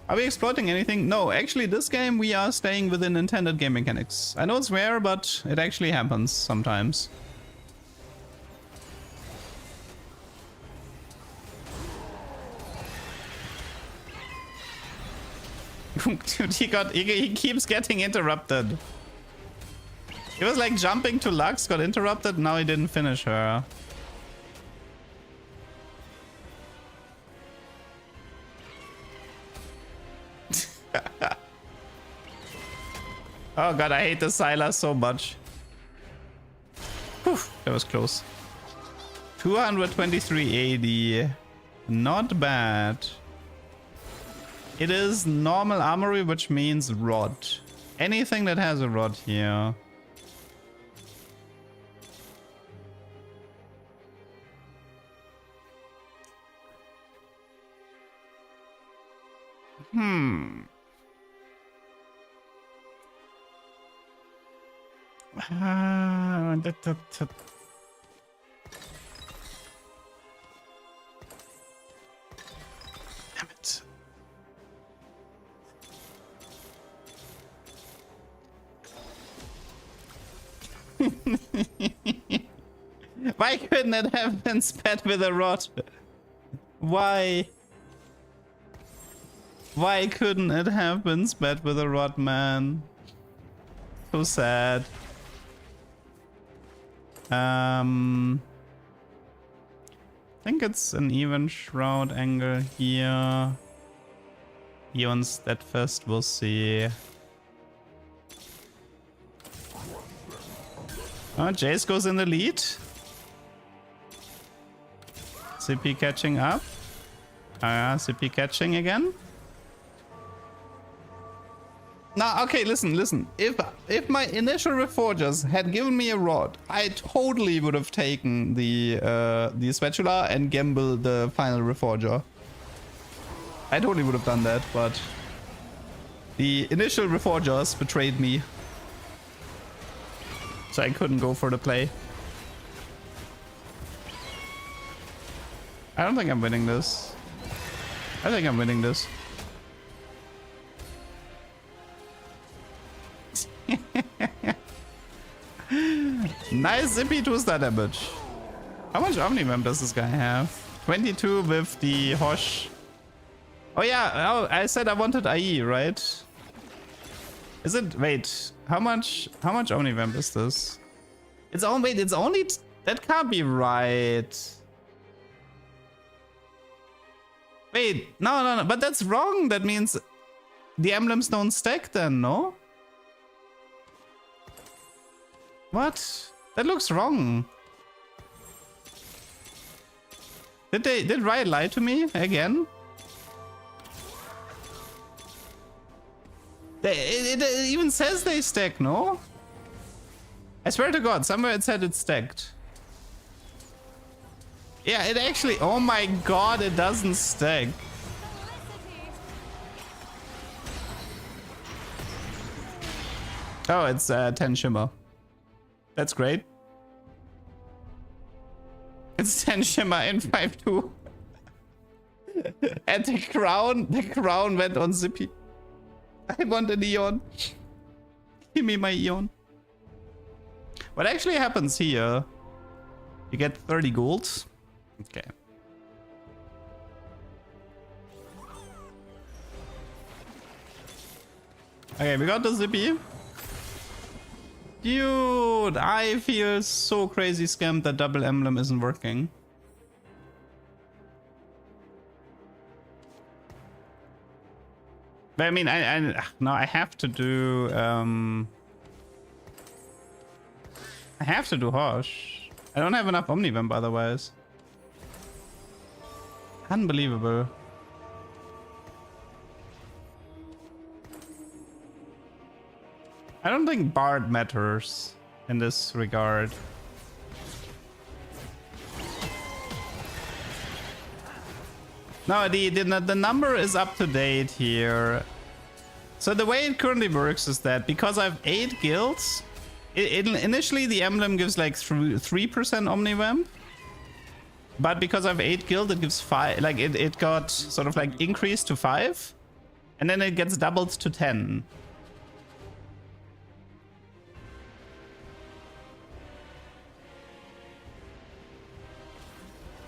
Are we exploiting anything? No, actually this game we are staying within intended game mechanics. I know it's rare, but it actually happens sometimes. Dude, he keeps getting interrupted. He was like jumping to Lux, got interrupted, now he didn't finish her. Oh god, I hate the Sylas so much. Whew, that was close. 223 AD. Not bad. It is normal armory, which means rod. Anything that has a rod here. Damn it. Why couldn't it have been spat with a rod? Why? Why couldn't it have been spat with a rod, man? So sad. I think it's an even shroud angle here. Eon Steadfast, we'll see. Oh, Jace goes in the lead. CP catching up. CP catching again. Now, okay, listen. If my initial Reforgers had given me a rod, I totally would have taken the spatula and gambled the final Reforger. I totally would have done that, but the initial Reforgers betrayed me. So I couldn't go for the play. I don't think I'm winning this. I think I'm winning this. Nice zippy 2-star damage. How much Omnivamp does this guy have? 22 with the Hosh. Oh yeah, oh, I said I wanted IE, right? Is it? Wait, how much Omnivamp is this? It's only. Wait, it's only. That can't be right. Wait, no, but that's wrong. That means the emblems don't stack then, no? What? That looks wrong. Did Riot lie to me again? It even says they stack, no? I swear to God, somewhere it said it's stacked. Yeah, it actually... Oh my God, it doesn't stack. Oh, it's 10 Shimmer. That's great. It's 10 Shimmer and 5-2. And the crown went on Zippy. I want an Eon. Give me my Eon. What actually happens here? You get 30 gold. Okay. Okay, we got the Zippy. Dude, I feel so crazy scammed that double emblem isn't working. But I mean, no, I have to do I have to do Hosh. I don't have enough Omnivamp otherwise. Unbelievable. I don't think Bard matters in this regard. No, the number is up to date here. So the way it currently works is that because I have 8 guilds, initially the emblem gives like 3% Omnivamp. But because I have 8 guild, it gives 5. Like it got sort of like increased to 5. And then it gets doubled to 10.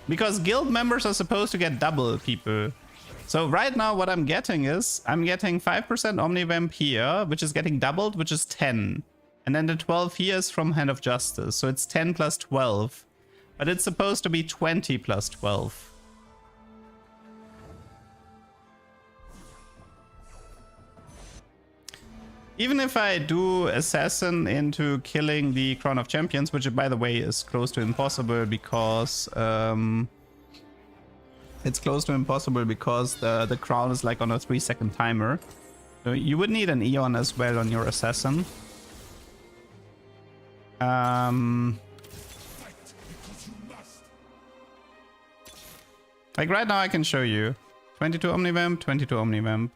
Because guild members are supposed to get double people. So right now what I'm getting is, I'm getting 5% Omnivamp here, which is getting doubled, which is 10. And then the 12 here is from Hand of Justice. So it's 10 plus 12. But it's supposed to be 20 plus 12. Even if I do Assassin into killing the Crown of Champions, which by the way is close to impossible because it's close to impossible because the Crown is like on a 3-second timer. So you would need an Eon as well on your Assassin. Like right now I can show you 22 Omnivamp, 22 Omnivamp.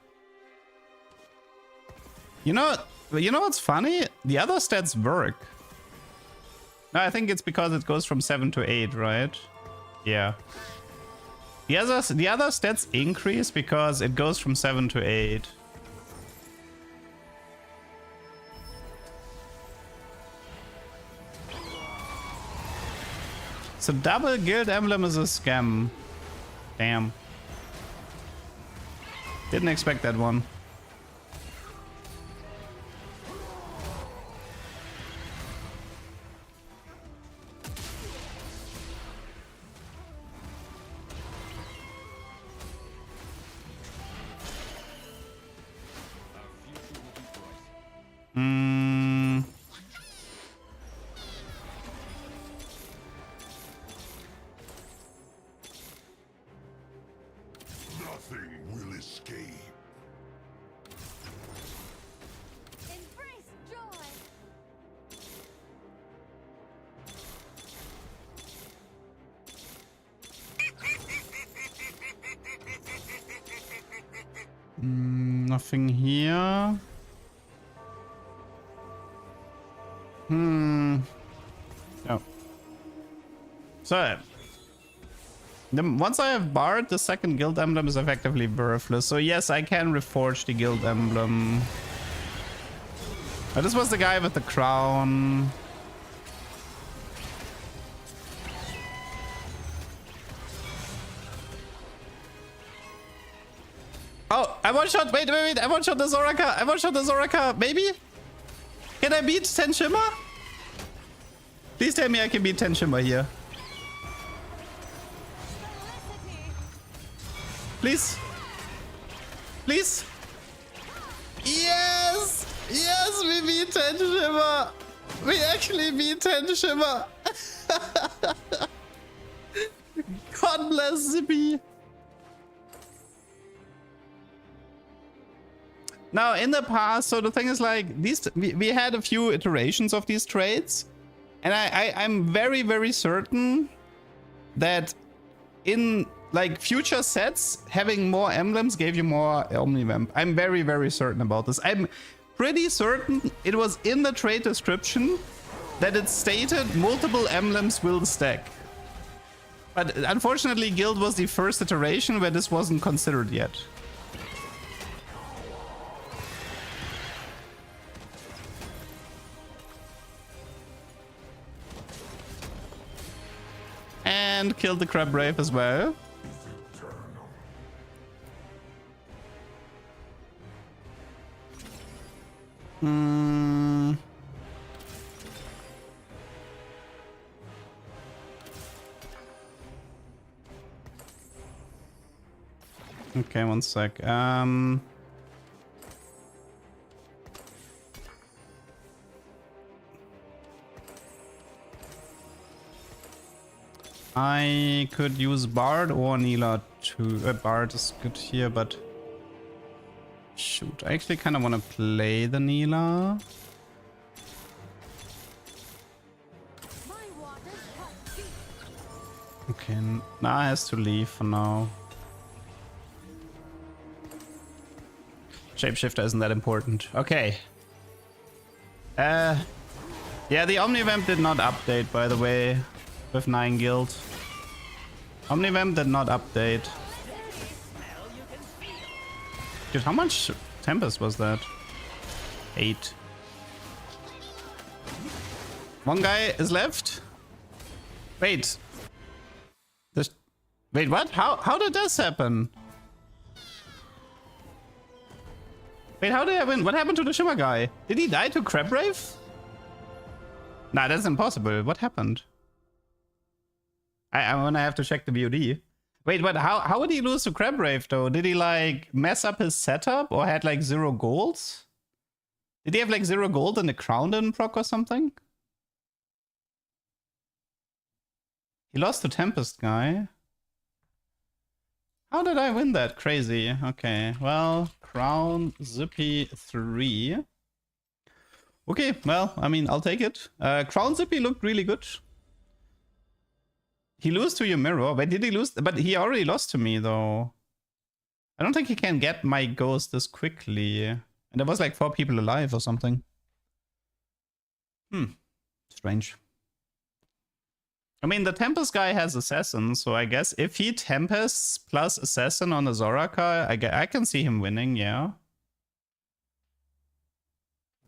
You know what's funny? The other stats work. No, I think it's because it goes from 7 to 8, right? Yeah. The other stats increase because it goes from 7 to 8. So double guild emblem is a scam. Damn. Didn't expect that one. Nothing will escape. Embrace joy. Nothing here. No. So, once I have barred, the second guild emblem is effectively worthless. So yes, I can reforge the guild emblem. But this was the guy with the crown. Oh, I one shot. Wait. I one shot the Zoraka. Maybe? Can I beat 10 Shimmer? Please tell me I can beat 10 Shimmer here. Please. Please. Yes. Yes, we beat 10 Shimmer. We actually beat 10 Shimmer. God bless Zippy. Now, in the past, so the thing is like, these we had a few iterations of these trades. And I'm very, very certain that in like future sets, having more emblems gave you more Omnivamp. I'm very, very certain about this. I'm pretty certain it was in the trade description that it stated multiple emblems will stack. But unfortunately, Guild was the first iteration where this wasn't considered yet. And killed the Crab Brave as well. Okay, one sec. I could use Bard or Neela too. Bard is good here, but shoot, I actually kind of want to play the Neela. Okay, Nah has to leave for now. Shapeshifter isn't that important. Okay. Yeah, the Omnivamp did not update, by the way. With 9 guild. Omnivamp did not update. Dude, how much Tempest was that? 8. One guy is left. Wait. Wait, what? How did this happen? Wait, how did I win? What happened to the Shimmer guy? Did he die to Crabbrave? Nah, that's impossible. What happened? I'm gonna have to check the VOD. Wait, what? How would he lose to Crabbrave though? Did he like mess up his setup or had like 0 golds? Did he have like 0 gold and the crown didn't proc or something? He lost to Tempest guy. How did I win that? Crazy. Okay, well, crown Zippy 3. Okay, well, I mean, I'll take it. Crown Zippy looked really good. He lost to your mirror. Wait, did he lose? But he already lost to me, though. I don't think he can get my ghost this quickly. And there was like 4 people alive or something. Strange. I mean, the Tempest guy has Assassin, so I guess if he Tempests plus Assassin on the Zoraka, I can see him winning, yeah.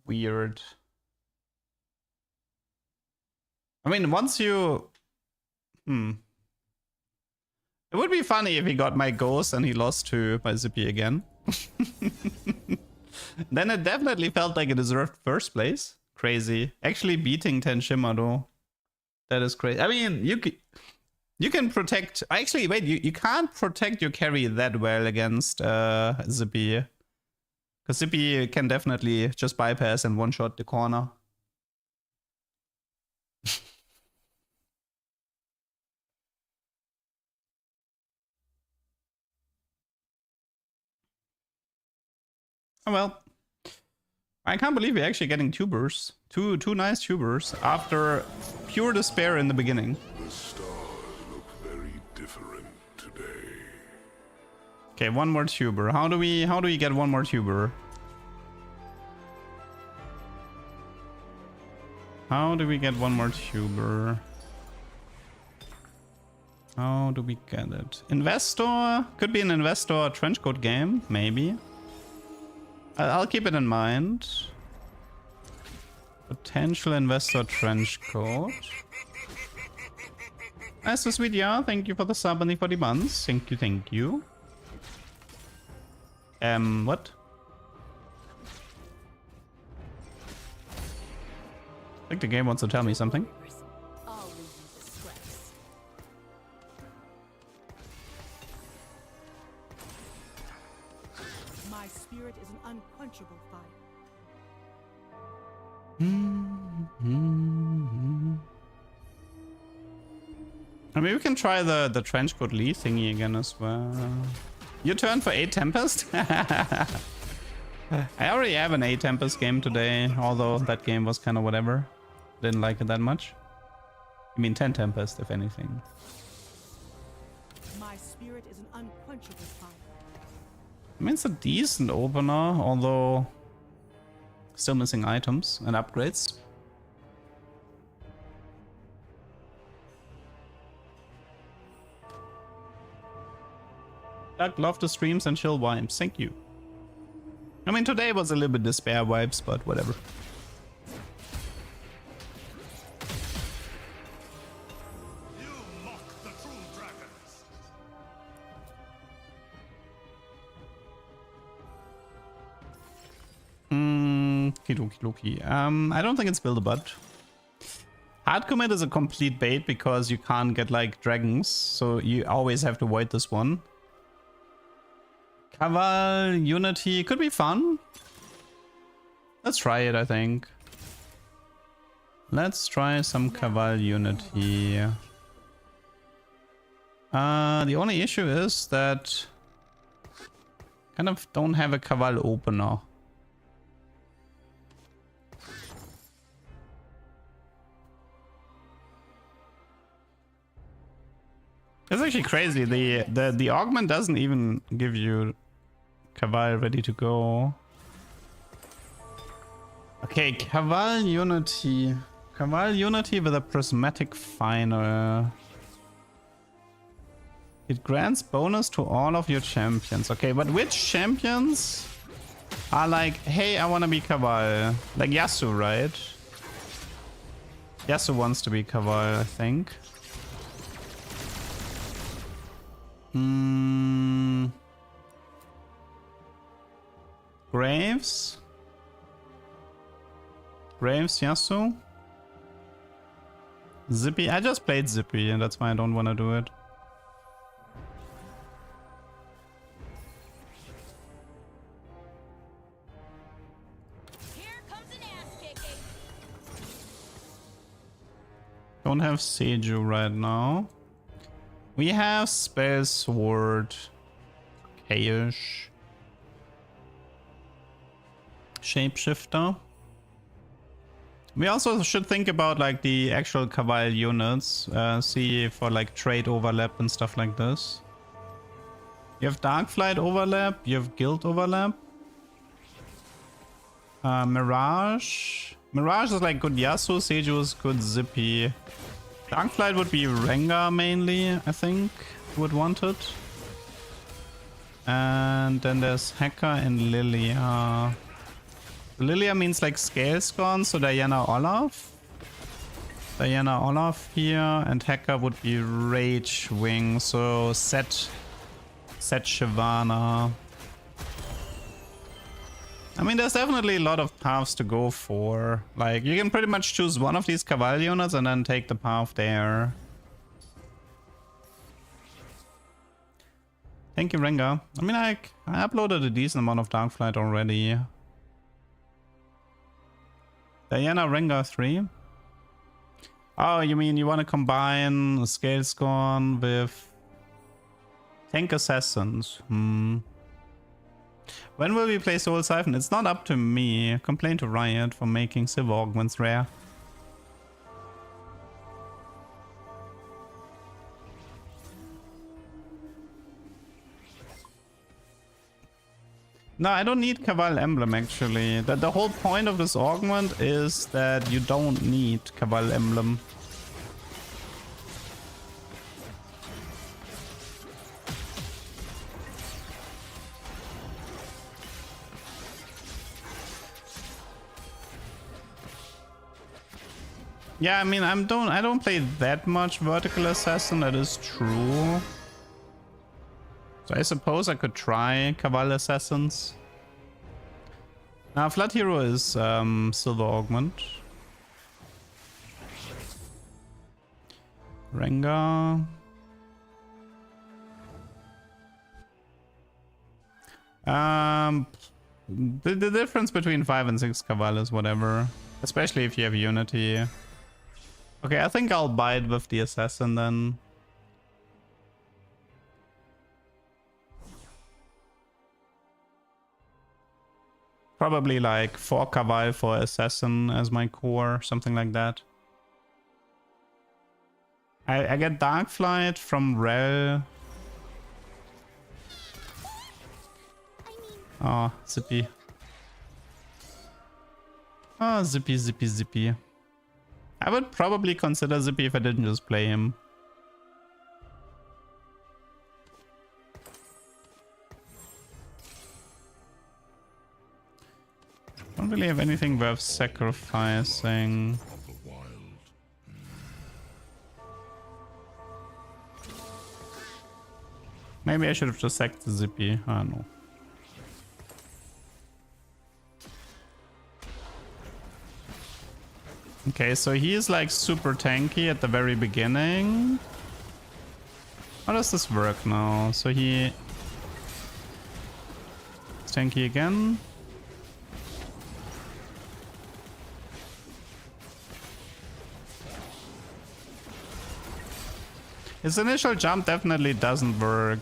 Weird. I mean, once you... It would be funny if he got my ghost and he lost to my Zippy again. Then it definitely felt like a deserved first place. Crazy. Actually beating 10 Shimmer though. That is crazy. I mean, you can protect... Actually, wait, you can't protect your carry that well against Zippy. Because Zippy can definitely just bypass and one-shot the corner. Oh well. I can't believe we're actually getting tubers. Two nice tubers after pure despair in the beginning. The stars look very different today. Okay, one more tuber. How do we get one more tuber? How do we get one more tuber? How do we get it? Investor? Could be an investor trenchcoat game, maybe. I'll keep it in mind. Potential investor trenchcoat. Nice to sweet, yeah. Thank you for the sub and the 40 months. Thank you, thank you. What? I think the game wants to tell me something. Always use the scraps. My spirit is an unquenchable fire. I mean, we can try the trenchcoat Lee thingy again as well. Your turn for 8 Tempest? I already have an 8 Tempest game today, although that game was kind of whatever. Didn't like it that much. I mean 10 Tempest, if anything. My spirit is an unquenchable fire. I mean, it's a decent opener, although still missing items and upgrades. Doug, love the streams and chill vibes. Thank you. I mean, today was a little bit despair vibes, but whatever. You mock the true dragons. Kidoki. I don't think it's Build-A-Bot. Hard commit is a complete bait because you can't get like dragons, so you always have to avoid this one. Caval Unity could be fun. Let's try it, I think. Let's try some Caval Unity. The only issue is that kind of don't have a Caval opener. It's actually crazy. The augment doesn't even give you Caval ready to go. Okay, Caval Unity. Caval Unity with a prismatic final. It grants bonus to all of your champions. Okay, but which champions are like, hey, I want to be Caval? Like Yasuo, right? Yasuo wants to be Caval, I think. Graves? Graves, Yasuo? Zippy? I just played Zippy and that's why I don't want to do it. Here comes an ass kicking. Don't have Seiju right now. We have Spell Sword. Okay-ish. Shapeshifter. We also should think about like the actual Caval units. See for like trade overlap and stuff like this. You have Darkflight overlap. You have Guild overlap. Mirage. Mirage is like good Yasuo. Seiju is good Zippy. Darkflight would be Rengar mainly, I think, would want it. And then there's Hacker and Lilia. Lilia means like Scale Scorn, so Diana Olaf. Diana Olaf here, and Hacker would be Rage Wing, so set Shyvana. I mean, there's definitely a lot of paths to go for. Like, you can pretty much choose one of these Caval units and then take the path there. Thank you, Rengar. I mean, I uploaded a decent amount of Darkflight already. Diana Rengar 3. Oh, you mean you want to combine Scale Scorn with Tank Assassins? When will we play Soul Siphon? It's not up to me. Complain to Riot for making Silver Augments rare. No, I don't need Caval Emblem actually. The whole point of this augment is that you don't need Caval Emblem. Yeah, I mean, I don't play that much Vertical Assassin, that is true. So I suppose I could try Caval Assassins. Now, Flood Hero is Silver Augment. Rengar. The difference between 5 and 6 Caval is whatever. Especially if you have Unity. Okay, I think I'll bide with the Assassin then. Probably like 4 Caval for Assassin as my core, something like that. I get Darkflight from Rel. Oh, Zippy. Oh, Zippy. I would probably consider Zippy if I didn't just play him. Don't really have anything worth sacrificing. Maybe I should have just sacked the Zippy. I don't know. Okay, so he is like super tanky at the very beginning. How does this work now? So he is tanky again. His initial jump definitely doesn't work.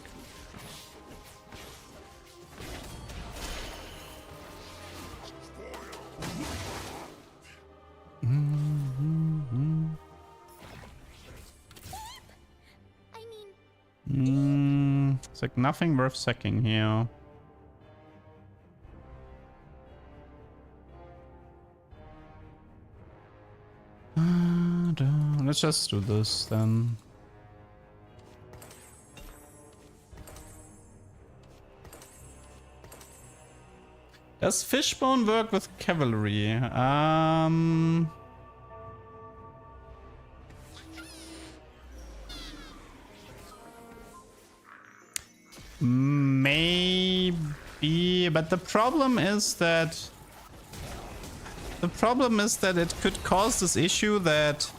It's like nothing worth sacking here. Let's just do this then. Does Fishbone work with cavalry? Maybe, but the problem is that it could cause this issue that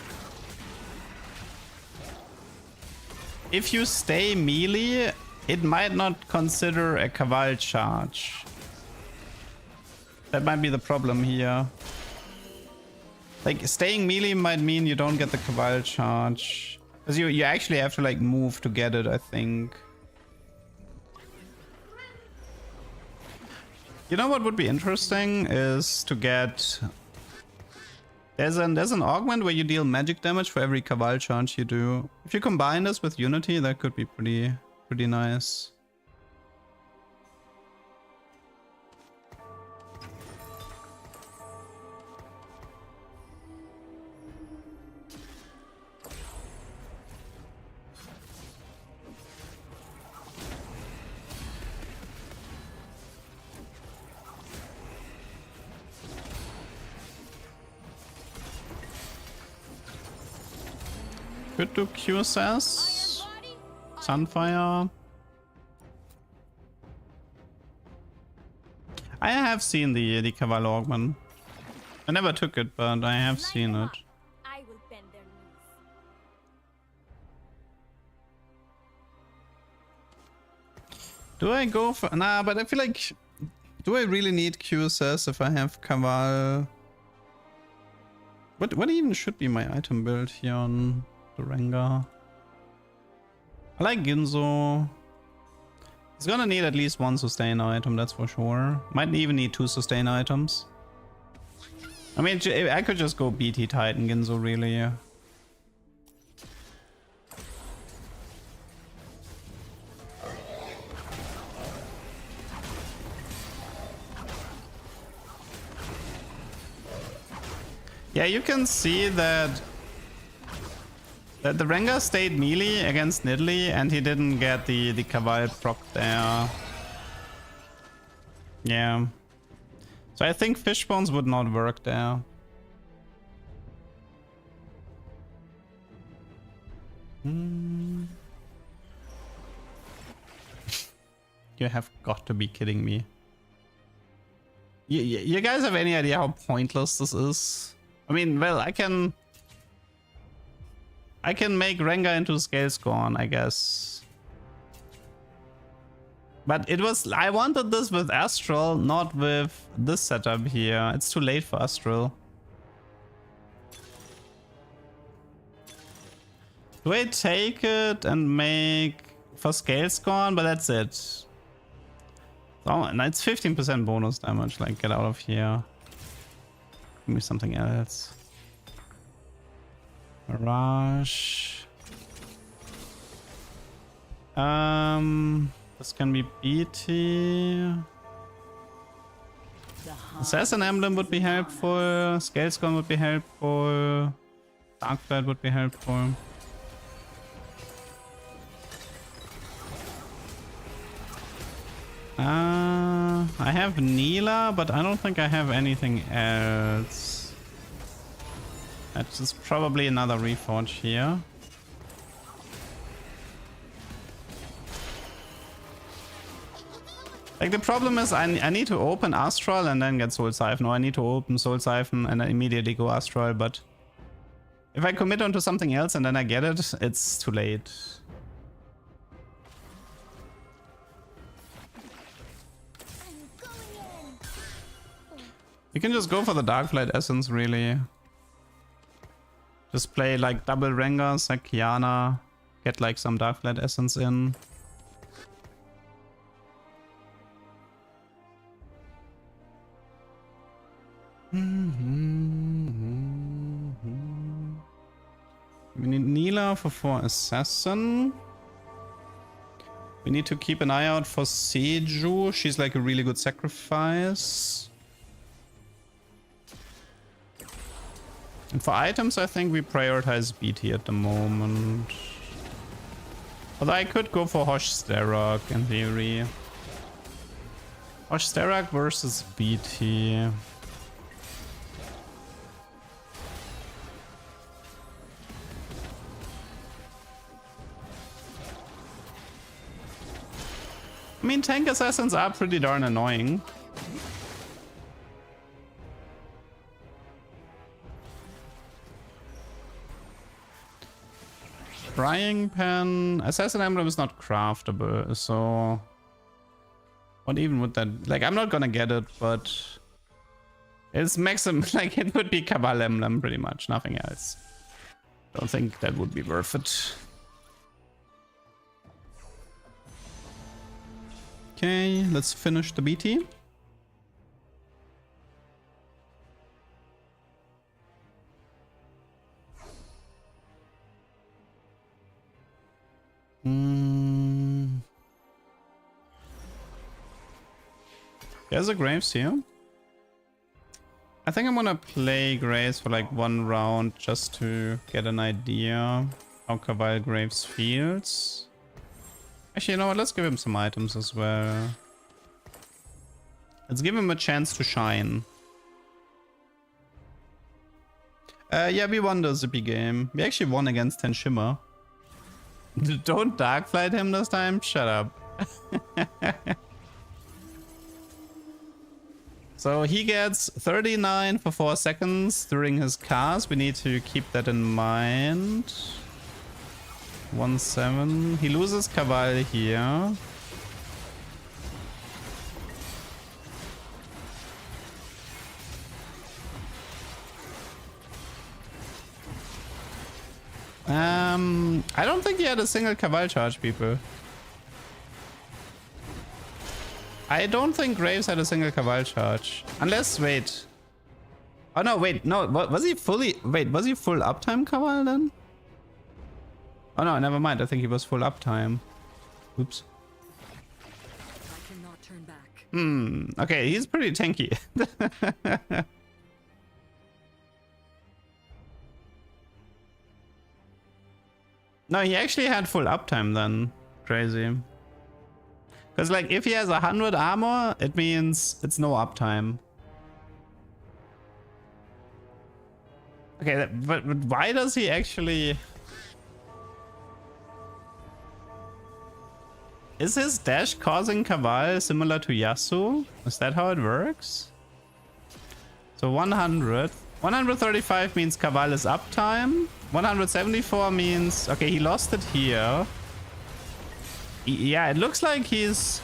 if you stay melee, it might not consider a Caval charge. That might be the problem here. Like, staying melee might mean you don't get the Caval charge. Because you actually have to, like, move to get it, I think. You know what would be interesting is to get... There's an augment where you deal magic damage for every Caval charge you do. If you combine this with Unity, that could be pretty nice. Could do QSS. Sunfire. I have seen the Caval Augment. I never took it, but I have seen it. I will bend their knees. Do I go for... Nah, but I feel like... Do I really need QSS if I have Caval? What even should be my item build here on the Rengar? I like Ginzo. He's gonna need at least one sustain item, that's for sure. Might even need 2 sustain items. I mean, I could just go BT Titan Ginzo, really. Yeah, you can see that the Rengar stayed melee against Nidalee and he didn't get the Caval proc there. Yeah. So I think Fishbones would not work there. You have got to be kidding me. You guys have any idea how pointless this is? I mean, well, I can make Rengar into Scale Scorn, I guess. But it was... I wanted this with Astral, not with this setup here. It's too late for Astral. Do I take it and make for Scale Scorn? But that's it. Oh, and it's 15% bonus damage. Like, get out of here. Give me something else. Mirage. This can be BT. Assassin Emblem would be helpful. Scale Scorn would be helpful. Darkblade would be helpful. I have Neela, but I don't think I have anything else. That's just probably another Reforge here. Like, the problem is I need to open Astral and then get Soul Siphon, or I need to open Soul Siphon and then immediately go Astral, but if I commit onto something else and then I get it, it's too late. You can just go for the Darkblade Essence, really. Just play like double Rengars, like Kiana, get like some Darkblade Essence in. We need Neela for 4 Assassin. We need to keep an eye out for Seju. She's like a really good sacrifice. And for items, I think we prioritize BT at the moment. Although I could go for Hosh Sterak in theory. Hosh Sterak versus BT. I mean, tank assassins are pretty darn annoying. Frying pan. Assassin Emblem is not craftable, so what even would that... Like, I'm not gonna get it, but it's maximum... Like, it would be Cabal Emblem, pretty much. Nothing else. Don't think that would be worth it. Okay, let's finish the BT. There's a Graves here. I think I'm gonna play Graves for like 1 round just to get an idea how Cabal Graves feels. Actually, you know what? Let's give him some items as well. Let's give him a chance to shine. Yeah, we won the Zippy game. We actually won against 10 Shimmer. Don't Darkflight him this time? Shut up. So he gets 39 for 4 seconds during his cast. We need to keep that in mind. 1-7. He loses Caval here. I don't think he had a single Caval charge, people. I don't think Graves had a single Caval charge. Unless, wait. Oh no, wait, no, was he fully, wait, was he full uptime Caval then? Oh no, never mind, I think he was full uptime. Oops. I cannot turn back. Okay, he's pretty tanky. No, he actually had full uptime then. Crazy. Because, like, if he has 100 armor, it means it's no uptime. Okay, but why does he actually... Is his dash causing Caval similar to Yasuo? Is that how it works? So 100. 135 means Caval is uptime. 174 means... Okay, he lost it here. Yeah, it looks like he's...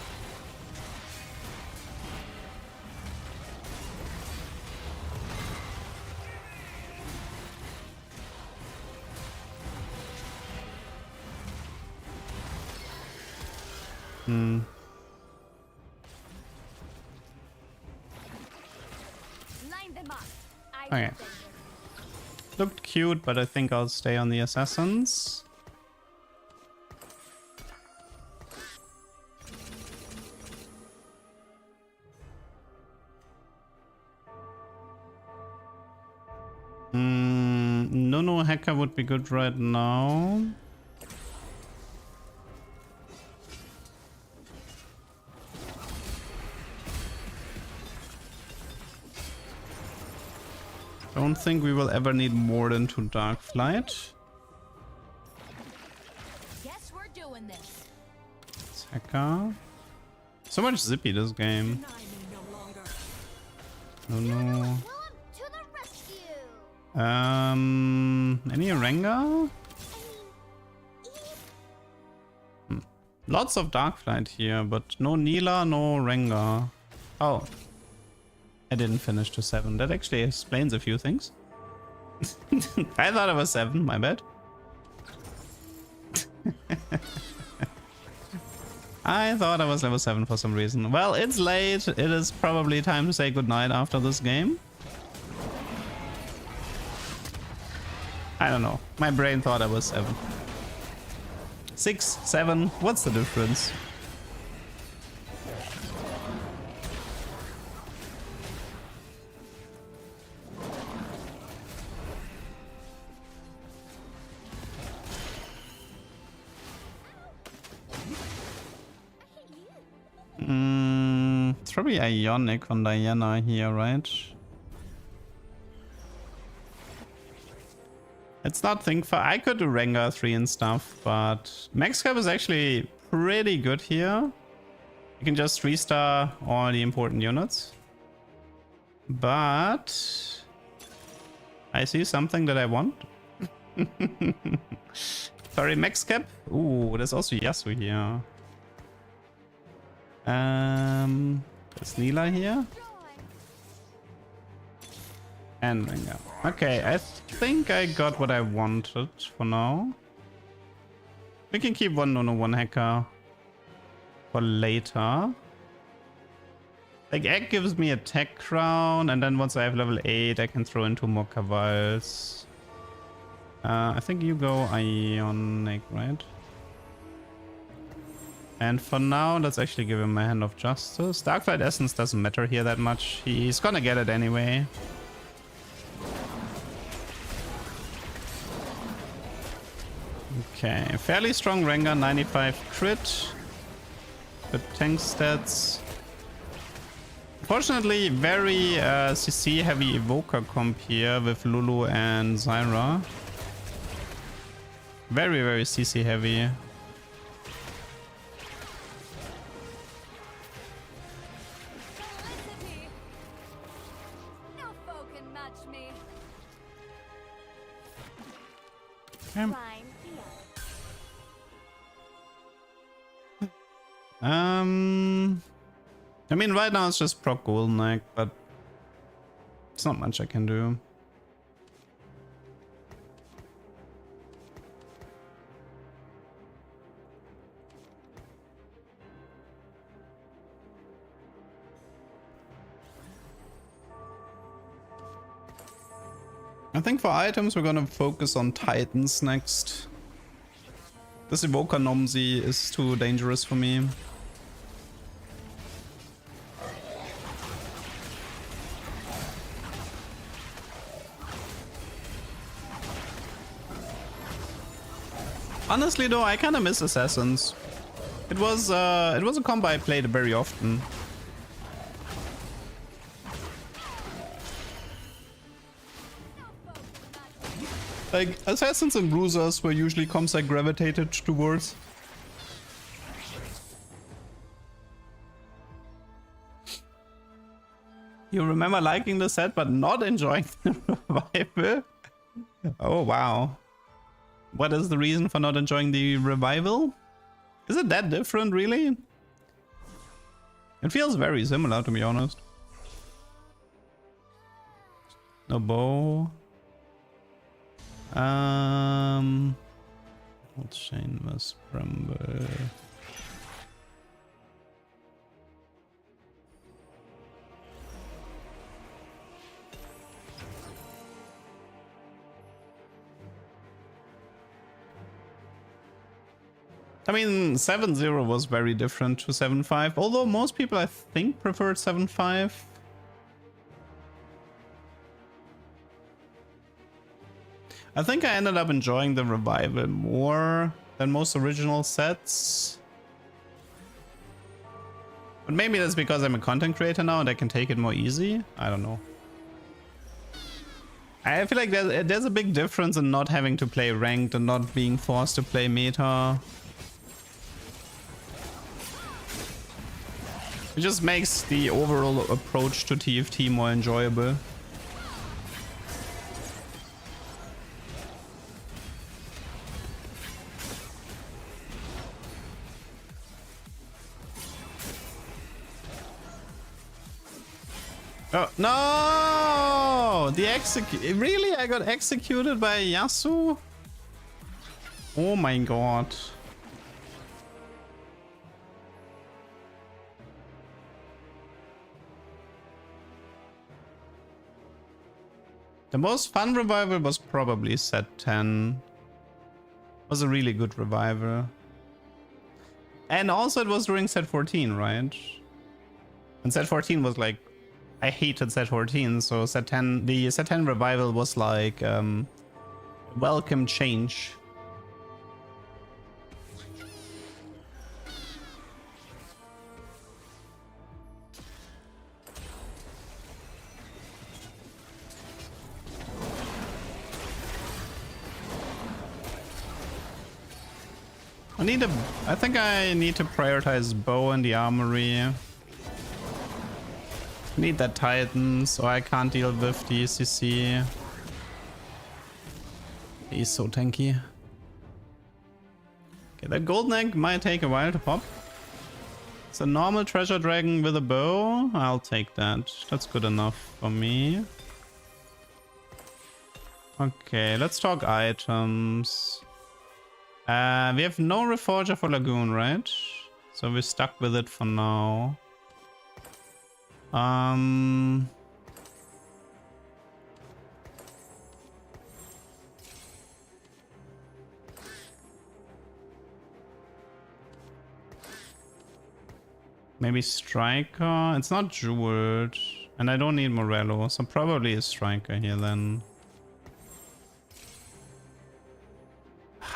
Line them up. I will Okay. send them. Looked cute, but I think I'll stay on the assassins. No hacker would be good right now. Don't think we will ever need more than 2 Darkflight. Guess we're doing this. It's hacker. So much zippy this game. Deny me no longer. Oh no. Willem, to the rescue. Any Rengar? Lots of Darkflight here, but no Neela, no Rengar. Oh. I didn't finish to 7. That actually explains a few things. I thought it was 7, my bad. I thought I was level 7 for some reason. Well, it's late. It is probably time to say goodnight after this game. I don't know. My brain thought I was 7. 6, 7. What's the difference? It's probably Ionic on Diana here, right? It's not Thinkful. I could do Rengar 3 and stuff, but Max Cap is actually pretty good here. You can just 3-star all the important units. But I see something that I want. Sorry, Max Cap. Ooh, there's also Yasuo here. There's Neela here. And Rengar. Okay, I think I got what I wanted for now. We can keep 1 hacker for later. Like, Egg gives me a tech crown, and then once I have level 8, I can throw in 2 more Cavals. I think you go Ionic, right? And for now, let's actually give him a Hand of Justice. Darkflight Essence doesn't matter here that much. He's gonna get it anyway. Okay, fairly strong Rengar, 95 crit. Good tank stats. Fortunately, very CC heavy evoker comp here with Lulu and Zyra. Very, very CC heavy. Felicity. No foe can match me. Um, Climb here. I mean, right now it's just proc Golden Egg, but it's not much I can do. I think for items we're gonna focus on Titans next. This Evoker Nomzi is too dangerous for me. Honestly though, I kinda miss Assassins. It was a combo I played very often. Like, Assassins and Bruisers were usually comps I gravitated towards. You remember liking the set but not enjoying the Revival? Oh wow. What is the reason for not enjoying the Revival? Is it that different, really? It feels very similar, to be honest. No bow. What chain was Bramble? I mean, 7-0 was very different to 7-5, although most people I think preferred 7-5. I think I ended up enjoying the Revival more than most original sets. But maybe that's because I'm a content creator now and I can take it more easy. I don't know. I feel like there's a big difference in not having to play ranked and not being forced to play meta. It just makes the overall approach to TFT more enjoyable. Oh, no! The really? I got executed by Yasuo? Oh my god. The most fun revival was probably set 10. Was a really good revival. And also it was during set 14, right? And set 14 was like, I hated set 14, so set 10, the set 10 revival was like welcome change. I think I need to prioritize bow in the armory. Need that Titan, so I can't deal with the CC. He's so tanky. Okay, that golden egg might take a while to pop. It's a normal treasure dragon with a bow. I'll take that. That's good enough for me. Okay, let's talk items. We have no Reforger for Lagoon, right? So we're stuck with it for now. Maybe Striker. It's not jeweled. And I don't need Morello, so probably a Striker here then.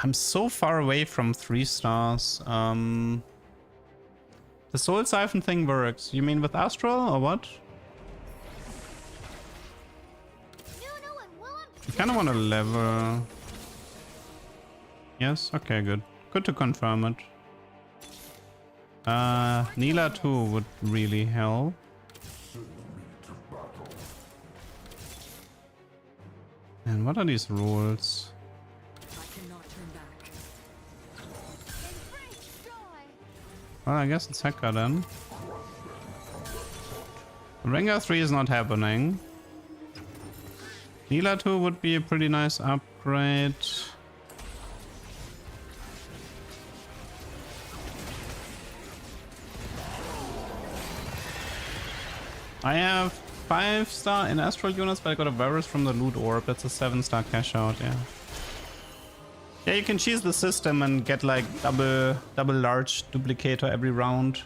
I'm so far away from 3 stars. The Soul Siphon thing works. You mean with Astral or what? I kind of want to level. Yes, okay, good. Good to confirm it. Neela 2 would really help. And what are these rules? Well, I guess it's Hacker then. Rengar 3 is not happening. Neela 2 would be a pretty nice upgrade. I have 5-star in Astral units, but I got a virus from the loot orb. That's a 7-star cash out, yeah. Yeah, you can cheese the system and get like double large duplicator every round.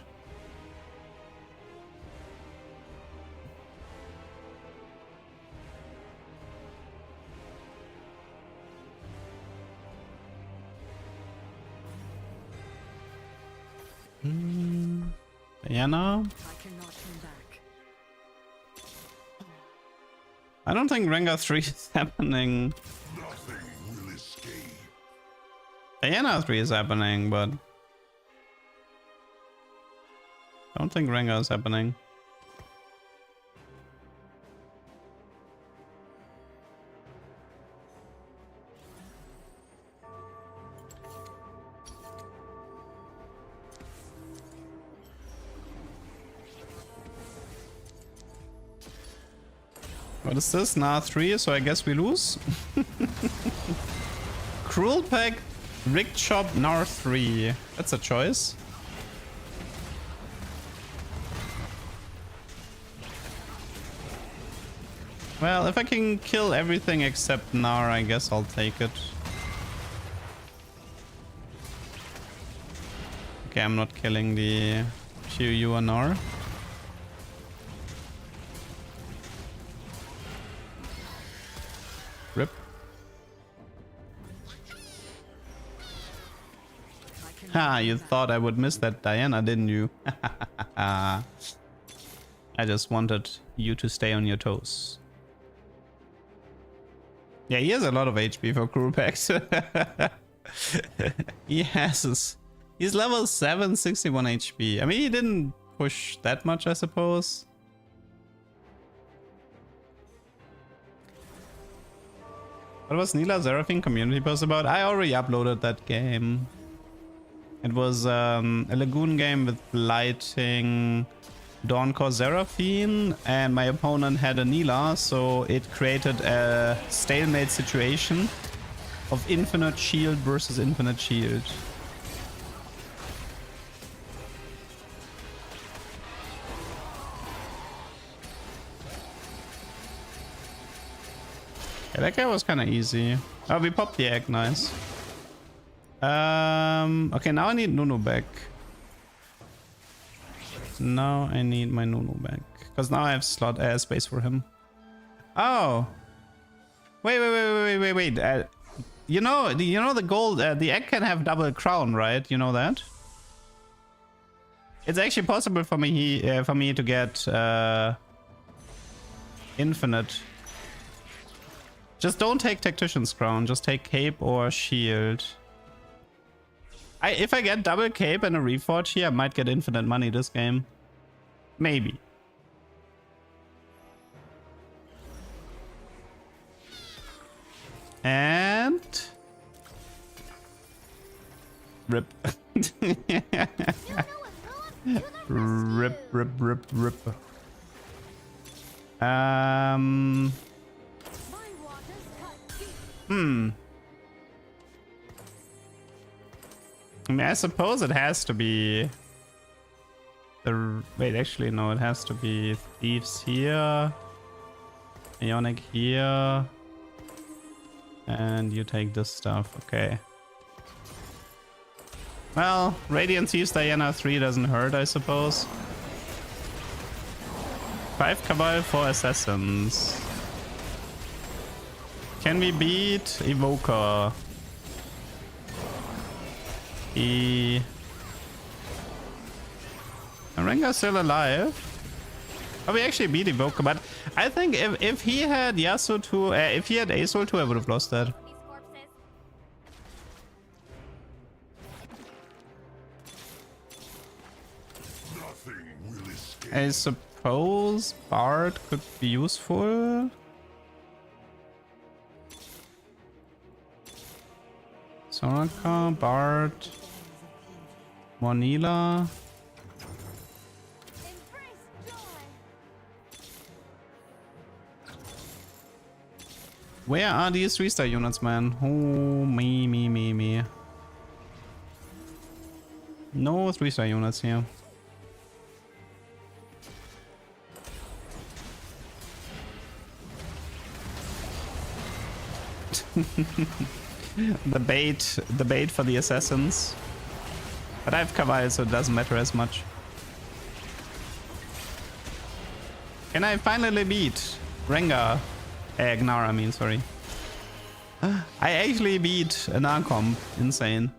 Diana? I don't think Rengar 3 is happening. Diana 3 is happening, but I don't think Rengar is happening. What is this? Nah, 3, so I guess we lose. Cruel Pack, Rick Chop, Nar 3. That's a choice. Well, if I can kill everything except Nar, I guess I'll take it. Okay, I'm not killing the Qiu or Nar. Rip. Ha, you thought I would miss that Diana, didn't you? I just wanted you to stay on your toes. Yeah, he has a lot of HP for crew packs. He's level 7, 61 HP. I mean, he didn't push that much, I suppose. What was Neela Seraphine community post about? I already uploaded that game. It was a Lagoon game with lighting Dawncore Seraphine, and my opponent had a Neela, so it created a stalemate situation of infinite shield versus infinite shield. Yeah, that guy was kind of easy. Oh, we popped the egg, nice. Okay, now I need Nunu back. Now I need my Nunu back. Because now I have space for him. Oh! Wait. You know the gold, the egg can have double crown, right? You know that? It's actually possible for me to get infinite. Just don't take Tactician's Crown, just take Cape or Shield. If I get double Cape and a Reforge here, I might get infinite money this game. Maybe. And... Rip. Rip. I mean, I suppose it has to be the... Wait, actually, no, it has to be Thieves here, Ionic here, and you take this stuff, okay. Well, Radiant Thieves Diana 3 doesn't hurt, I suppose. 5 Cabal for Assassins. Can we beat Evoker? Rengar's still alive. Oh, we actually beat Evoker, but I think if he had Yasuo 2, if he had Azul 2, I would have lost that. These corpses. Nothing will escape. I suppose Bard could be useful. Soraka, Bard, Monila. Embrace joy. Where are these 3-star units, man? Oh, me. No 3-star units here. the bait for the assassins. But I have Kaval, so it doesn't matter as much. Can I finally beat Rengar? Gnar, I mean, sorry. I actually beat an Arcomp. Insane.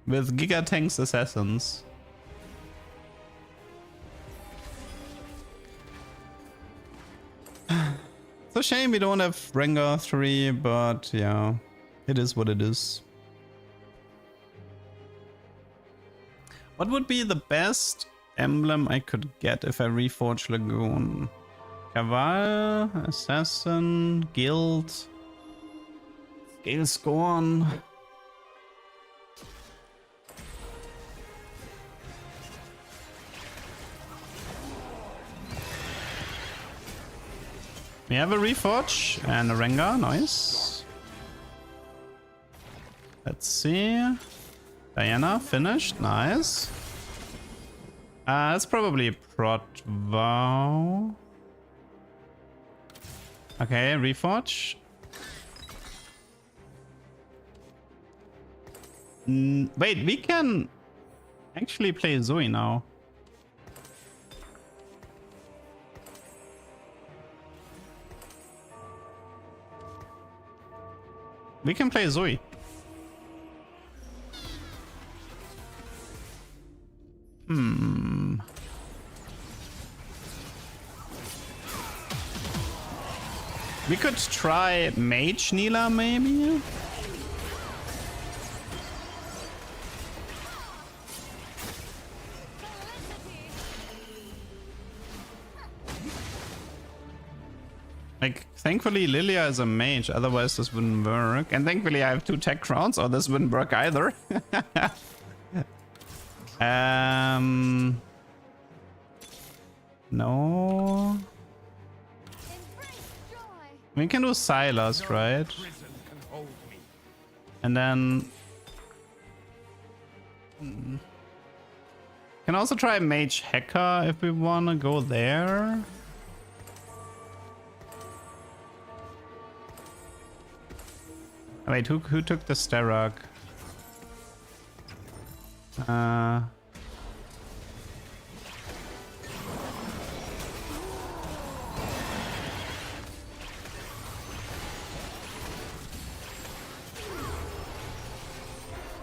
With Gigatanks assassins. It's a shame we don't have Rengar 3, but yeah, it is what it is. What would be the best emblem I could get if I reforge Lagoon? Kaval, Assassin, Guild, Gale Scorn. We have a Reforge and a Rengar, nice. Let's see. Diana finished, nice. That's probably Prot Vow. Okay, Reforge. Wait, we can actually play Zoe now. We can play Zoe. We could try Mage Neela, maybe? Like, thankfully Lilia is a mage, otherwise this wouldn't work. And thankfully I have 2 tech crowns, or this wouldn't work either. No. We can do Silas, right? And then... Can also try Mage Hacker if we want to go there. Wait, who took the Starrock? I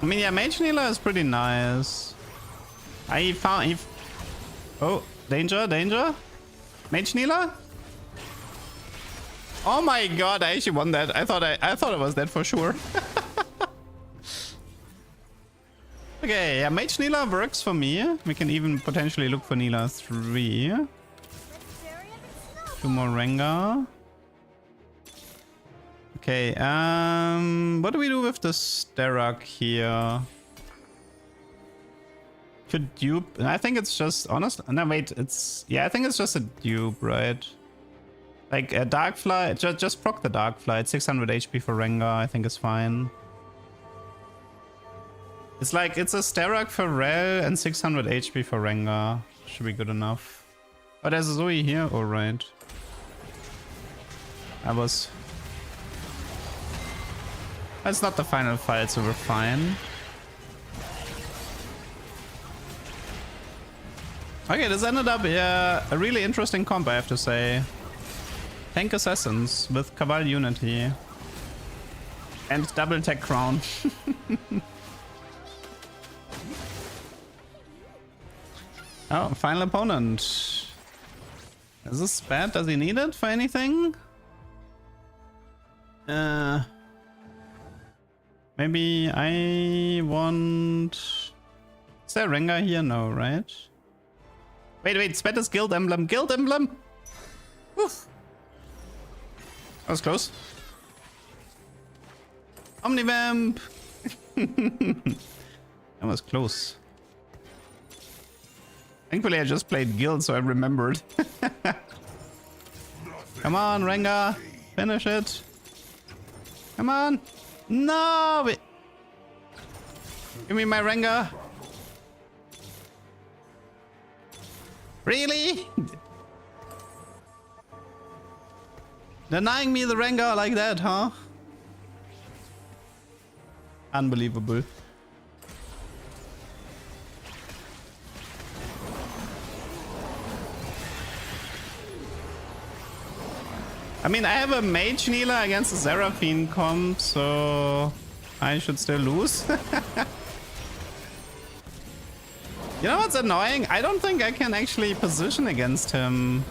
mean, yeah, Mage Neela is pretty nice. I found... Oh, danger, danger. Mage Neela? Oh my god, I actually won that. I thought it was that for sure. Okay, yeah, Mage Neela works for me. We can even potentially look for Neela 3. 2 more Rengar. Okay, what do we do with the Starrock here? Could dupe? I think it's just honest. No, wait, it's... Yeah, I think it's just a dupe, right? Like a Darkfly, just proc the Darkfly. It's 600 HP for Rengar, I think it's fine. It's like, it's a Starrock for Rel and 600 HP for Rengar. Should be good enough. Oh, there's a Zoe here? Oh, right. That's not the final fight, so we're fine. Okay, this ended up a really interesting comp, I have to say. Tank Assassins with Cabal Unity. And double tech crown. Oh, final opponent. Is this bad? Does he need it for anything? Maybe I want... Is there Rengar here? No, right? Wait, Spat is Guild Emblem. Guild Emblem! Oof. That was close. Omnivamp! That was close. Thankfully I just played Guild, so I remembered. Come on, Rengar! Finish it! Come on! No! Wait. Give me my Rengar! Really? Denying me the Rengar like that, huh? Unbelievable. I mean, I have a Mage Kneeler against a Seraphine comp, so I should still lose. You know what's annoying? I don't think I can actually position against him.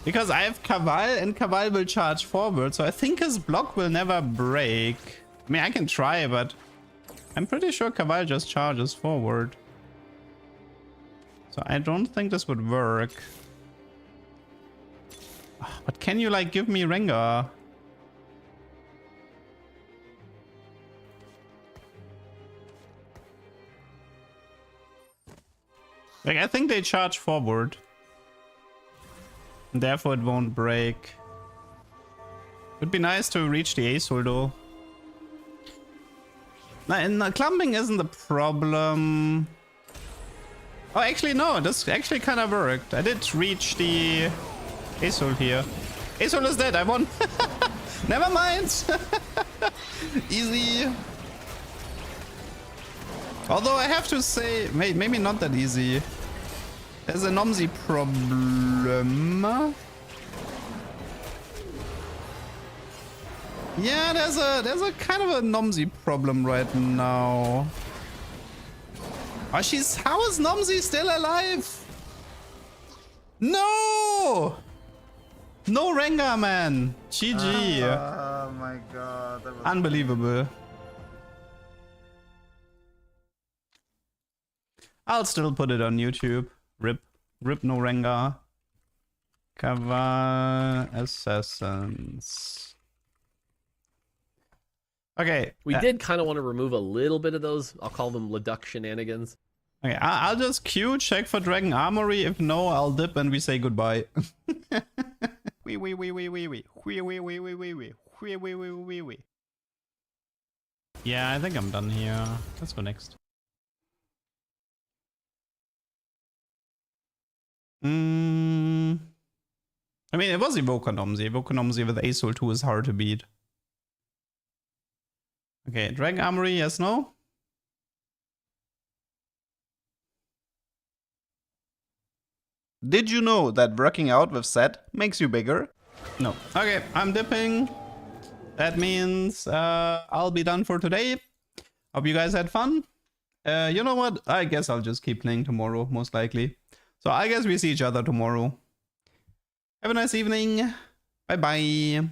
Because I have Kaval and Kaval will charge forward, so I think his block will never break. I mean, I can try, but I'm pretty sure Kaval just charges forward. So I don't think this would work. But can you, like, give me Rengar? Like, I think they charge forward. And therefore it won't break. Would be nice to reach the Azul though. Now, clumping isn't the problem. Oh, actually no, this actually kind of worked. I did reach the Azul here. Azul is dead, I won. Never mind. Easy. Although I have to say, maybe not that easy. There's a Nomsy problem. Yeah, there's a kind of a Nomsy problem right now. Oh, how is Nomsy still alive? No! No Rengar, man. GG. Oh my god. That was unbelievable. I'll still put it on YouTube. Rip no Rengar. Kaval Assassins. Okay. We did kind of want to remove a little bit of those, I'll call them Leduc shenanigans. Okay, I'll just queue, check for Dragon Armory. If no, I'll dip and we say goodbye. Yeah, I think I'm done here. Let's go next. I mean, it was Evocanomsy. Evocanomsy with Azul 2 is hard to beat. Okay, Dragon Armory, yes, no? Did you know that working out with Set makes you bigger? No. Okay, I'm dipping. That means I'll be done for today. Hope you guys had fun. You know what? I guess I'll just keep playing tomorrow, most likely. So I guess we see each other tomorrow. Have a nice evening. Bye-bye.